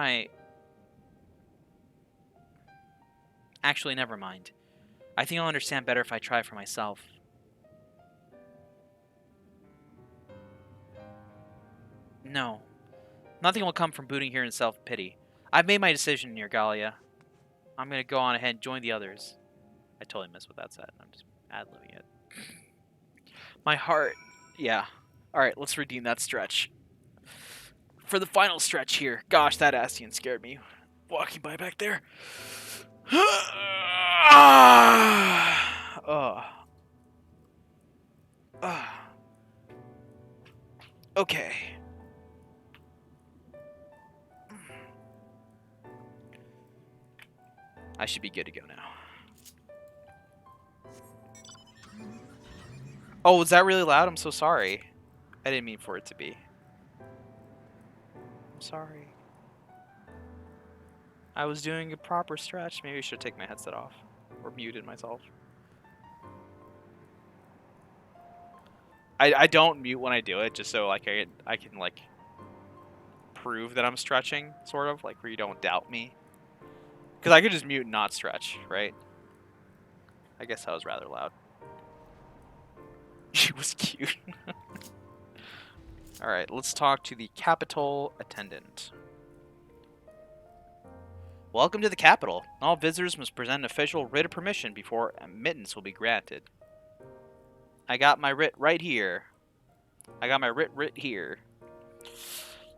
Actually, never mind. I think I'll understand better if I try for myself. No. Nothing will come from booting here in self-pity. I've made my decision, Nergalia. I'm gonna go on ahead and join the others. I totally missed what that said. I'm just ad-libbing it. My heart. Yeah. Alright, let's redeem that stretch. For the final stretch here. Gosh, that Ascian scared me. Walking by back there. Okay. I should be good to go now. Oh, was that really loud? I'm so sorry. I didn't mean for it to be. I'm sorry. I was doing a proper stretch. Maybe I should take my headset off. Or muted myself. I don't mute when I do it, just so like I can like prove that I'm stretching, sort of, like where you don't doubt me. Because I could just mute and not stretch, right? I guess that was rather loud. She was cute. Alright, let's talk to the Capitol attendant. Welcome to the Capitol. All visitors must present an official writ of permission before admittance will be granted. I got my writ right here. Here.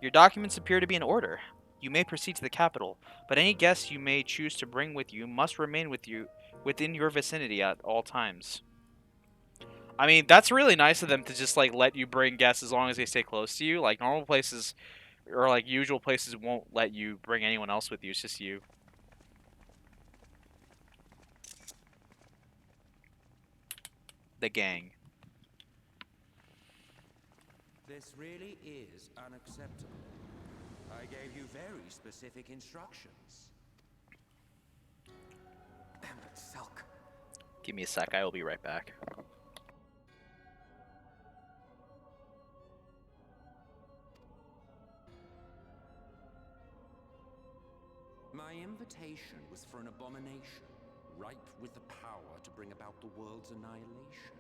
Your documents appear to be in order. You may proceed to the Capitol, but any guests you may choose to bring with you must remain with you within your vicinity at all times. I mean, that's really nice of them to just like let you bring guests as long as they stay close to you. Like normal places or like usual places won't let you bring anyone else with you. It's just you. The gang. This really is unacceptable. I gave you very specific instructions. Emmet Selk. Give me a sec, I will be right back. My invitation was for an abomination, ripe with the power to bring about the world's annihilation.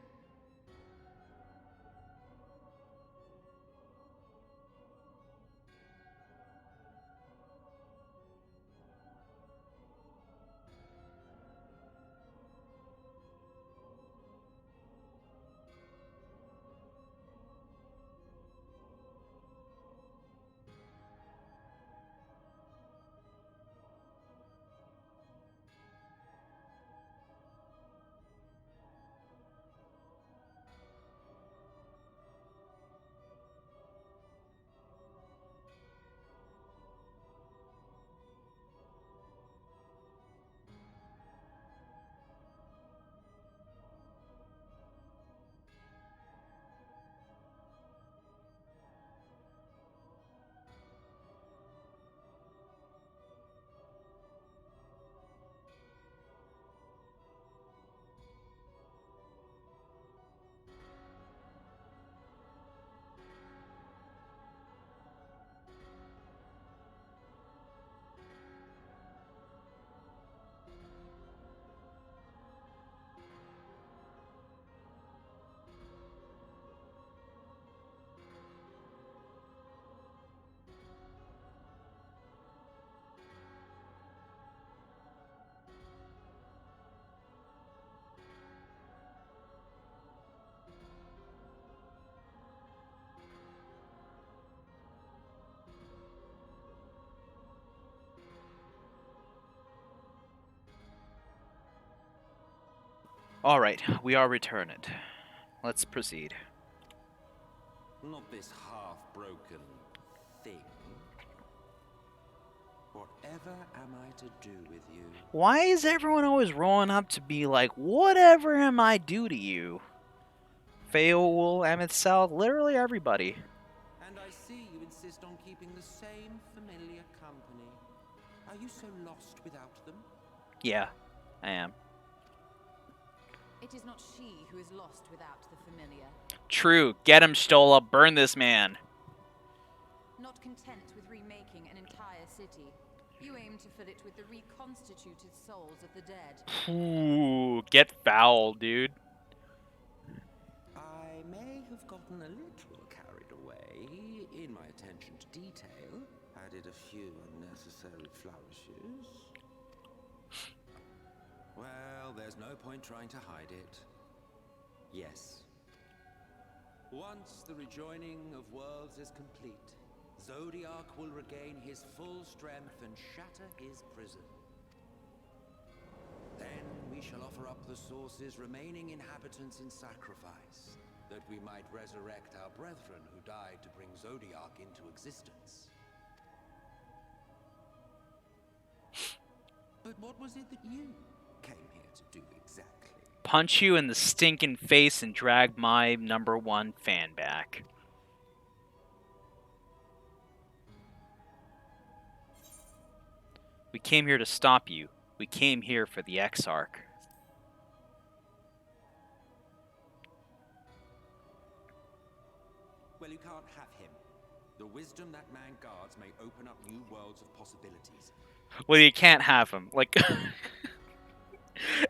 Alright, we are returned. Let's proceed. Not this half-broken thing. Whatever am I to do with you? Why is everyone always rolling up to be like, whatever am I do to you? Feoul, Emmett South, literally everybody. And I see you insist on keeping the same familiar company. Are you so lost without them? Yeah, I am. It is not she who is lost without the familiar. True. Get him, Stola. Burn this man. Not content with remaking an entire city, you aim to fill it with the reconstituted souls of the dead. Ooh, get foul, dude. I may have gotten a little carried away in my attention to detail. Added a few unnecessary flourishes. Well, there's no point trying to hide it. Yes. Once the rejoining of worlds is complete, Zodiac will regain his full strength and shatter his prison. Then we shall offer up the Source's remaining inhabitants in sacrifice, that we might resurrect our brethren who died to bring Zodiac into existence. But what was it that you came here to do exactly? Punch you in the stinking face and drag my #1 fan back. We came here to stop you. We came here for the Exarch. Well, you can't have him. The wisdom that man guards may open up new worlds of possibilities. Well, you can't have him. Like,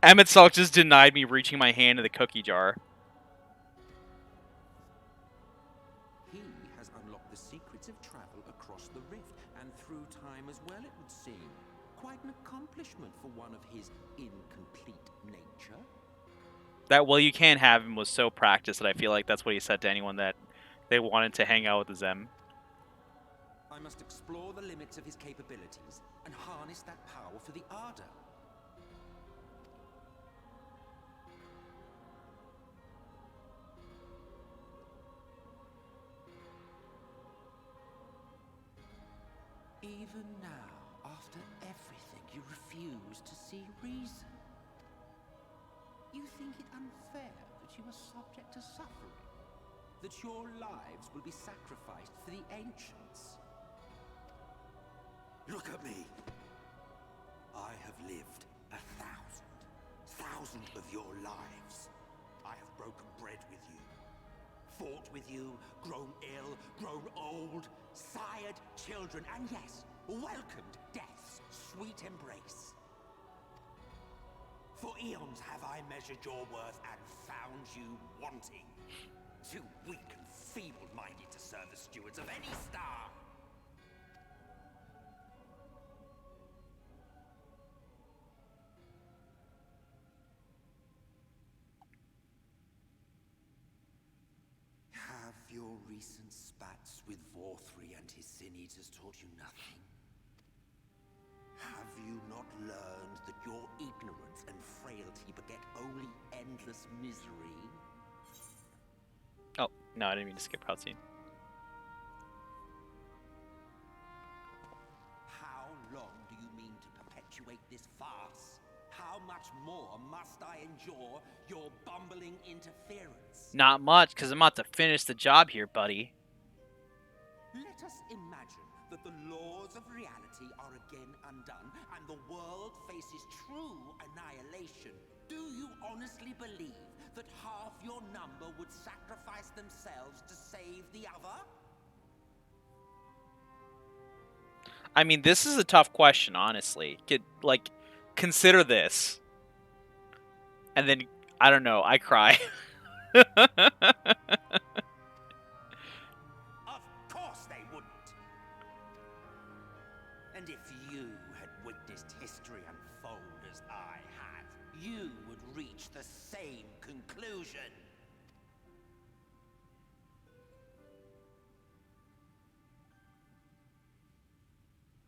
Emmett Salk just denied me reaching my hand in the cookie jar. He has unlocked the secrets of travel across the rift and through time as well, it would seem. Quite an accomplishment for one of his incomplete nature. That, well, you can't have him was so practiced that I feel like that's what he said to anyone that they wanted to hang out with the Zem. I must explore the limits of his capabilities and harness that power for the Ardor. Even now, after everything, you refuse to see reason. You think it unfair that you are subject to suffering? That your lives will be sacrificed for the Ancients? Look at me! I have lived 1,000 of your lives. I have broken bread with you, fought with you, grown ill, grown old, sired children, and yes, welcomed death's sweet embrace. For eons have I measured your worth and found you wanting. Too weak and feeble-minded to serve as stewards of any star. Have your recent spats with Vorthri and his sin-eaters taught you nothing? Have you not learned that your ignorance and frailty beget only endless misery? Oh, no, I didn't mean to skip cutscene. How long do you mean to perpetuate this farce? How much more must I endure your bumbling interference? Not much, because I'm about to finish the job here, buddy. Let us imagine that the laws of reality are again undone and the world faces true annihilation. Do you honestly believe that half your number would sacrifice themselves to save the other? I mean, this is a tough question, honestly. Consider this. And then, I don't know, I cry. Of course they wouldn't. And if you had witnessed history unfold as I have, you would reach the same conclusion.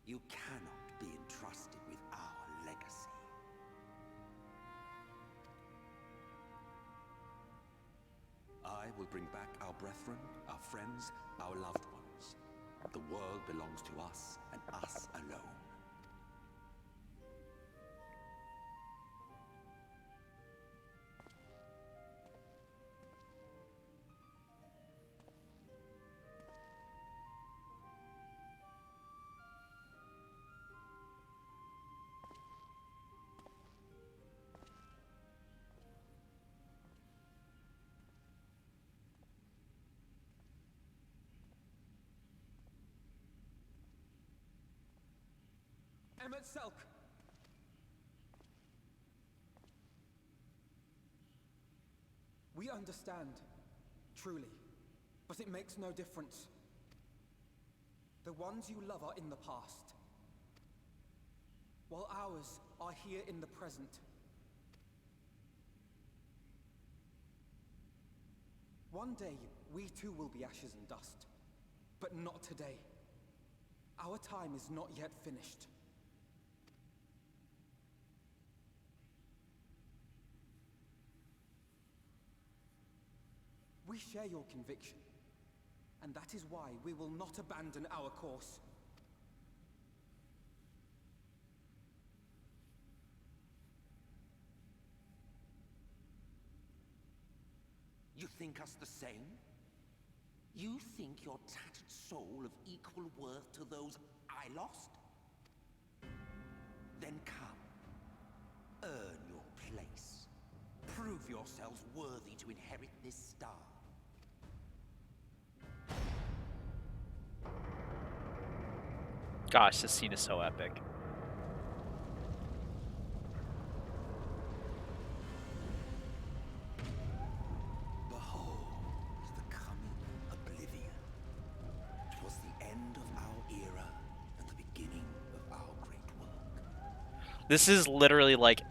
You cannot be entrusted with our legacy. will bring back our brethren, our friends, our loved ones. The world belongs to us, and us alone. Emmett Selk! We understand, truly, but it makes no difference. The ones you love are in the past, while ours are here in the present. One day, we too will be ashes and dust, but not today. Our time is not yet finished. We share your conviction, and that is why we will not abandon our course. You think us the same? You think your tattered soul of equal worth to those I lost? Then come. Earn your place. Prove yourselves worthy to inherit this star. Gosh, this scene is so epic. Behold, the coming oblivion. 'Twas the end of our era and the beginning of our great work. This is literally like,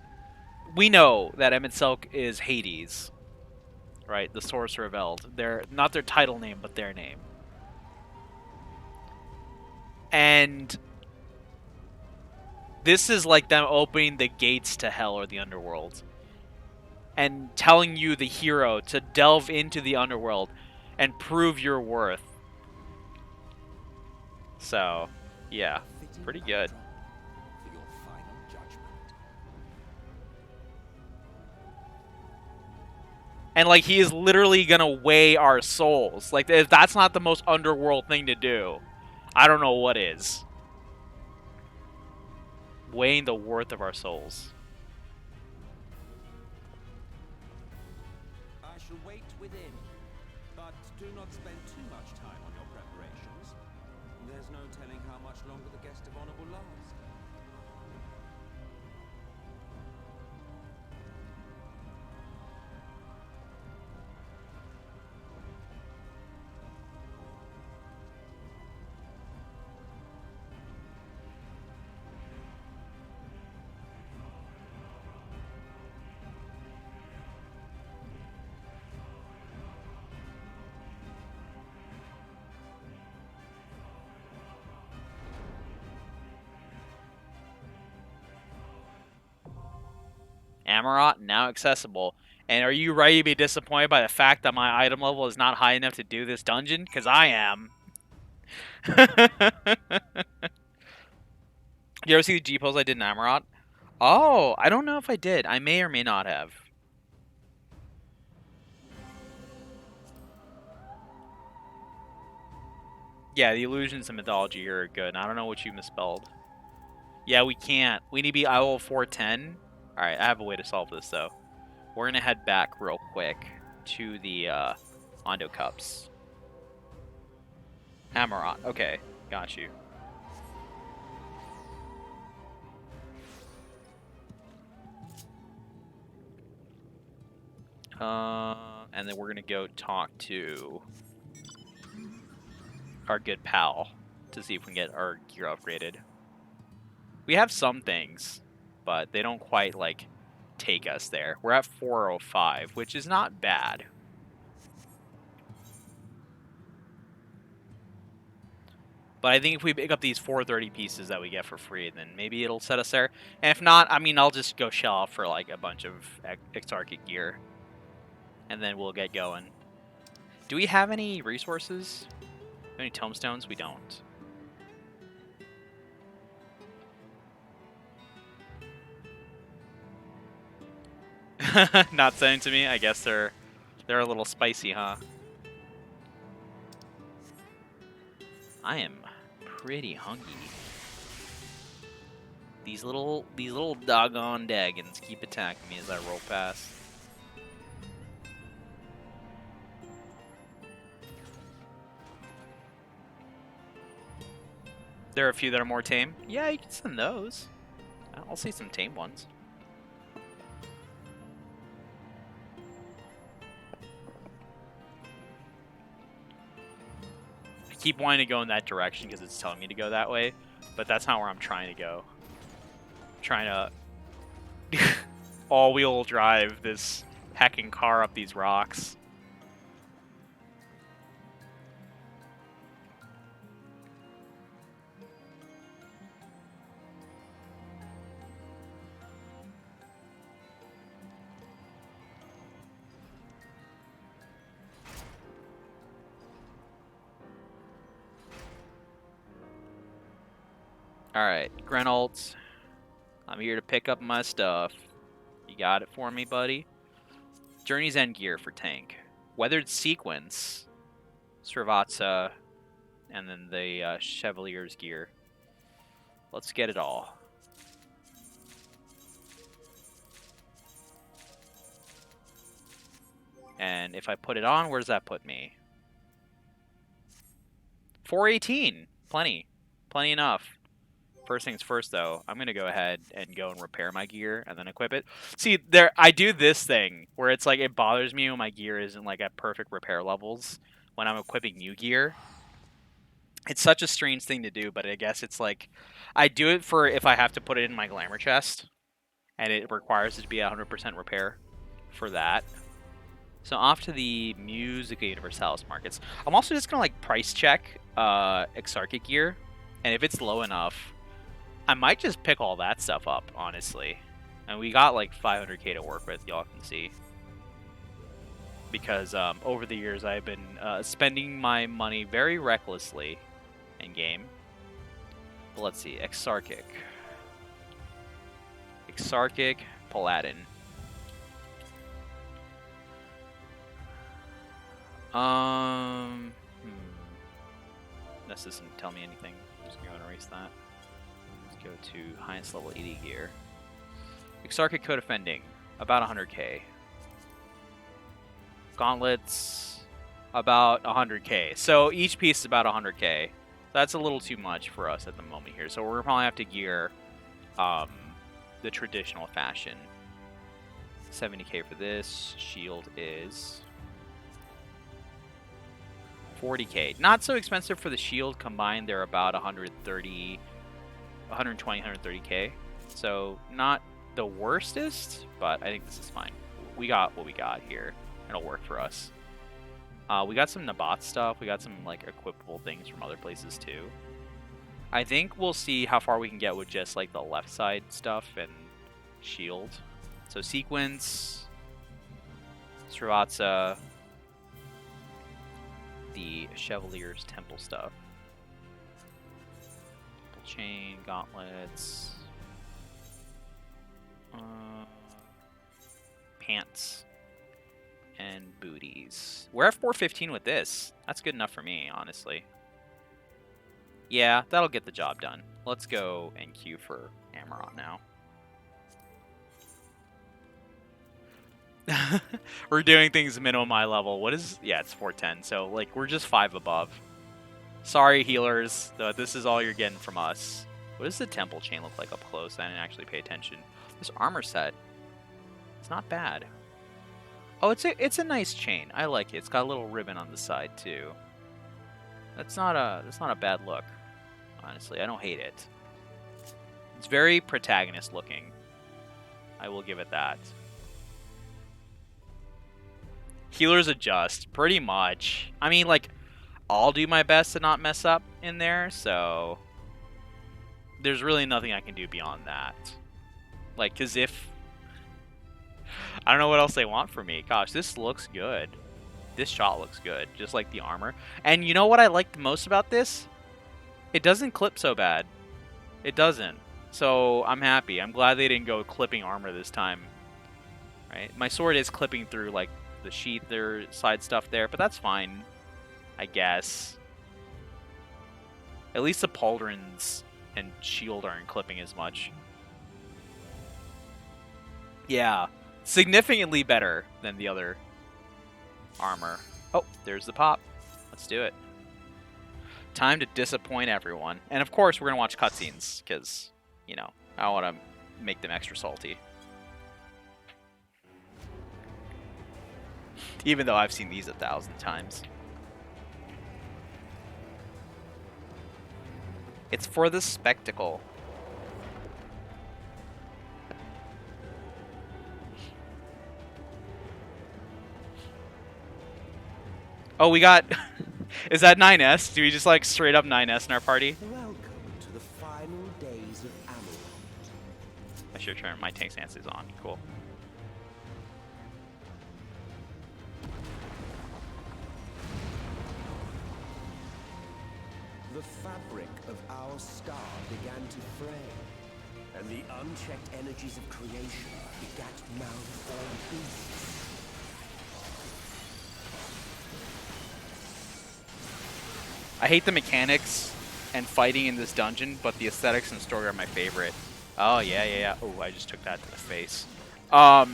we know that Emmett Selk is Hades, right? The Sorcerer of Eld. They're not their title name, but their name. And this is like them opening the gates to hell or the underworld and telling you, the hero, to delve into the underworld and prove your worth. So, yeah, pretty good. For your final judgment. And like, he is literally gonna weigh our souls. Like, if that's not the most underworld thing to do, I don't know what is. Weighing the worth of our souls. I shall wait within, but do not spend too much time on your preparations. There's no telling how much longer the guest of honor will last. Amarot, now accessible. And are you ready to be disappointed by the fact that my item level is not high enough to do this dungeon? Because I am. You ever see the G-pose I did in Amarot? Oh, I don't know if I did. I may or may not have. Yeah, the illusions and mythology here are good. I don't know what you misspelled. Yeah, we can't. We need to be IL 410. Alright, I have a way to solve this, though. We're going to head back real quick to the Ondo Cups. Amarot. Okay, got you. And then we're going to go talk to our good pal to see if we can get our gear upgraded. We have some things, but they don't quite, like, take us there. We're at 405, which is not bad. But I think if we pick up these 430 pieces that we get for free, then maybe it'll set us there. And if not, I mean, I'll just go shell out for, like, a bunch of Exarchic gear. And then we'll get going. Do we have any resources? Any tombstones? We don't. Not sending to me? I guess they're a little spicy, huh? I am pretty hungry. These little doggone daggons keep attacking me as I roll past. There are a few that are more tame. Yeah, you can send those. I'll see some tame ones. I keep wanting to go in that direction because it's telling me to go that way, but that's not where I'm trying to go. I'm trying to all-wheel drive this hecking car up these rocks. Alright, Grenolt, I'm here to pick up my stuff. You got it for me, buddy? Journey's End gear for tank. Weathered Sequence, Srivatsa, and then the Chevalier's gear. Let's get it all. And if I put it on, where does that put me? 418! Plenty. Plenty enough. First things first, though, I'm going to go ahead and go and repair my gear and then equip it. See, I do this thing where it's like it bothers me when my gear isn't like at perfect repair levels when I'm equipping new gear. It's such a strange thing to do, but I guess it's like I do it for if I have to put it in my glamour chest and it requires it to be 100% repair for that. So off to the Musica Universalis markets. I'm also just going to like price check Exarchic gear, and if it's low enough, I might just pick all that stuff up, honestly. And we got like 500k to work with, y'all can see. Because over the years, I've been spending my money very recklessly in-game. But let's see, Exarchic. Exarchic, Paladin. This doesn't tell me anything. I'm just going to erase that. Go to highest level 80 gear. Exarchic co-defending, about 100k. Gauntlets, about 100k. So each piece is about 100k. That's a little too much for us at the moment here. So we're gonna probably have to gear the traditional fashion. 70k for this. Shield is 40k. Not so expensive for the shield. Combined, they're about 120, 130k. So not the worstest, but I think this is fine. We got what we got here. It'll work for us. We got some Nabat stuff. We got some like equipable things from other places too. I think we'll see how far we can get with just like the left side stuff and shield. So sequence, Srivatsa, the Chevalier's Temple stuff. Chain, gauntlets, pants, and booties. We're at 415 with this. That's good enough for me, honestly. Yeah, that'll get the job done. Let's go and queue for Amarant now. We're doing things minimum eye level. What is... Yeah, it's 410, so like we're just 5 above. Sorry, healers. This is all you're getting from us. What does the temple chain look like up close? I didn't actually pay attention. This armor set. It's not bad. Oh, it's a nice chain. I like it. It's got a little ribbon on the side too. That's not a bad look. Honestly, I don't hate it. It's very protagonist looking. I will give it that. Healers adjust pretty much. I mean, like, I'll do my best to not mess up in there, so there's really nothing I can do beyond that. Like, because if... I don't know what else they want from me. Gosh, this looks good. this shot looks good, just like the armor. And you know what I like the most about this? It doesn't clip so bad. It doesn't. So I'm happy. I'm glad they didn't go clipping armor this time. Right? My sword is clipping through like the sheath or side stuff there, but that's fine, I guess. At least the pauldrons and shield aren't clipping as much. Yeah, significantly better than the other armor. Oh, there's the pop. Let's do it. Time to disappoint everyone. And of course, we're going to watch cutscenes, because, you know, I want to make them extra salty. Even though I've seen these 1,000 times. It's for the spectacle. Oh, we got... Is that 9S? Do we just like straight up 9S in our party? Welcome to the final days of Amarant. I should turn my tank stance is on. Cool. The fabric of our star began to fray, and the unchecked energies of creation begat malformed beasts. I hate the mechanics and fighting in this dungeon, but the aesthetics and story are my favorite. Oh, yeah. Oh, I just took that to the face. I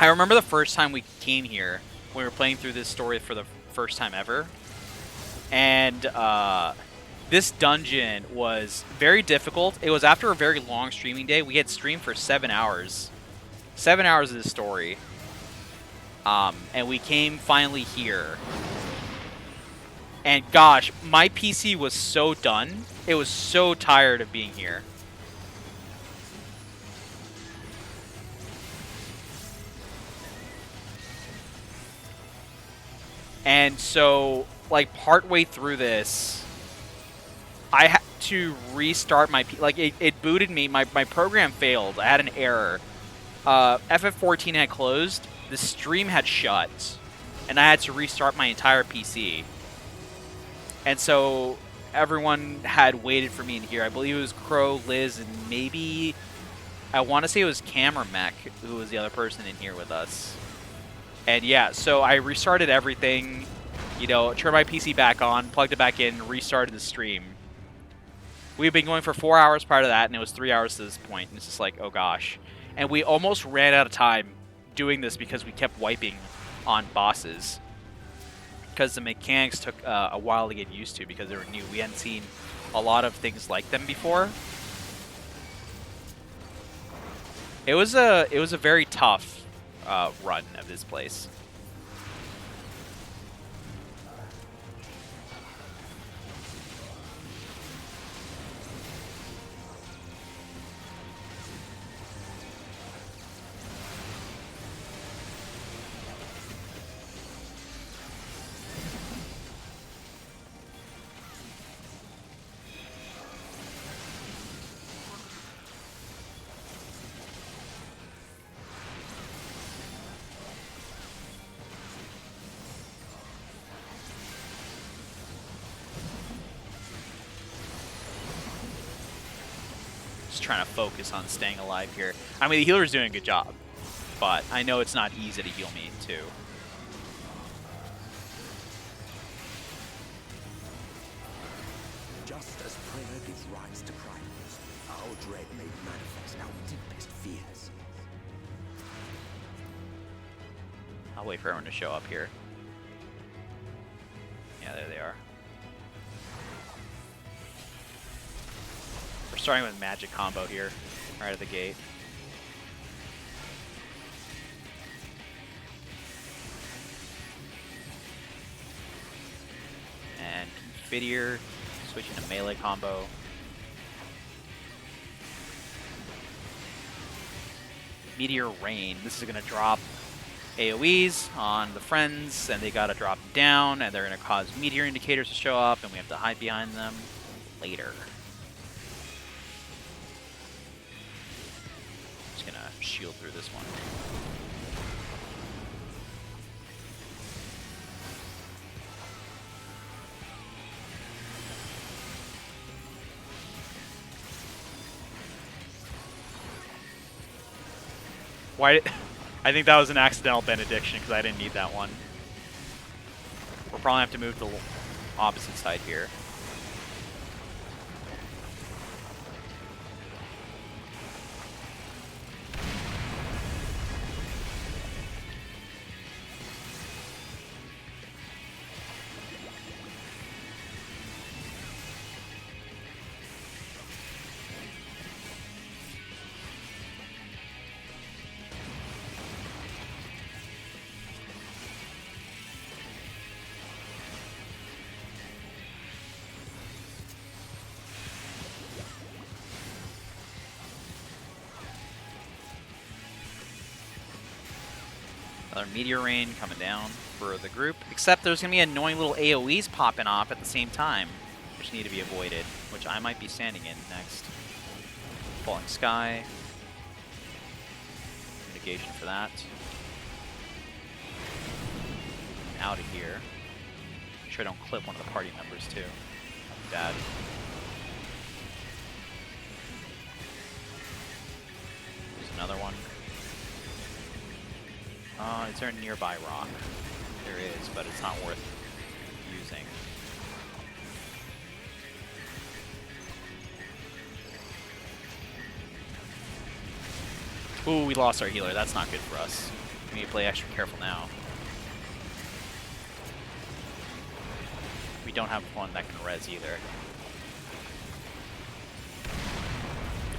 remember the first time we came here, when we were playing through this story for the first time ever. And this dungeon was very difficult. It was after a very long streaming day. We had streamed for 7 hours. 7 hours of this story. And we came finally here. And gosh, my PC was so done. It was so tired of being here. And so, like, partway through this, I had to restart my... it booted me. My program failed. I had an error. FF14 had closed. The stream had shut. And I had to restart my entire PC. And so everyone had waited for me in here. I believe it was Crow, Liz, and maybe... I want to say it was Cam or Mech who was the other person in here with us. And yeah, so I restarted everything, you know, turned my PC back on, plugged it back in, restarted the stream. We've been going for 4 hours prior to that, and it was 3 hours to this point. And it's just like, oh gosh. And we almost ran out of time doing this because we kept wiping on bosses. Because the mechanics took a while to get used to because they were new. We hadn't seen a lot of things like them before. It was a very tough run of this place. Trying to focus on staying alive here. I mean, the healer's doing a good job, but I know it's not easy to heal me too. Just as prayer gives rise to primals, our dread made manifest our deepest fears. I'll wait for everyone to show up here. Yeah, there they are. Starting with magic combo here, right at the gate. And Confiteor, switching to melee combo. Meteor Rain, this is going to drop AoEs on the friends, and they got to drop down, and they're going to cause meteor indicators to show up, and we have to hide behind them later. Shield through this one. Why? I think that was an accidental benediction because I didn't need that one. We'll probably have to move to the opposite side here. Another meteor rain coming down for the group. Except there's going to be annoying little AoEs popping off at the same time, which need to be avoided, which I might be standing in next. Falling Sky. Mitigation for that. Out of here. Make sure I don't clip one of the party members too. Bad. There's another one. Is there a nearby rock? There is, but it's not worth using. Ooh, we lost our healer. That's not good for us. We need to play extra careful now. We don't have one that can res either.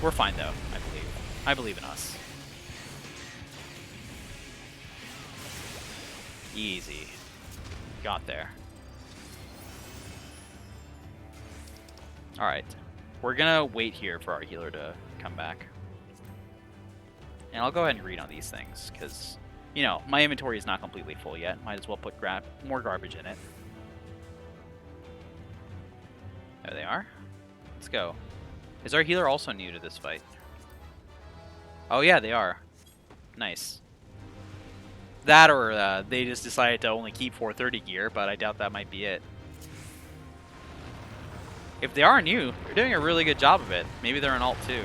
We're fine though, I believe. I believe in us. Easy. Got there. Alright. We're gonna wait here for our healer to come back. And I'll go ahead and read on these things, because, you know, my inventory is not completely full yet. Might as well put more garbage in it. There they are. Let's go. Is our healer also new to this fight? Oh yeah, they are. Nice. That or they just decided to only keep 430 gear, but I doubt that might be it. If they are new, they're doing a really good job of it. Maybe they're an alt too.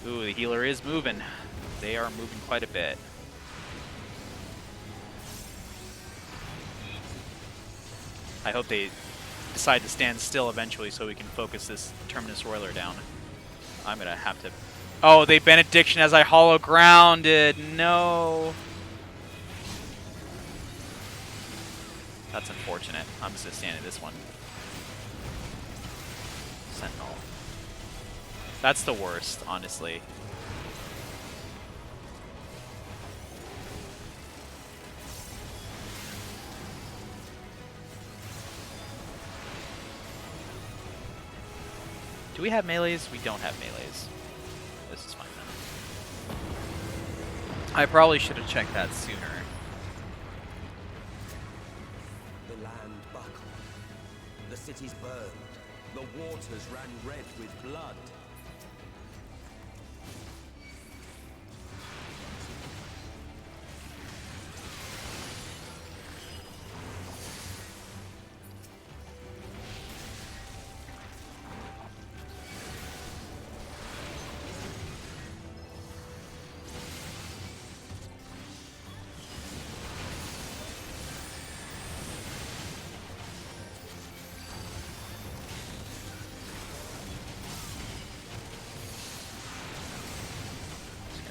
Ooh, the healer is moving. They are moving quite a bit. I hope they decide to stand still eventually so we can focus this Terminus Roiler down. I'm gonna have to... Oh, they benediction as I hollow grounded. No. That's unfortunate. I'm just gonna stand in this one. Sentinel. That's the worst, honestly. Do we have melees? We don't have melees. This is fine then. I probably should have checked that sooner. The land buckled. The cities burned. The waters ran red with blood.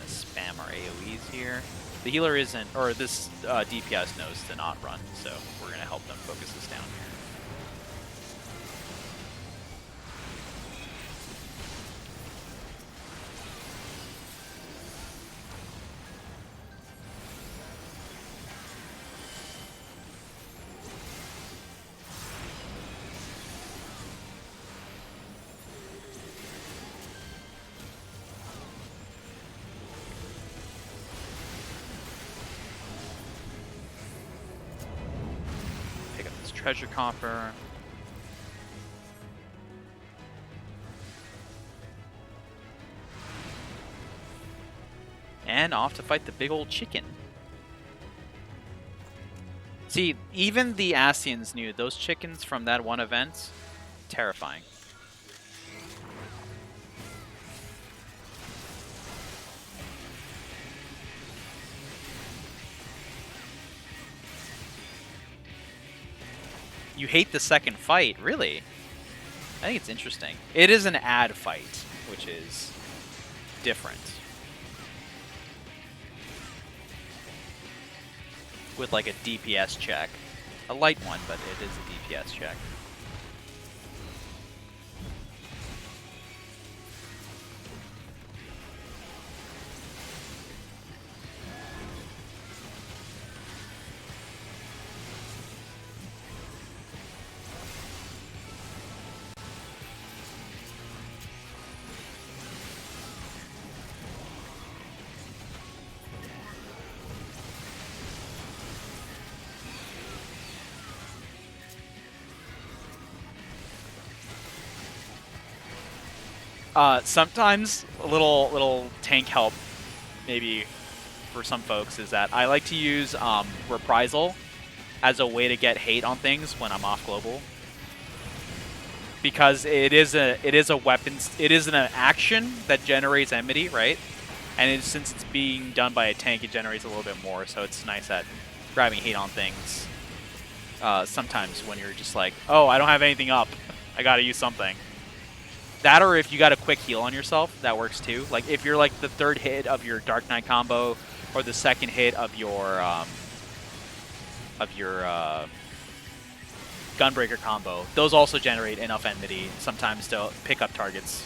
Spam our AoEs here. The healer isn't, or this DPS knows to not run, so we're going to help them focus this down here. treasure coffer. And off to fight the big old chicken. See, even the Ascians knew those chickens from that one event, terrifying. You hate the second fight, really? I think it's interesting. It is an ad fight, which is different. With like a DPS check. A light one, but it is a DPS check. Sometimes a little tank help, maybe for some folks, is that I like to use Reprisal as a way to get hate on things when I'm off global, because it is a weapon, it is an action that generates enmity, right? And since it's being done by a tank, it generates a little bit more. So it's nice at grabbing hate on things. Sometimes when you're just like, oh, I don't have anything up, I gotta use something. That, or if you got a quick heal on yourself, that works too. Like if you're like the third hit of your Dark Knight combo, or the second hit of your Gunbreaker combo, those also generate enough enmity sometimes to pick up targets.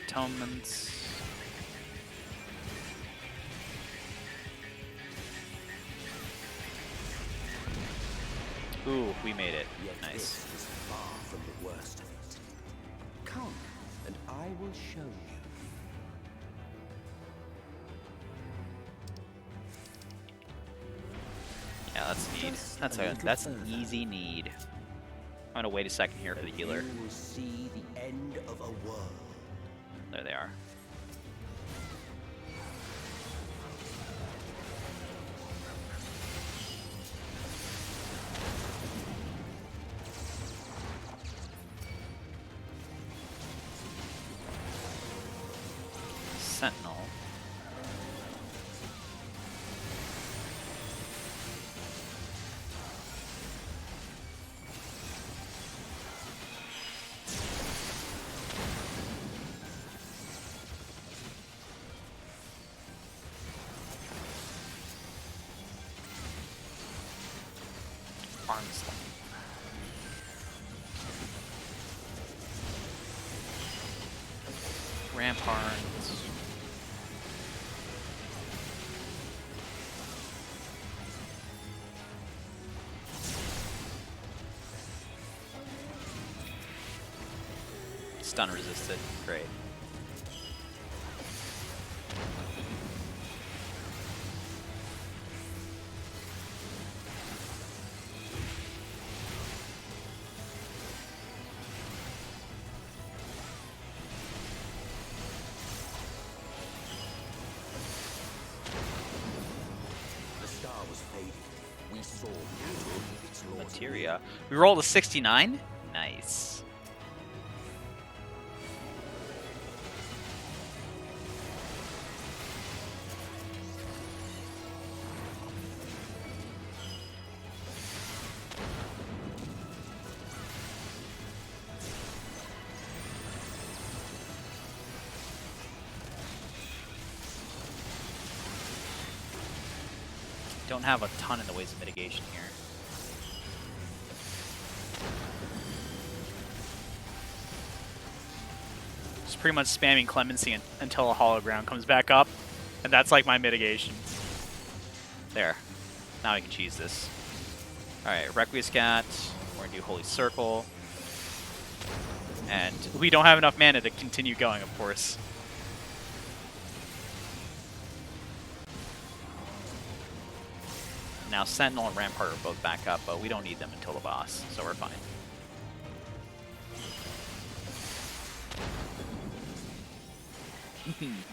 Atonements. Ooh, we made it. Nice. This is far from the worst of it. Come, and I will show you. Yeah, that's need. That's an easy need. I'm gonna wait a second here for the healer. You will see the end of a world. There they are. Sentinel. Ramparts. Stun resisted. Great. Materia. We rolled a 69? Nice. Don't have a ton in the ways of mitigation here. Just pretty much spamming Clemency until a Hollow Ground comes back up. And that's like my mitigation. There. Now we can cheese this. Alright, Requiescat. We're gonna do Holy Circle. And we don't have enough mana to continue going, of course. Now Sentinel and Rampart are both back up, but we don't need them until the boss, so we're fine.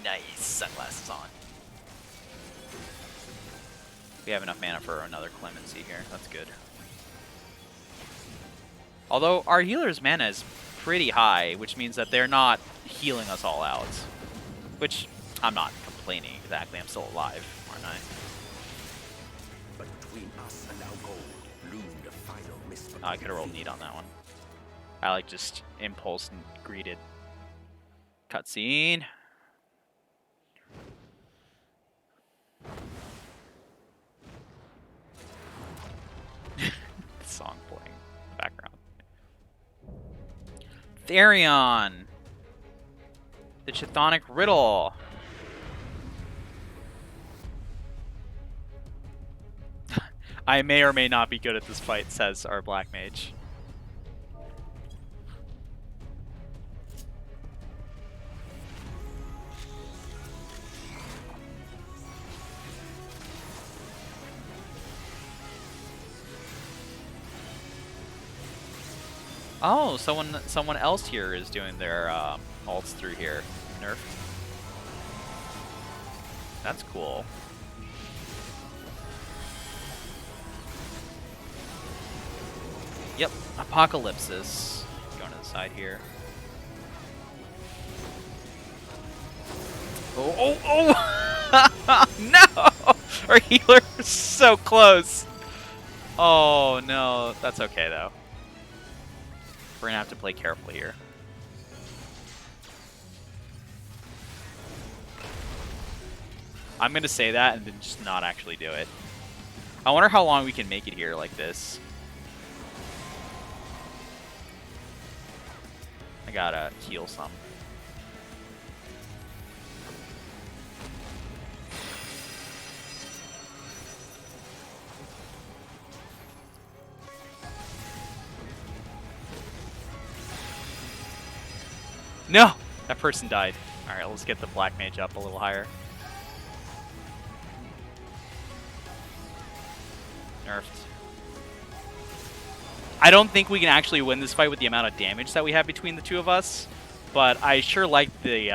Nice. Sunglasses on. We have enough mana for another Clemency here. That's good. Although our healer's mana is pretty high, which means that they're not healing us all out. Which, I'm not complaining exactly. I'm still alive, aren't I? But between us and our goal loomed a final miss. Oh, I could have rolled need on that one. I like just impulse and greeted. Cutscene. Song playing in the background. Therion! The Chthonic Riddle! I may or may not be good at this fight, says our Black Mage. Oh, someone else here is doing their ults through here. Nerfed. That's cool. Yep, Apocalypsis. Going to the side here. Oh, oh! No! Our healer is so close. Oh, no. That's okay, though. We're going to have to play carefully here. I'm going to say that and then just not actually do it. I wonder how long we can make it here like this. I gotta heal some. No! That person died. Alright, let's get the Black Mage up a little higher. Nerfed. I don't think we can actually win this fight with the amount of damage that we have between the two of us, but I sure like the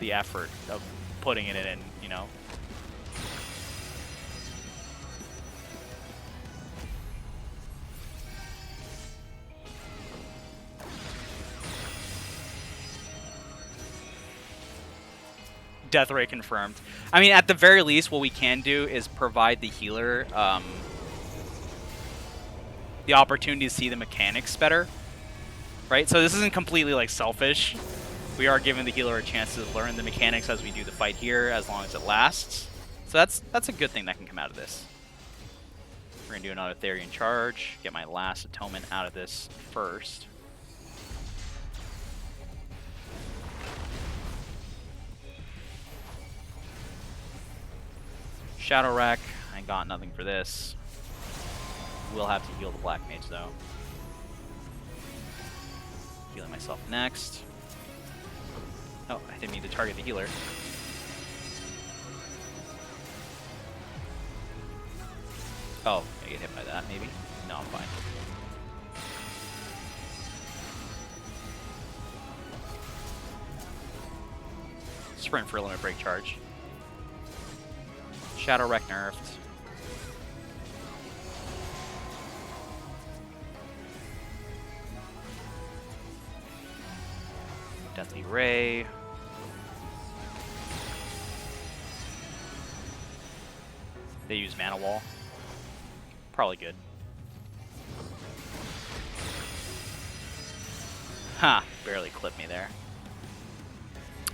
effort of putting it in, you know. Death rate confirmed. I mean, at the very least, what we can do is provide the healer the opportunity to see the mechanics better, right? So this isn't completely like selfish. We are giving the healer a chance to learn the mechanics as we do the fight here, as long as it lasts. So that's a good thing that can come out of this. We're gonna do another Therion charge. Get my last atonement out of this first. Shadow Wreck. I got nothing for this. We'll have to heal the Black Mage though. Healing myself next. Oh, I didn't mean to target the healer. Oh, I get hit by that maybe? No, I'm fine. Sprint for a limit break charge. Shadow Wreck nerfed. Deathly Ray. They use Mana Wall. Probably good. Ha! Barely clipped me there.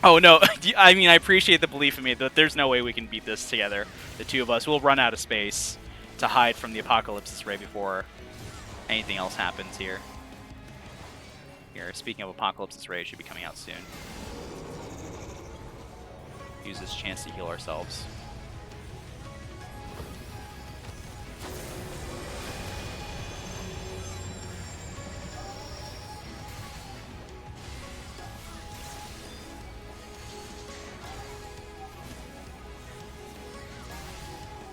Oh no, I mean, I appreciate the belief in me that there's no way we can beat this together. The two of us will run out of space to hide from the Apocalypsis Ray before anything else happens here. Here, speaking of Apocalypsis Ray, it should be coming out soon. use this chance to heal ourselves.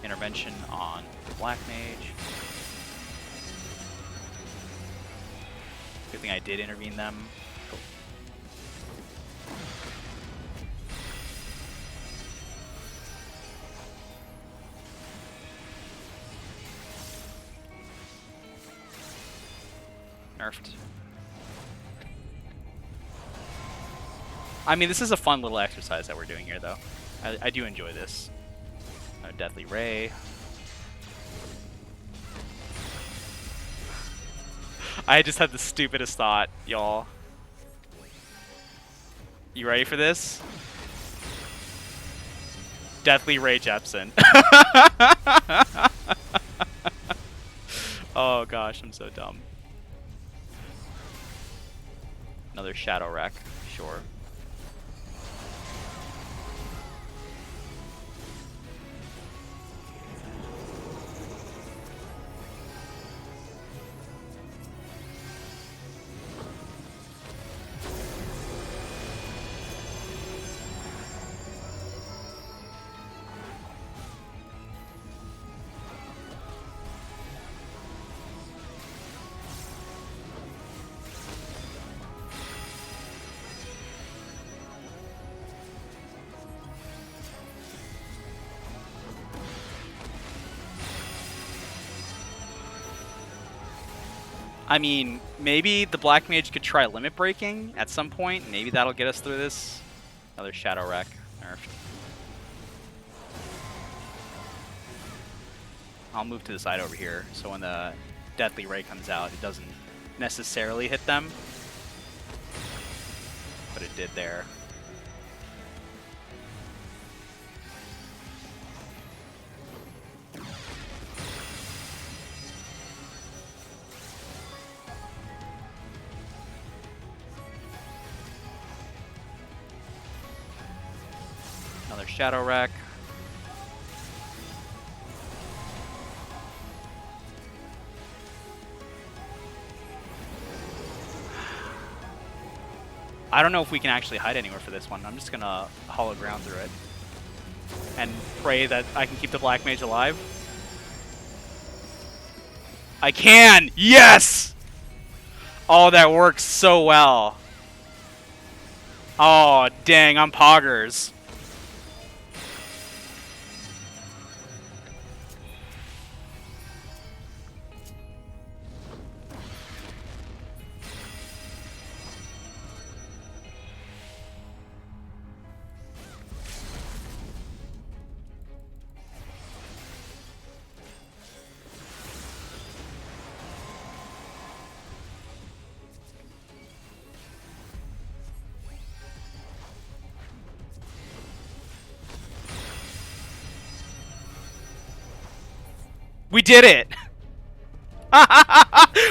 Intervention on Black Mage. Good thing I did intervene them. Cool. Nerfed. I mean, this is a fun little exercise that we're doing here, though. I do enjoy this. Deathly Ray. I just had the stupidest thought, y'all. You ready for this? Deathly Ray Jepsen. Oh gosh, I'm so dumb. Another Shadow Wreck, sure. I mean, maybe the Black Mage could try limit breaking at some point. Maybe that'll get us through this. Another Shadow Wreck. Nerfed. I'll move to the side over here, so when the Deathly Ray comes out, it doesn't necessarily hit them. But it did there. Another Shadow Wreck. I don't know if we can actually hide anywhere for this one. I'm just gonna hollow ground through it. And pray that I can keep the Black Mage alive. I can! Yes! Oh, that works so well. Oh, dang, I'm poggers. We did it!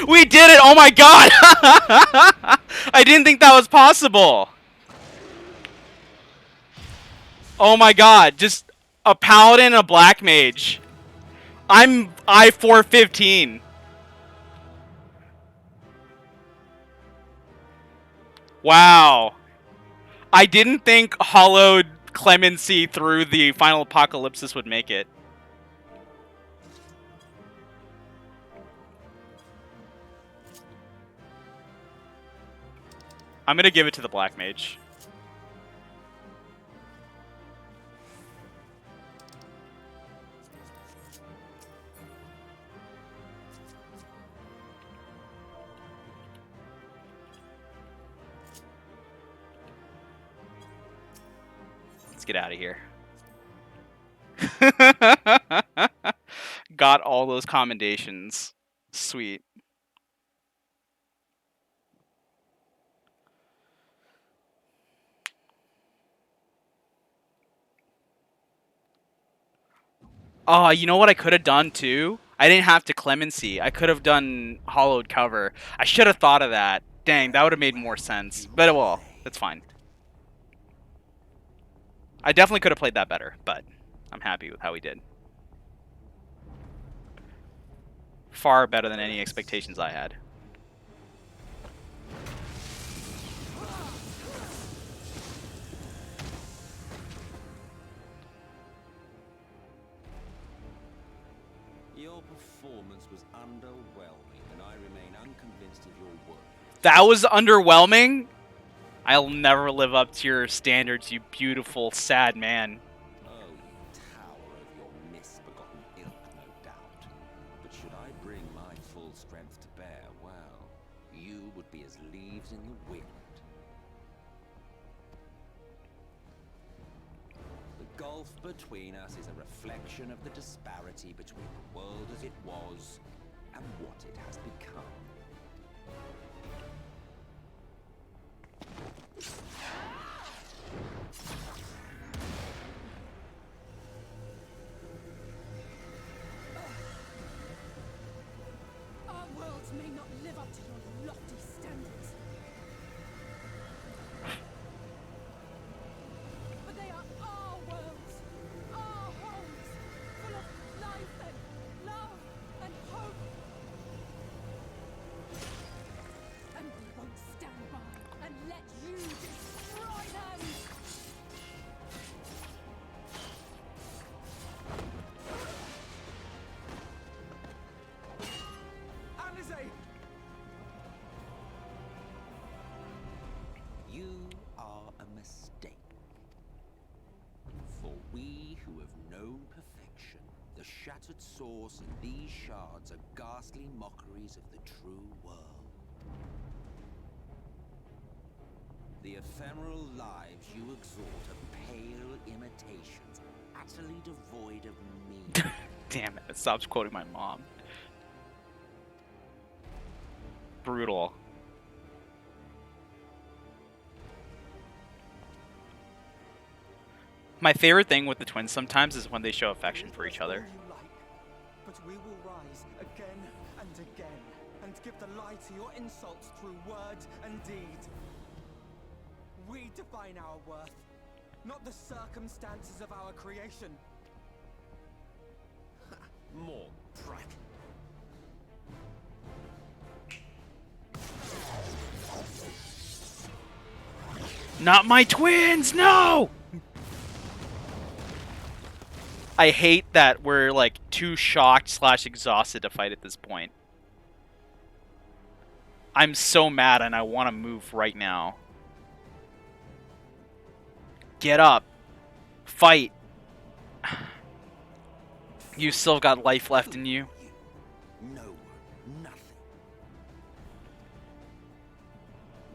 We did it! Oh my god! I didn't think that was possible! Oh my god, just a paladin and a black mage. I'm I-415. Wow. I didn't think Hollowed Clemency through the final apocalypsis would make it. I'm gonna give it to the Black Mage. Let's get out of here. Got all those commendations. Sweet. Oh, you know what I could have done too? I didn't have to Clemency. I could have done Hollowed Cover. I should have thought of that. Dang, that would have made more sense. But well, that's fine. I definitely could have played that better, but I'm happy with how we did. Far better than any expectations I had. Your performance was underwhelming, and I remain unconvinced of your work. That was underwhelming? I'll never live up to your standards, you beautiful, sad man. Oh, you tower of your misbegotten ilk, no doubt. But should I bring my full strength to bear, well, you would be as leaves in the wind. The gulf between us is a reflection of the disparity between the world as it was and what it has become. Our worlds may not live up to your lofty standards. But they are our worlds, our homes, full of life and love and hope. And we won't stand by and let you destroy them! Alizé! You are a mistake. For we who have known perfection, the shattered source and these shards are ghastly mockeries of the true world. The ephemeral lives you exhort are pale imitations, utterly devoid of meaning. Damn it, it stops quoting my mom. Brutal. My favorite thing with the twins sometimes is when they show affection for each other. But we will rise again and again, and give the lie to your insults through word and deed. We define our worth, not the circumstances of our creation. More prat. Not my twins, no! I hate that we're like too shocked / exhausted to fight at this point. I'm so mad and I want to move right now. Get up. Fight. You still got life left in you. No one, nothing.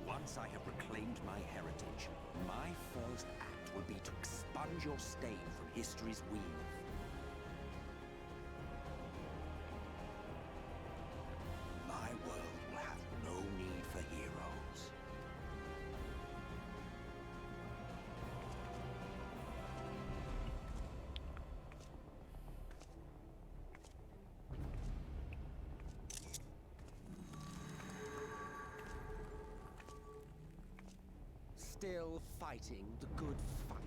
Once I have reclaimed my heritage, my first act will be to expunge your stain from history's weave. My world will have no need for heroes. Still fighting the good fight.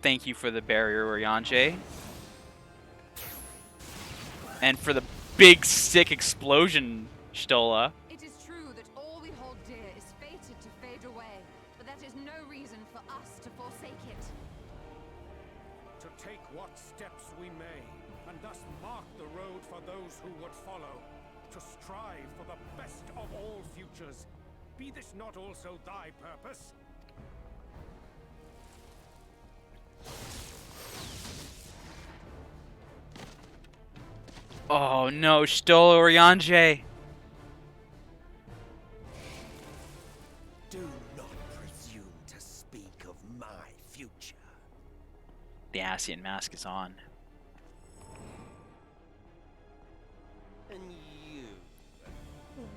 Thank you for the barrier, Orianje. And for the big stick explosion, Stola. It is true that all we hold dear is fated to fade away, but that is no reason for us to forsake it. To take what steps we may, and thus mark the road for those who would follow. To strive for the best of all futures. Be this not also thy purpose? Oh no, Stola Orianje. Do not presume to speak of my future. The Ascian mask is on. And you?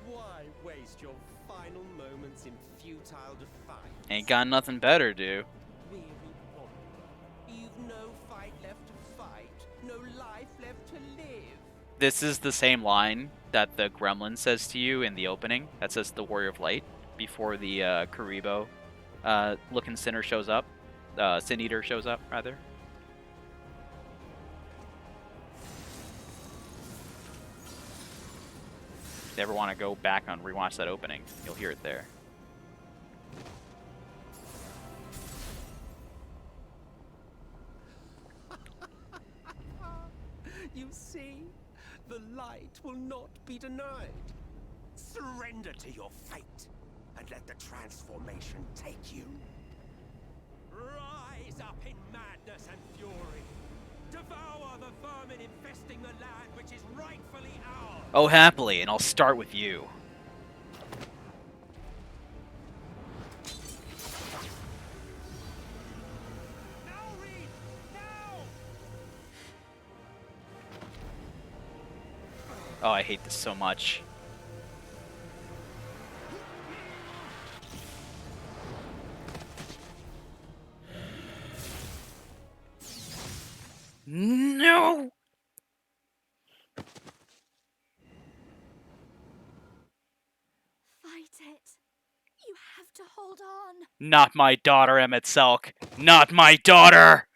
Why waste your final moments in futile defiance? Ain't got nothing better, dude. Weary wanderer, you've no fight left to fight, no life left to live. This is the same line that the gremlin says to you in the opening. That says the Warrior of Light before the Karibo looking Sin shows up. Sin Eater shows up, rather. If you ever want to go back and rewatch that opening, you'll hear it there. You see? The light will not be denied. Surrender to your fate, and let the transformation take you. Rise up in madness and fury. Devour the vermin infesting the land which is rightfully ours. Oh, happily, and I'll start with you. Oh, I hate this so much. No! Fight it. You have to hold on. Not my daughter, Emmett Selk. Not my daughter!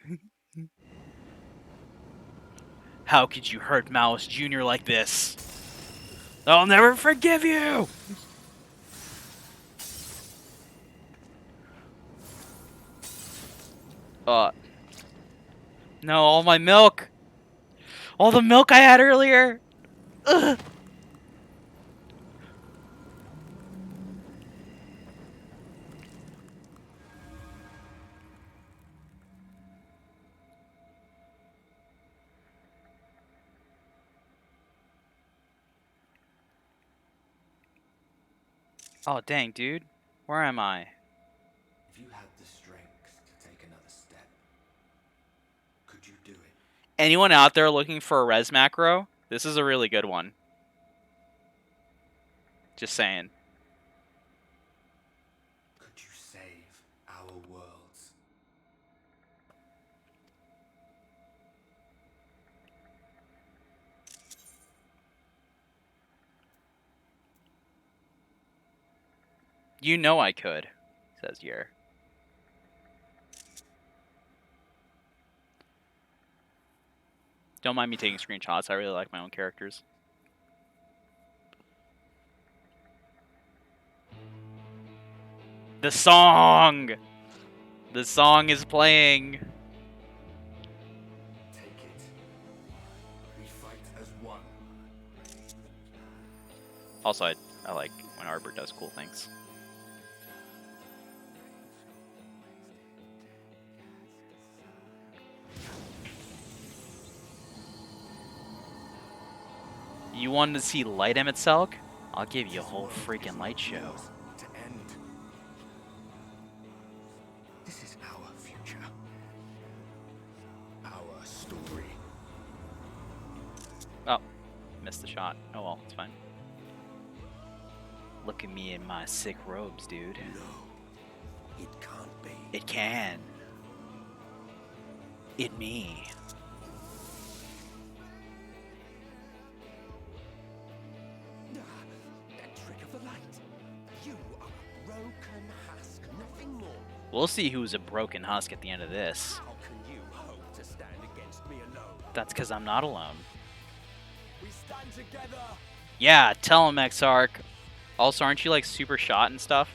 How could you hurt Mouse Jr. like this? I'll never forgive you! No, all my milk! All the milk I had earlier! Ugh. Oh, dang, dude. Where am I? If you had the strength to take another step, could you do it? Anyone out there looking for a res macro? This is a really good one. Just saying. Could you save our worlds? You know I could, says Yer. Don't mind me taking screenshots. I really like my own characters. The song! The song is playing. Take it. We fight as one. Also, I like when Arbor does cool things. You wanted to see Light Emmett Selk? I'll give you a whole freaking light show. To end. This is our future. Our story. Oh, missed the shot. Oh well, it's fine. Look at me in my sick robes, dude. No, it can't be. It can. It me. That trick of the light. You are a broken husk, nothing more. We'll see who's a broken husk at the end of this. How can you hope to stand against me alone? That's because I'm not alone. We stand together. Yeah, tell him, Exarch. Also, aren't you like super shot and stuff?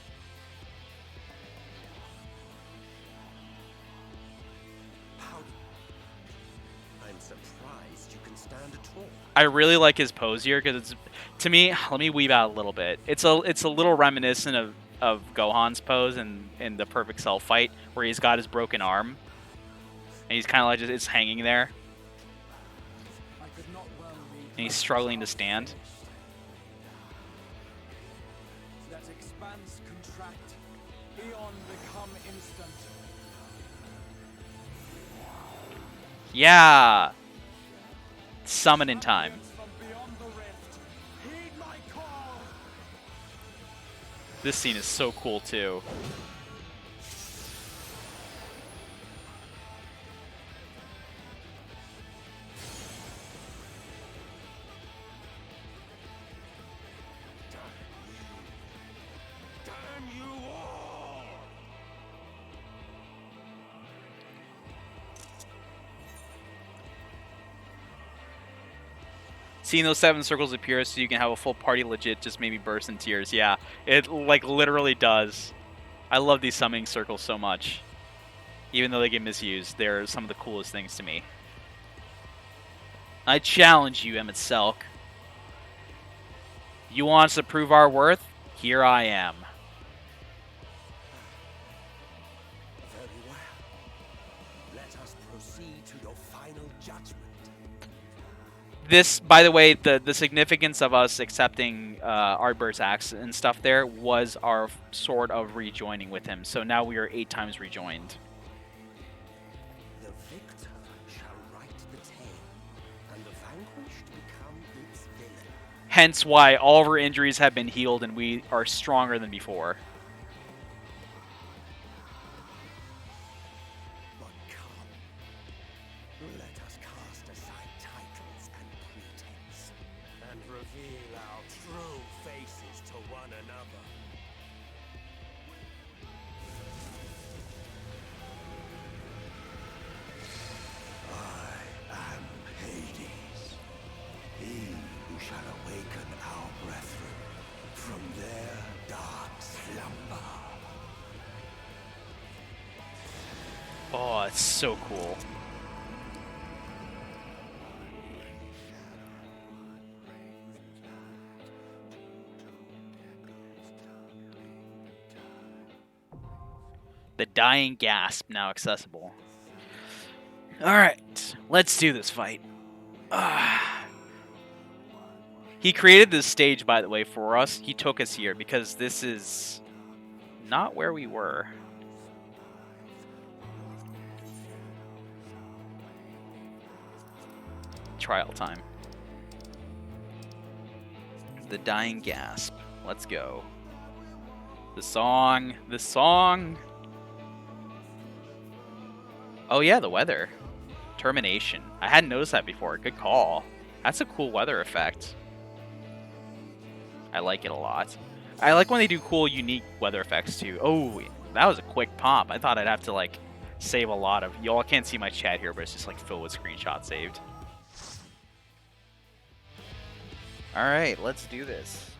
I'm surprised you can stand at all. I really like his pose here because it's, to me, let me weave out a little bit. It's a little reminiscent of Gohan's pose in the Perfect Cell fight where he's got his broken arm and he's kind of like just it's hanging there and he's struggling to stand. That expanse contract, eon become instant. Yeah. Summon in time. This scene is so cool too. Seeing those 7 circles appear so you can have a full party legit just made me burst in tears. Yeah, it like literally does. I love these summoning circles so much. Even though they get misused, they're some of the coolest things to me. I challenge you, Emmett Selk. You want us to prove our worth? Here I am. Very well. Let us proceed to your final judgment. This, by the way, the significance of us accepting Ardbur's axe and stuff there was our sort of rejoining with him. So now we are 8 times rejoined. The victor shall write the tale, and the vanquished become its villain. Hence why all of our injuries have been healed and we are stronger than before. But come, let us cast aside titles and pretense, and reveal our true faces to one another. I am Hades, he who shall awaken our brethren from their dark slumber. Oh, it's so cool. The dying gasp now accessible. Alright, let's do this fight. He created this stage, by the way, for us. He took us here because this is not where we were. Trial time. The dying gasp. Let's go. The song. The song. Oh yeah, the weather. Termination. I hadn't noticed that before. Good call. That's a cool weather effect. I like it a lot. I like when they do cool, unique weather effects too. Oh, that was a quick pop. I thought I'd have to like save a lot of... Y'all can't see my chat here, but it's just like filled with screenshots saved. Alright, let's do this.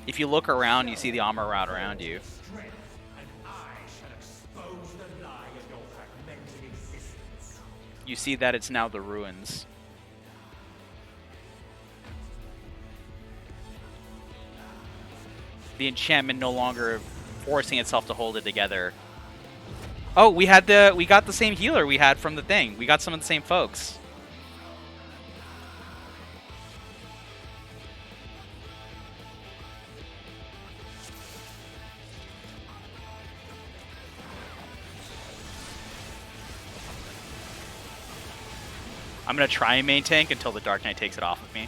If you look around, you see the armor around you. You see that it's now the ruins. The enchantment no longer forcing itself to hold it together. Oh, we got the same healer we had from the thing. We got some of the same folks. I'm going to try and main tank until the Dark Knight takes it off of me.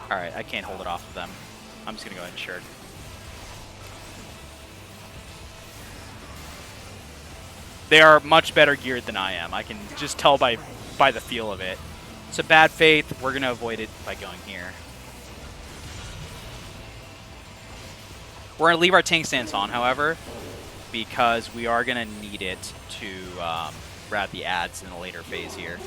Alright, I can't hold it off of them. I'm just going to go ahead and shirk. They are much better geared than I am. I can just tell by the feel of it. It's a bad faith. We're going to avoid it by going here. We're going to leave our tank stance on, however, because we are going to need it to grab the ads in a later phase here.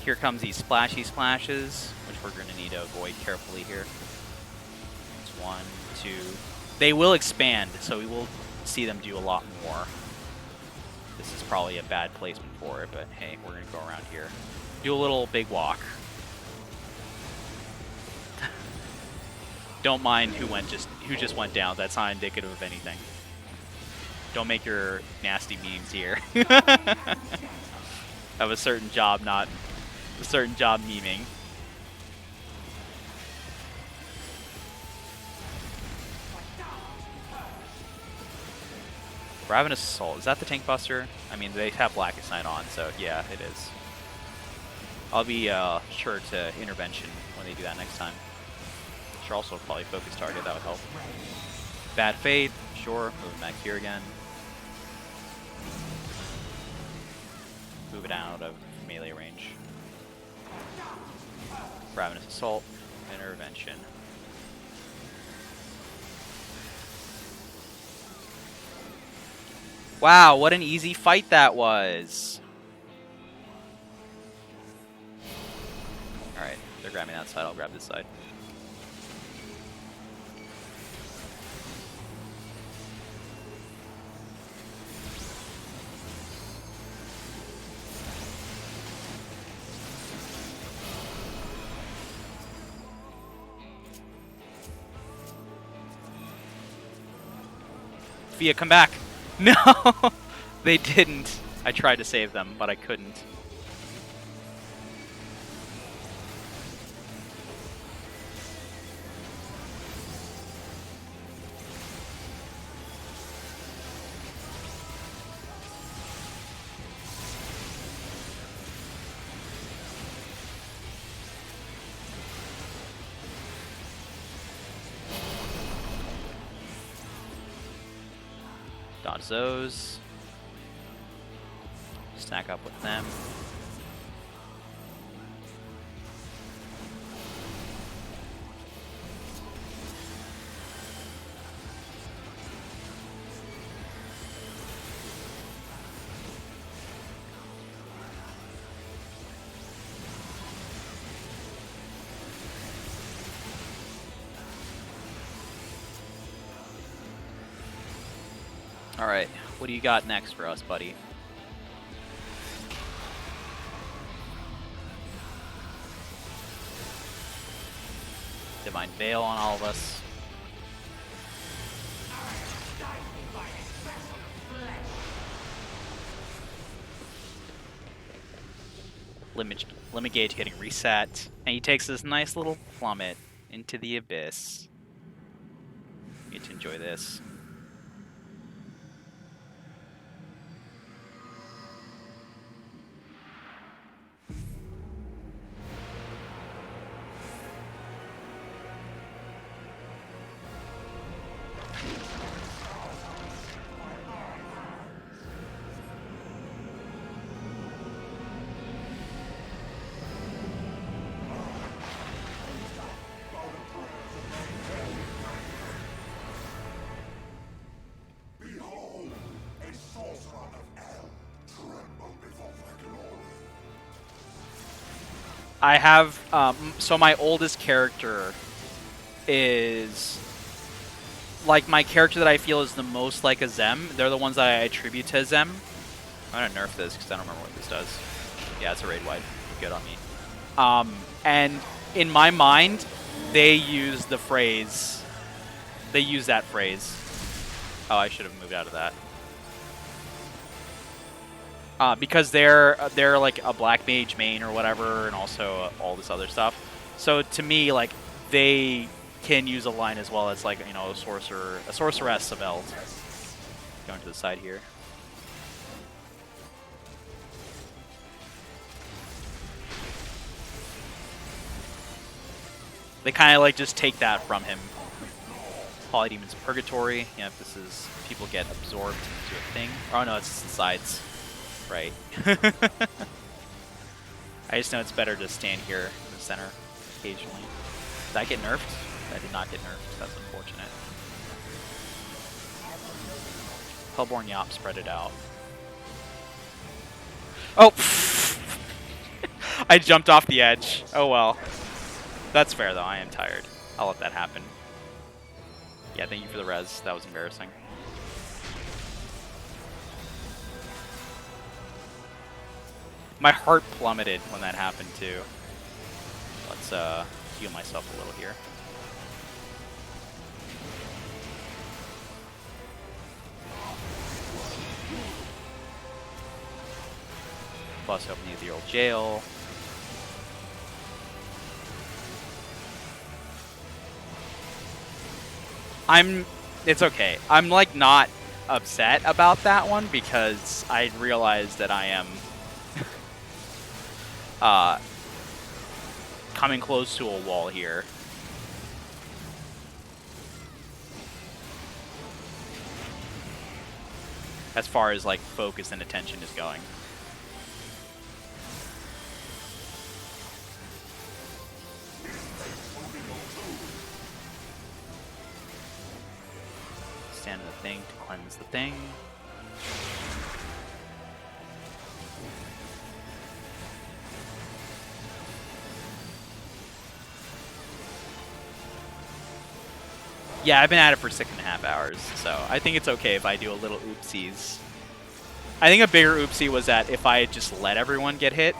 Here comes these splashy splashes, which we're going to need to avoid carefully here. It's 1, 2. They will expand, so we will see them do a lot more. This is probably a bad placement for it, but hey, we're going to go around here. Do a little big walk. Don't mind who just went down. That's not indicative of anything. Don't make your nasty memes here. Of a certain job memeing. Ravenous Assault. Is that the Tank Buster? I mean, they have Blackest Night on, so yeah, it is. I'll be sure to intervention when they do that next time. Should also probably focus target, that would help. Bad Fate, sure. Moving back here again. Move it out of melee range. Ravenous Assault, intervention. Wow, what an easy fight that was. Alright, they're grabbing that side, I'll grab this side. Fia, come back! No! They didn't. I tried to save them, but I couldn't. Dodge those. Stack up with them. Alright, what do you got next for us, buddy? Divine Veil on all of us. Limit gauge getting reset, and he takes this nice little plummet into the abyss. You get to enjoy this. I have, so my oldest character is, like, my character that I feel is the most like a Zem. They're the ones that I attribute to Zem. I'm gonna nerf this because I don't remember what this does. Yeah, it's a raid wipe. Good on me. And in my mind, they use the phrase, they use that phrase. Oh, I should have moved out of that. Because they're like a black mage main or whatever, and also all this other stuff. So to me, like, they can use a line as well as, like, you know, a sorceress of Eld. Going to the side here. They kind of like just take that from him. Polydemon's Purgatory. Yeah, if this is, people get absorbed into a thing. Oh no, it's the sides. Right. I just know it's better to stand here in the center occasionally. Did I get nerfed? I did not get nerfed. That's unfortunate. Hellborn Yop spread it out. Oh! I jumped off the edge. Oh well. That's fair though, I am tired. I'll let that happen. Yeah, thank you for the res. That was embarrassing. My heart plummeted when that happened too. Let's heal myself a little here. Plus open the old jail. It's okay. I'm like not upset about that one because I realized that I am coming close to a wall here. As far as like focus and attention is going. Stand in the thing to cleanse the thing. Yeah, I've been at it for 6.5 hours, so I think it's okay if I do a little oopsies. I think a bigger oopsie was that if I had just let everyone get hit,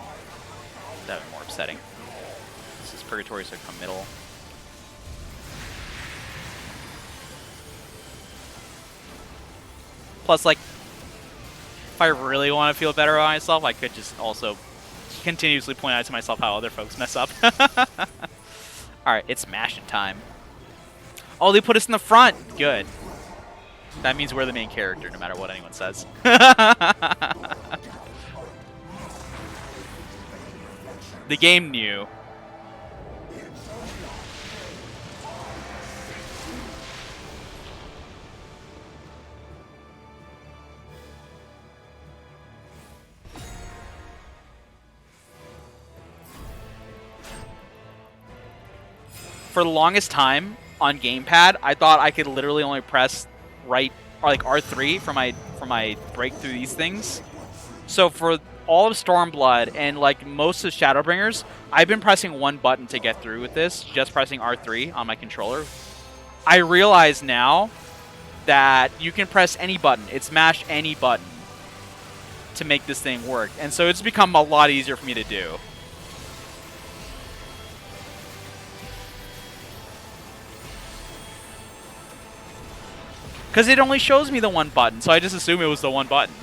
that would be more upsetting. This is Purgatory, so come middle. Plus, like, if I really want to feel better about myself, I could just also continuously point out to myself how other folks mess up. Alright, it's smashing time. Oh, they put us in the front! Good. That means we're the main character, no matter what anyone says. The game knew. For the longest time on gamepad, I thought I could literally only press right or like R3 for my break through these things. So for all of Stormblood and like most of Shadowbringers, I've been pressing one button to get through with this, just pressing R3 on my controller. I realize now that you can press any button, it's mash any button to make this thing work. And so it's become a lot easier for me to do. Because it only shows me the one button, so I just assume it was the one button.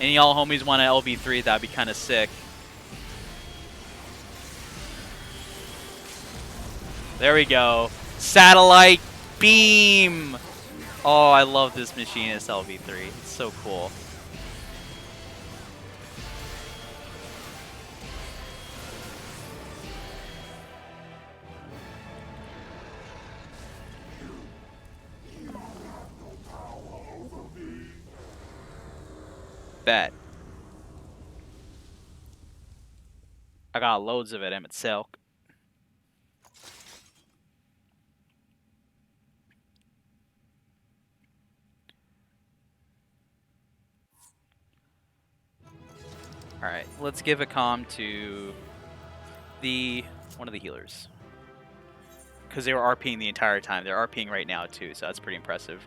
Any y'all homies want an LB3, that'd be kind of sick. There we go. Satellite beam! Oh, I love this Machinist LB3. It's so cool. Bet. I got loads of it, Emmett Silk. Alright, let's give a comm to one of the healers. Because they were RPing the entire time. They're RPing right now too, so that's pretty impressive.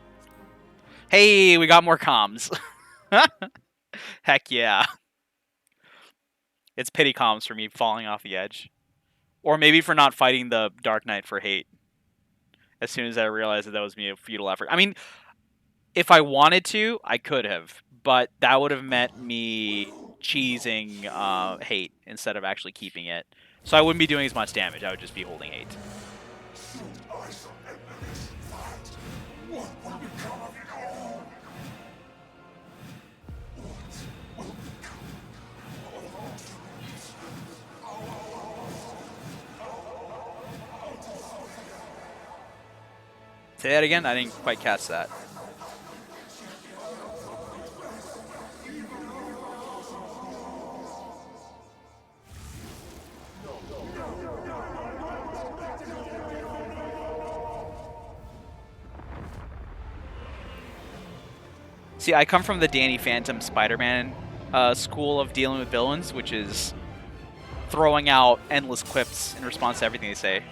Hey, we got more comms. Heck yeah. It's pity comms for me falling off the edge. Or maybe for not fighting the Dark Knight for hate. As soon as I realized that was me a futile effort. I mean, if I wanted to, I could have. But that would have meant me cheesing hate instead of actually keeping it. So I wouldn't be doing as much damage. I would just be holding hate. Say that again? I didn't quite catch that. See, I come from the Danny Phantom Spider-Man school of dealing with villains, which is throwing out endless quips in response to everything they say.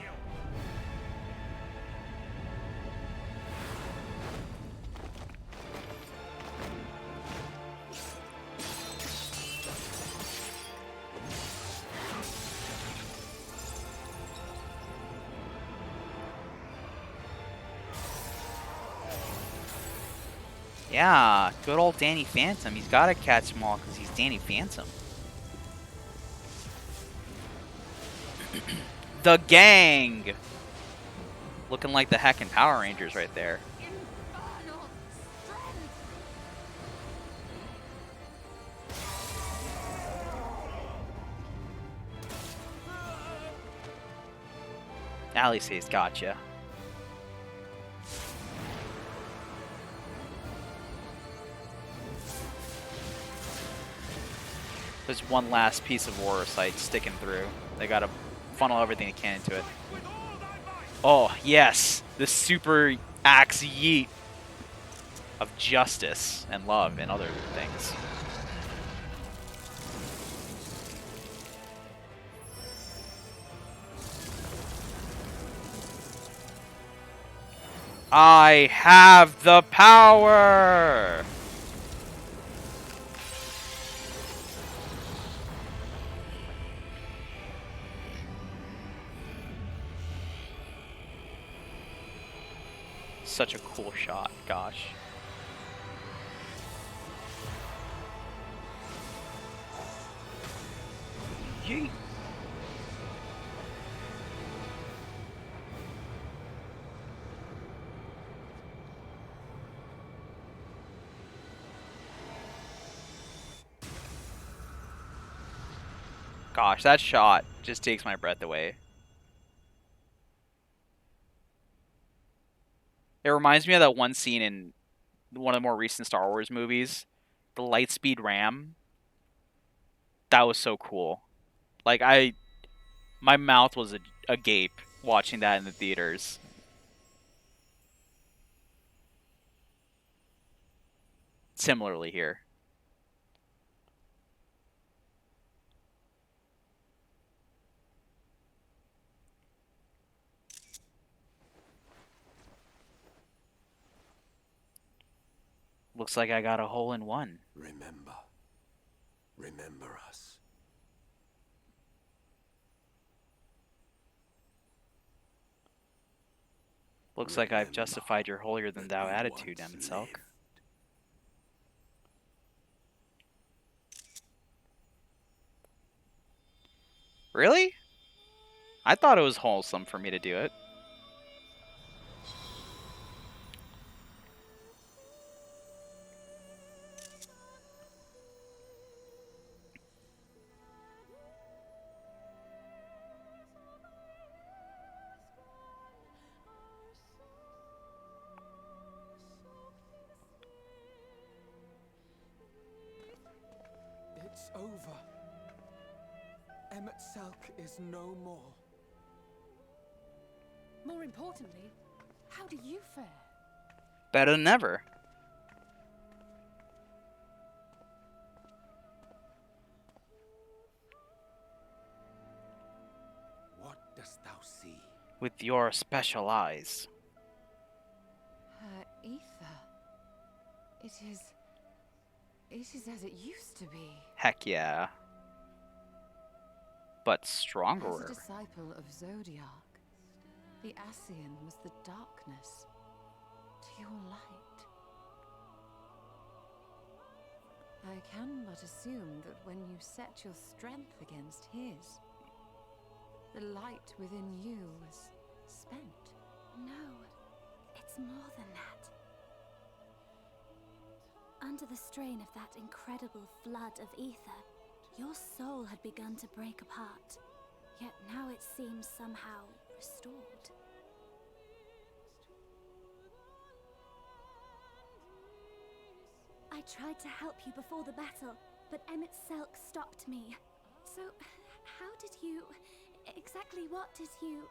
Yeah, good old Danny Phantom. He's got to catch them all because he's Danny Phantom. The gang! Looking like the heckin' Power Rangers right there. Infernal strength! Alice's gotcha. There's one last piece of Warrior Sight sticking through. They gotta funnel everything they can into it. Oh, yes! The super axe yeet of justice and love and other things. I have the power! Such a cool shot, gosh. Yeet. Gosh, that shot just takes my breath away. It reminds me of that one scene in one of the more recent Star Wars movies, the Lightspeed Ram. That was so cool. Like, my mouth was agape watching that in the theaters. Similarly here. Looks like I got a hole in one. Remember. Remember us. Looks like I've justified your holier-than-thou attitude, Emelsalk. Really? I thought it was wholesome for me to do it. It's over. Emelsalk is no more. More importantly, how do you fare? Better than ever. What dost thou see? With your special eyes. Her ether. It is as it used to be. Heck yeah. But As stronger. a disciple of Zodiac, the Ascian was the darkness to your light. I can but assume that when you set your strength against his, the light within you was spent. No, it's more than that. Under the strain of that incredible flood of ether, your soul had begun to break apart, yet now it seems somehow restored. I tried to help you before the battle, but Emelsalk stopped me. So, how did you... exactly what did you...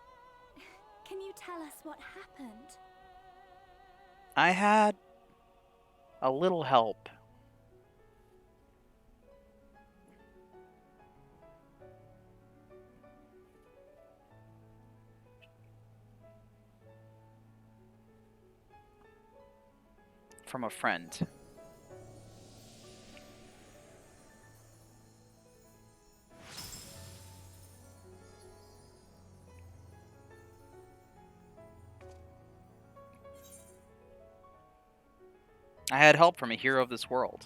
Can you tell us what happened? I had a little help. From a friend. I had help from a hero of this world.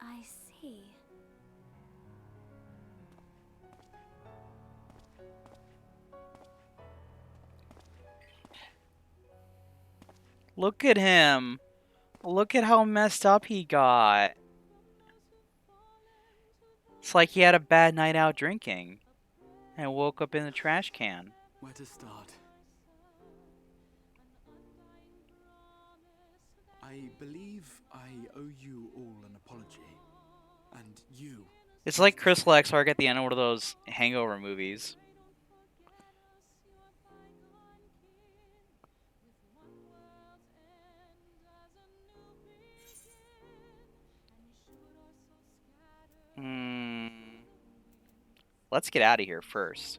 I see. Look at him. Look at how messed up he got. It's like he had a bad night out drinking and woke up in the trash can. Where to start? I believe I owe you all an apology. And you. It's like Chris Lexark at the end of one of those hangover movies. Let's get out of here first.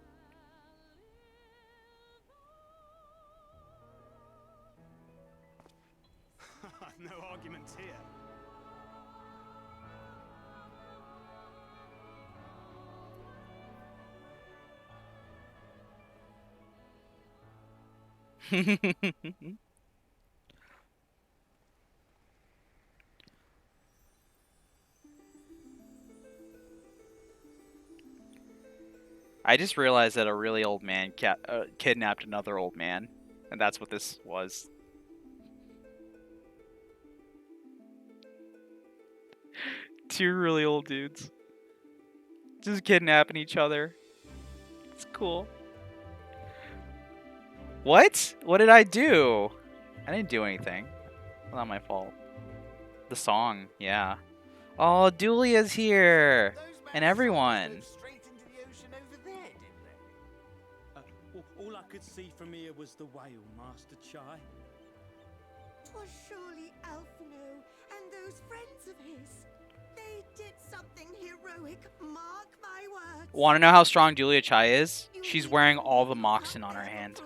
No arguments here. I just realized that a really old man kidnapped another old man, and that's what this was. Two really old dudes just kidnapping each other. It's cool. What? What did I do? I didn't do anything. Not my fault. The song, yeah. Oh, Dulia's here! And everyone. All I could see from here was the whale, Master Chai. 'Twas surely Alphino and those friends of his. They did something heroic, mark my words. Want to know how strong Julia Chai is? She's wearing all the Moxen on her hand.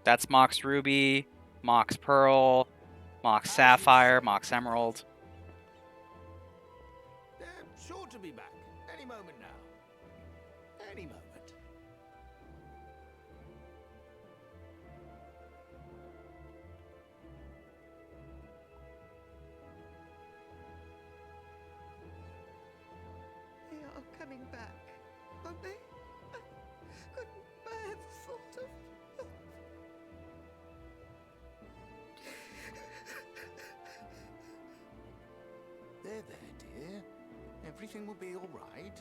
That's Mox Ruby, Mox Pearl, Mox Sapphire, Mox Emerald. They're sure to be back any moment now. Any moment. They are coming back, aren't they? I couldn't bear the thought of... There, dear. Everything will be all right.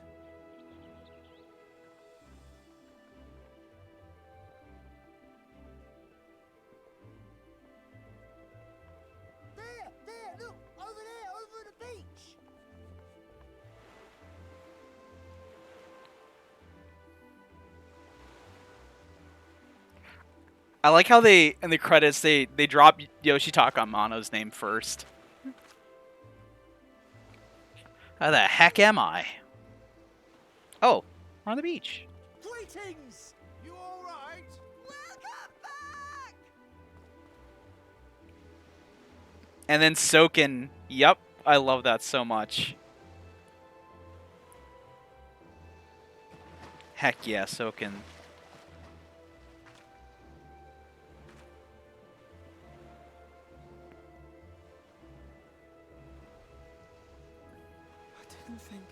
There, look! Over there, over the beach! I like how they, in the credits, they drop Yoshitaka Amano's name first. How the heck am I? Oh, we're on the beach. Greetings! You alright? Welcome back! And then Soken. Yep, I love that so much. Heck yeah, Soken. I didn't think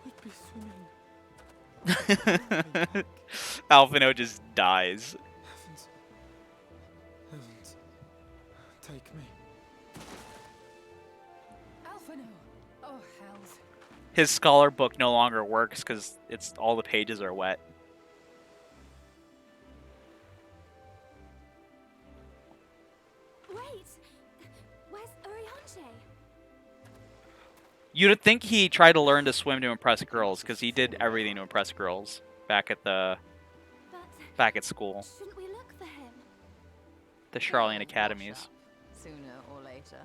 we'd be swimming. Alphino just dies. Heavens, take me. Alphino! Oh, hells. His scholar book no longer works because it's all the pages are wet. Wait! Where's Urianger? You'd think he tried to learn to swim to impress girls because he did everything to impress girls back at school. Shouldn't we look for him? The Charlene Academies. Sooner or later.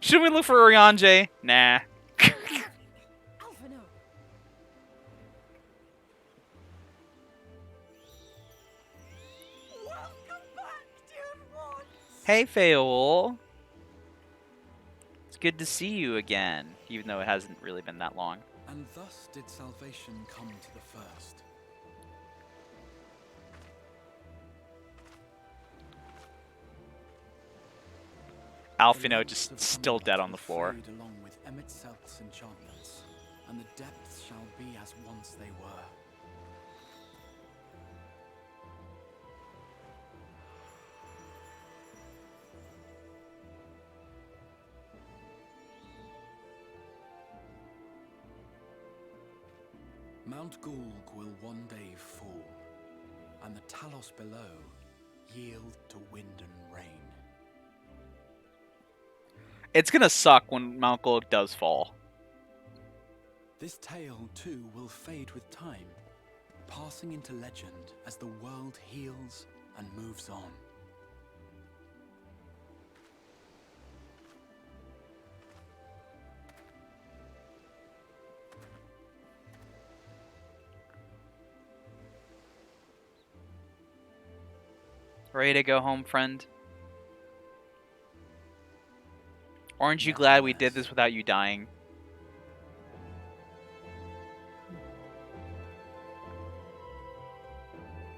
Should we look for Urianger? Nah. Alphino! Welcome back, dear one! Hey, Feol. It's good to see you again, even though it hasn't really been that long. And thus did salvation come to the first. Alphino just still dead on the floor. Fade along with Emmett Selk's enchantments, and the depths shall be as once they were. Mount Gulg will one day fall, and the Talos below yield to wind and rain. It's gonna suck when Mount Gulg does fall. This tale, too, will fade with time, passing into legend as the world heals and moves on. Ready to go home, friend? Aren't you glad we did this without you dying?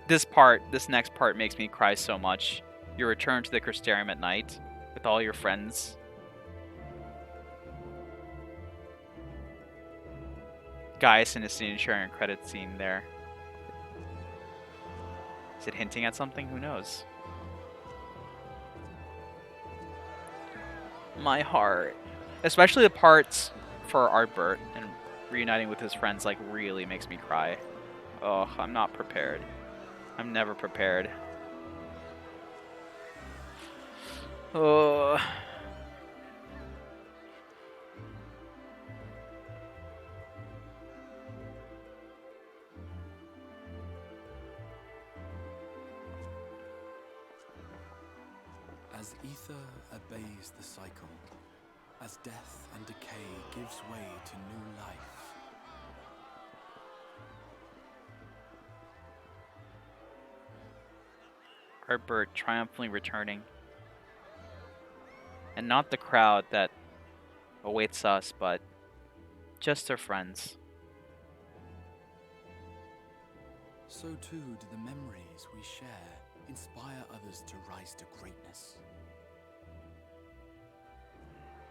This next part makes me cry so much. Your return to the Crystarium at night with all your friends. Gaius and his sharing a credit scene there. Is it hinting at something? Who knows? My heart. Especially the parts for Artbert and reuniting with his friends like really makes me cry. Oh, I'm not prepared. I'm never prepared. Oh. As ether obeys the cycle, as death and decay gives way to new life, Artbert triumphantly returning. And not the crowd that awaits us, but just our friends. so too do the memories we share inspire others to rise to greatness.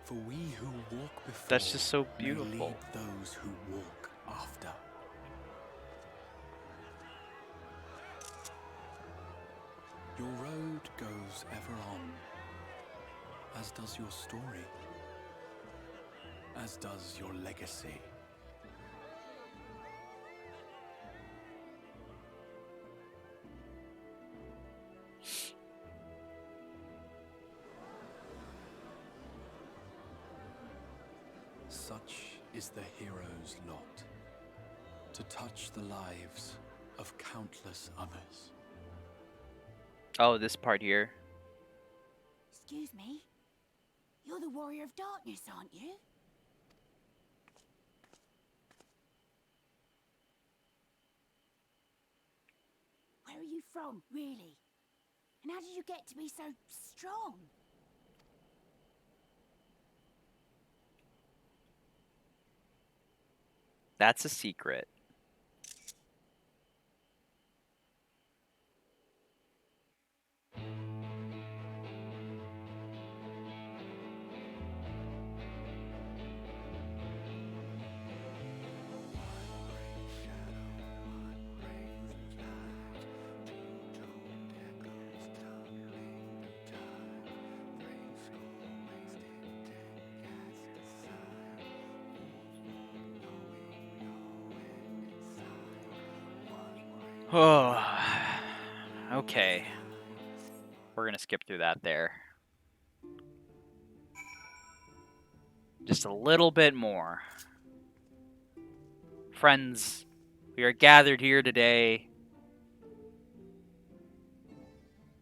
For we who walk before That's just so may beautiful. lead those who walk after. Your road goes ever on, as does your story, as does your legacy. Such is the hero's lot, to touch the lives of countless others. Oh, this part here. Excuse me? You're the Warrior of Darkness, aren't you? Where are you from, really? And how did you get to be so strong? That's a secret. Oh, okay. We're gonna skip through that there. Just a little bit more. Friends, we are gathered here today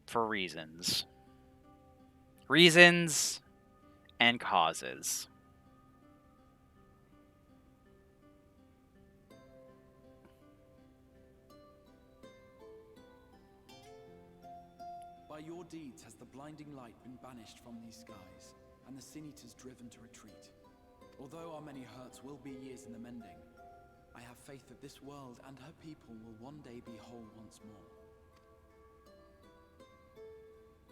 for reasons. Reasons and causes. By your deeds has the blinding light been banished from these skies, and the Sin Eaters driven to retreat. Although our many hurts will be years in the mending, I have faith that this world and her people will one day be whole once more.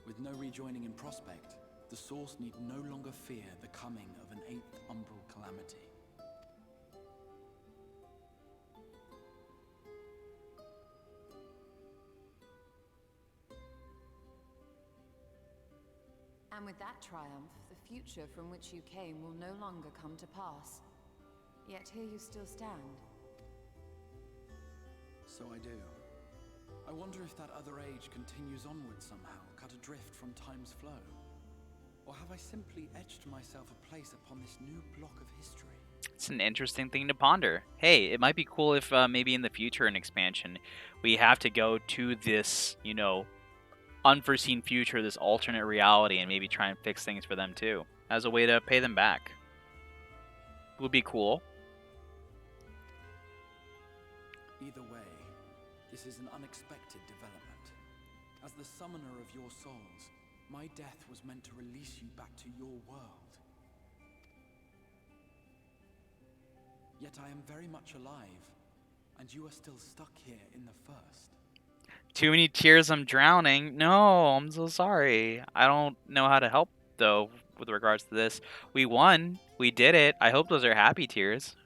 With no rejoining in prospect, the Source need no longer fear the coming of an 8th umbral calamity. And with that triumph, the future from which you came will no longer come to pass. Yet here you still stand. So I do. I wonder if that other age continues onward somehow, cut adrift from time's flow. Or have I simply etched myself a place upon this new block of history? It's an interesting thing to ponder. Hey, it might be cool if maybe in the future in expansion we have to go to this, you know, unforeseen future, this alternate reality, and maybe try and fix things for them too, as a way to pay them back. Would be cool. Either way, this is an unexpected development. As the summoner of your souls, my death was meant to release you back to your world. Yet I am very much alive, and you are still stuck here in the first. Too many tears, I'm drowning. No, I'm so sorry. I don't know how to help, though, with regards to this. We won. We did it. I hope those are happy tears.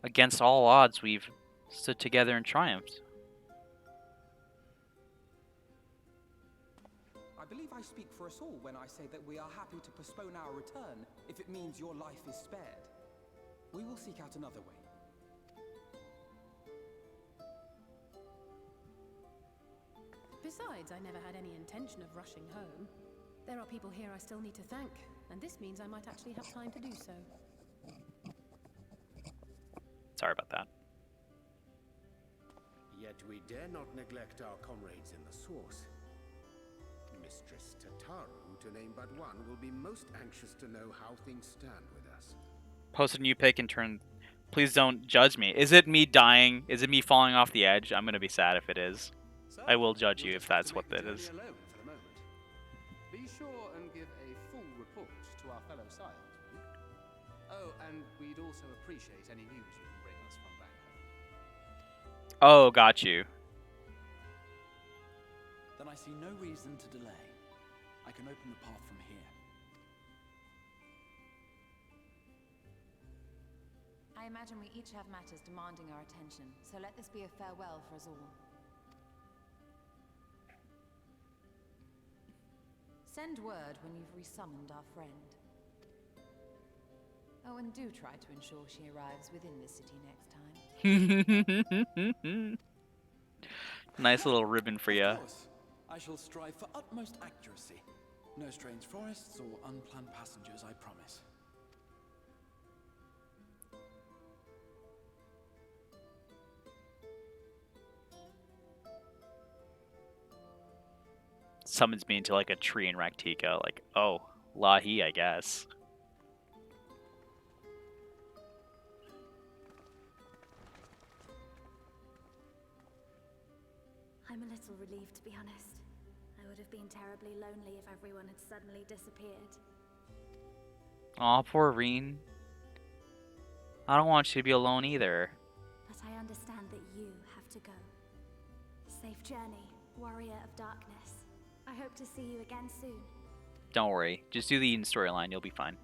Against all odds, we've stood together and triumphed. I believe I speak for us all when I say that we are happy to postpone our return if it means your life is spared. We will seek out another way. Besides, I never had any intention of rushing home. There are people here I still need to thank, and this means I might actually have time to do so. Sorry about that. Yet we dare not neglect our comrades in the source. Mistress Tataru, to name but one, will be most anxious to know how things stand with us. Post a new pick and turn. Please don't judge me. Is it me dying? Is it me falling off the edge? I'm gonna be sad if it is. I will judge you if that's what that is. Be sure and give a full report to our fellow scions. Oh, and we'd also appreciate any news you can bring us from back home. Oh, got you. Then I see no reason to delay. I can open the path from here. I imagine we each have matters demanding our attention, so let this be a farewell for us all. Send word when you've resummoned our friend. Oh, and do try to ensure she arrives within the city next time. Nice little ribbon for you. Of course. I shall strive for utmost accuracy. No strange forests or unplanned passengers, I promise. Summons me into like a tree in Raktika, like, oh, Lahi, I guess. I'm a little relieved, to be honest. I would have been terribly lonely if everyone had suddenly disappeared. Aw, poor Reen. I don't want you to be alone either. But I understand that you have to go. Safe journey, warrior of darkness. I hope to see you again soon. Don't worry. Just do the Eden storyline. You'll be fine.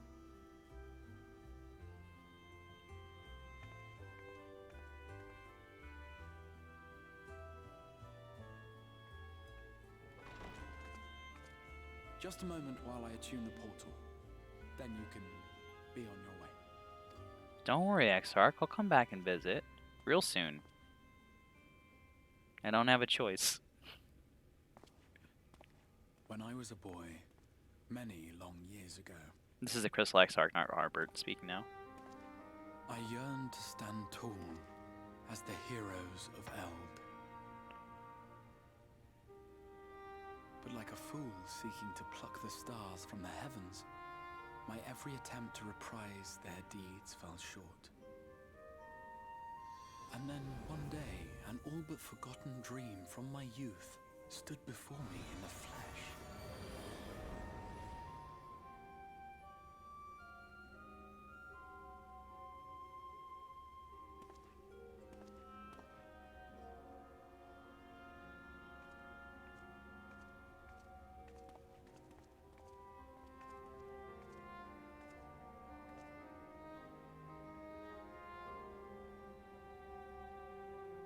Just a moment while I attune the portal. Then you can be on your way. Don't worry, Exarch. I'll come back and visit. Real soon. I don't have a choice. When I was a boy, many long years ago, This is a Crystal Exarch, not Harbert, speaking now. I yearned to stand tall as the heroes of Eld. But like a fool seeking to pluck the stars from the heavens, my every attempt to reprise their deeds fell short. And then one day, an all but forgotten dream from my youth stood before me in the flesh.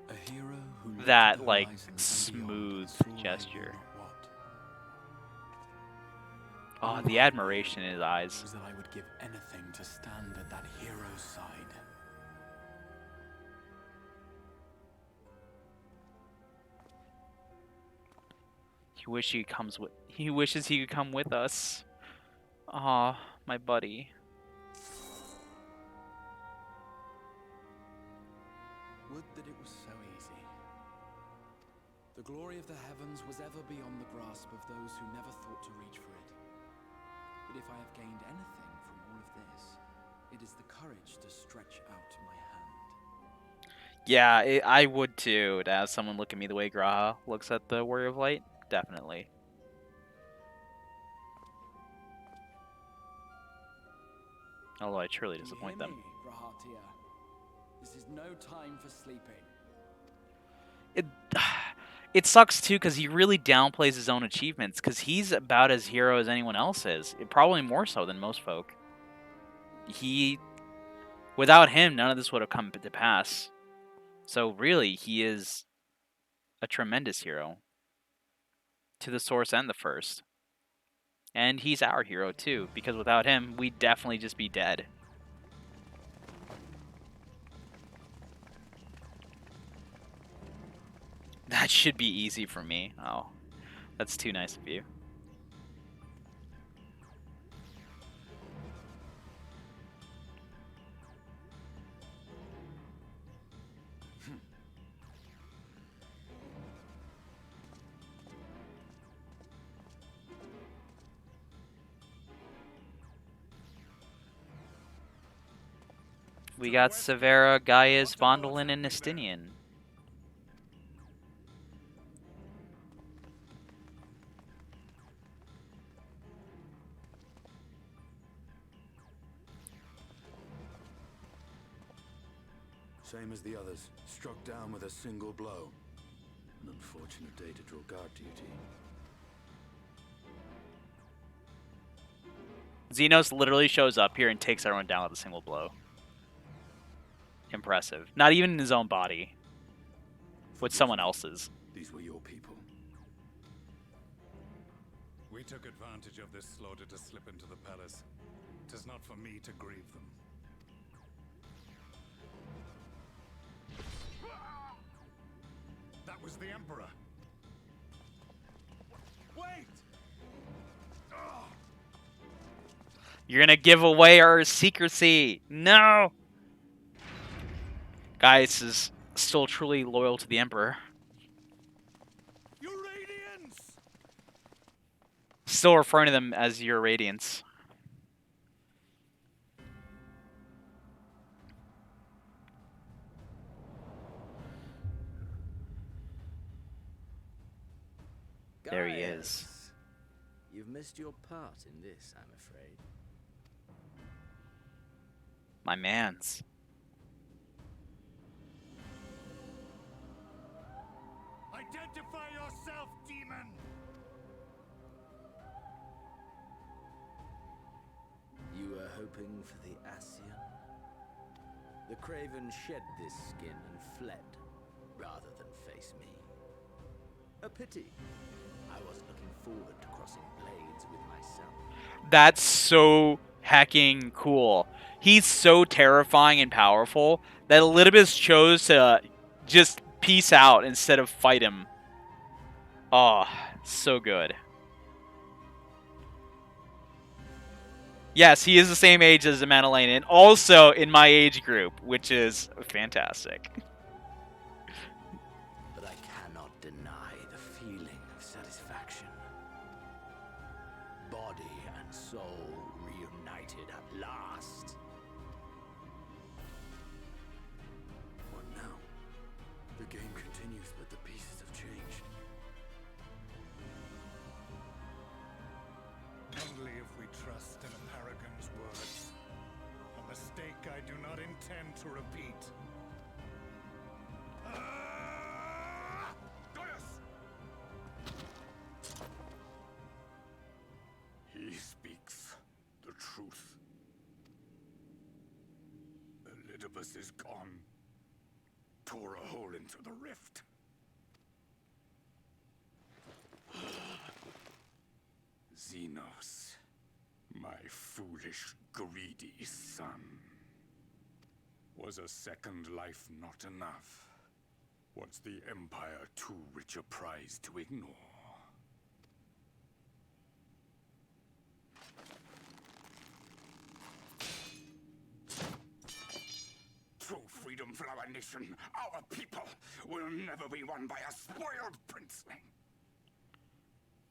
A hero who That, like, smooth gesture. Oh, the admiration in his eyes. Was that I would give anything to stand at that hero's side. He wishes he could come with us. Aw, my buddy. Would that it was so easy. The glory of the heavens was ever beyond the grasp of those who never thought to reach for it. But if I have gained anything from all of this, it is the courage to stretch out my hand. Yeah, I would too, to have someone look at me the way Graha looks at the Warrior of Light. Definitely. Although I truly disappoint them. Grahatia? This is no time for sleeping. It sucks too because he really downplays his own achievements because he's about as hero as anyone else is. Probably more so than most folk. Without him, none of this would have come to pass. So really, he is a tremendous hero to the Source and the First. And he's our hero too, because without him, we'd definitely just be dead. That should be easy for me. Oh, that's too nice of you. We got Severa, Gaius, Vondolin, and Nestinian. Same as the others, struck down with a single blow. An unfortunate day to draw guard duty. Xenos literally shows up here and takes everyone down with a single blow. Impressive. Not even in his own body. With someone else's. These were your people. We took advantage of this slaughter to slip into the palace. 'Tis not for me to grieve them. That was the Emperor. Wait! You're gonna give away our secrecy! No! Gaius is still truly loyal to the Emperor. Euradians! Still referring to them as your Radiance. There he is. You've missed your part in this, I'm afraid. My mans. Identify yourself, demon! You were hoping for the Ascian? The Craven shed this skin and fled, rather than face me. A pity. I wasn't looking forward to crossing blades with myself. That's so hecking cool. He's so terrifying and powerful that Elidibus chose to just peace out instead of fight him. Oh, so good. Yes, he is the same age as Amanalaine, and also in my age group, which is fantastic. But I cannot deny the feeling of satisfaction. Body and soul reunited at last. What now? The game continues, but the pieces have changed. Only if we trust in a paragon's words. A mistake I do not intend to repeat. He speaks the truth. Elidibus is gone. Tore a hole into the rift. Xenos, my foolish, greedy son. Was a second life not enough? Was the Empire too rich a prize to ignore? nation, our people, will never be won by a spoiled princeling.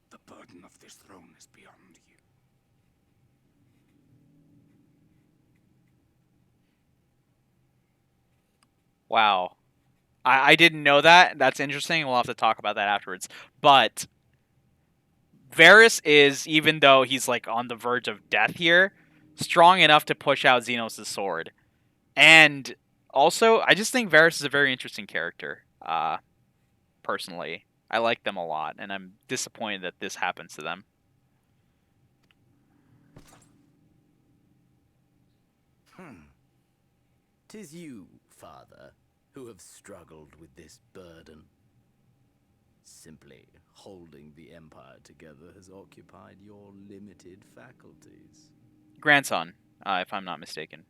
The burden of this throne is beyond you. Wow. I didn't know that. That's interesting. We'll have to talk about that afterwards. But Varys is, even though he's like on the verge of death here, strong enough to push out Xenos' sword. And also, I just think Varys is a very interesting character. Personally, I like them a lot, and I'm disappointed that this happens to them. Tis you, father, who have struggled with this burden. Simply holding the Empire together has occupied your limited faculties. Grandson, if I'm not mistaken.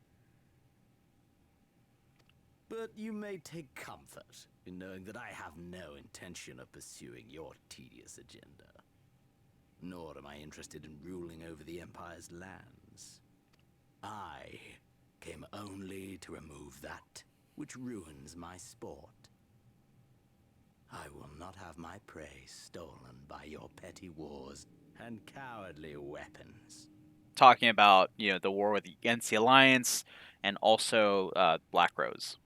But you may take comfort in knowing that I have no intention of pursuing your tedious agenda. Nor am I interested in ruling over the Empire's lands. I came only to remove that which ruins my sport. I will not have my prey stolen by your petty wars and cowardly weapons. Talking about, the war against the Alliance and also Black Rose.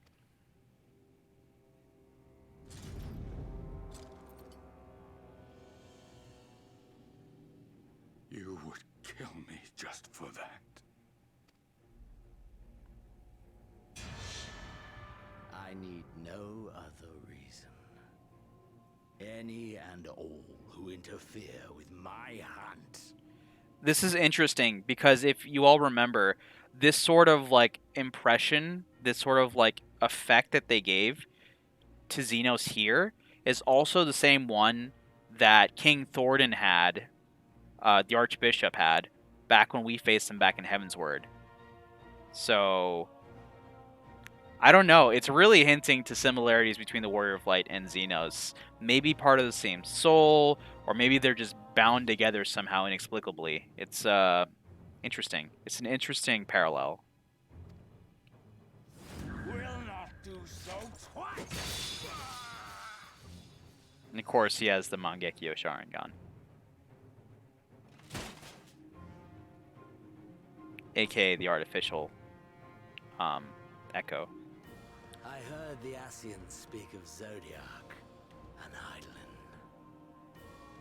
You would kill me just for that. I need no other reason. Any and all who interfere with my hunt. This is interesting because if you all remember, this sort of like impression, this sort of like effect that they gave to Xenos here is also the same one that King Thornton had, the Archbishop had, back when we faced him back in Heavensward. So, I don't know. It's really hinting to similarities between the Warrior of Light and Xenos. Maybe part of the same soul, or maybe they're just bound together somehow inexplicably. It's interesting. It's an interesting parallel. Will not do so twice. And of course, he has the Mangekyo Sharingan. AKA the artificial Echo. I heard the Ascians speak of Zodiac, an Eidolon.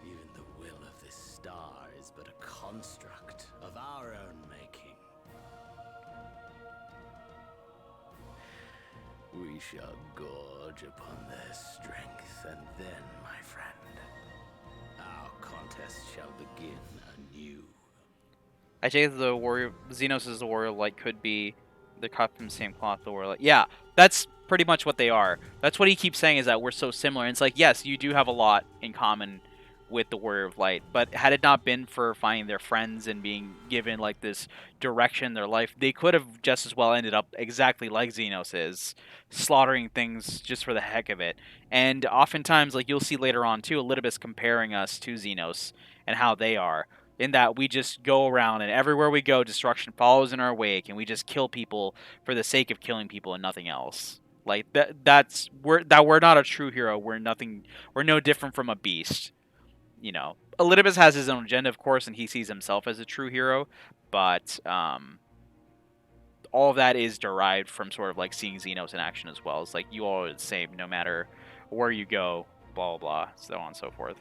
Even the will of this star is but a construct of our own making. We shall gorge upon their strength, and then, my friend, our contest shall begin anew. I take it the warrior Xenos is the warrior light could be the cut from the same cloth, the warrior light. Yeah, that's pretty much what they are. That's what he keeps saying, is that we're so similar. And it's like, yes, you do have a lot in common with the Warrior of Light, but had it not been for finding their friends and being given like this direction in their life, they could have just as well ended up exactly like Xenos is, slaughtering things just for the heck of it. And oftentimes, like you'll see later on too, Elidibus comparing us to Xenos and how they are, in that we just go around and everywhere we go, destruction follows in our wake, and we just kill people for the sake of killing people and nothing else. Like we're not a true hero. We're no different from a beast. Elidibus has his own agenda, of course, and he sees himself as a true hero, but all of that is derived from sort of like seeing Xenos in action as well. It's like you all are the same no matter where you go, blah, blah, blah, so on and so forth.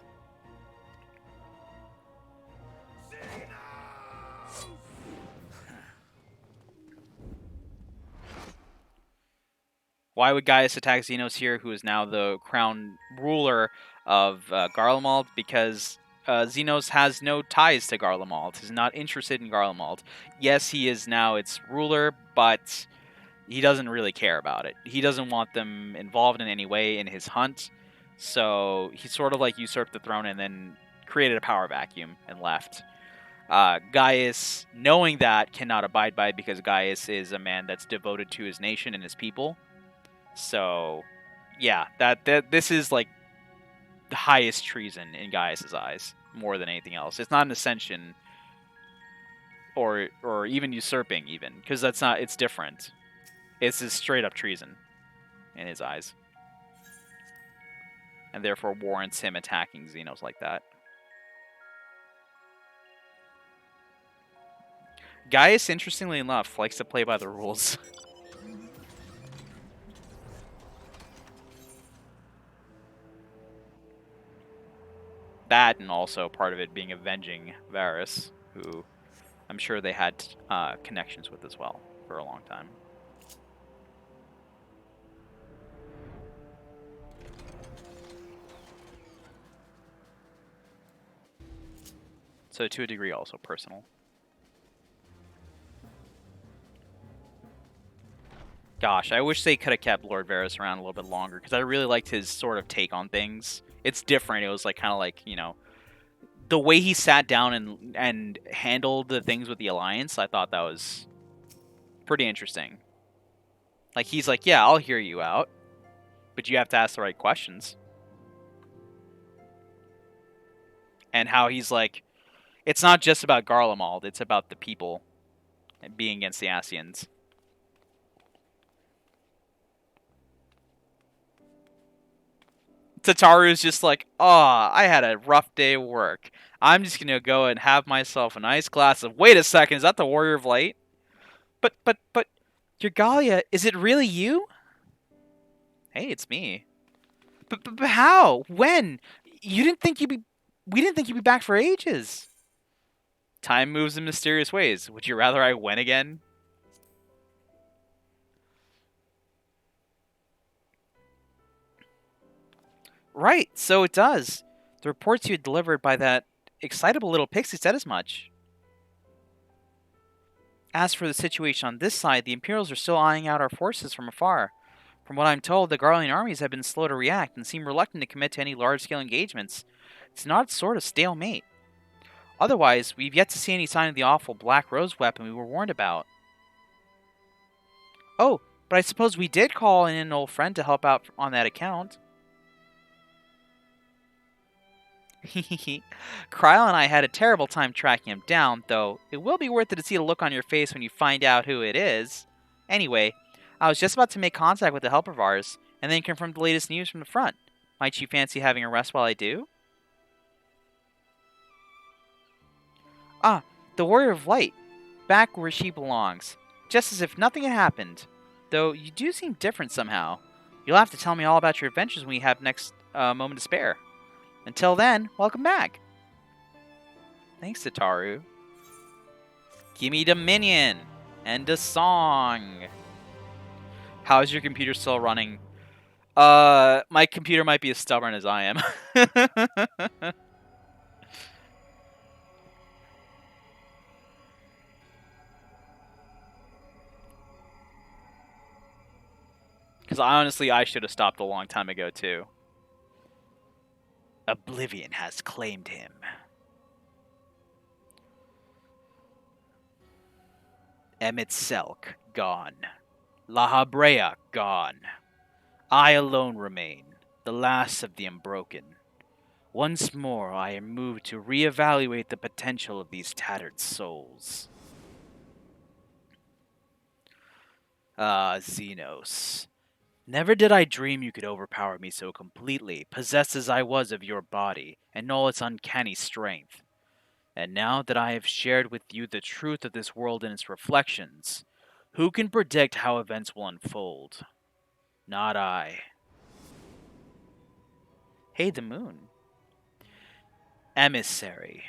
Why would Gaius attack Xenos here, who is now the crown ruler of Garlemald? Because Xenos has no ties to Garlemald. He's not interested in Garlemald. Yes, he is now its ruler, but he doesn't really care about it. He doesn't want them involved in any way in his hunt. So he sort of like usurped the throne and then created a power vacuum and left. Gaius, knowing that, cannot abide by it because Gaius is a man that's devoted to his nation and his people. So, yeah, that this is like the highest treason in Gaius's eyes, more than anything else. It's not an ascension or even usurping, even, because that's not. It's different. It's just straight up treason. in his eyes. And therefore warrants him attacking Xenos like that. Gaius, interestingly enough, likes to play by the rules. That, and also part of it being avenging Varys, who I'm sure they had connections with as well for a long time. So to a degree also personal. Gosh, I wish they could have kept Lord Varys around a little bit longer, because I really liked his sort of take on things. It's different. It was like kind of like, you know, the way he sat down and handled the things with the Alliance, I thought that was pretty interesting. Like, he's like, yeah, I'll hear you out, but you have to ask the right questions. And how he's like, it's not just about Garlemald, it's about the people being against the Ascians. Tataru's just like, oh, I had a rough day of work. I'm just going to go and have myself a nice glass of... Wait a second, is that the Warrior of Light? But, your Galia, is it really you? Hey, it's me. But how? When? You didn't think you'd be... We didn't think you'd be back for ages. Time moves in mysterious ways. Would you rather I went again? Right, so it does. The reports you had delivered by that excitable little pixie said as much. As for the situation on this side, the Imperials are still eyeing out our forces from afar. From what I'm told, the Garlean armies have been slow to react and seem reluctant to commit to any large-scale engagements. It's not sort of stalemate. Otherwise, we've yet to see any sign of the awful Black Rose weapon we were warned about. Oh, but I suppose we did call in an old friend to help out on that account. Kryle and I had a terrible time tracking him down, though it will be worth it to see the look on your face when you find out who it is. Anyway, I was just about to make contact with a helper of ours, and then confirm the latest news from the front. Might you fancy having a rest while I do? Ah, the Warrior of Light. Back where she belongs. Just as if nothing had happened. Though you do seem different somehow. You'll have to tell me all about your adventures when we have next moment to spare. Until then, welcome back. Thanks, Tataru. Gimme Dominion and a song. How is your computer still running? My computer might be as stubborn as I am. Because honestly, I should have stopped a long time ago, too. Oblivion has claimed him. Emmett Selk, gone. La Habrea, gone. I alone remain, the last of the Unbroken. Once more, I am moved to reevaluate the potential of these tattered souls. Ah, Xenos. Never did I dream you could overpower me so completely, possessed as I was of your body, and all its uncanny strength. And now that I have shared with you the truth of this world and its reflections, who can predict how events will unfold? Not I. Hey, the moon. Emissary.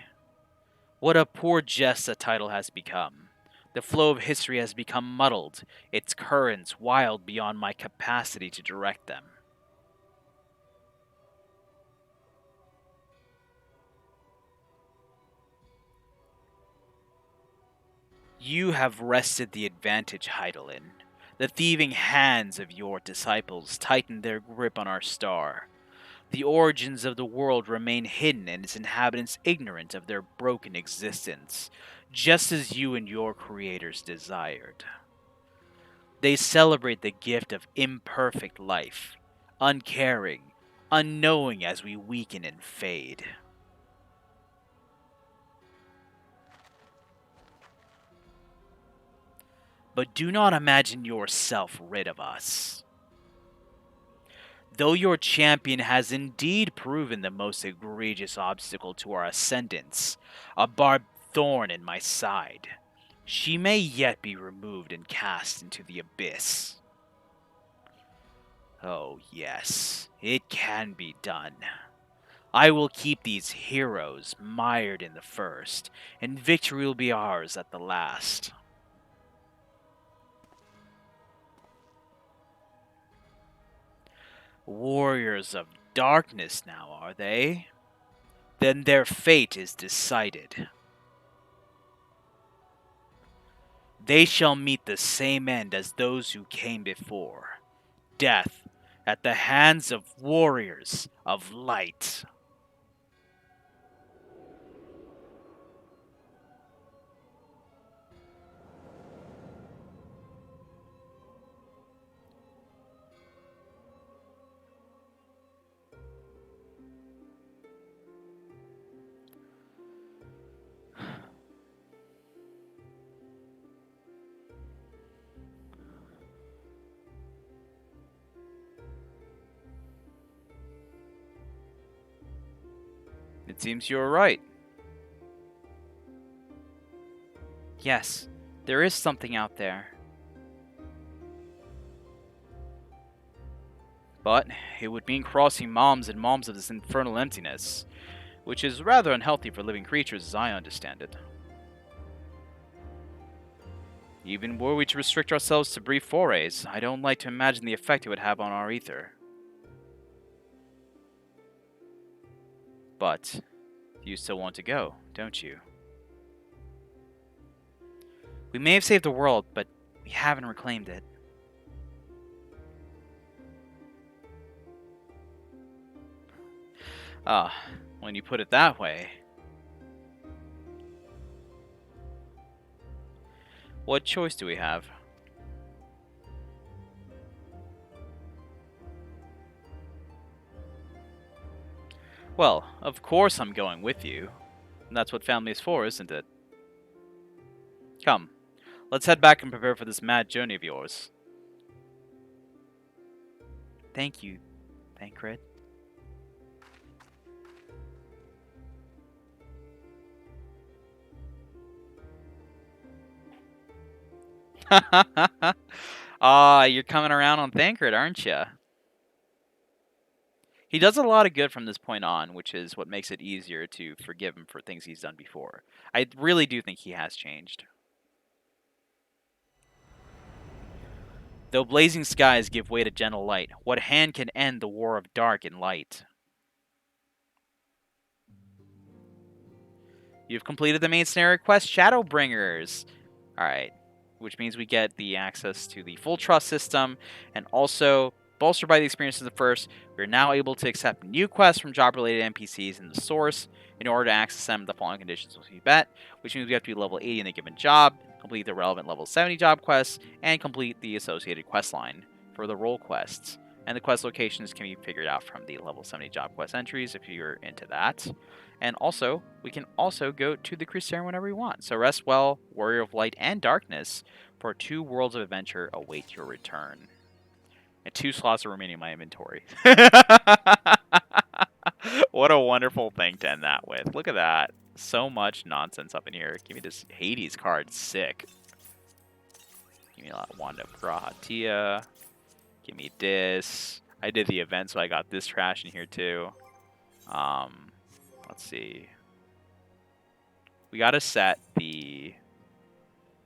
What a poor jest a title has become. The flow of history has become muddled, its currents wild beyond my capacity to direct them. You have wrested the advantage, Heidelin. The thieving hands of your disciples tighten their grip on our star. The origins of the world remain hidden and its inhabitants ignorant of their broken existence, just as you and your creators desired. They celebrate the gift of imperfect life, uncaring, unknowing as we weaken and fade. But do not imagine yourself rid of us. Though your champion has indeed proven the most egregious obstacle to our ascendance, a barbed thorn in my side, she may yet be removed and cast into the abyss. Oh yes, it can be done. I will keep these heroes mired in the first, and victory will be ours at the last. Warriors of darkness now, are they? Then their fate is decided. They shall meet the same end as those who came before. Death at the hands of warriors of light. It seems you are right. Yes, there is something out there. But it would mean crossing moms and moms of this infernal emptiness, which is rather unhealthy for living creatures as I understand it. Even were we to restrict ourselves to brief forays, I don't like to imagine the effect it would have on our ether. But you still want to go, don't you? We may have saved the world, but we haven't reclaimed it. Ah, when you put it that way. What choice do we have? Well, of course I'm going with you. That's what family is for, isn't it? Come, let's head back and prepare for this mad journey of yours. Thank you, Thancred. Ah, you're coming around on Thancred, aren't you? He does a lot of good from this point on, which is what makes it easier to forgive him for things he's done before. I really do think he has changed. Though blazing skies give way to gentle light, what hand can end the war of dark and light? You've completed the main scenario quest, Shadowbringers. Alright, which means we get the access to the full trust system, and also, bolstered by the experiences of the first, we're now able to accept new quests from job-related NPCs in the source. In order to access them, the following conditions will be met, which means we have to be level 80 in a given job, complete the relevant level 70 job quests, and complete the associated quest line for the role quests. And the quest locations can be figured out from the level 70 job quest entries if you're into that. And also, we can also go to the Crusade whenever we want. So rest well, Warrior of Light and Darkness, for 2 worlds of adventure await your return. And 2 slots are remaining in my inventory. What a wonderful thing to end that with. Look at that. So much nonsense up in here. Give me this Hades card. Sick. Give me a Wand of Grahatia. Give me this. I did the event, so I got this trash in here too. Let's see. We gotta set the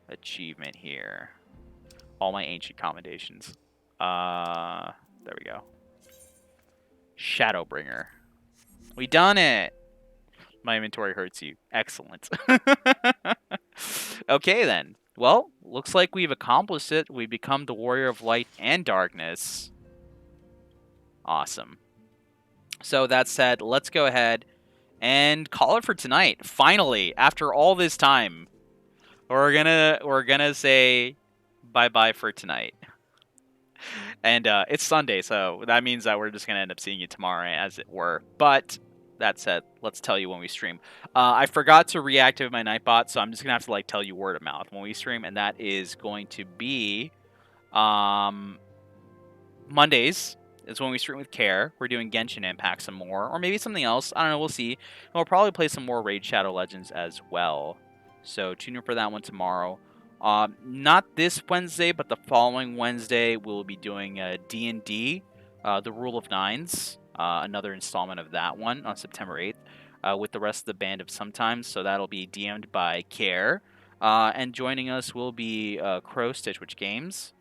achievement here. All my ancient commendations. There we go. Shadowbringer. We done it! My inventory hurts you. Excellent. Okay then. Well, looks like we've accomplished it. We've become the Warrior of Light and Darkness. Awesome. So that said, let's go ahead and call it for tonight. Finally, after all this time, we're gonna say bye-bye for tonight. And it's Sunday, so that means that we're just gonna end up seeing you tomorrow, as it were. But that said, let's tell you when we stream. I forgot to reactivate my Nightbot, so I'm just gonna have to tell you word of mouth when we stream, and that is going to be Mondays is when we stream with Care. We're doing Genshin Impact some more, or maybe something else. I don't know. We'll see. And we'll probably play some more Raid Shadow Legends as well. So tune in for that one tomorrow. Not this Wednesday, but the following Wednesday, we'll be doing D&D, The Rule of Nines, another installment of that one on September 8th, with the rest of the band of Sometimes. So that'll be DM'd by Care. And joining us will be Crow Stitchwitch Games,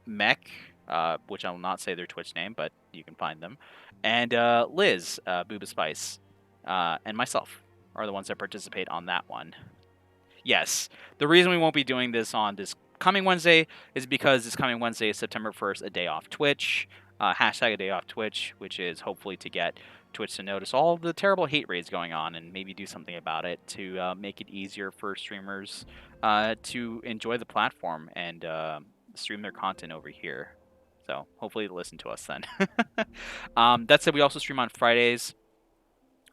Mech, which I will not say their Twitch name, but you can find them, and Liz, Booba Spice, and myself are the ones that participate on that one. Yes, the reason we won't be doing this on this coming Wednesday is because this coming Wednesday is September 1st, a day off Twitch, hashtag a day off Twitch, which is hopefully to get Twitch to notice all the terrible hate raids going on and maybe do something about it to make it easier for streamers to enjoy the platform and stream their content over here. So hopefully listen to us then. That said, we also stream on Fridays.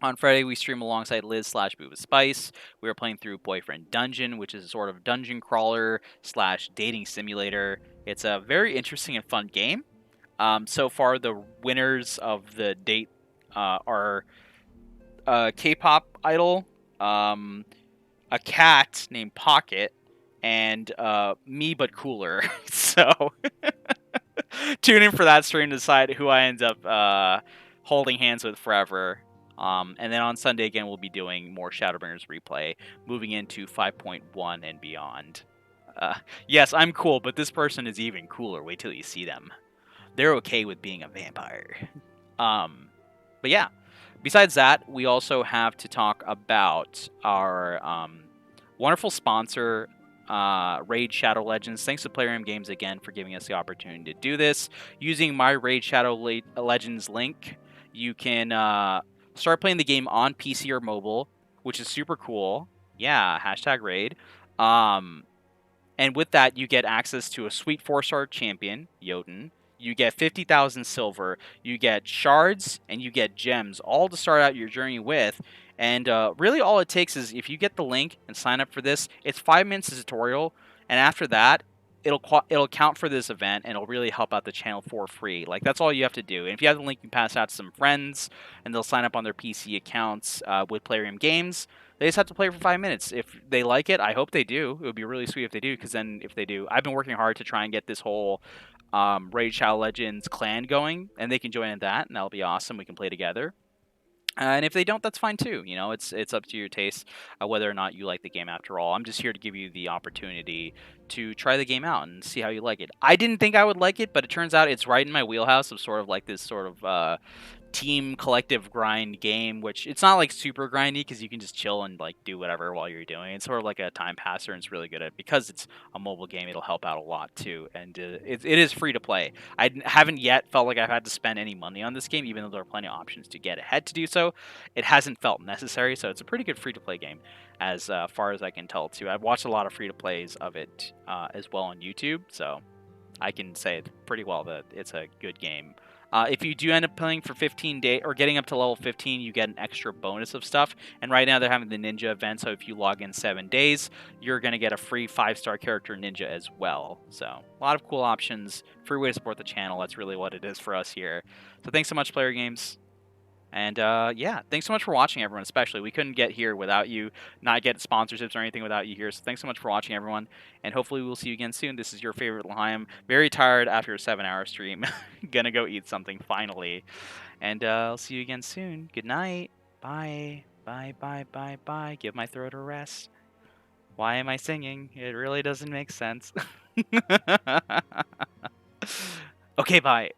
On Friday, we stream alongside Liz/Booba Spice. We are playing through Boyfriend Dungeon, which is a sort of dungeon crawler / dating simulator. It's a very interesting and fun game. So far, the winners of the date are a K-pop idol, a cat named Pocket, and me but cooler. So tune in for that stream to decide who I end up holding hands with forever. And then on Sunday again, we'll be doing more Shadowbringers replay, moving into 5.1 and beyond. Yes, I'm cool, but this person is even cooler. Wait till you see them. They're okay with being a vampire. But yeah, besides that, we also have to talk about our wonderful sponsor, Raid Shadow Legends. Thanks to Playroom Games again for giving us the opportunity to do this. Using my Raid Shadow Legends link, you can start playing the game on PC or mobile, which is super cool. Yeah, hashtag Raid. And with that, you get access to a sweet 4-star champion, Jotun. You get 50,000 silver, you get shards, and you get gems, all to start out your journey with. And really all it takes is if you get the link and sign up for this, it's 5 minutes of tutorial, and after that, it'll count for this event, and it'll really help out the channel for free. Like, that's all you have to do. And if you have the link, you can pass it out to some friends, and they'll sign up on their PC accounts with Playroom Games. They just have to play for 5 minutes. If they like it, I hope they do. It would be really sweet if they do, because then if they do, I've been working hard to try and get this whole Raid Shadow Legends clan going, and they can join in that, and that'll be awesome. We can play together. And if they don't, that's fine too. You know, it's up to your taste whether or not you like the game after all. I'm just here to give you the opportunity to try the game out and see how you like it. I didn't think I would like it, but it turns out it's right in my wheelhouse of sort of like this sort of team collective grind game, which it's not like super grindy because you can just chill and like do whatever while you're doing it. It's sort of like a time passer, and it's really good at, because it's a mobile game, it'll help out a lot too. And it is free to play. I haven't yet felt like I've had to spend any money on this game, even though there are plenty of options to get ahead to do so. It hasn't felt necessary, so it's a pretty good free to play game as far as I can tell too. I've watched a lot of free to plays of it as well on YouTube, so I can say pretty well that it's a good game. If you do end up playing for 15 days or getting up to level 15, you get an extra bonus of stuff. And right now they're having the ninja event, so if you log in 7 days, you're going to get a free 5-star character ninja as well. So a lot of cool options, free way to support the channel. That's really what it is for us here. So thanks so much, Player Games. And yeah, thanks so much for watching, everyone, especially. We couldn't get here without you, not get sponsorships or anything without you here. So thanks so much for watching, everyone. And hopefully we'll see you again soon. This is your favorite L'chaim. Very tired after a 7-hour stream. Gonna go eat something, finally. And I'll see you again soon. Good night. Bye. Bye, bye, bye, bye. Give my throat a rest. Why am I singing? It really doesn't make sense. Okay, bye.